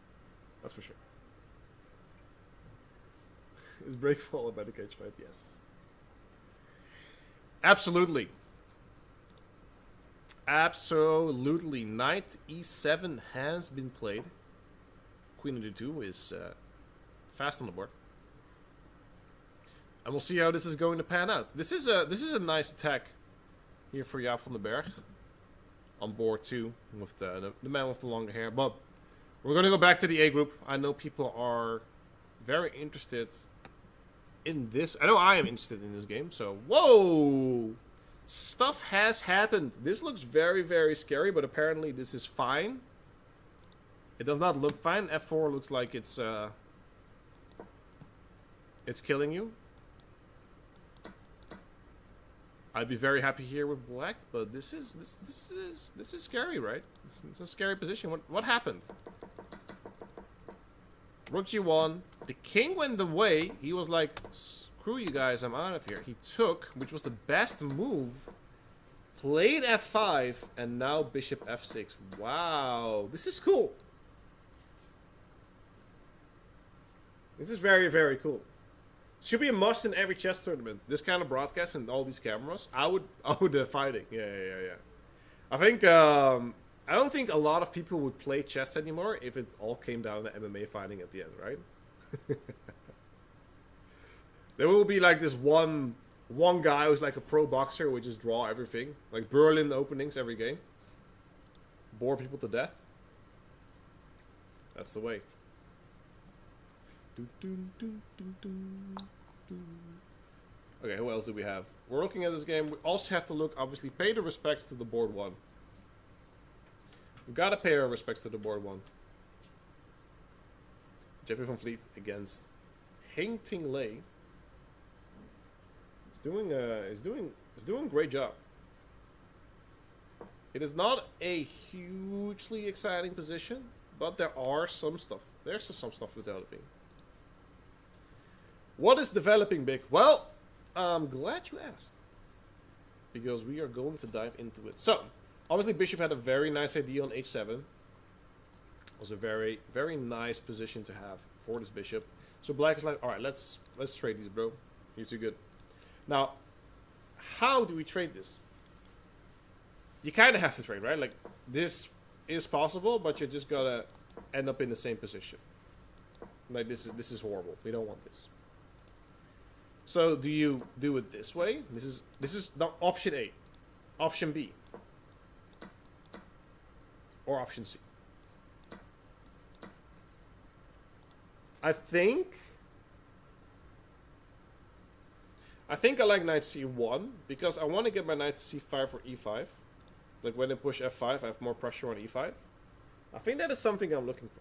That's for sure. Is break followed by the cage fight? Yes. Absolutely. Absolutely. Knight e7 has been played. Queen of d2 is fast on the board. And we'll see how this is going to pan out. This is a nice attack here for Jaap van den Berg. On board 2 with the man with the longer hair. But we're going to go back to the A group. I know people are very interested in this. I know I am interested in this game. So, whoa! Stuff has happened. This looks very, very scary, but apparently this is fine. It does not look fine. F4 looks like it's killing you. I'd be very happy here with black, but this is scary, right? It's a scary position. What happened? Rook g1. The king went away. He was like, screw you guys, I'm out of here. He took, which was the best move. Played f5, and now bishop f6. Wow, this is cool. This is very, very cool. Should be a must in every chess tournament. This kind of broadcast and all these cameras. I would fighting. Yeah. I think I don't think a lot of people would play chess anymore if it all came down to MMA fighting at the end, right? There will be like this one guy who's like a pro boxer who would just draw everything, like Berlin openings every game, bore people to death. That's the way. Okay, who else do we have? We're looking at this game. We also have to look, obviously, pay the respects to the board one. We've got to pay our respects to the board one. Jeffrey van Vliet against Heng Ting Lei. He's doing a great job. It is not a hugely exciting position, but there are some stuff. There's some stuff developing. What is developing, Big? Well, I'm glad you asked, because we are going to dive into it. So, obviously, Bishop had a very nice idea on h7. It was a very, very nice position to have for this bishop. So Black is like, all right, let's trade these, bro. You're too good. Now, how do we trade this? You kind of have to trade, right? Like, this is possible, but you just gotta end up in the same position. Like, this is horrible. We don't want this. So do you do it this way? This is not option A, option B, or option C. I think I like knight c1 because I want to get my knight to c5 or e5. Like when I push f5, I have more pressure on e5. I think that is something I'm looking for.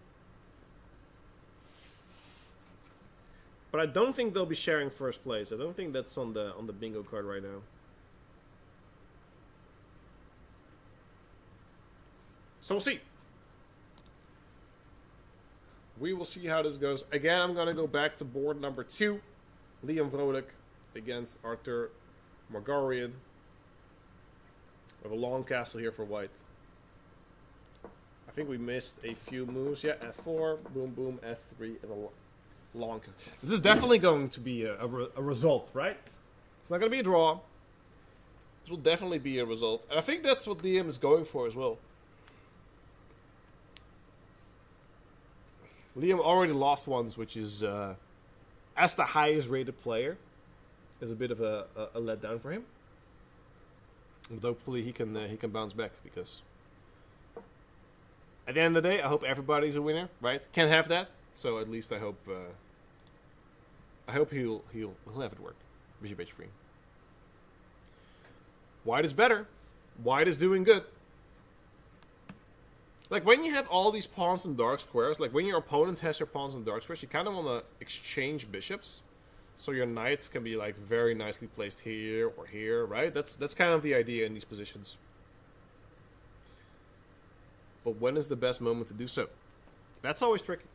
But I don't think they'll be sharing first place. I don't think that's on the bingo card right now. So we'll see. We will see how this goes. Again, I'm going to go back to board number 2. Liam Vrolijk against Arthur Margarian. We have a long castle here for white. I think we missed a few moves. Yeah, f4, boom, boom, f3, and a long. This is definitely going to be a result, right? It's not going to be a draw. This will definitely be a result. And I think that's what Liam is going for as well. Liam already lost once, which is, as the highest rated player, is a bit of a letdown for him. But hopefully he can bounce back, because at the end of the day, I hope everybody's a winner, right? Can't have that, so at least I hope he'll have it work. Bishop h3. White is better. White is doing good. Like, when you have all these pawns in dark squares, like when your opponent has your pawns in dark squares, you kind of want to exchange bishops. So your knights can be like very nicely placed here or here, right? That's kind of the idea in these positions. But when is the best moment to do so? That's always tricky.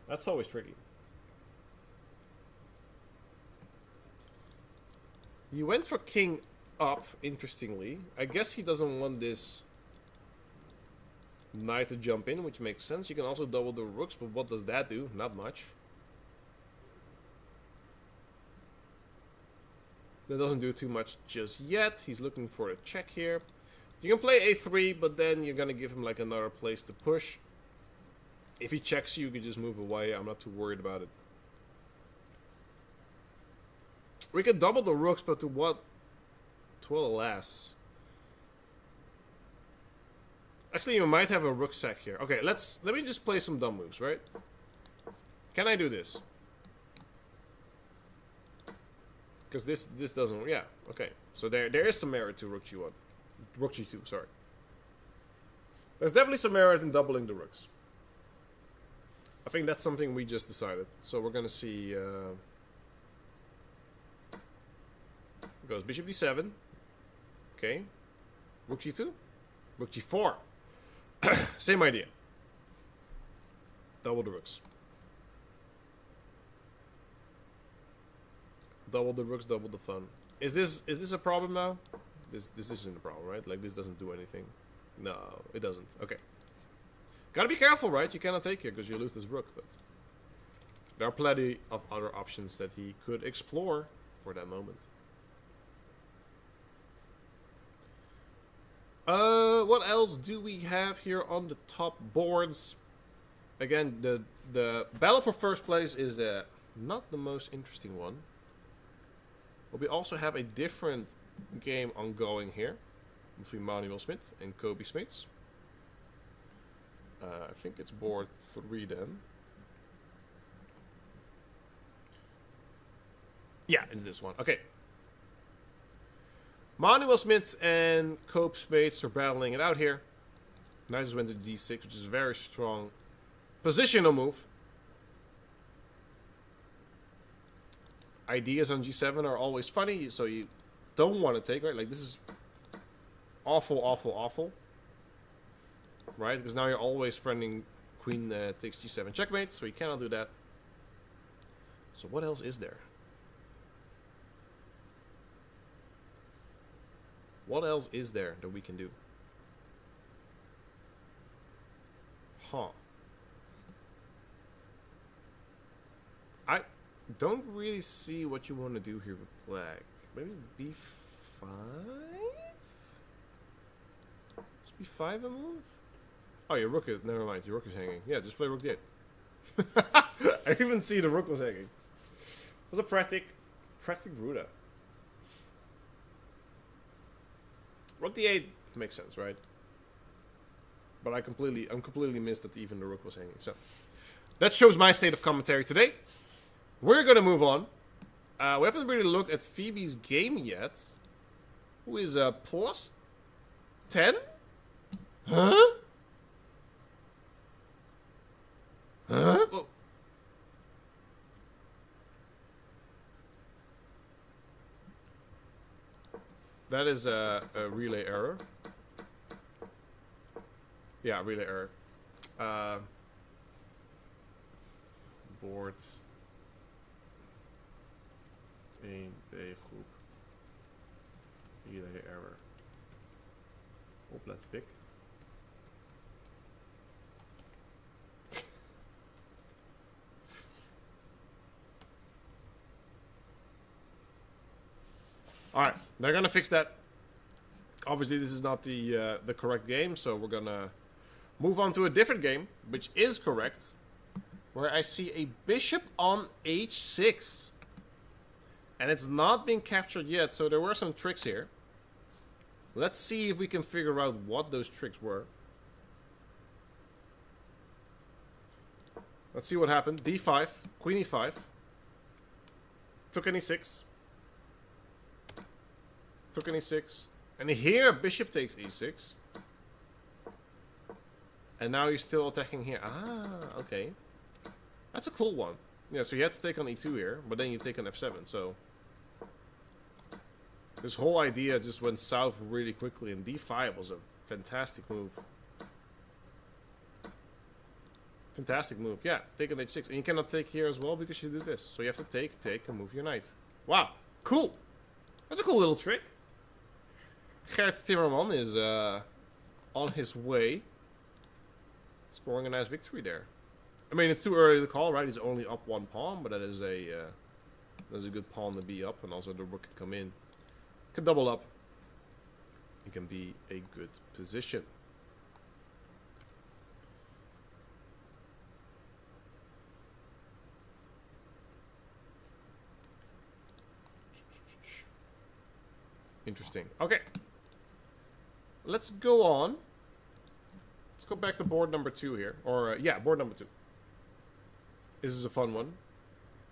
That's always tricky. You went for king up, interestingly. I guess he doesn't want this knight to jump in, which makes sense. You can also double the rooks, but what does that do? Not much. That doesn't do too much just yet. He's looking for a check here. You can play a3, but then you're gonna give him like another place to push. If he checks you can just move away. I'm not too worried about it. We could double the rooks, but to what? To what alas? Actually, you might have a rook sack here. Okay, let me just play some dumb moves, right? Can I do this? Because this doesn't. Yeah. Okay. So there is some merit to rook g1, rook g2. Sorry. There's definitely some merit in doubling the rooks. I think that's something we just decided. So we're gonna see. Goes bishop d7. Okay. Rook g2. Rook g4. Same idea. Double the rooks. Double the rooks, double the fun. Is this a problem now? This isn't a problem, right? Like, this doesn't do anything. No, it doesn't. Okay. Gotta be careful, right? You cannot take here because you lose this rook, but there are plenty of other options that he could explore for that moment. What else do we have here on the top boards? Again, the battle for first place is not the most interesting one. But we also have a different game ongoing here between Manuel Smit and Kobe Smits. I think it's board 3 then. Yeah, it's this one. Okay. Manuel Smit and Kobe Smits are battling it out here. Knight just went to d6, which is a very strong positional move. Ideas on g7 are always funny, so you don't want to take, right? Like, this is awful, awful, awful. Right? Because now you're always friending queen takes g7 checkmate, so you cannot do that. So what else is there? What else is there that we can do? Huh. I don't really see what you want to do here with black. Maybe b5? Is b5 a move? Oh, your rook is... Never mind, your rook is hanging. Yeah, just play rook d8. I didn't even see the rook was hanging. It was a practic Ruda. Rook d8 makes sense, right? But I'm completely missed that even the rook was hanging. So that shows my state of commentary today. We're gonna move on. We haven't really looked at Phoebe's game yet. Who is plus 10? Huh? Huh? Whoa. That is a relay error. Yeah, relay error. Boards. 1B groep. Relay error. Oplet pick. Alright, they're gonna fix that. Obviously, this is not the correct game, so we're gonna Move on to a different game, which is correct, where I see a bishop on h6. And it's not been captured yet, so there were some tricks here. Let's see if we can figure out what those tricks were. Let's see what happened. d5, queen e5. Took an e6. Took an e6. And here, bishop takes e6. And now he's still attacking here. Ah, okay. That's a cool one. Yeah, so you have to take on e2 here, but then you take on f7, so... This whole idea just went south really quickly, and d5 was a fantastic move. Fantastic move. Yeah, take on h6. And you cannot take here as well because you do this. So you have to take, and move your knight. Wow, cool. That's a cool little trick. Gert Timmerman is on his way. Scoring a nice victory there. I mean, it's too early to call, right? He's only up one pawn, but that is a good pawn to be up, and also the rook can come in. Can double up. It can be a good position. Interesting. Okay. Let's go on. Let's go back to board number 2 here. Or, yeah, board number 2. This is a fun one.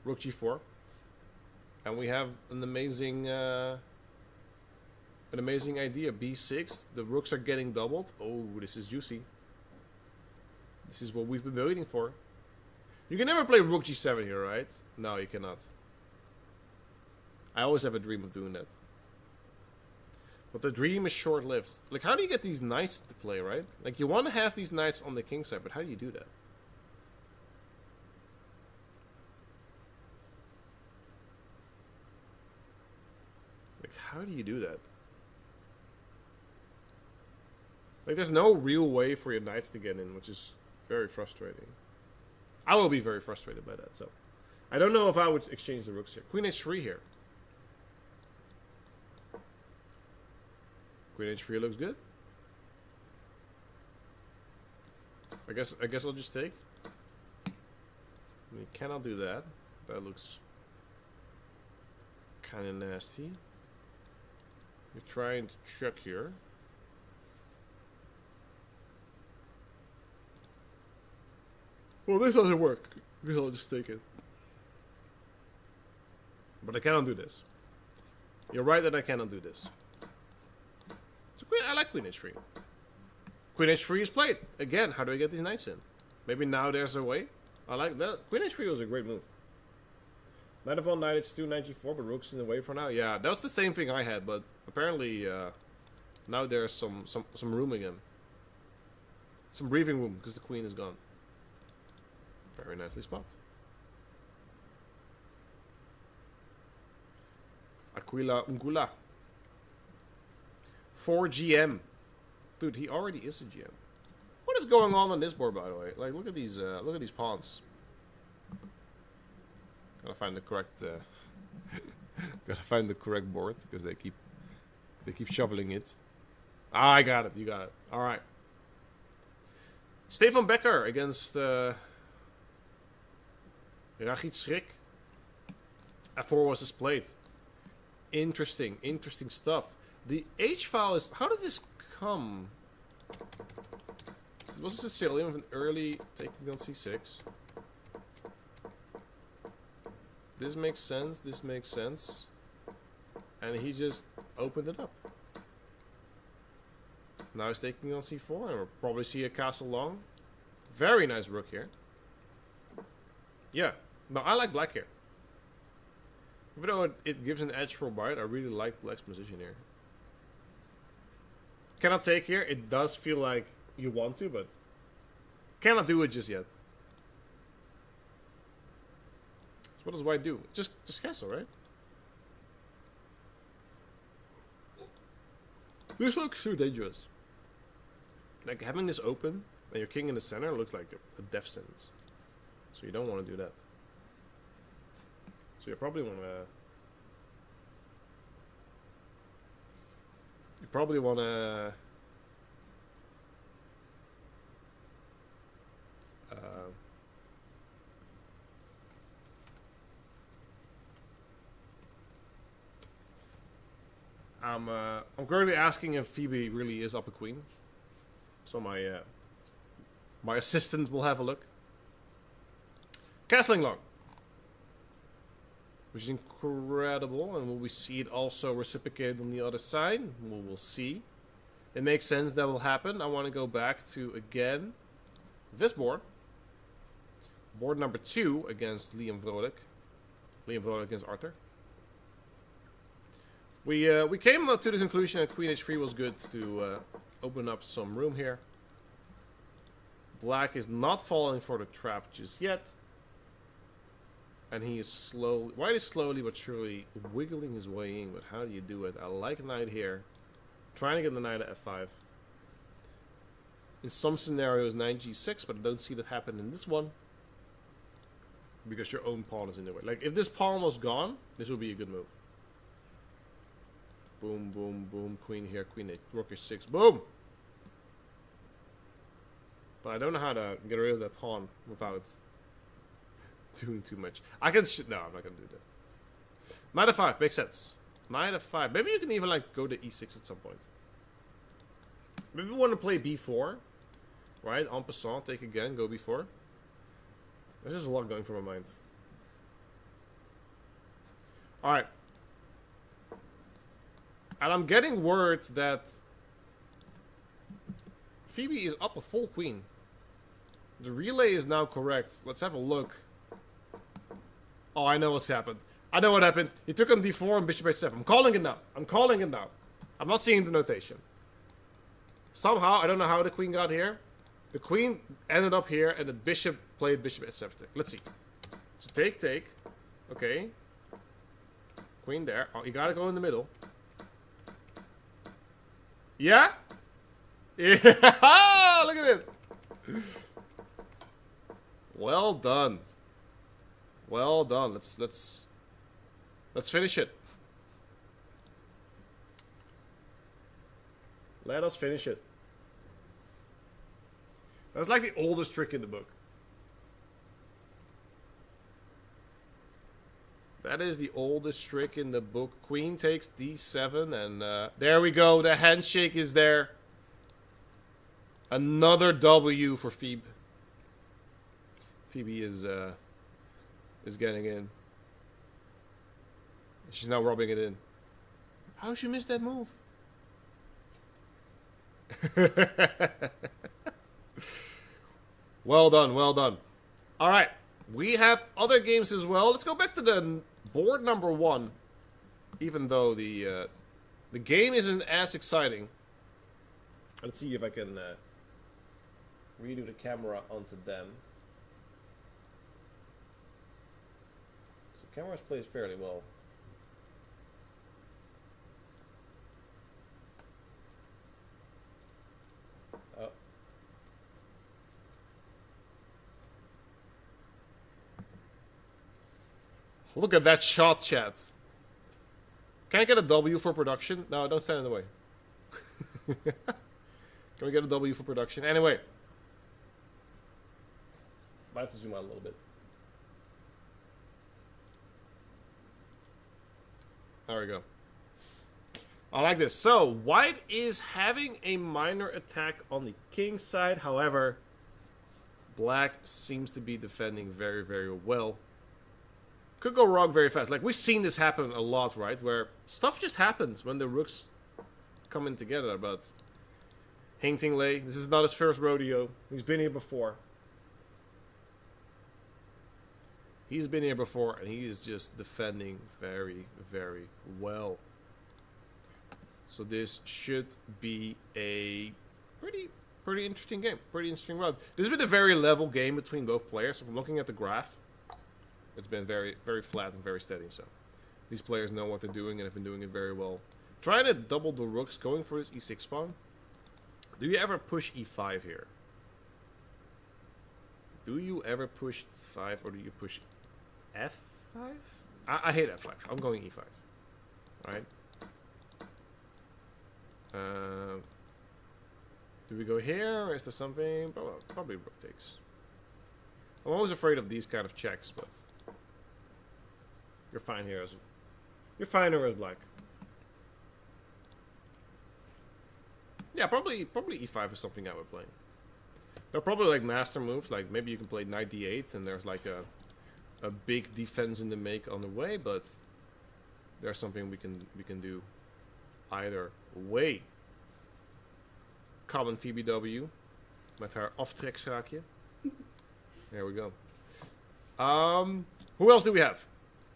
Rook g4. And we have an amazing idea. b6. The rooks are getting doubled. Oh, this is juicy. This is what we've been waiting for. You can never play rook g7 here, right? No, you cannot. I always have a dream of doing that. But the dream is short-lived. Like, how do you get these knights to play, right? Like, you want to have these knights on the king side, but how do you do that? Like, how do you do that? Like, there's no real way for your knights to get in, which is very frustrating. I will be very frustrated by that, so... I don't know if I would exchange the rooks here. Queen h3 here. Queen h3 looks good. I guess I'll just take. We cannot do that. That looks kind of nasty. You're trying to check here. Well, this doesn't work. Maybe I'll just take it. But I cannot do this. You're right that I cannot do this. So I like Queen h3. Queen h3 is played. Again, how do I get these knights in? Maybe now there's a way. I like that. Queen h3 was a great move. Knight of all, knight h2, knight g4, but rook's in the way for now. Yeah, that's the same thing I had, but apparently now there's some room again. Some breathing room, because the queen is gone. Very nicely spot. Aquila Ungula. 4 GM. Dude, he already is a GM. What is going on this board, by the way? Like, look at these pawns. Gotta find the correct. Gotta find the correct board because they keep shoveling it. Ah, I got it. You got it. All right. Stefan Becker against Rachid Schrik. F4 was his plate. Interesting stuff. The H file is... How did this come? It was a Sicilian with an early taking on c6. This makes sense. This makes sense. And he just opened it up. Now he's taking on c4. And we'll probably see a castle long. Very nice rook here. Yeah. No, I like black here. Even though it gives an edge for white, I really like black's position here. Cannot take here. It does feel like you want to, but cannot do it just yet. So what does white do? Just castle, right? This looks too dangerous. Like having this open and your king in the center looks like a death sentence. So you don't want to do that. So you probably want to... You probably want to... I'm currently asking if Phoebe really is up a queen. So my assistant will have a look. Castling long. Which is incredible. And will we see it also reciprocated on the other side? Well, we'll see. It makes sense that will happen. I want to go back to, again, this board. Board number 2 against Liam Vrolijk. Liam Vrolijk against Arthur. We came to the conclusion that Queen H3 was good to open up some room here. Black is not falling for the trap just yet. And he is slowly, white is slowly but surely wiggling his way in. But how do you do it? I like knight here. Trying to get the knight at f5. In some scenarios, knight g6, but I don't see that happen in this one. Because your own pawn is in the way. Like, if this pawn was gone, this would be a good move. Boom, boom, boom. Queen here, queen 8, rook h6. Boom! But I don't know how to get rid of that pawn without doing too much. I can... no, I'm not going to do that. Knight f5, makes sense. Knight f5. Maybe you can even, like, go to e6 at some point. Maybe we want to play b4. Right? En passant, take again, go b4. There's just a lot going through my mind. Alright. And I'm getting word that Phoebe is up a full queen. The relay is now correct. Let's have a look. Oh, I know what's happened. I know what happened. He took on d4 and bishop h7. I'm calling it now. I'm calling it now. I'm not seeing the notation. Somehow, I don't know how the queen got here. The queen ended up here and the bishop played bishop h7. Let's see. So take, take. Okay. Queen there. Oh, you gotta go in the middle. Yeah? Yeah! Look at it! Well done. Well done. Let's finish it. Let us finish it. That's like the oldest trick in the book. That is the oldest trick in the book. Queen takes d7 and there we go. The handshake is there. Another W for Phoebe. Phoebe is getting in. She's now rubbing it in. How did she miss that move? Well done, well done. Alright, we have other games as well. Let's go back to the board number 1. Even though the game isn't as exciting. Let's see if I can redo the camera onto them. The camera plays fairly well. Oh. Look at that shot, chat. Can I get a W for production? No, don't stand in the way. Can we get a W for production? Anyway. Might have to zoom out a little bit. There we go. I like this. So, white is having a minor attack on the king side. However, black seems to be defending very, very well. Could go wrong very fast. Like, we've seen this happen a lot, right? Where stuff just happens when the rooks come in together. But Hintingley, this is not his first rodeo. He's been here before. He's been here before, and he is just defending very, very well. So this should be a pretty interesting game. Pretty interesting round. This has been a very level game between both players. If I'm looking at the graph, it's been very, very flat and very steady. So these players know what they're doing and have been doing it very well. Trying to double the rooks, going for this e6 pawn. Do you ever push e5 here? Do you ever push e5 or do you push f5? I hate f5. I'm going e5. Alright. Do we go here or is there something? Probably rook takes. I'm always afraid of these kind of checks, but you're fine here as black. Yeah, probably e5 is something I would play. They're probably like master moves, like maybe you can play knight d8 and there's like a big defense in the make on the way, but there's something we can do either way. Common VBW met haar aftrekschaakje. There we go. Who else do we have?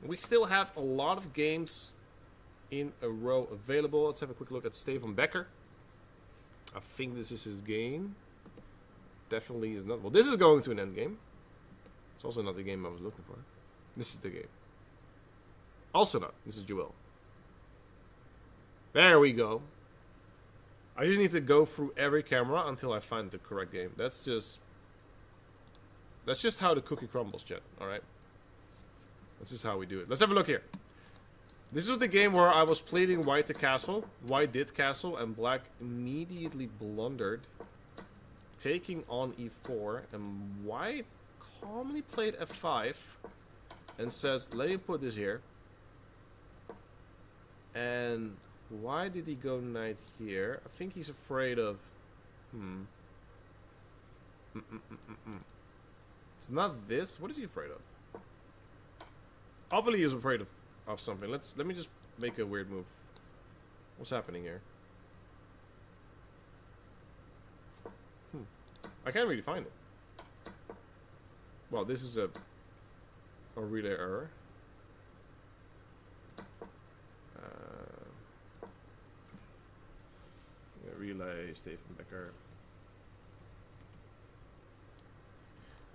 We still have a lot of games in a row available. Let's have a quick look at Stefan Becker. I think this is his game. Definitely is not. Well, this is going to an endgame. It's also not the game I was looking for. This is the game. Also not. This is Joel. There we go. I just need to go through every camera until I find the correct game. That's just how the cookie crumbles, chat. Alright? That's just how we do it. Let's have a look here. This is the game where I was pleading white to castle. White did castle, and black immediately blundered, taking on e4. And white calmly played f5 and says, let me put this here. And why did he go knight here? I think he's afraid of... It's not this. What is he afraid of? Obviously he's afraid of something. Let me just make a weird move. What's happening here? I can't really find it. Well, this is a relay error. Relay Stefan Becker.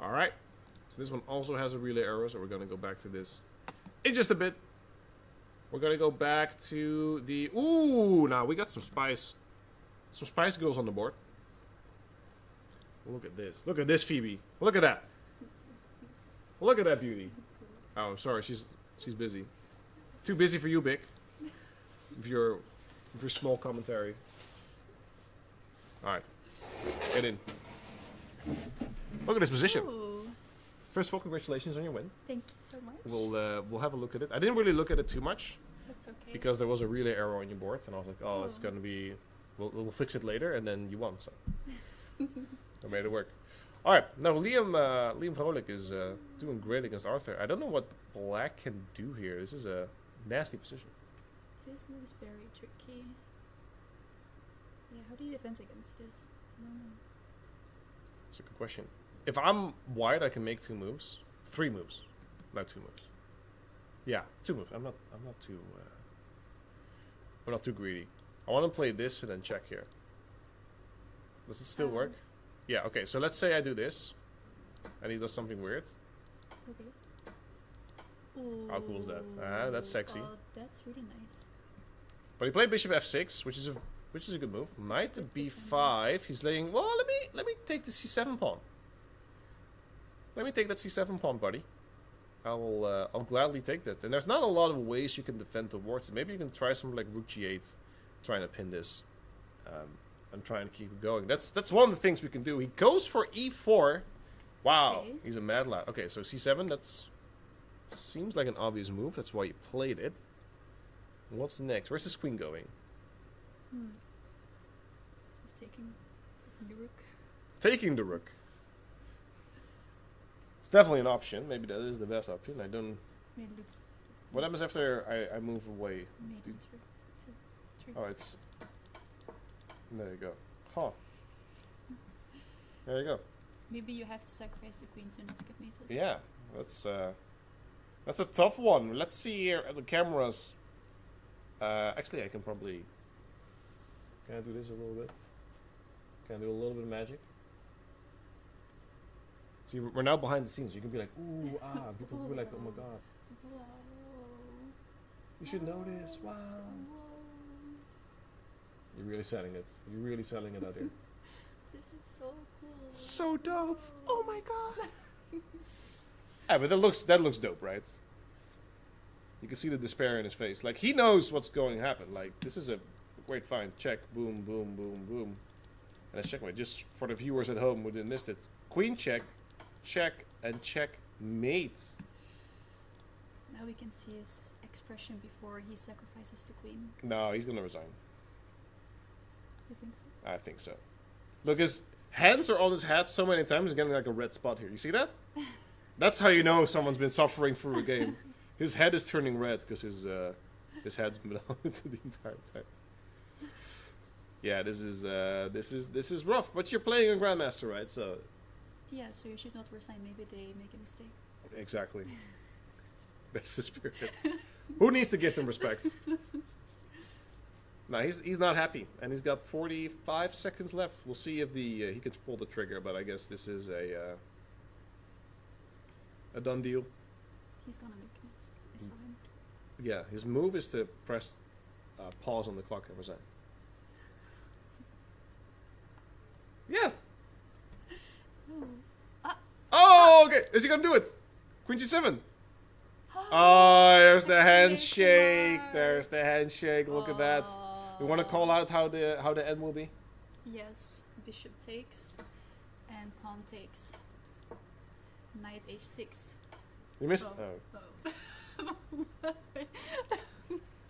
Alright. So this one also has a relay error, so we're gonna go back to this in just a bit. We're gonna go back to the... Ooh, now we got some spice. Some Spice Girls on the board. Look at this. Look at this, Phoebe. Look at that. Look at that beauty. Oh, I'm sorry. She's busy. Too busy for you, Bic. With your small commentary. Alright. Get in. Look at this position. Ooh. First of all, congratulations on your win. Thank you so much. We'll have a look at it. I didn't really look at it too much. That's okay. Because there was a relay error on your board, and I was like, oh, it's gonna be... We'll fix it later, and then you won, so... I made it work. Alright, now Liam Vrolijk is doing great against Arthur. I don't know what black can do here. This is a nasty position. This looks very tricky. Yeah, how do you defend against this? I don't know. That's a good question. If I'm white, I can make 2 moves. 3 moves. Not 2 moves. Yeah, 2 moves. I'm not too greedy. I want to play this and then check here. Does it still work? Yeah, okay. So let's say I do this. And he does something weird. Okay. Ooh. How cool is that? That's sexy. Oh, that's really nice. But he played bishop f6, which is a good move. Knight to b5. He's laying... Well, let me take the c7 pawn. Let me take that c7 pawn, buddy. I'll gladly take that. And there's not a lot of ways you can defend towards it. Maybe you can try something like rook g8, trying to pin this, and trying to keep it going. That's one of the things we can do. He goes for e4. Wow, Okay. He's a mad lad. Okay, so c7. That's seems like an obvious move. That's why he played it. What's next? Where's this queen going? Just taking the rook. Taking the rook. It's definitely an option. Maybe that is the best option. I don't... It looks... What happens after I move away? Maybe two. Oh, it's... There you go. Huh. There you go. Maybe you have to sacrifice the queen to not get mated. Yeah, that's a tough one. Let's see here at the cameras. Actually, I can probably... Can I do this a little bit? Can I do a little bit of magic? See, we're now behind the scenes. You can be like, ooh, ah. People will be like, oh my god. Whoa. You should know this. Wow. You're really selling it. You're really selling it out here. This is so cool. So dope. Oh my god. Yeah, but that looks dope, right? You can see the despair in his face. Like, he knows what's going to happen. Like, this is a great find. Check. Boom, boom, boom, boom. And let's checkmate. Just for the viewers at home who didn't miss it. Queen check. Check. And check. Mate. Now we can see his expression before he sacrifices the queen. No, he's going to resign. You think so? I think so. Look, his hands are on his hat so many times, he's getting like a red spot here. You see that? That's how you know someone's been suffering through a game. His head is turning red because his head's been on it the entire time. Yeah, this is rough. But you're playing a Grandmaster, right? So. Yeah, so you should not resign. Maybe they make a mistake. Exactly. That's the spirit. Who needs to give them respect? No, he's not happy, and he's got 45 seconds left. We'll see if he can pull the trigger, but I guess this is a done deal. He's gonna make a sign. Yeah, his move is to press pause on the clock and resign. Yes. Oh, okay. Is he gonna do it? Queen G7. Oh, there's the handshake. There's the handshake. Look at that. We want to call out how the end will be. Yes, bishop takes, and pawn takes. Knight h6. You missed. Oh. I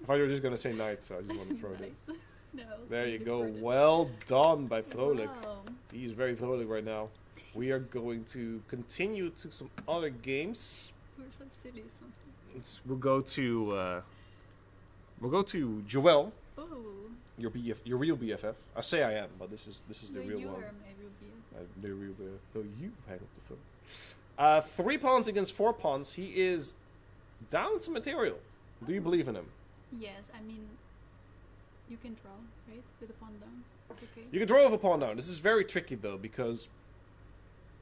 thought you were just gonna say knight, so I just wanted to throw it in. No, there you go. Well done by Vrolijk. Wow. He's very Vrolijk right now. We are going to continue to some other games. We're so silly something. We'll go to Joel, Oh. your real BFF. I say I am, but this is the No, real you one. are my real BFF. The real BFF. No, you hang up the phone. 3 pawns against 4 pawns. He is down some material. Do you believe in him? Yes, I mean, you can draw, right? With a pawn down. It's okay. You can draw with a pawn down. This is very tricky though, because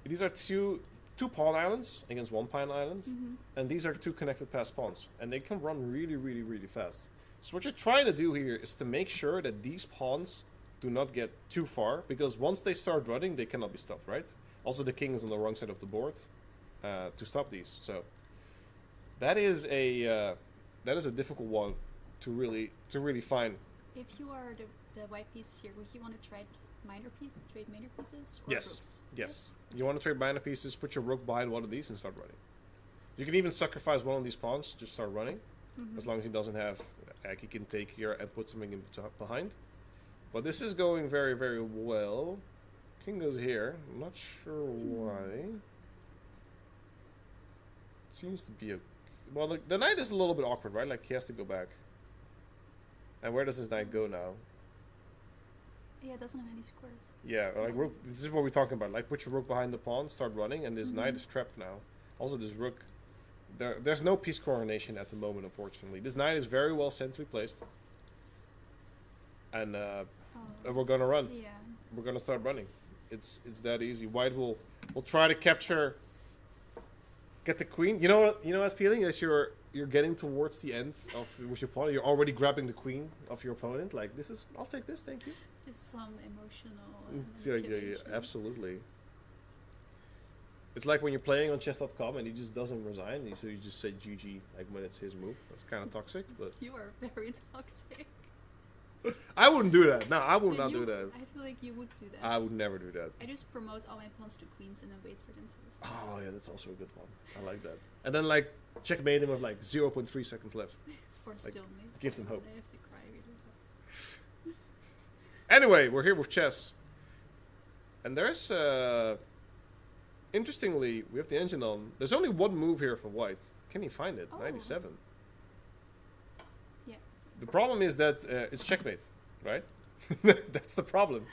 these are two pawn islands against 1 pawn island, and these are 2 connected passed pawns, and they can run really, really, really fast. So what you're trying to do here is to make sure that these pawns do not get too far, because once they start running, they cannot be stopped, right? Also, the king is on the wrong side of the board to stop these. So that is a difficult one to really find. If you are the white piece here, would you want to trade minor pieces? Or Yes. rooks? Yes. You want to trade minor pieces, put your rook behind one of these and start running. You can even sacrifice one of these pawns, just start running. As long as he doesn't have, like, he can take here and put something in behind. But this is going very, very well. King goes here. I'm not sure why. Seems to be a... Well, the knight is a little bit awkward, right? Like, he has to go back. And where does his knight go now? Yeah, it doesn't have any squares. Yeah, like, rook, this is what we're talking about. Like, put your rook behind the pawn, start running, and this knight is trapped now. Also, this rook... There's no piece coronation at the moment, unfortunately. This knight is very well centrally placed. And we're gonna run. Yeah. We're gonna start running. It's that easy. White will try to get the queen. You know that feeling as you're getting towards the end with your pawn. You're already grabbing the queen of your opponent. Like, this is, I'll take this, thank you. Just some emotional. Yeah, absolutely. It's like when you're playing on chess.com and he just doesn't resign, so you just say GG like when it's his move. That's kind of toxic, but You are very toxic. I wouldn't do that. No, I would not do that. I feel like you would do that. I would never do that. I just promote all my pawns to queens and then wait for them to resign. Oh yeah, that's also a good one. I like that. And then like checkmate him with like 0.3 seconds left. Or still maybe. give them hope. I have to cry really hard. Anyway, we're here with chess. And there's interestingly, we have the engine on. There's only one move here for white. Can he find it? Oh. 97. Yeah. The problem is that it's checkmate, right? That's the problem.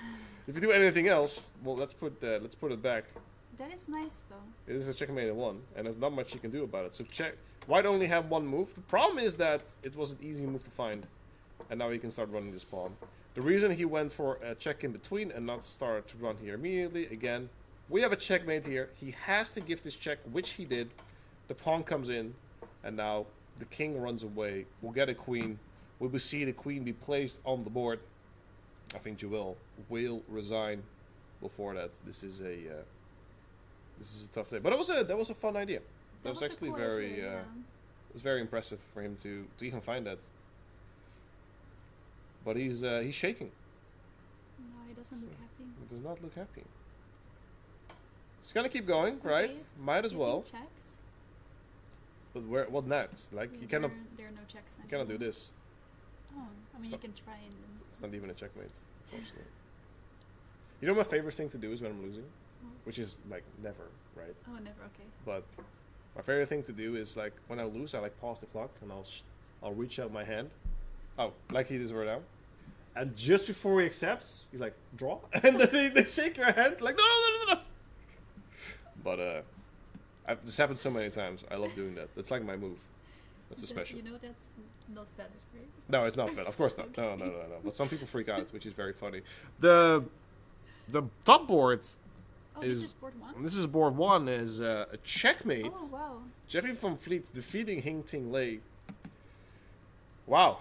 If you do anything else, well, let's put it back. That is nice though. It is a checkmate in 1, and there's not much you can do about it. So white only have 1 move. The problem is that it was an easy move to find, and now he can start running this pawn. The reason he went for a check in between and not start to run here immediately, again, we have a checkmate here. He has to give this check, which he did. The pawn comes in, and now the king runs away. We'll get a queen. We will see the queen be placed on the board. I think Joel will resign before that. This is a tough day, but that was a fun idea. That was actually a cool very idea, yeah. it was very impressive for him to even find that. But he's shaking. No, he doesn't look happy. He does not look happy. He's gonna keep going, right? Might as well. Checks? But what next? Like, you cannot. There are no checks. You cannot do this. Oh, I mean, you can try and. It's not even a checkmate. Mostly. You know my favorite thing to do is when I'm losing? Which is like never, right? Oh, never, okay. But my favorite thing to do is like when I lose, I like pause the clock and I'll reach out my hand. Oh, like he does right now. And just before he accepts, he's like, draw. And then they shake your hand like, no. But this happened so many times. I love doing that. That's like my move. That's a special. You know that's not valid, right? No, it's not valid. Of course not. Okay. No. But some people freak out, which is very funny. The top board this is board one? This is board one is a checkmate. Oh, wow. Jeffrey van Vliet defeating Hing Ting Lei. Wow.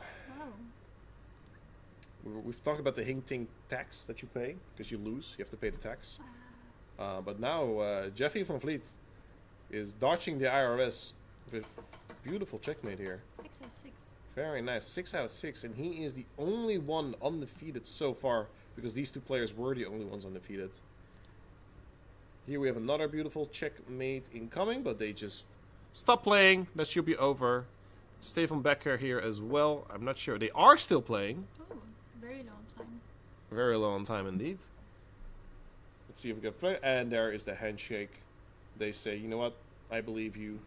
We've talked about the Hing Ting tax that you pay because you lose. You have to pay the tax. But now Jeffrey van Vliet is dodging the IRS with beautiful checkmate here. 6 out of 6. Very nice. 6 out of 6. And he is the only one undefeated so far because these two players were the only ones undefeated. Here we have another beautiful checkmate incoming, but they just stop playing. That should be over. Stefan Becker here as well. I'm not sure. They are still playing. Oh, very long time. Very long time indeed. Let's see if we can play. And there is the handshake. They say, you know what? I believe you.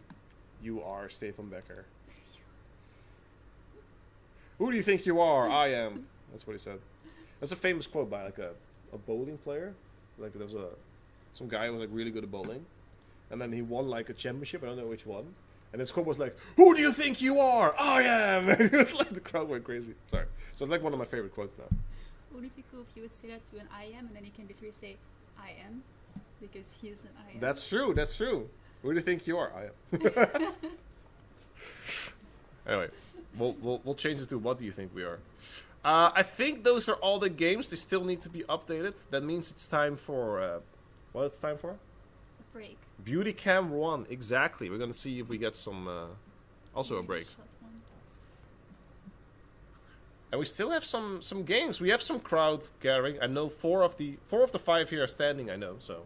You are Stefan Becker. Who do you think you are? I am. That's what he said. That's a famous quote by like a bowling player. Like there was some guy who was like really good at bowling. And then he won like a championship. I don't know which one. And his quote was like, who do you think you are? I am. And it was like the crowd went crazy. Sorry. So it's like one of my favorite quotes now. Would it be cool if you would say that to an I am and then you can literally say I am? Because he is an I am. That's true. That's true. Who do you think you are? I am. Anyway, we'll change it to what do you think we are? I think those are all the games. They still need to be updated. That means it's time for what it's time for? A break. Beauty Cam 1, exactly. We're gonna see if we get some also a break. And we still have some games. We have some crowd gathering. I know four of the 5 here are standing. I know, so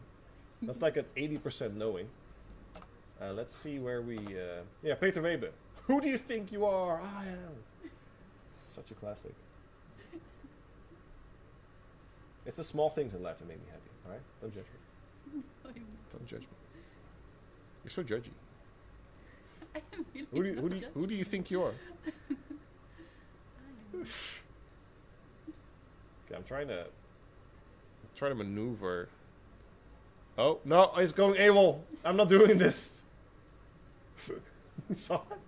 that's like an 80% knowing. Let's see where we. Yeah, Peter Weber. Who do you think you are? I am. Such a classic. It's the small things in life that make me happy. All right, don't judge me. Don't judge me. You're so judgy. I am really Who do you think you are? Okay, I'm trying to maneuver. Oh no, it's going AWOL. I'm not doing this. You saw that?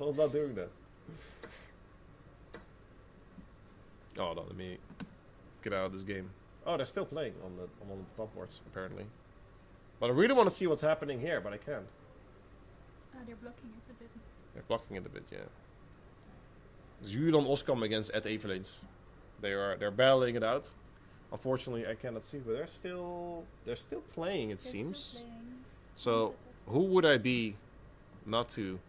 I was not doing that. Oh no, let me get out of this game. Oh, they're still playing on one of the top boards apparently. But I really want to see what's happening here, but I can't. They're blocking it a bit. They're blocking it a bit, yeah. Zuurdan Oskam against Ed Eveleens. They're battling it out. Unfortunately, I cannot see, but they're still playing. It seems. Still playing. So who would I be, not to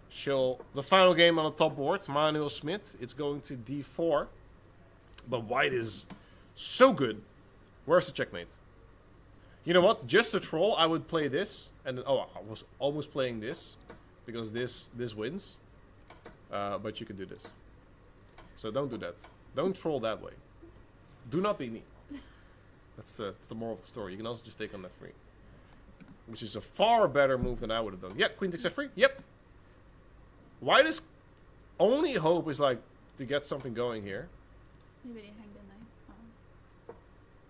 show the final game on the top board? Manuel Smit. It's going to D4, but white is so good. Where's the checkmate? You know what? Just to troll, I would play this, and then, I was almost playing this because this wins. But you can do this. So don't do that. Don't troll that way. Do not be me. That's the moral of the story. You can also just take on that free, which is a far better move than I would have done. Yep, queen takes f3. Yep. White's only hope is like to get something going here. Maybe they hang the knight. Oh.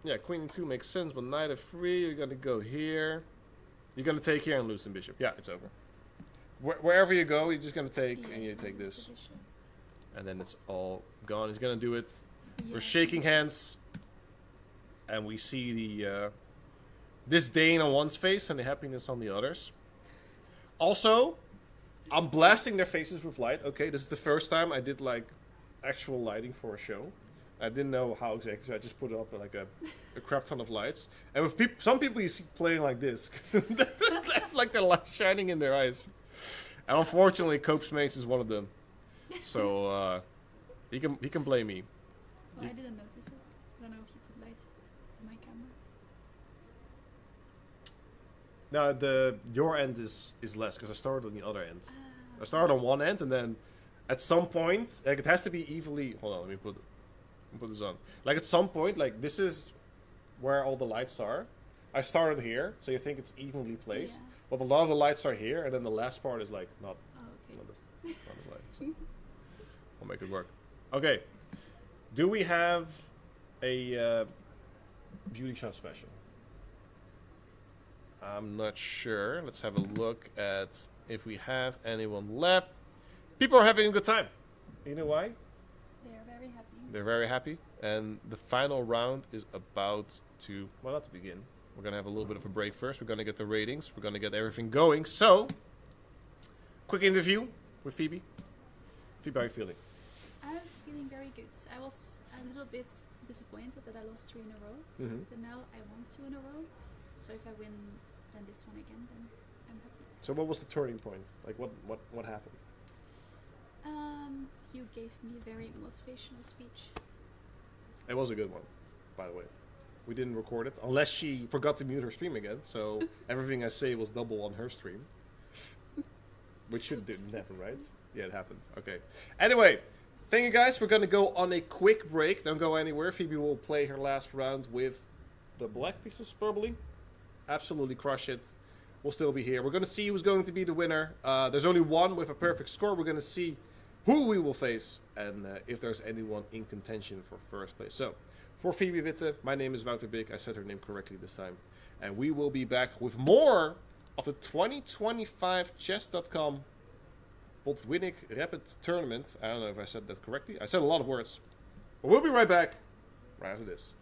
Yeah, queen e2 makes sense, but knight f3. You're gonna go here. You're gonna take here and lose the bishop. Yeah, it's over. Wherever you go, you're just gonna take, and you take this, and then it's all gone. He's gonna do it. Yeah. We're shaking hands, and we see the disdain on one's face and the happiness on the others. Also, I'm blasting their faces with light. Okay, this is the first time I did like actual lighting for a show. I didn't know how exactly, so I just put up like a crap ton of lights. And with some people you see playing like this, like their lights shining in their eyes. And unfortunately, Cope's Mates is one of them. So he can blame me. Oh, I didn't notice it. I don't know if you put light on my camera. No, your end is less because I started on the other end. I started on one end and then at some point, like it has to be evenly. Hold on, let me put and put this on. Like at some point, like this is where all the lights are. I started here, so you think it's evenly placed, but a lot of the lights are here, and then the last part is like not this light. So I'll make it work. Okay. Do we have a beauty shot special? I'm not sure. Let's have a look at if we have anyone left. People are having a good time. You know why? They are very happy. They're very happy. And the final round is about to, well, not to begin. We're going to have a little bit of a break first. We're going to get the ratings. We're going to get everything going. So, quick interview with Phoebe. Phoebe, how are you feeling? I'm feeling very good. I was a little bit disappointed that I lost 3 in a row. But now I won 2 in a row. So if I win then this one again, then I'm happy. So what was the turning point? Like what happened? You gave me a very motivational speech. It was a good one, by the way. We didn't record it, unless she forgot to mute her stream again, so everything I say was double on her stream. Which didn't happen, right? Yeah, it happened. Okay. Anyway, thank you guys. We're going to go on a quick break. Don't go anywhere. Phoebe will play her last round with the black pieces, probably. Absolutely crush it. We'll still be here. We're going to see who's going to be the winner. There's only one with a perfect score. We're going to see who we will face and if there's anyone in contention for first place. So, for Phoebe Witte, my name is Wouter Big. I said her name correctly this time. And we will be back with more of the 2025 chess.com Botwinnik Rapid tournament. I don't know if I said that correctly. I said a lot of words. But we'll be right back right after this.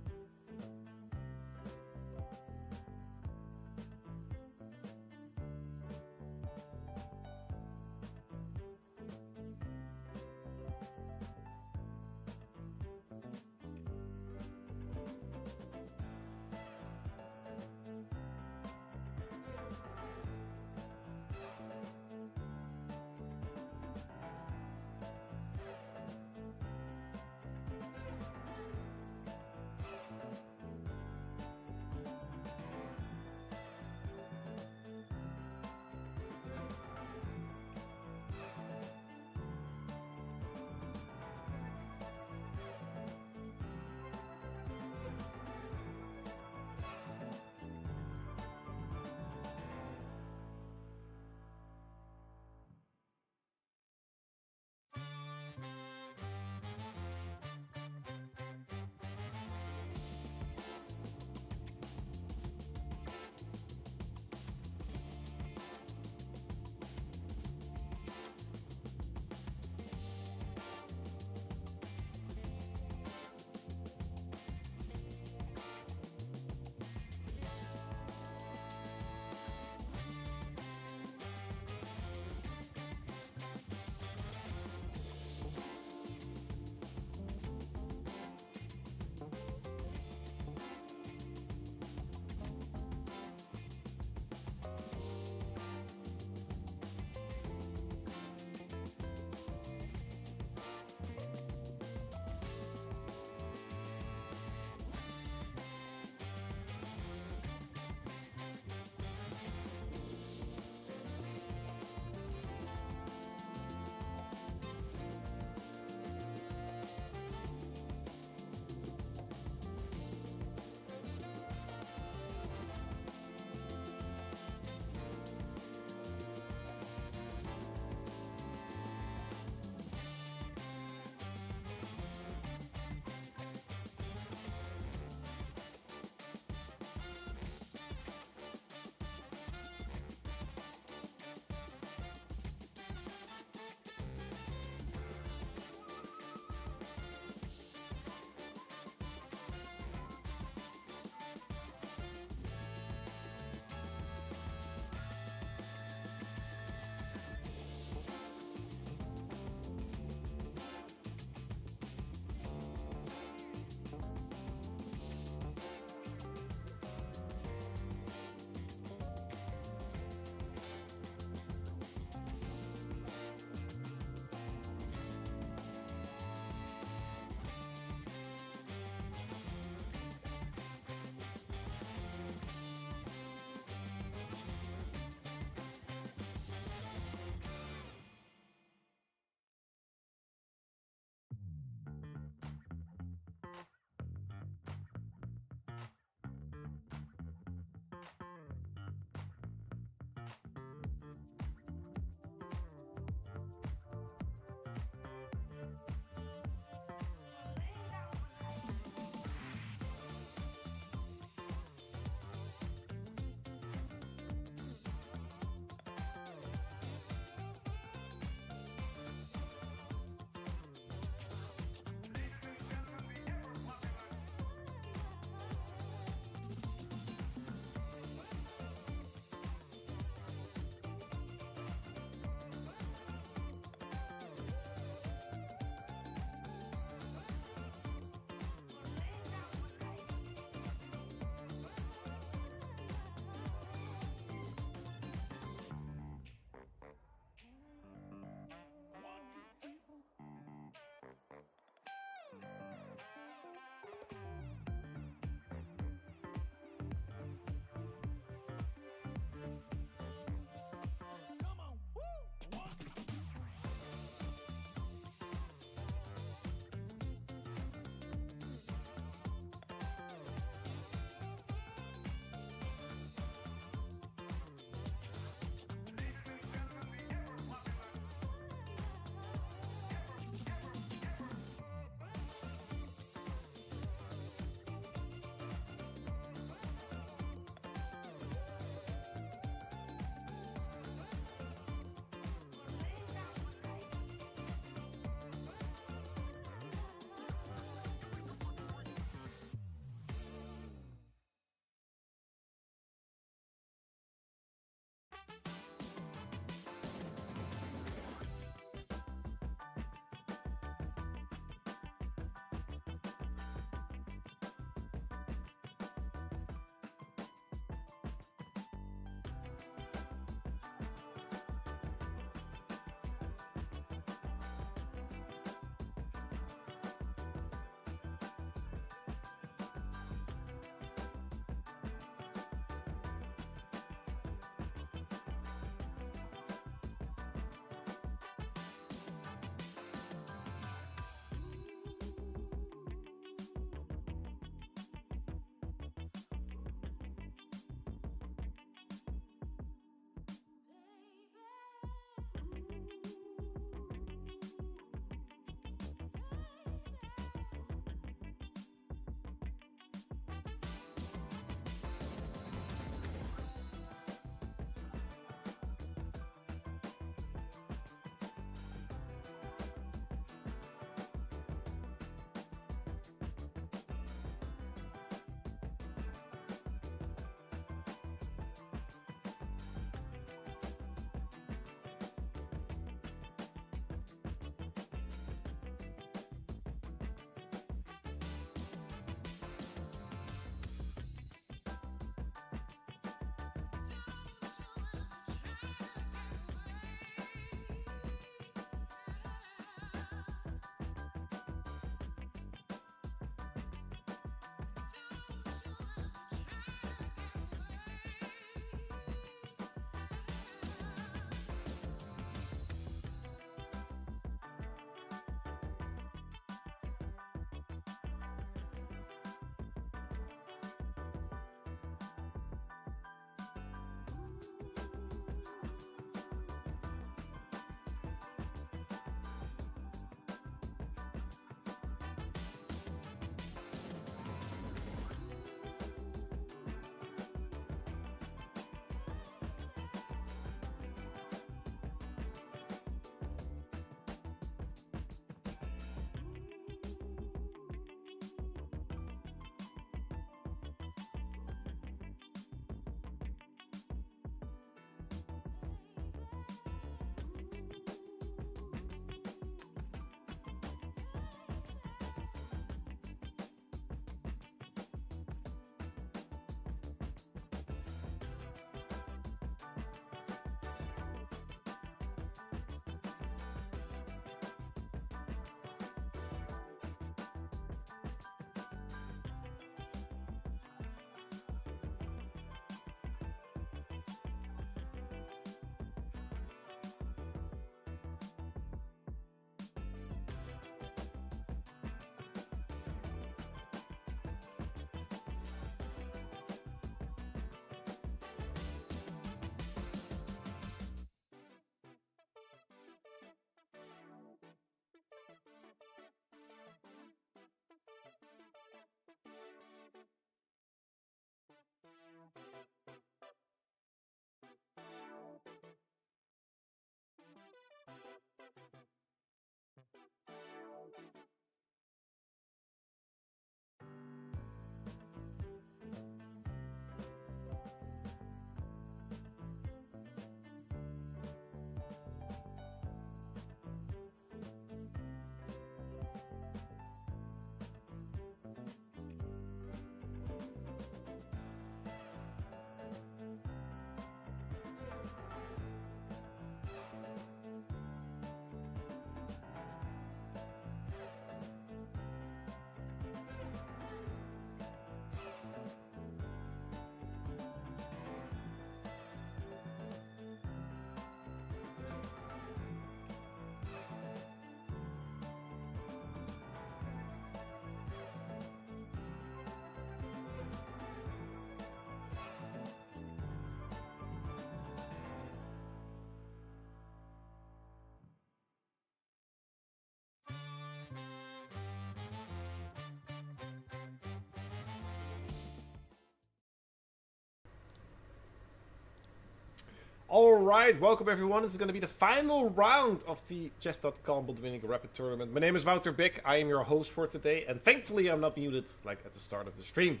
Alright, welcome everyone. This is going to be the final round of the chess.com Botwinnik Rapid tournament. My name is Wouter Bik. I am your host for today, and thankfully I'm not muted like at the start of the stream.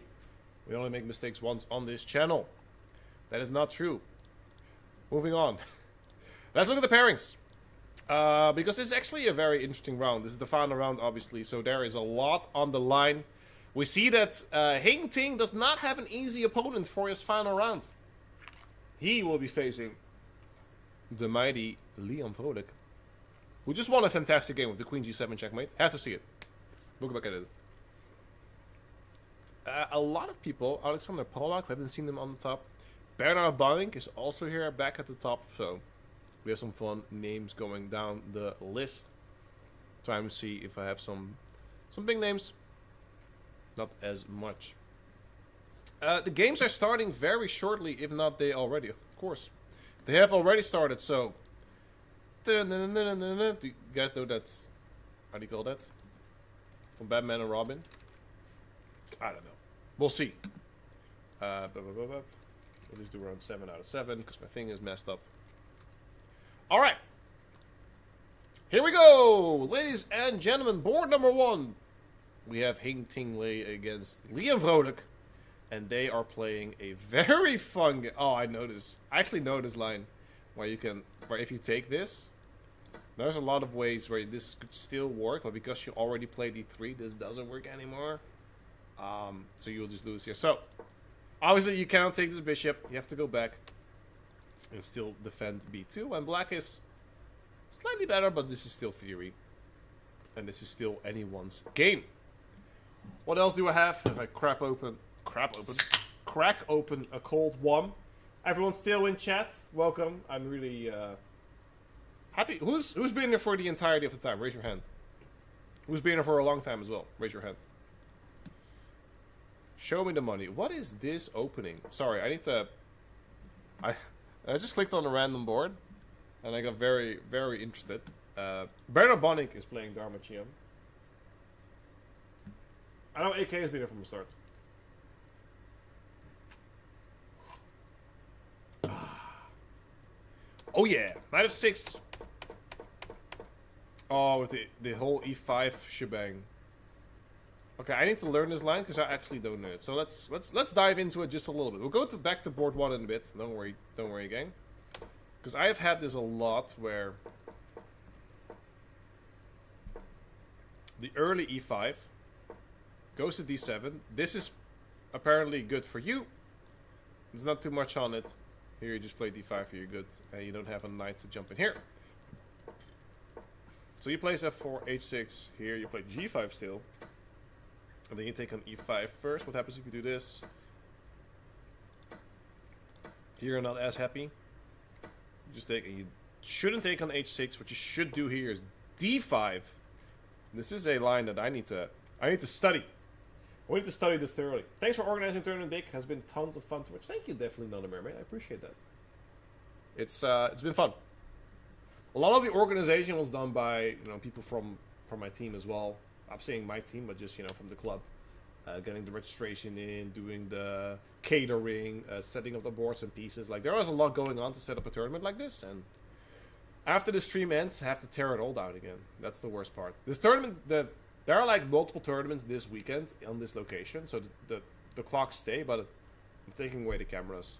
We only make mistakes once on this channel. That is not true. Moving on. Let's look at the pairings. Because this is actually a very interesting round. This is the final round, obviously, so there is a lot on the line. We see that Hing Ting does not have an easy opponent for his final round. He will be facing the mighty Liam Vrolijk, who just won a fantastic game with the Queen G7 checkmate. Has to see it. Look back at it. A lot of people, Alexander Polak, we haven't seen him on the top. Bernard Botwinnik is also here, back at the top, so we have some fun names going down the list. Time to see if I have some big names. Not as much. The games are starting very shortly, if not they already. Of course. They have already started, so... Do you guys know that... How do you call that? From Batman and Robin? I don't know. We'll see. We'll just do around 7 out of 7, because my thing is messed up. Alright. Here we go! Ladies and gentlemen, board number 1. We have Hing Ting Lei against Liam Vrolijk. And they are playing a very fun game. Oh, I noticed. I actually know this line. Where if you take this, there's a lot of ways where this could still work. But because you already played E3, this doesn't work anymore. So you'll just lose here. So, obviously you cannot take this bishop. You have to go back. And still defend B2. And black is slightly better, but this is still theory. And this is still anyone's game. What else do I have? If I crack open a cold one. Everyone still in chat, welcome. I'm really happy. Who's been here for the entirety of the time? Raise your hand. Who's been here for a long time as well? Raise your hand. Show me the money. What is this opening? Sorry, I need to... I just clicked on a random board, and I got very, very interested. Bernard Botwinnik is playing Dharma Chiam. I know AK has been here from the start. Oh yeah, knight of 6. Oh, with the whole E5 shebang. Okay, I need to learn this line because I actually don't know it. So let's dive into it just a little bit. We'll go back to board 1 in a bit. Don't worry, gang. Because I have had this a lot where the early E5 goes to D7. This is apparently good for you. There's not too much on it. Here you just play D5, you're good. And you don't have a knight to jump in here. So you place F4, H6. Here you play G5 still. And then you take on E5 first. What happens if you do this? Here you're not as happy. You just take, and you shouldn't take on H6. What you should do here is D5. This is a line that I need to study. I need to study this thoroughly. Thanks for organizing the tournament, Dick. Has been tons of fun to watch. Thank you, definitely not a mermaid. I appreciate that. It's been fun. A lot of the organization was done by people from my team as well. I'm saying my team, but just from the club, getting the registration in, doing the catering, setting up the boards and pieces. Like there was a lot going on to set up a tournament like this, and after the stream ends, I have to tear it all down again. That's the worst part. This tournament, there are like multiple tournaments this weekend on this location, so the clocks stay, but I'm taking away the cameras.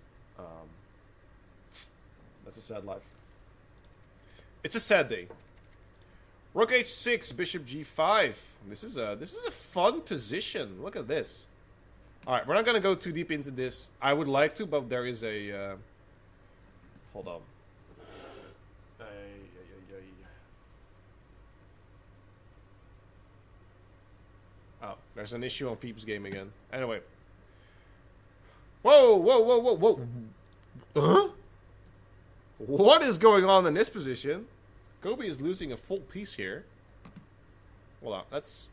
That's a sad life. It's a sad day. Rook H6, Bishop G5. This is a fun position. Look at this. All right, we're not gonna go too deep into this. I would like to, but there is a. Hold on. Oh, there's an issue on Peep's game again. Anyway. Whoa. Huh? What is going on in this position? Gobi is losing a full piece here. Hold on. Let's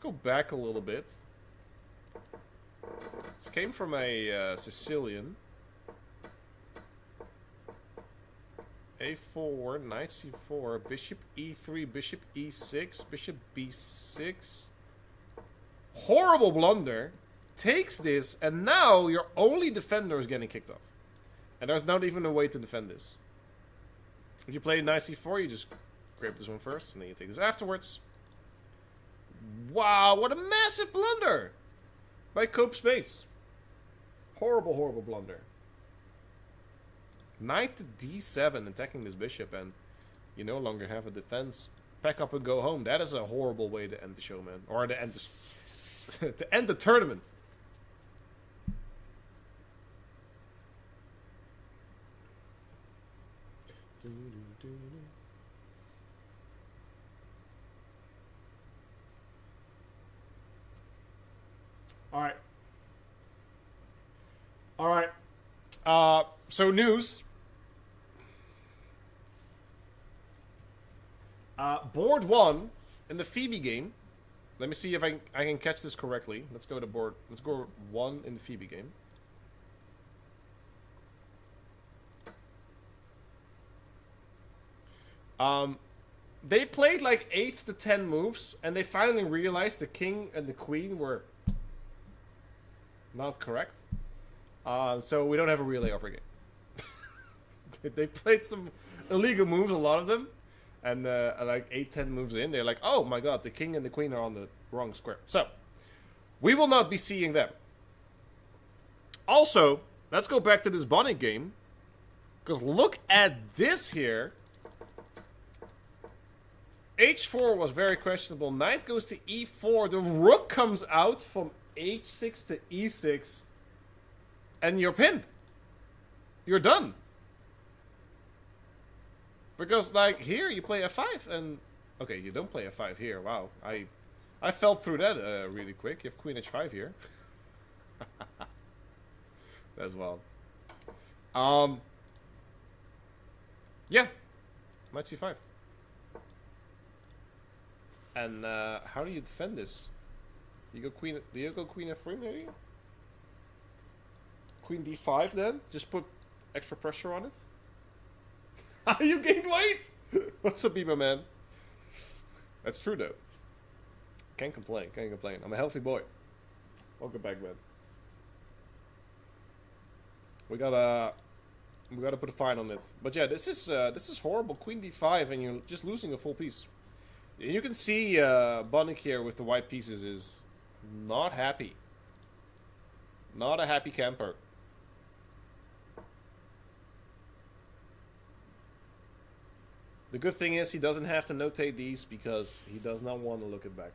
go back a little bit. This came from a Sicilian. A4, knight C4, bishop E3, bishop E6, bishop B6. Horrible blunder. Takes this, and now your only defender is getting kicked off. And there's not even a way to defend this. If you play knight c4, you just grab this one first, and then you take this afterwards. Wow, what a massive blunder! By Cope Spades. Horrible, horrible blunder. Knight to d7, attacking this bishop, and you no longer have a defense. Pack up and go home. That is a horrible way to end the show, man. Or to end the, to end the tournament. Alright. Alright. So news. Board 1 in the Phoebe game. Let me see if I can catch this correctly. Let's go to board. Let's go 1 in the Phoebe game. They played like 8 to 10 moves, and they finally realized the king and the queen were not correct. So we don't have a relay over game. They played some illegal moves, a lot of them. And like 8-10 moves in, they're like, oh my god, the king and the queen are on the wrong square. So, we will not be seeing them. Also, let's go back to this Botwinnik game. Because look at this here. H4 was very questionable. Knight goes to E4. The rook comes out from H6 to E6. And you're pinned. You're done. Because, like, here you play F5 and... Okay, you don't play F5 here. Wow. I fell through that really quick. You have Queen H5 here. That's wild. Yeah. Knight C5. And how do you defend this? You go Queen... Do you go Queen F3 maybe? Queen D5 then? Just put extra pressure on it? You gained weight! What's up, Bima, man? That's true, though. Can't complain, can't complain. I'm a healthy boy. Welcome back, man. We gotta put a fine on it. But yeah, this is horrible. Queen D5, and you're just losing a full piece. You can see Botwinnik here with the white pieces is not happy. Not a happy camper. The good thing is he doesn't have to notate these because he does not want to look it back.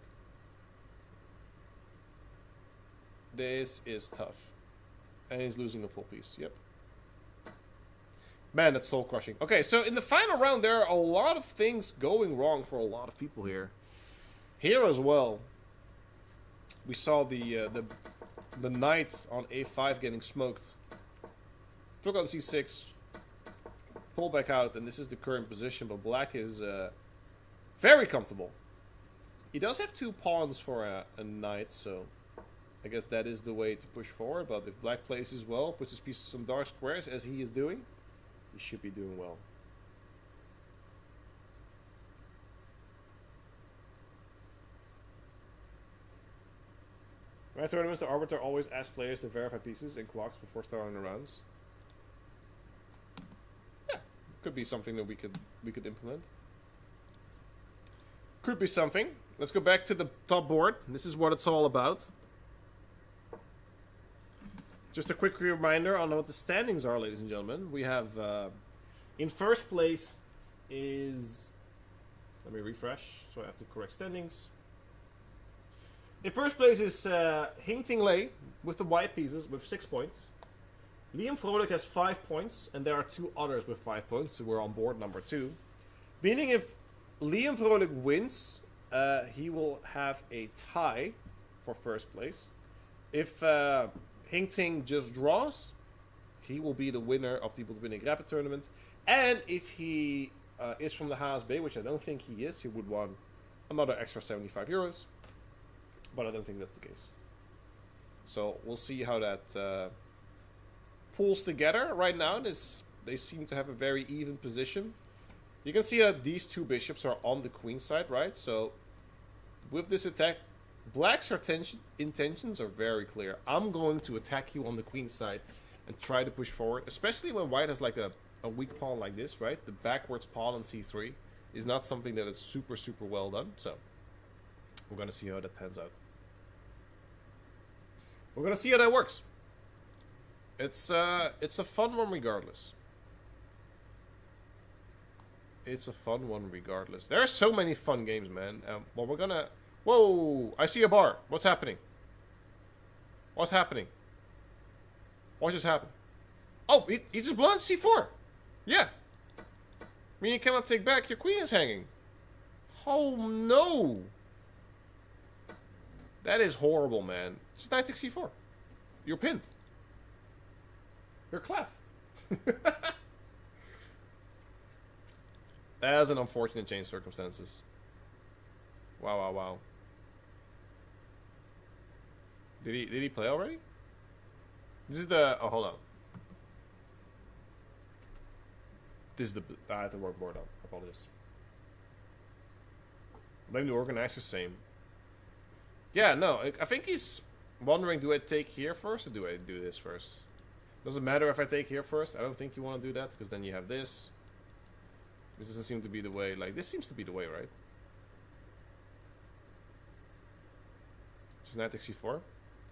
This is tough. And he's losing a full piece. Yep. Man, that's soul crushing. Okay, so in the final round, there are a lot of things going wrong for a lot of people here. Here as well, we saw the knight on A5 getting smoked. Took on C6. Pull back out, and this is the current position, but black is very comfortable. He does have 2 pawns for a knight, so I guess that is the way to push forward. But if black plays as well, puts his piece to some dark squares as he is doing, he should be doing well. In my tournaments, the arbiter always asks players to verify pieces and clocks before starting the rounds. Could be something that we could implement. Could be something. Let's go back to the top board. This is what it's all about. Just a quick reminder on what the standings are, ladies and gentlemen. We have in first place is... Let me refresh, so I have to correct standings. In first place is Hing Lei with the white pieces with 6 points. Liam Vrolijk has 5 points, and there are 2 others with 5 points, so we're on board number 2. Meaning if Liam Vrolijk wins, he will have a tie for first place. If Hing just draws, he will be the winner of the Botwinnik Rapid tournament. And if he is from the HSB, which I don't think he is, he would want another extra 75 euros. But I don't think that's the case. So we'll see how that... pulls together right now. They seem to have a very even position. You can see that these 2 bishops are on the queen side, right? So with this attack, black's intentions are very clear. I'm going to attack you on the queen side, and try to push forward, especially when white has like a weak pawn like this, right? The backwards pawn on c3 is not something that is super, super well done. So we're going to see how that pans out. We're going to see how that works. It's a fun one regardless. It's a fun one regardless. There are so many fun games, man. Well, we're going to... Whoa! I see a bar. What's happening? What's happening? What just happened? Oh, he just blundered c4. Yeah. I mean, you cannot take back. Your queen is hanging. Oh, no. That is horrible, man. Just knight takes c4. You're pinned. You're clapped. That is an unfortunate change of circumstances. Wow, wow, wow. Did he play already? This is the... Oh, hold on. This is the... I have to work board up. I apologize. Blame the organizer's same. Yeah, no. I think he's wondering, do I take here first or do I do this first? Doesn't matter if I take here first. I don't think you want to do that because then you have this. This doesn't seem to be the way. Like, this seems to be the way, right? Just knight takes c4.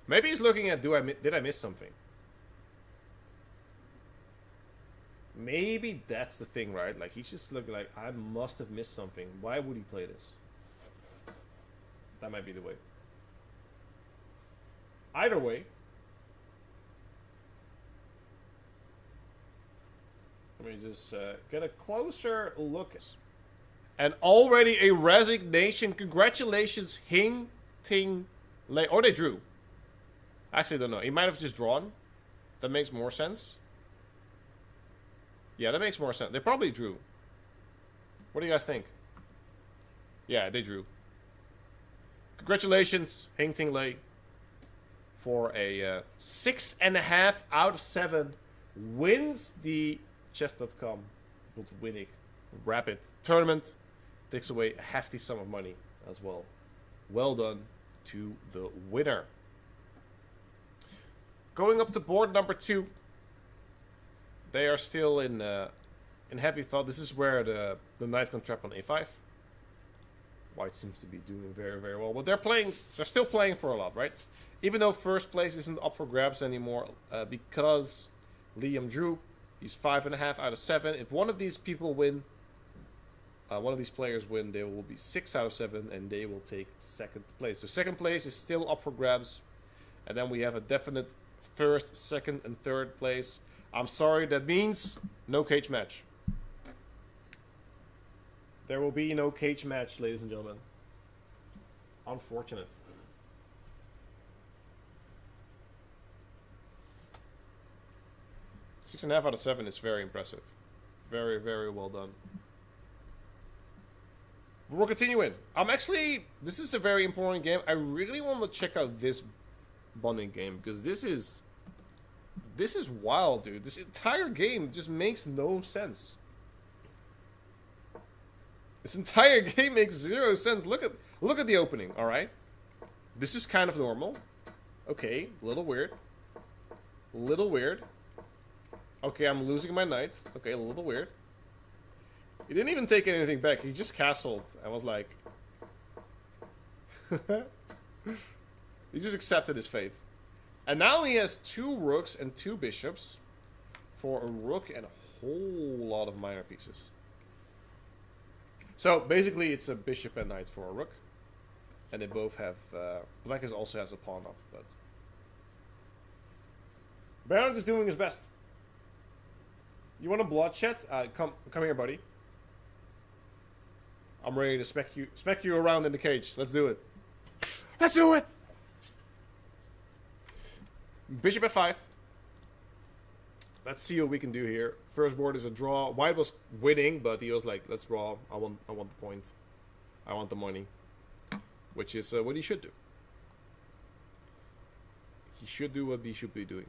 Maybe he's looking at, did I miss something? Maybe that's the thing, right? Like, he's just looking like, I must have missed something. Why would he play this? That might be the way. Either way. Let me just get a closer look. And already a resignation. Congratulations, Hing Ting Lei. Or they drew. Actually, I don't know. He might have just drawn. That makes more sense. Yeah, that makes more sense. They probably drew. What do you guys think? Yeah, they drew. Congratulations, Hing Ting Lei, for a 6.5 out of 7. Wins the chess.com Botwinnik Rapid tournament. Takes away a hefty sum of money as well. Well done to the winner. Going up to board number 2. They are still in heavy thought. This is where the knight can trap on a5. White seems to be doing very, very well. But they're still playing for a lot, right? Even though first place isn't up for grabs anymore, because Liam drew. He's 5.5 out of 7. If one of these people win, one of these players win, they will be 6 out of 7, and they will take second place. So second place is still up for grabs, and then we have a definite first, second, and third place. I'm sorry, that means no cage match. There will be no cage match, ladies and gentlemen. Unfortunate. Six and a half out of 7 is very impressive. Very, very well done. But we're continuing. This is a very important game. I really want to check out this bonding game because this is wild, dude. This entire game just makes no sense. This entire game makes 0 sense. Look at the opening, all right? This is kind of normal. Okay, a little weird. Little weird. Okay, I'm losing my knights. Okay, a little weird. He didn't even take anything back. He just castled. I was like... He just accepted his fate. And now he has 2 rooks and 2 bishops for a rook and a whole lot of minor pieces. So, basically, it's a bishop and knight for a rook. And they both have... Black also has a pawn up, but... Baron is doing his best. You want a bloodshed? Come here, buddy. I'm ready to smack you around in the cage. Let's do it. Let's do it! Bishop f5. Let's see what we can do here. First board is a draw. White was winning, but he was like, let's draw. I want the point. I want the money. Which is what he should do. He should do what he should be doing.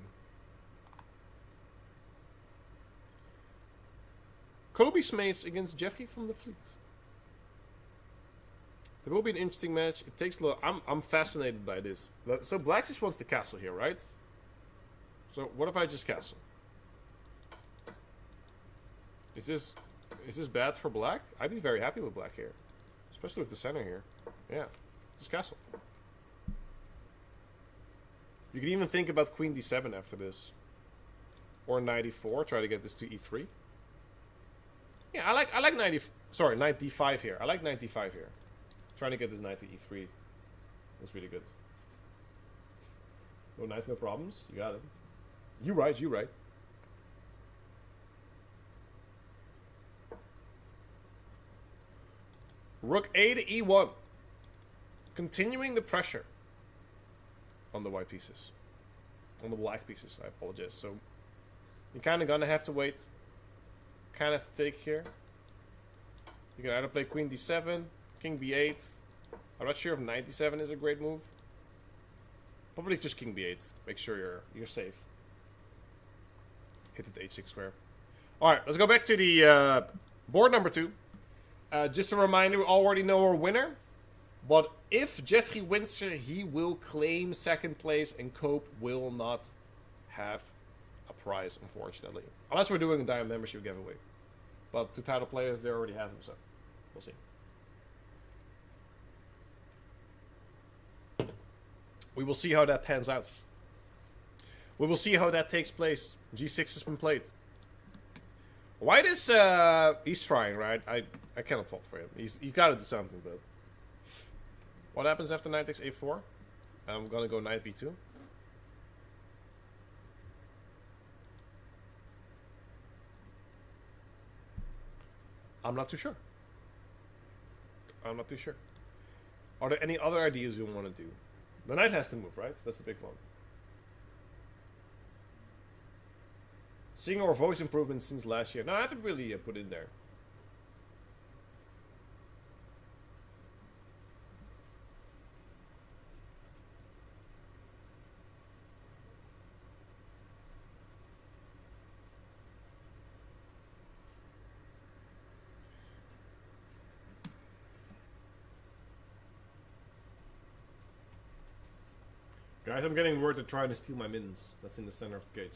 Kobe Smates against Jeffrey from the Fleet. There will be an interesting match. It takes a lot. I'm fascinated by this. So Black just wants the castle here, right? So what if I just castle? Is this bad for black? I'd be very happy with black here. Especially with the center here. Yeah. Just castle. You can even think about queen d7 after this. Or knight e4. Try to get this to e3. Yeah, I like knight d5 here. I like knight d5 here. Trying to get this knight to e3. That's really good. No knights, no problems. You got it. You right, you right. Rook a to e1. Continuing the pressure on the white pieces. On the black pieces, I apologize. So, you're kind of going to have to wait. Kind of have to take here. You can either play queen d7, king b8. I'm not sure if knight d7 is a great move. Probably just king b8. Make sure you're safe. Hit it h6 square. Alright, let's go back to the board number 2. Just a reminder, we already know our winner. But if Jeffrey wins here, he will claim second place and Cope will not have a prize, unfortunately. Unless we're doing a Diamond membership giveaway. But to title players, they already have them, so we'll see. We will see how that pans out. We will see how that takes place. G6 has been played. White is, he's trying, right? I cannot fault for him. He's got to do something, but... What happens after knight takes a4? I'm gonna go knight b2. I'm not too sure. I'm not too sure. Are there any other ideas you want to do? The knight has to move, right? That's the big one. Seeing our voice improvement since last year. No, I haven't really put in there. Guys, I'm getting word to try to steal my mittens. That's in the center of the cage.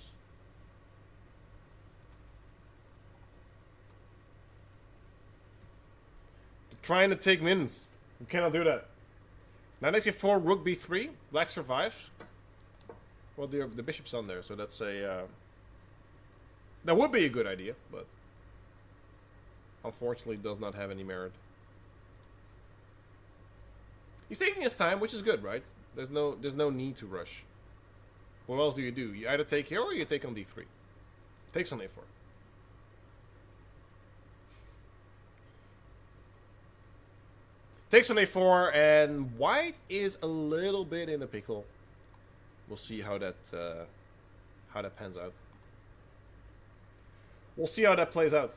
They're trying to take mittens. You cannot do that. Knight takes e4, rook b3. Black survives. Well, the bishop's on there, so that's a... that would be a good idea, but... unfortunately does not have any merit. He's taking his time, which is good, right? There's no need to rush. What else do? You either take here or you take on d3. Takes on a4. Takes on a4, and white is a little bit in a pickle. We'll see how that pans out. We'll see how that plays out,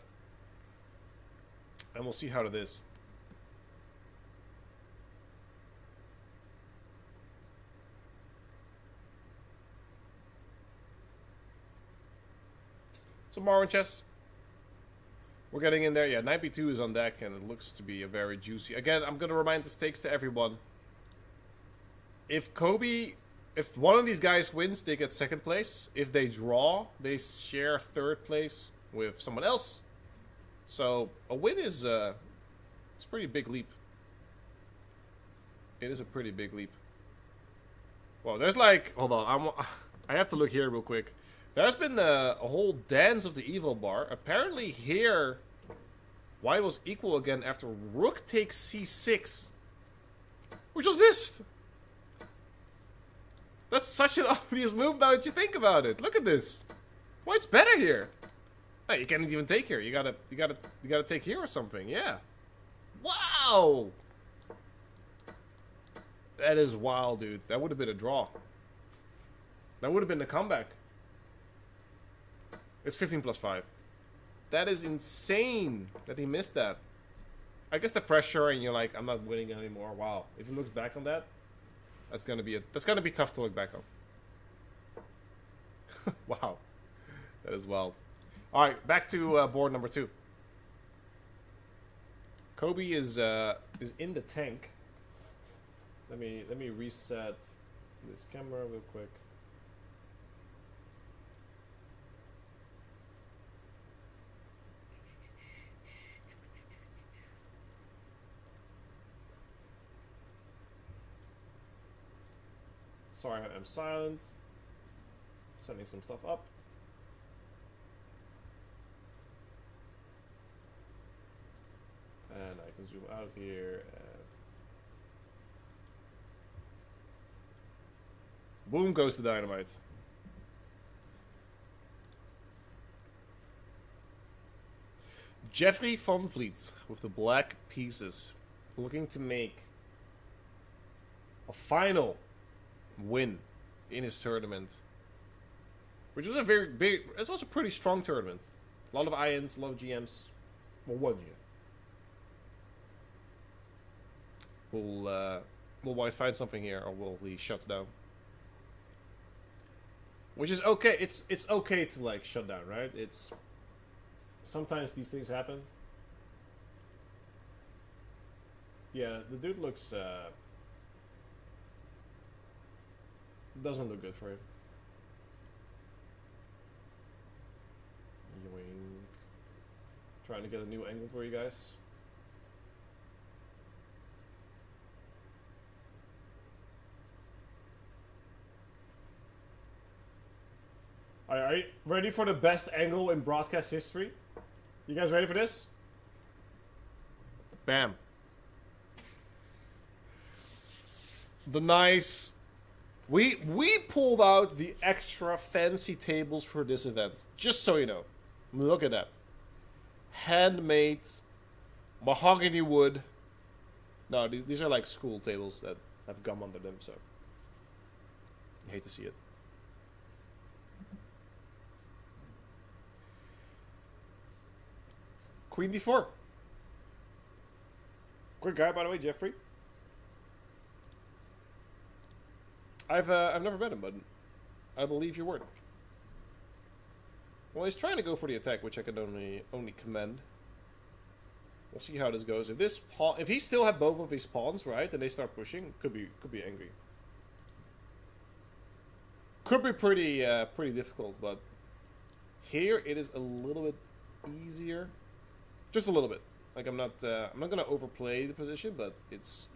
and we'll see how it is. So Marwin chess. We're getting in there. Yeah, knight b2 is on deck, and it looks to be a very juicy. Again, I'm going to remind the stakes to everyone. If one of these guys wins, they get second place. If they draw, they share third place with someone else. So a win is it's a pretty big leap. It is a pretty big leap. Well, there's like, hold on, I have to look here real quick. There's been a whole dance of the evil bar. Apparently here, white was equal again after rook takes c6. Which was missed. That's such an obvious move now that you think about it. Look at this. White's better here. Hey, you can't even take here. You gotta take here or something. Yeah. Wow. That is wild, dude. That would have been a draw. That would have been the comeback. It's 15 plus 5. That is insane that he missed that. I guess the pressure and you're like, I'm not winning anymore. Wow. If he looks back on that, that's gonna be tough to look back on. Wow. That is wild. Alright, back to board number 2. Kobe is in the tank. Let me reset this camera real quick. Sorry, I'm silent. Sending some stuff up. And I can zoom out here. And boom goes the dynamite. Jeffrey van Vliet with the black pieces, looking to make a final win in his tournament, which was a very big. It was a pretty strong tournament. A lot of INs, a lot of GMs. Well, one GM. Will White find something here, or will he shut down? Which is okay. It's okay to like shut down, right? It's sometimes these things happen. Yeah, the dude looks doesn't look good for him. Yoink. Trying to get a new angle for you guys. Are you ready for the best angle in broadcast history? You guys ready for this? Bam. The nice... We pulled out the extra fancy tables for this event. Just so you know. Look at that. Handmade. Mahogany wood. No, these are like school tables that have gum under them, so... I hate to see it. Queen d4. Great guy, by the way, Jeffrey. I've never met him, but I believe your word. Well, he's trying to go for the attack, which I can only commend. We'll see how this goes. If this pawn, if he still have both of his pawns, right, and they start pushing, could be angry. Could be pretty difficult, but here it is a little bit easier. Just a little bit. Like I'm not gonna overplay the position, but it's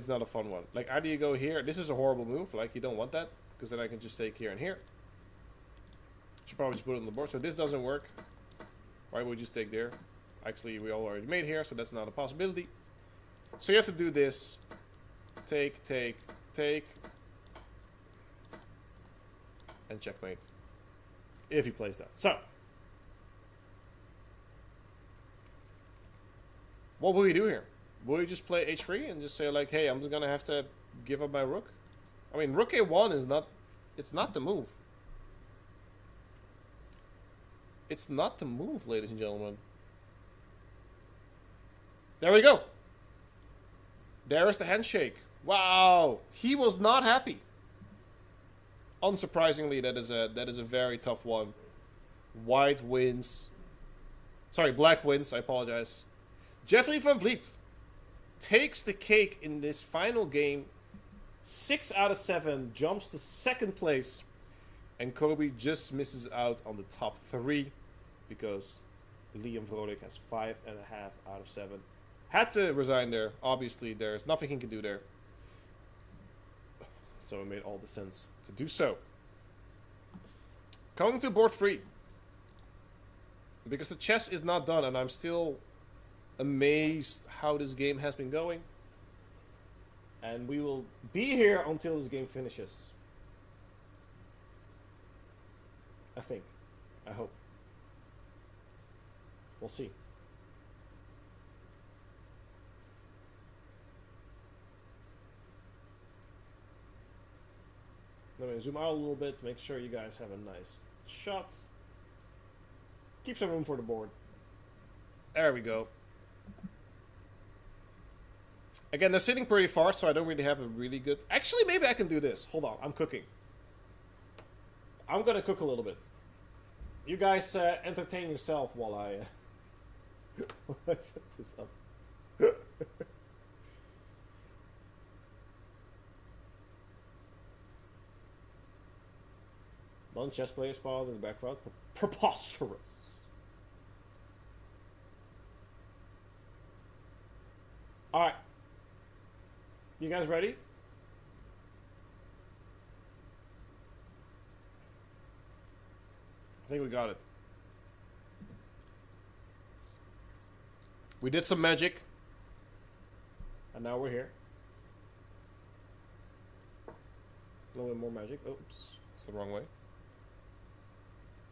not a fun one. Like either you go here. This is a horrible move. Like you don't want that because then I can just take here and here. Should probably just put it on the board. So this doesn't work. Why would you just take there? Actually, we all already made here, so that's not a possibility. So you have to do this. Take, and checkmate. If he plays that. So. What will we do here? Will we just play h3 and just say like, hey, I'm just gonna have to give up my rook? I mean, rook a1 is not... It's not the move. It's not the move, ladies and gentlemen. There we go. There is the handshake. Wow. He was not happy. Unsurprisingly, that is a very tough one. White wins. Sorry, black wins. I apologize. Jeffrey van Vliet takes the cake in this final game. 6 out of 7, jumps to second place. And Kobe just misses out on the top 3 because Liam Vrolijk has 5.5 out of 7. Had to resign there. Obviously, there's nothing he can do there. So it made all the sense to do so. Going to board 3. Because the chess is not done and I'm still amazed how this game has been going. And we will be here until this game finishes. I think. I hope. We'll see. Let me zoom out a little bit to make sure you guys have a nice shot. Keep some room for the board. There we go. Again, they're sitting pretty far, so I don't really have a really good... Actually, maybe I can do this. Hold on, I'm cooking. I'm gonna cook a little bit. You guys entertain yourself while I set this up. Non-chess player spawned in the background. Preposterous. Alright. You guys ready? I think we got it. We did some magic. And now we're here. A little bit more magic. Oops. It's the wrong way.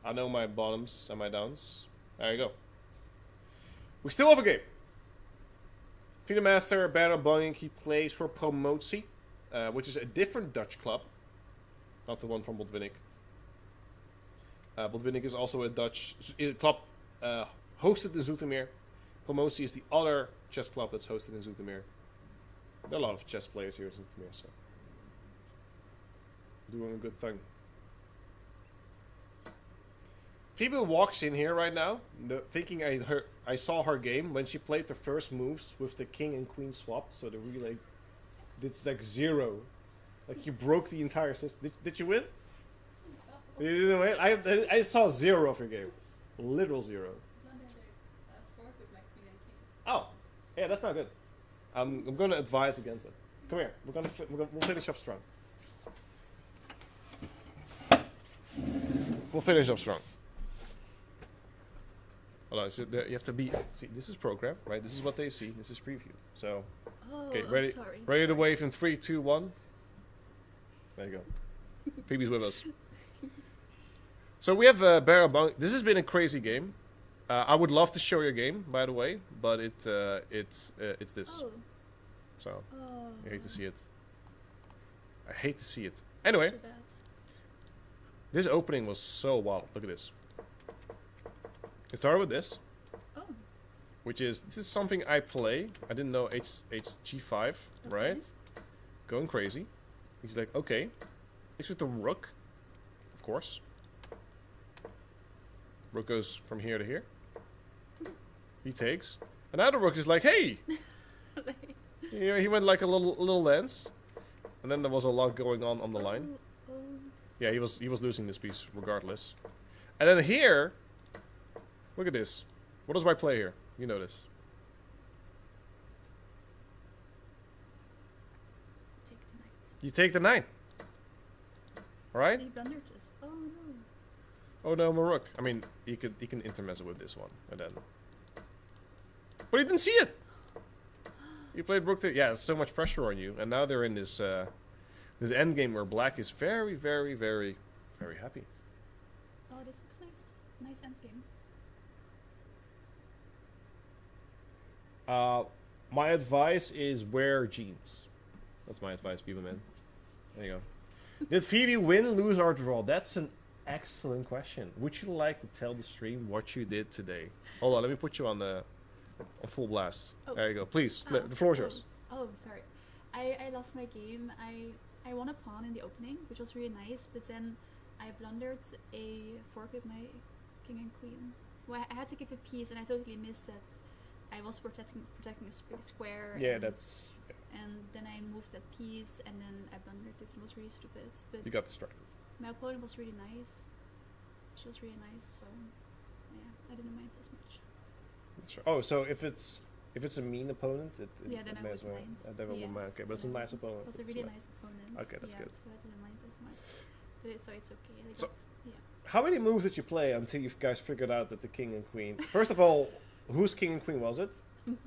I know my bottoms and my downs. There you go. We still have a game. Freedom Master, Baron Botwinnik, he plays for Promotie, which is a different Dutch club. Not the one from Botwinnik. Botwinnik is also a Dutch club hosted in Zoetermeer. Promotie is the other chess club that's hosted in Zoetermeer. There are a lot of chess players here in Zoetermeer, so doing a good thing. Phoebe walks in here right now, thinking I saw her game when she played the first moves with the king and queen swapped, so the relay did like 0. Like you broke the entire system. Did you win? You didn't win? I saw 0 of your game. Literal 0. Oh, yeah, that's not good. I'm gonna advise against it. Come here. We'll finish up strong. We'll finish up strong. Hold on, so you have to be. See, this is program, right? This is what they see. This is preview. So, okay, ready? Sorry. Ready to wave in 3, 2, 1. There you go. Phoebe's with us. So we have Baron Botwinnik. This has been a crazy game. I would love to show your game, by the way, but it's this. Oh. So Oh. I hate to see it. I hate to see it. Anyway, Too bad. this opening was so wild. Look at this. It started with this, Oh. which is this is something I play. I didn't know HG5, right? Going crazy. He's like, okay. It's with the rook, of course. Rook goes from here to here. He takes, and now the rook is like, hey. He went like a little lance, and then there was a lot going on the line. Oh. Yeah, he was losing this piece regardless. And then here, look at this. What does white play here? You know this. Take the knight. You take the knight. All right? He blundered this. Oh no. Oh no, Marok. I mean, he can intermezzo with this one, and then. But he didn't see it. You played rook. Yeah, there's so much pressure on you, and now they're in this this endgame where black is very, very, very, very happy. Oh, this looks nice. Nice endgame. My advice is wear jeans. That's my advice, people, man. There you go. Did Phoebe win, lose, or draw? That's an excellent question. Would you like to tell the stream what you did today? Hold on, let me put you on full blast. Oh. There you go. Please, the floor is yours. Oh, sorry. I lost my game. I won a pawn in the opening, which was really nice, but then I blundered a fork with my king and queen. Well, I had to give a piece, and I totally missed that. I was protecting a square. Yeah, and, that's. And then I moved that piece, and then I blundered it. It was really stupid. But You got distracted. my opponent was really nice. She was really nice, so yeah, I didn't mind as much. That's right. Oh, so if it's a mean opponent, it Yeah, then I may would as well. mind. Then I would mind. Okay, but it's a Yeah. nice opponent. It was a that's really right. nice opponent. Okay, that's good. So I didn't mind as much. So it's okay. I So- got, yeah. How many moves did you play until you guys figured out that the king and queen? First of all, whose king and queen was it?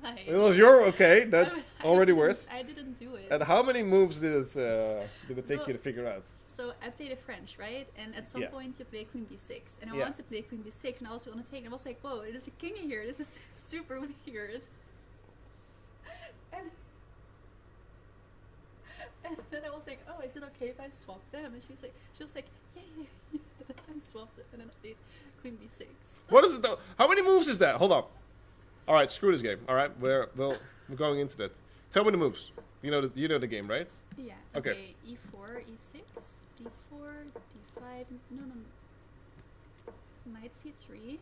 Mine. It was your. Okay, that's already worse. I didn't do it. And how many moves did it take So- you to figure out? So I played a French, right? And at some Yeah. point you play Queen B6, and I Yeah. wanted to play Queen B6, and I also want to take. And I was like, whoa, there's a king in here. This is super weird. And then I was like, oh, is it okay if I swap them? And she was like, yeah. I swapped it, and then I played Queen B6. What is it though? How many moves is that? Hold on. All right, screw this game. All right, we're going into that. Tell me the moves. You know the game, right? Yeah. Okay. Okay. E4, E6, D4, D5. No. Knight C3.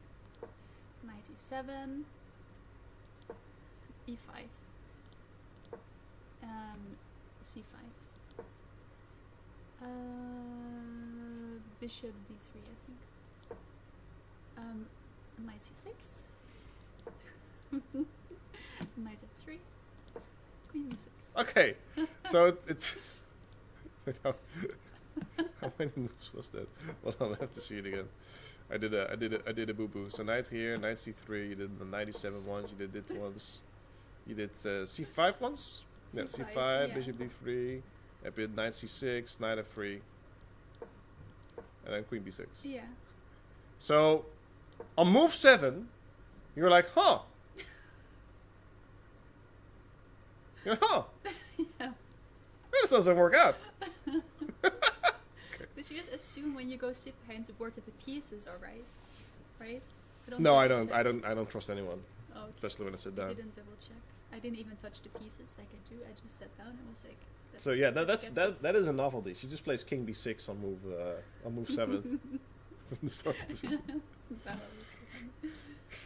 Knight E7. E5. C5. Bishop D3, I think. Knight C6. Knight F3. Queen B6. Okay. So it's. How many moves was that? Hold on, I have to see it again. I did a boo boo. So knight here, knight c3. You did the 97 once. You did it once. You did c5 once. Yeah, c5, bishop d3. A bit knight c6, knight f3, and then queen b6. Yeah. So on move 7, you're like, huh? You're like, huh? Yeah. This doesn't work out. Did you just assume when you go sit behind the board that the pieces are right? Right? No, I double don't. check. I don't trust anyone, Oh, especially when I sit I down. didn't double check. I didn't even touch the pieces like I do. I just sat down and was like. So yeah, let's get this. that is a novelty. She just plays king b6 on move 7 from the start. That was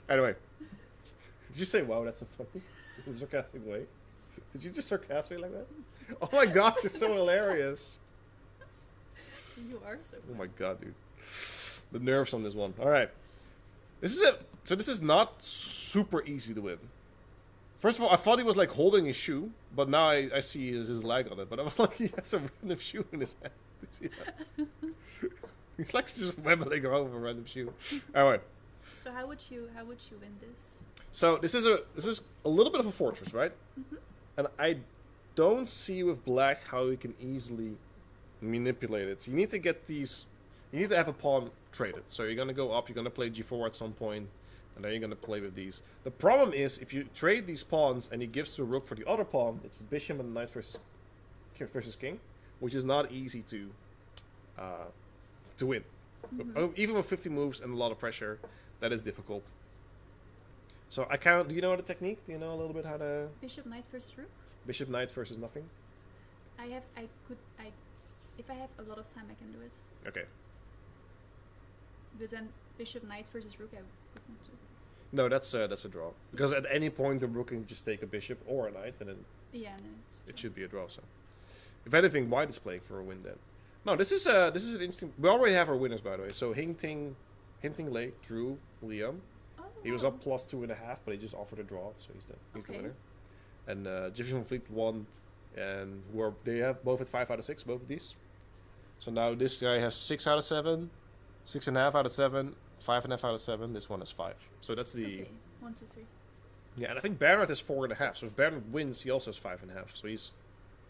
Anyway, did you say wow? That's a funny, in a sarcastic way. Did you just sarcastic like that? Oh my gosh, you're so hilarious. You are so. Oh my god, dude. The nerves on this one. All right, this is not super easy to win. First of all, I thought he was like holding his shoe, but now I see his leg on it. But I was like, he has a random shoe in his hand. You see that? He's like just wibbling around with a random shoe. All right. So how would you win this? So this is a little bit of a fortress, right? Mm-hmm. And I don't see with black how you can easily manipulate it. So you need to get these. You need to have a pawn traded. So you're gonna go up. You're gonna play g4 at some point. And then you're going to play with these. The problem is, if you trade these pawns and he gives the rook for the other pawn, it's bishop and knight versus king, which is not easy to win. Mm-hmm. Even with 50 moves and a lot of pressure, that is difficult. So I count. Do you know the technique? Do you know a little bit how to Bishop knight versus rook? bishop knight versus nothing? If I have a lot of time, I can do it. Okay. But then bishop knight versus rook, I would not do. No, that's a draw. Because at any point the rook can just take a bishop or a knight, and then Yeah, and then it should be a draw. So, if anything, white is playing for a win then. No, this is an interesting. We already have our winners, by the way. So Hinting Lei, Drew, Liam. Oh, He was up plus 2.5, but he just offered a draw, so he's the winner. And Jiffy von Fleet won, and they have both at 5 out of 6, both of these. So now this guy has 6 out of 7, 6.5 out of 7, 5.5 out of 7. This one is 5. So that's the. Okay. 1, 2, 3. Yeah, and I think Bernard is 4.5. So if Bernard wins, he also has 5.5. So he's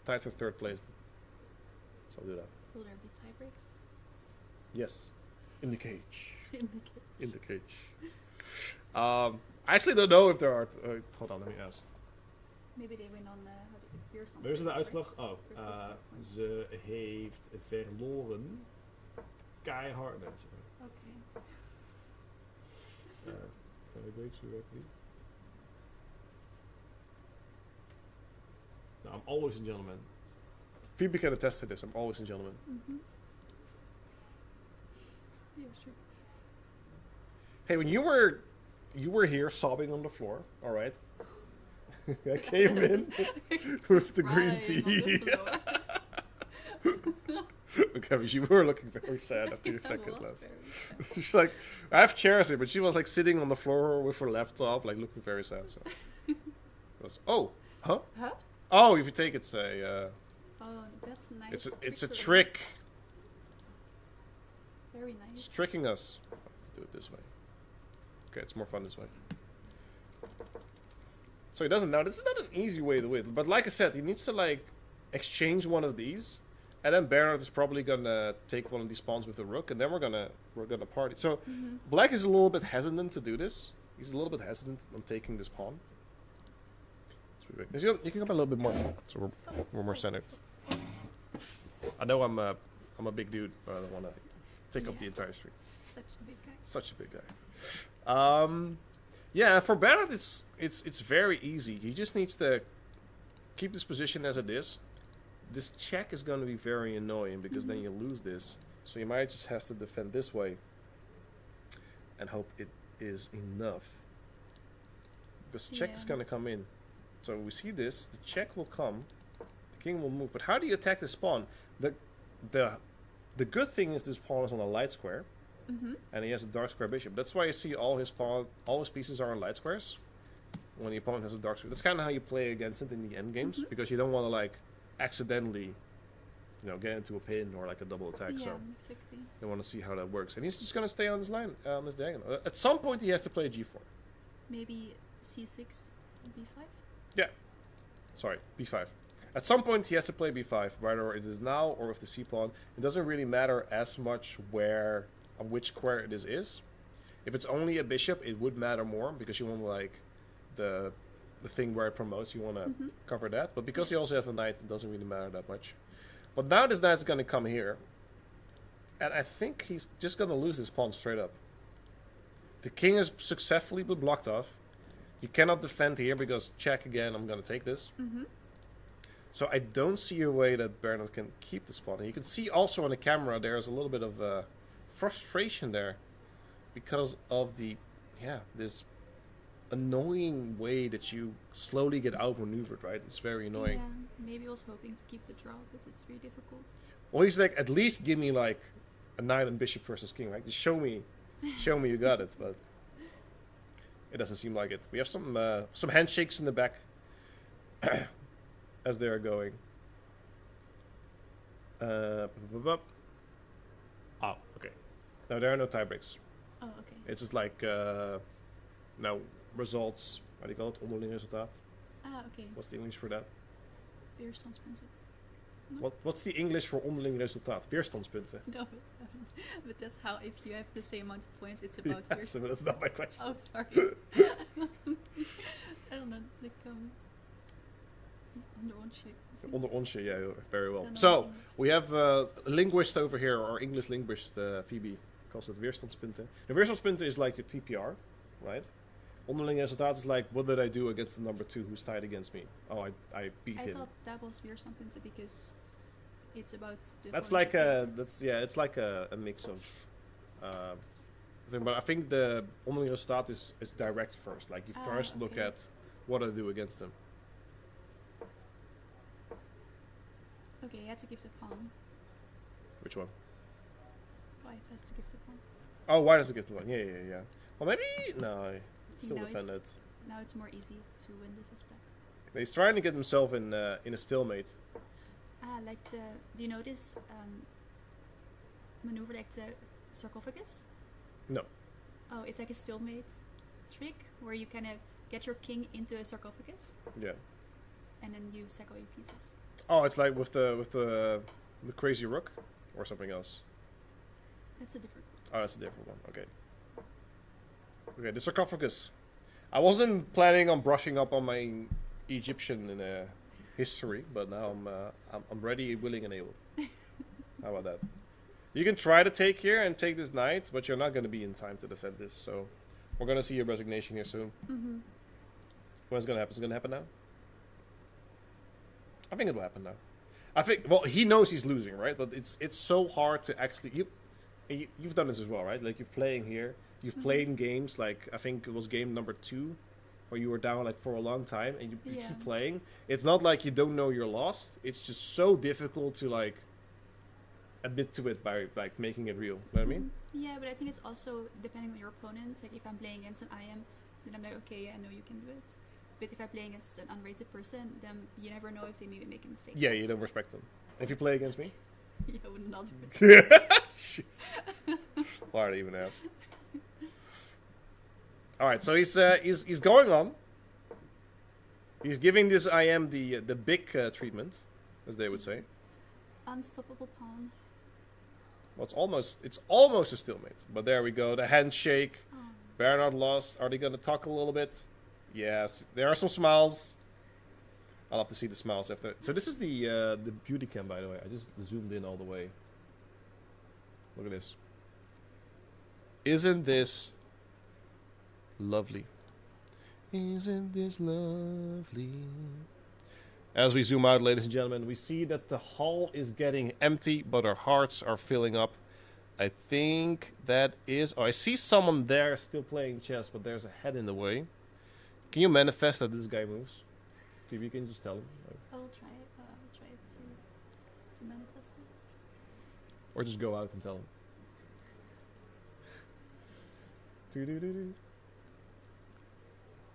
tied for 3rd place. So I'll do that. Will there be tie breaks? Yes, in the cage. In the case. In the cage. I actually don't know if there are. Hold on, let me ask. Maybe they win on yours. Er is de uitslag. Oh, Versus ze heeft verloren. Keihard. Nee, Okay. Can I break directly? No, I'm always a gentleman. People can attest to this. I'm always a gentleman. Mm-hmm. Yeah, sure. Hey, when you were here sobbing on the floor, all right? I came in with the green tea. Okay, but you were looking very sad after your second class. She's like, I have chairs here, but she was like sitting on the floor with her laptop, like looking very sad. So, it was, huh? Huh? Oh, if you take it, say, Oh, that's nice. it's a trick. Very nice. It's tricking us. I have to do it this way. Okay, it's more fun this way. So he doesn't now. This is not an easy way to win, but like I said, he needs to like exchange one of these, and then Bernard is probably gonna take one of these pawns with the rook, and then we're gonna party. So black is a little bit hesitant to do this. He's a little bit hesitant on taking this pawn. You can come a little bit more, so we're more centered. I know I'm a big dude, but I don't want to take up the entire street. Such a big guy. Such a big guy. Yeah, for Bernard, it's very easy. He just needs to keep this position as it is. This check is going to be very annoying because then you lose this. So you might just have to defend this way and hope it is enough. Because the check is going to come in. So we see this. The check will come. The king will move. But how do you attack this pawn? The good thing is this pawn is on a light square. And he has a dark square bishop. That's why you see all his pieces are on light squares. When the opponent has a dark square, that's kind of how you play against it in the end games, because you don't want to like accidentally get into a pin or like a double attack. Yeah, So exactly. they want to see how that works. And he's just gonna stay on this line, on this diagonal. At some point, he has to play G4. Maybe c6, b5. Sorry, B5. At some point, he has to play B5, whether it is now or with the C pawn. It doesn't really matter as much on which square it is. If it's only a bishop, it would matter more because you want like the thing where it promotes. You want to cover that. But because you also have a knight, it doesn't really matter that much. But now this knight's going to come here, and I think he's just going to lose this pawn straight up. The king is successfully blocked off. You cannot defend here because check again, I'm going to take this. So I don't see a way that Bernard can keep this pawn. And you can see also on the camera there's a little bit of frustration there because of this annoying way that you slowly get outmaneuvered, right? It's very annoying. Yeah, maybe I was hoping to keep the draw, but it's really difficult. Well, he's like, at least give me like a knight and bishop versus king, right? Just show me you got it, but it doesn't seem like it. We have some handshakes in the back as they are going. Oh, okay. No, there are no tie breaks. Oh, okay. It's just like results. How do you call it? Onderling resultaat. Ah, okay. What's the English for that? Weerstandspunten. No? What's the English for onderling resultaat? Weerstandspunten. No, but that's how, if you have the same amount of points, it's about Yes, but that's not my question. Oh, sorry. I don't know, like, under onsje. Onder onsje, yeah, very well. Don't know So, English. we have a linguist over here, or English linguist, Phoebe, calls it weerstandspunten. The weerstandspunten is like your TPR, right? Onderling resultaat is like, what did I do against the number 2 who's tied against me? Oh, I beat I him. thought that was weerstandpunten because it's about the That's points like you a, get. it's like a mix of thing, but I think the onderling resultaat is direct first. Like you first look okay. at what I do against them. Okay, you had to give the pawn. Which one? Why it has to give the pawn? Oh, why does it give the one? Yeah. Well, maybe no. I still Now defend it. Now it's more easy to win this as black. He's trying to get himself in a stalemate. Like do you know this maneuver, like the sarcophagus? No. Oh, it's like a stalemate trick where you kind of get your king into a sarcophagus Yeah. and then you sack all your pieces. Oh, it's like with the crazy rook or something else. That's a different one. Oh, that's a different one. Okay. Okay, the sarcophagus. I wasn't planning on brushing up on my Egyptian history, but now I'm ready, willing, and able. How about that? You can try to take here and take this knight, but you're not going to be in time to defend this. So we're going to see a resignation here soon. When's it going to happen? Is it going to happen now? I think it will happen now. I think. Well, he knows he's losing, right? But it's so hard to actually. You've done this as well, right? Like you're playing here. You've played in games like I think it was game number 2, where you were down like for a long time and you keep playing. It's not like you don't know you're lost. It's just so difficult to like admit to it by like making it real. You know what I mean? Yeah, but I think it's also depending on your opponent. Like if I'm playing against an IM, then I'm like, okay, yeah, I know you can do it. But if I play against an unrated person, then you never know if they maybe make a mistake. Yeah, you don't respect them. If you play against me, Yeah, I would not respect. why did I even ask? All right, so he's going on. He's giving this IM the big treatment, as they would say. Unstoppable pawn. Well, it's almost a stalemate. But there we go. The handshake. Oh. Bernard lost. Are they going to talk a little bit? Yes. There are some smiles. I'll have to see the smiles after. So this is the beauty cam, by the way. I just zoomed in all the way. Look at this. Isn't this lovely? Isn't this lovely? As we zoom out, ladies and gentlemen, we see that the hall is getting empty, but our hearts are filling up. I think that is... Oh, I see someone there still playing chess, but there's a head in the way. Can you manifest that this guy moves? If you can just tell him. I'll try to manifest it. Or just go out and tell him. Do-do-do-do.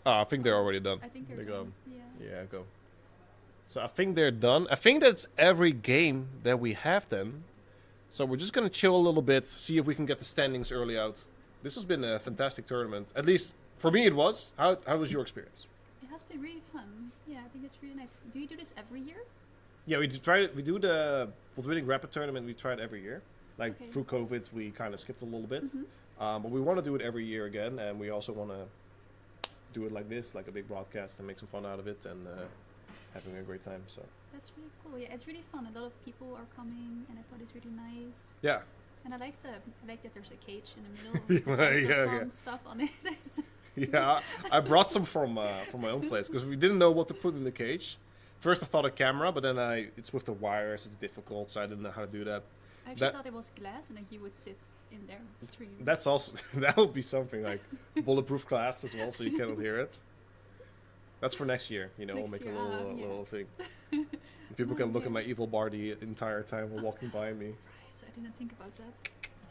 Ah, I think they're already done. I think they're They done. go. Yeah, go. So I think they're done. I think that's every game that we have then. So we're just going to chill a little bit, see if we can get the standings early out. This has been a fantastic tournament. At least for me it was. How was your experience? It has been really fun. Yeah, I think it's really nice. Do you do this every year? Yeah, we try it. We do the Botwinnik Rapid tournament. We try it every year. Like Okay. through COVID, we kind of skipped a little bit. But we want to do it every year again. And we also want to do it like this, like a big broadcast, and make some fun out of it and having a great time. So That's really cool. Yeah, it's really fun. A lot of people are coming, and I thought it's really nice. yeah. And I like that there's a cage in the middle with the Yeah, just the yeah. fun stuff on it. Yeah, I brought some from my own place because we didn't know what to put in the cage. First, I thought a camera, but then it's with the wires. It's difficult, so I didn't know how to do that. I actually That- thought it was glass, and that you would sit in there and stream. That's also that would be something like bulletproof glass as well, so you cannot hear it. That's for next year. You know, we'll Next make a year, little yeah. little thing. People can look at my evil bar the entire time while walking by me. Right, I didn't think about that.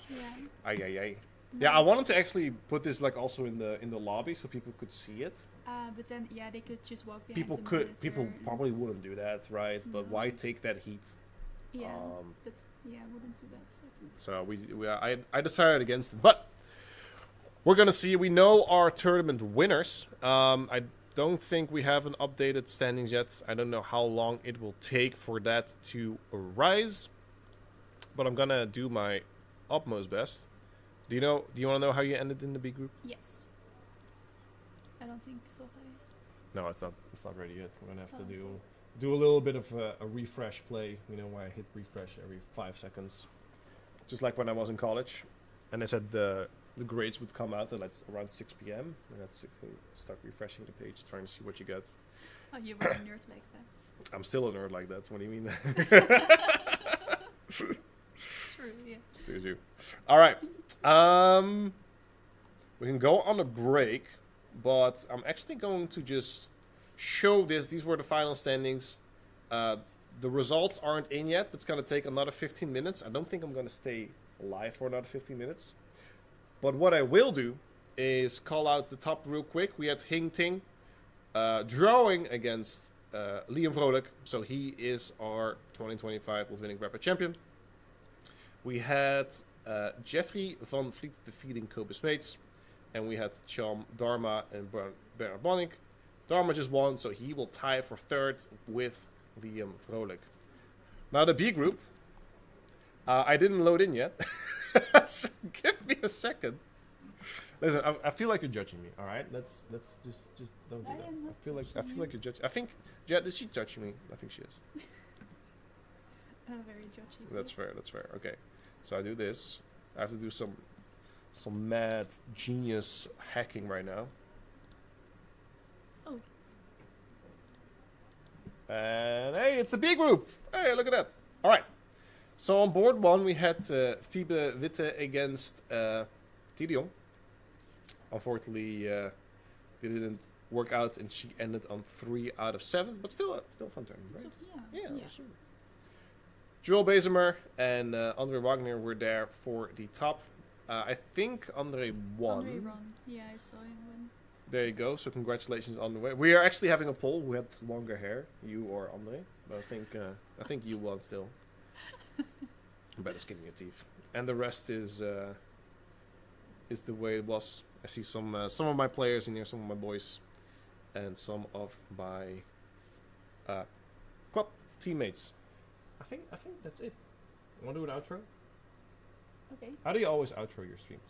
Yeah. Ay ay ay. Yeah, I wanted to actually put this like also in the lobby so people could see it. But then, yeah, they could just walk behind People the could, monitor people and- probably wouldn't do that, right? But why take that heat? Yeah, um, that's, yeah, I wouldn't do that. I think. So I decided against it, but we're gonna see. We know our tournament winners. I don't think we have an updated standings yet. I don't know how long it will take for that to arise, but I'm gonna do my utmost best. Do you want to know how you ended in the B group? Yes. I don't think so. No, it's not. It's not ready yet. We're gonna have to Oh, do a little bit of a refresh play. You know, where I hit refresh every 5 seconds, just like when I was in college. And they said the grades would come out at like around 6 p.m. And that's if we start refreshing the page, trying to see what you get. Oh, you were a nerd like that. I'm still a nerd like that. What do you mean? True, yeah. Do. All right. We can go on a break, but I'm actually going to just show this. These were the final standings. The results aren't in yet. It's going to take another 15 minutes. I don't think I'm going to stay live for another 15 minutes. But what I will do is call out the top real quick. We had Hing Ting drawing against Liam Vrolijk. So he is our 2025 Botwinnik Rapid champion. We had Jeffrey van Vliet defeating Kobe Smeets. And we had Cham Dharma and Bernard Bonink. Dharma just won, so he will tie for third with Liam Vrolijk. Now the B group, I didn't load in yet. So give me a second. Listen, I feel like you're judging me. All right, let's just don't do I that. am not I feel like you're judging. I think Jed, is she judging me? I think she is. I'm very judgy. That's please. fair. That's fair. Okay, so I do this. I have to do some mad genius hacking right now. Oh. And hey, it's the B group. Hey, look at that. All right. So on board one, we had Fiebe Witte against Tidion. Unfortunately, it didn't work out, and she ended on 3 out of 7. But still a fun tournament, right? So, Yeah, yeah. sure. Joel Bezemer and Andre Wagner were there for the top. I think Andre won. Andre won. Yeah, I saw him win. There you go. So congratulations on the way. We are actually having a poll who had longer hair, you or Andre. But I think you won still. Better skin in your teeth. And the rest is the way it was. I see some of my players in here, some of my boys, and some of my club teammates. I think that's it. Want to do an outro? Okay. How do you always outro your streams?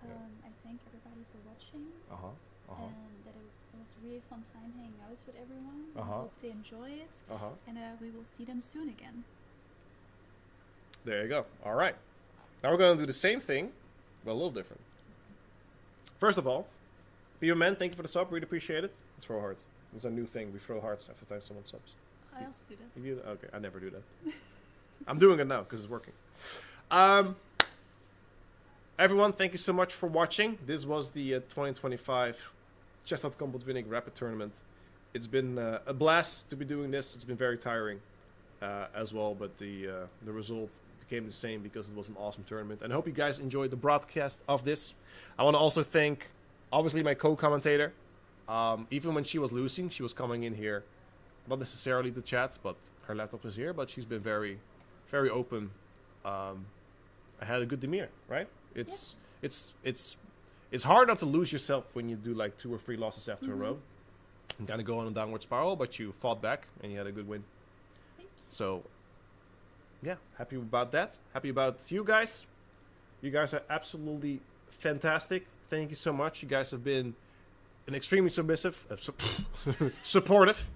Yeah. I thank everybody for watching. And that it was a really fun time hanging out with everyone. I hope they enjoy it. And we will see them soon again. There you go. All right. Now we're going to do the same thing, but a little different. First of all, be a man. Thank you for the sub. Really appreciate it. Let's throw hearts. It's a new thing. We throw hearts after time someone subs. I also do that. You do that? Okay, I never do that. I'm doing it now because it's working. Everyone, thank you so much for watching. This was the 2025 Chess.com Botwinnik Rapid Tournament. It's been a blast to be doing this. It's been very tiring as well, but the result became the same because it was an awesome tournament. And I hope you guys enjoyed the broadcast of this. I want to also thank, obviously, my co-commentator. Even when she was losing, she was coming in here not necessarily to chat, but her laptop is here. But she's been very, very open. I had a good demeanor, right? It's hard not to lose yourself when you do like 2 or 3 losses after a row. And kind of go on a downward spiral, but you fought back and you had a good win. Thank you. So, yeah, happy about that. Happy about you guys. You guys are absolutely fantastic. Thank you so much. You guys have been an extremely submissive, supportive.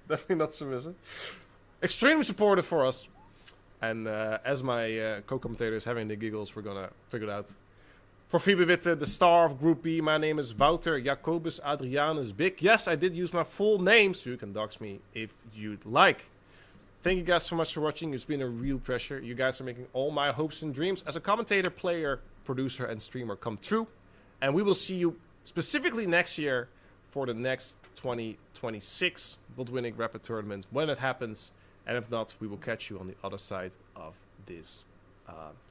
Definitely not submissive. Extremely supportive for us. And as my co-commentator is having the giggles, we're gonna figure it out. For Phoebe Witte, the star of Group B, my name is Wouter Jacobus Adrianus Bik. Yes, I did use my full name, so you can dox me if you'd like. Thank you guys so much for watching. It's been a real pleasure. You guys are making all my hopes and dreams as a commentator, player, producer, and streamer come true. And we will see you specifically next year for the next 2026 Botwinnik Rapid tournament when it happens. And if not, we will catch you on the other side of this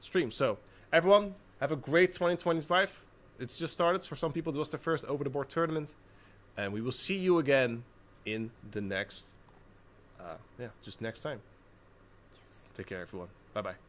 stream. So, everyone, have a great 2025. It's just started. For some people, it was their first over-the-board tournament. And we will see you again in the next, just next time. Yes. Take care, everyone. Bye-bye.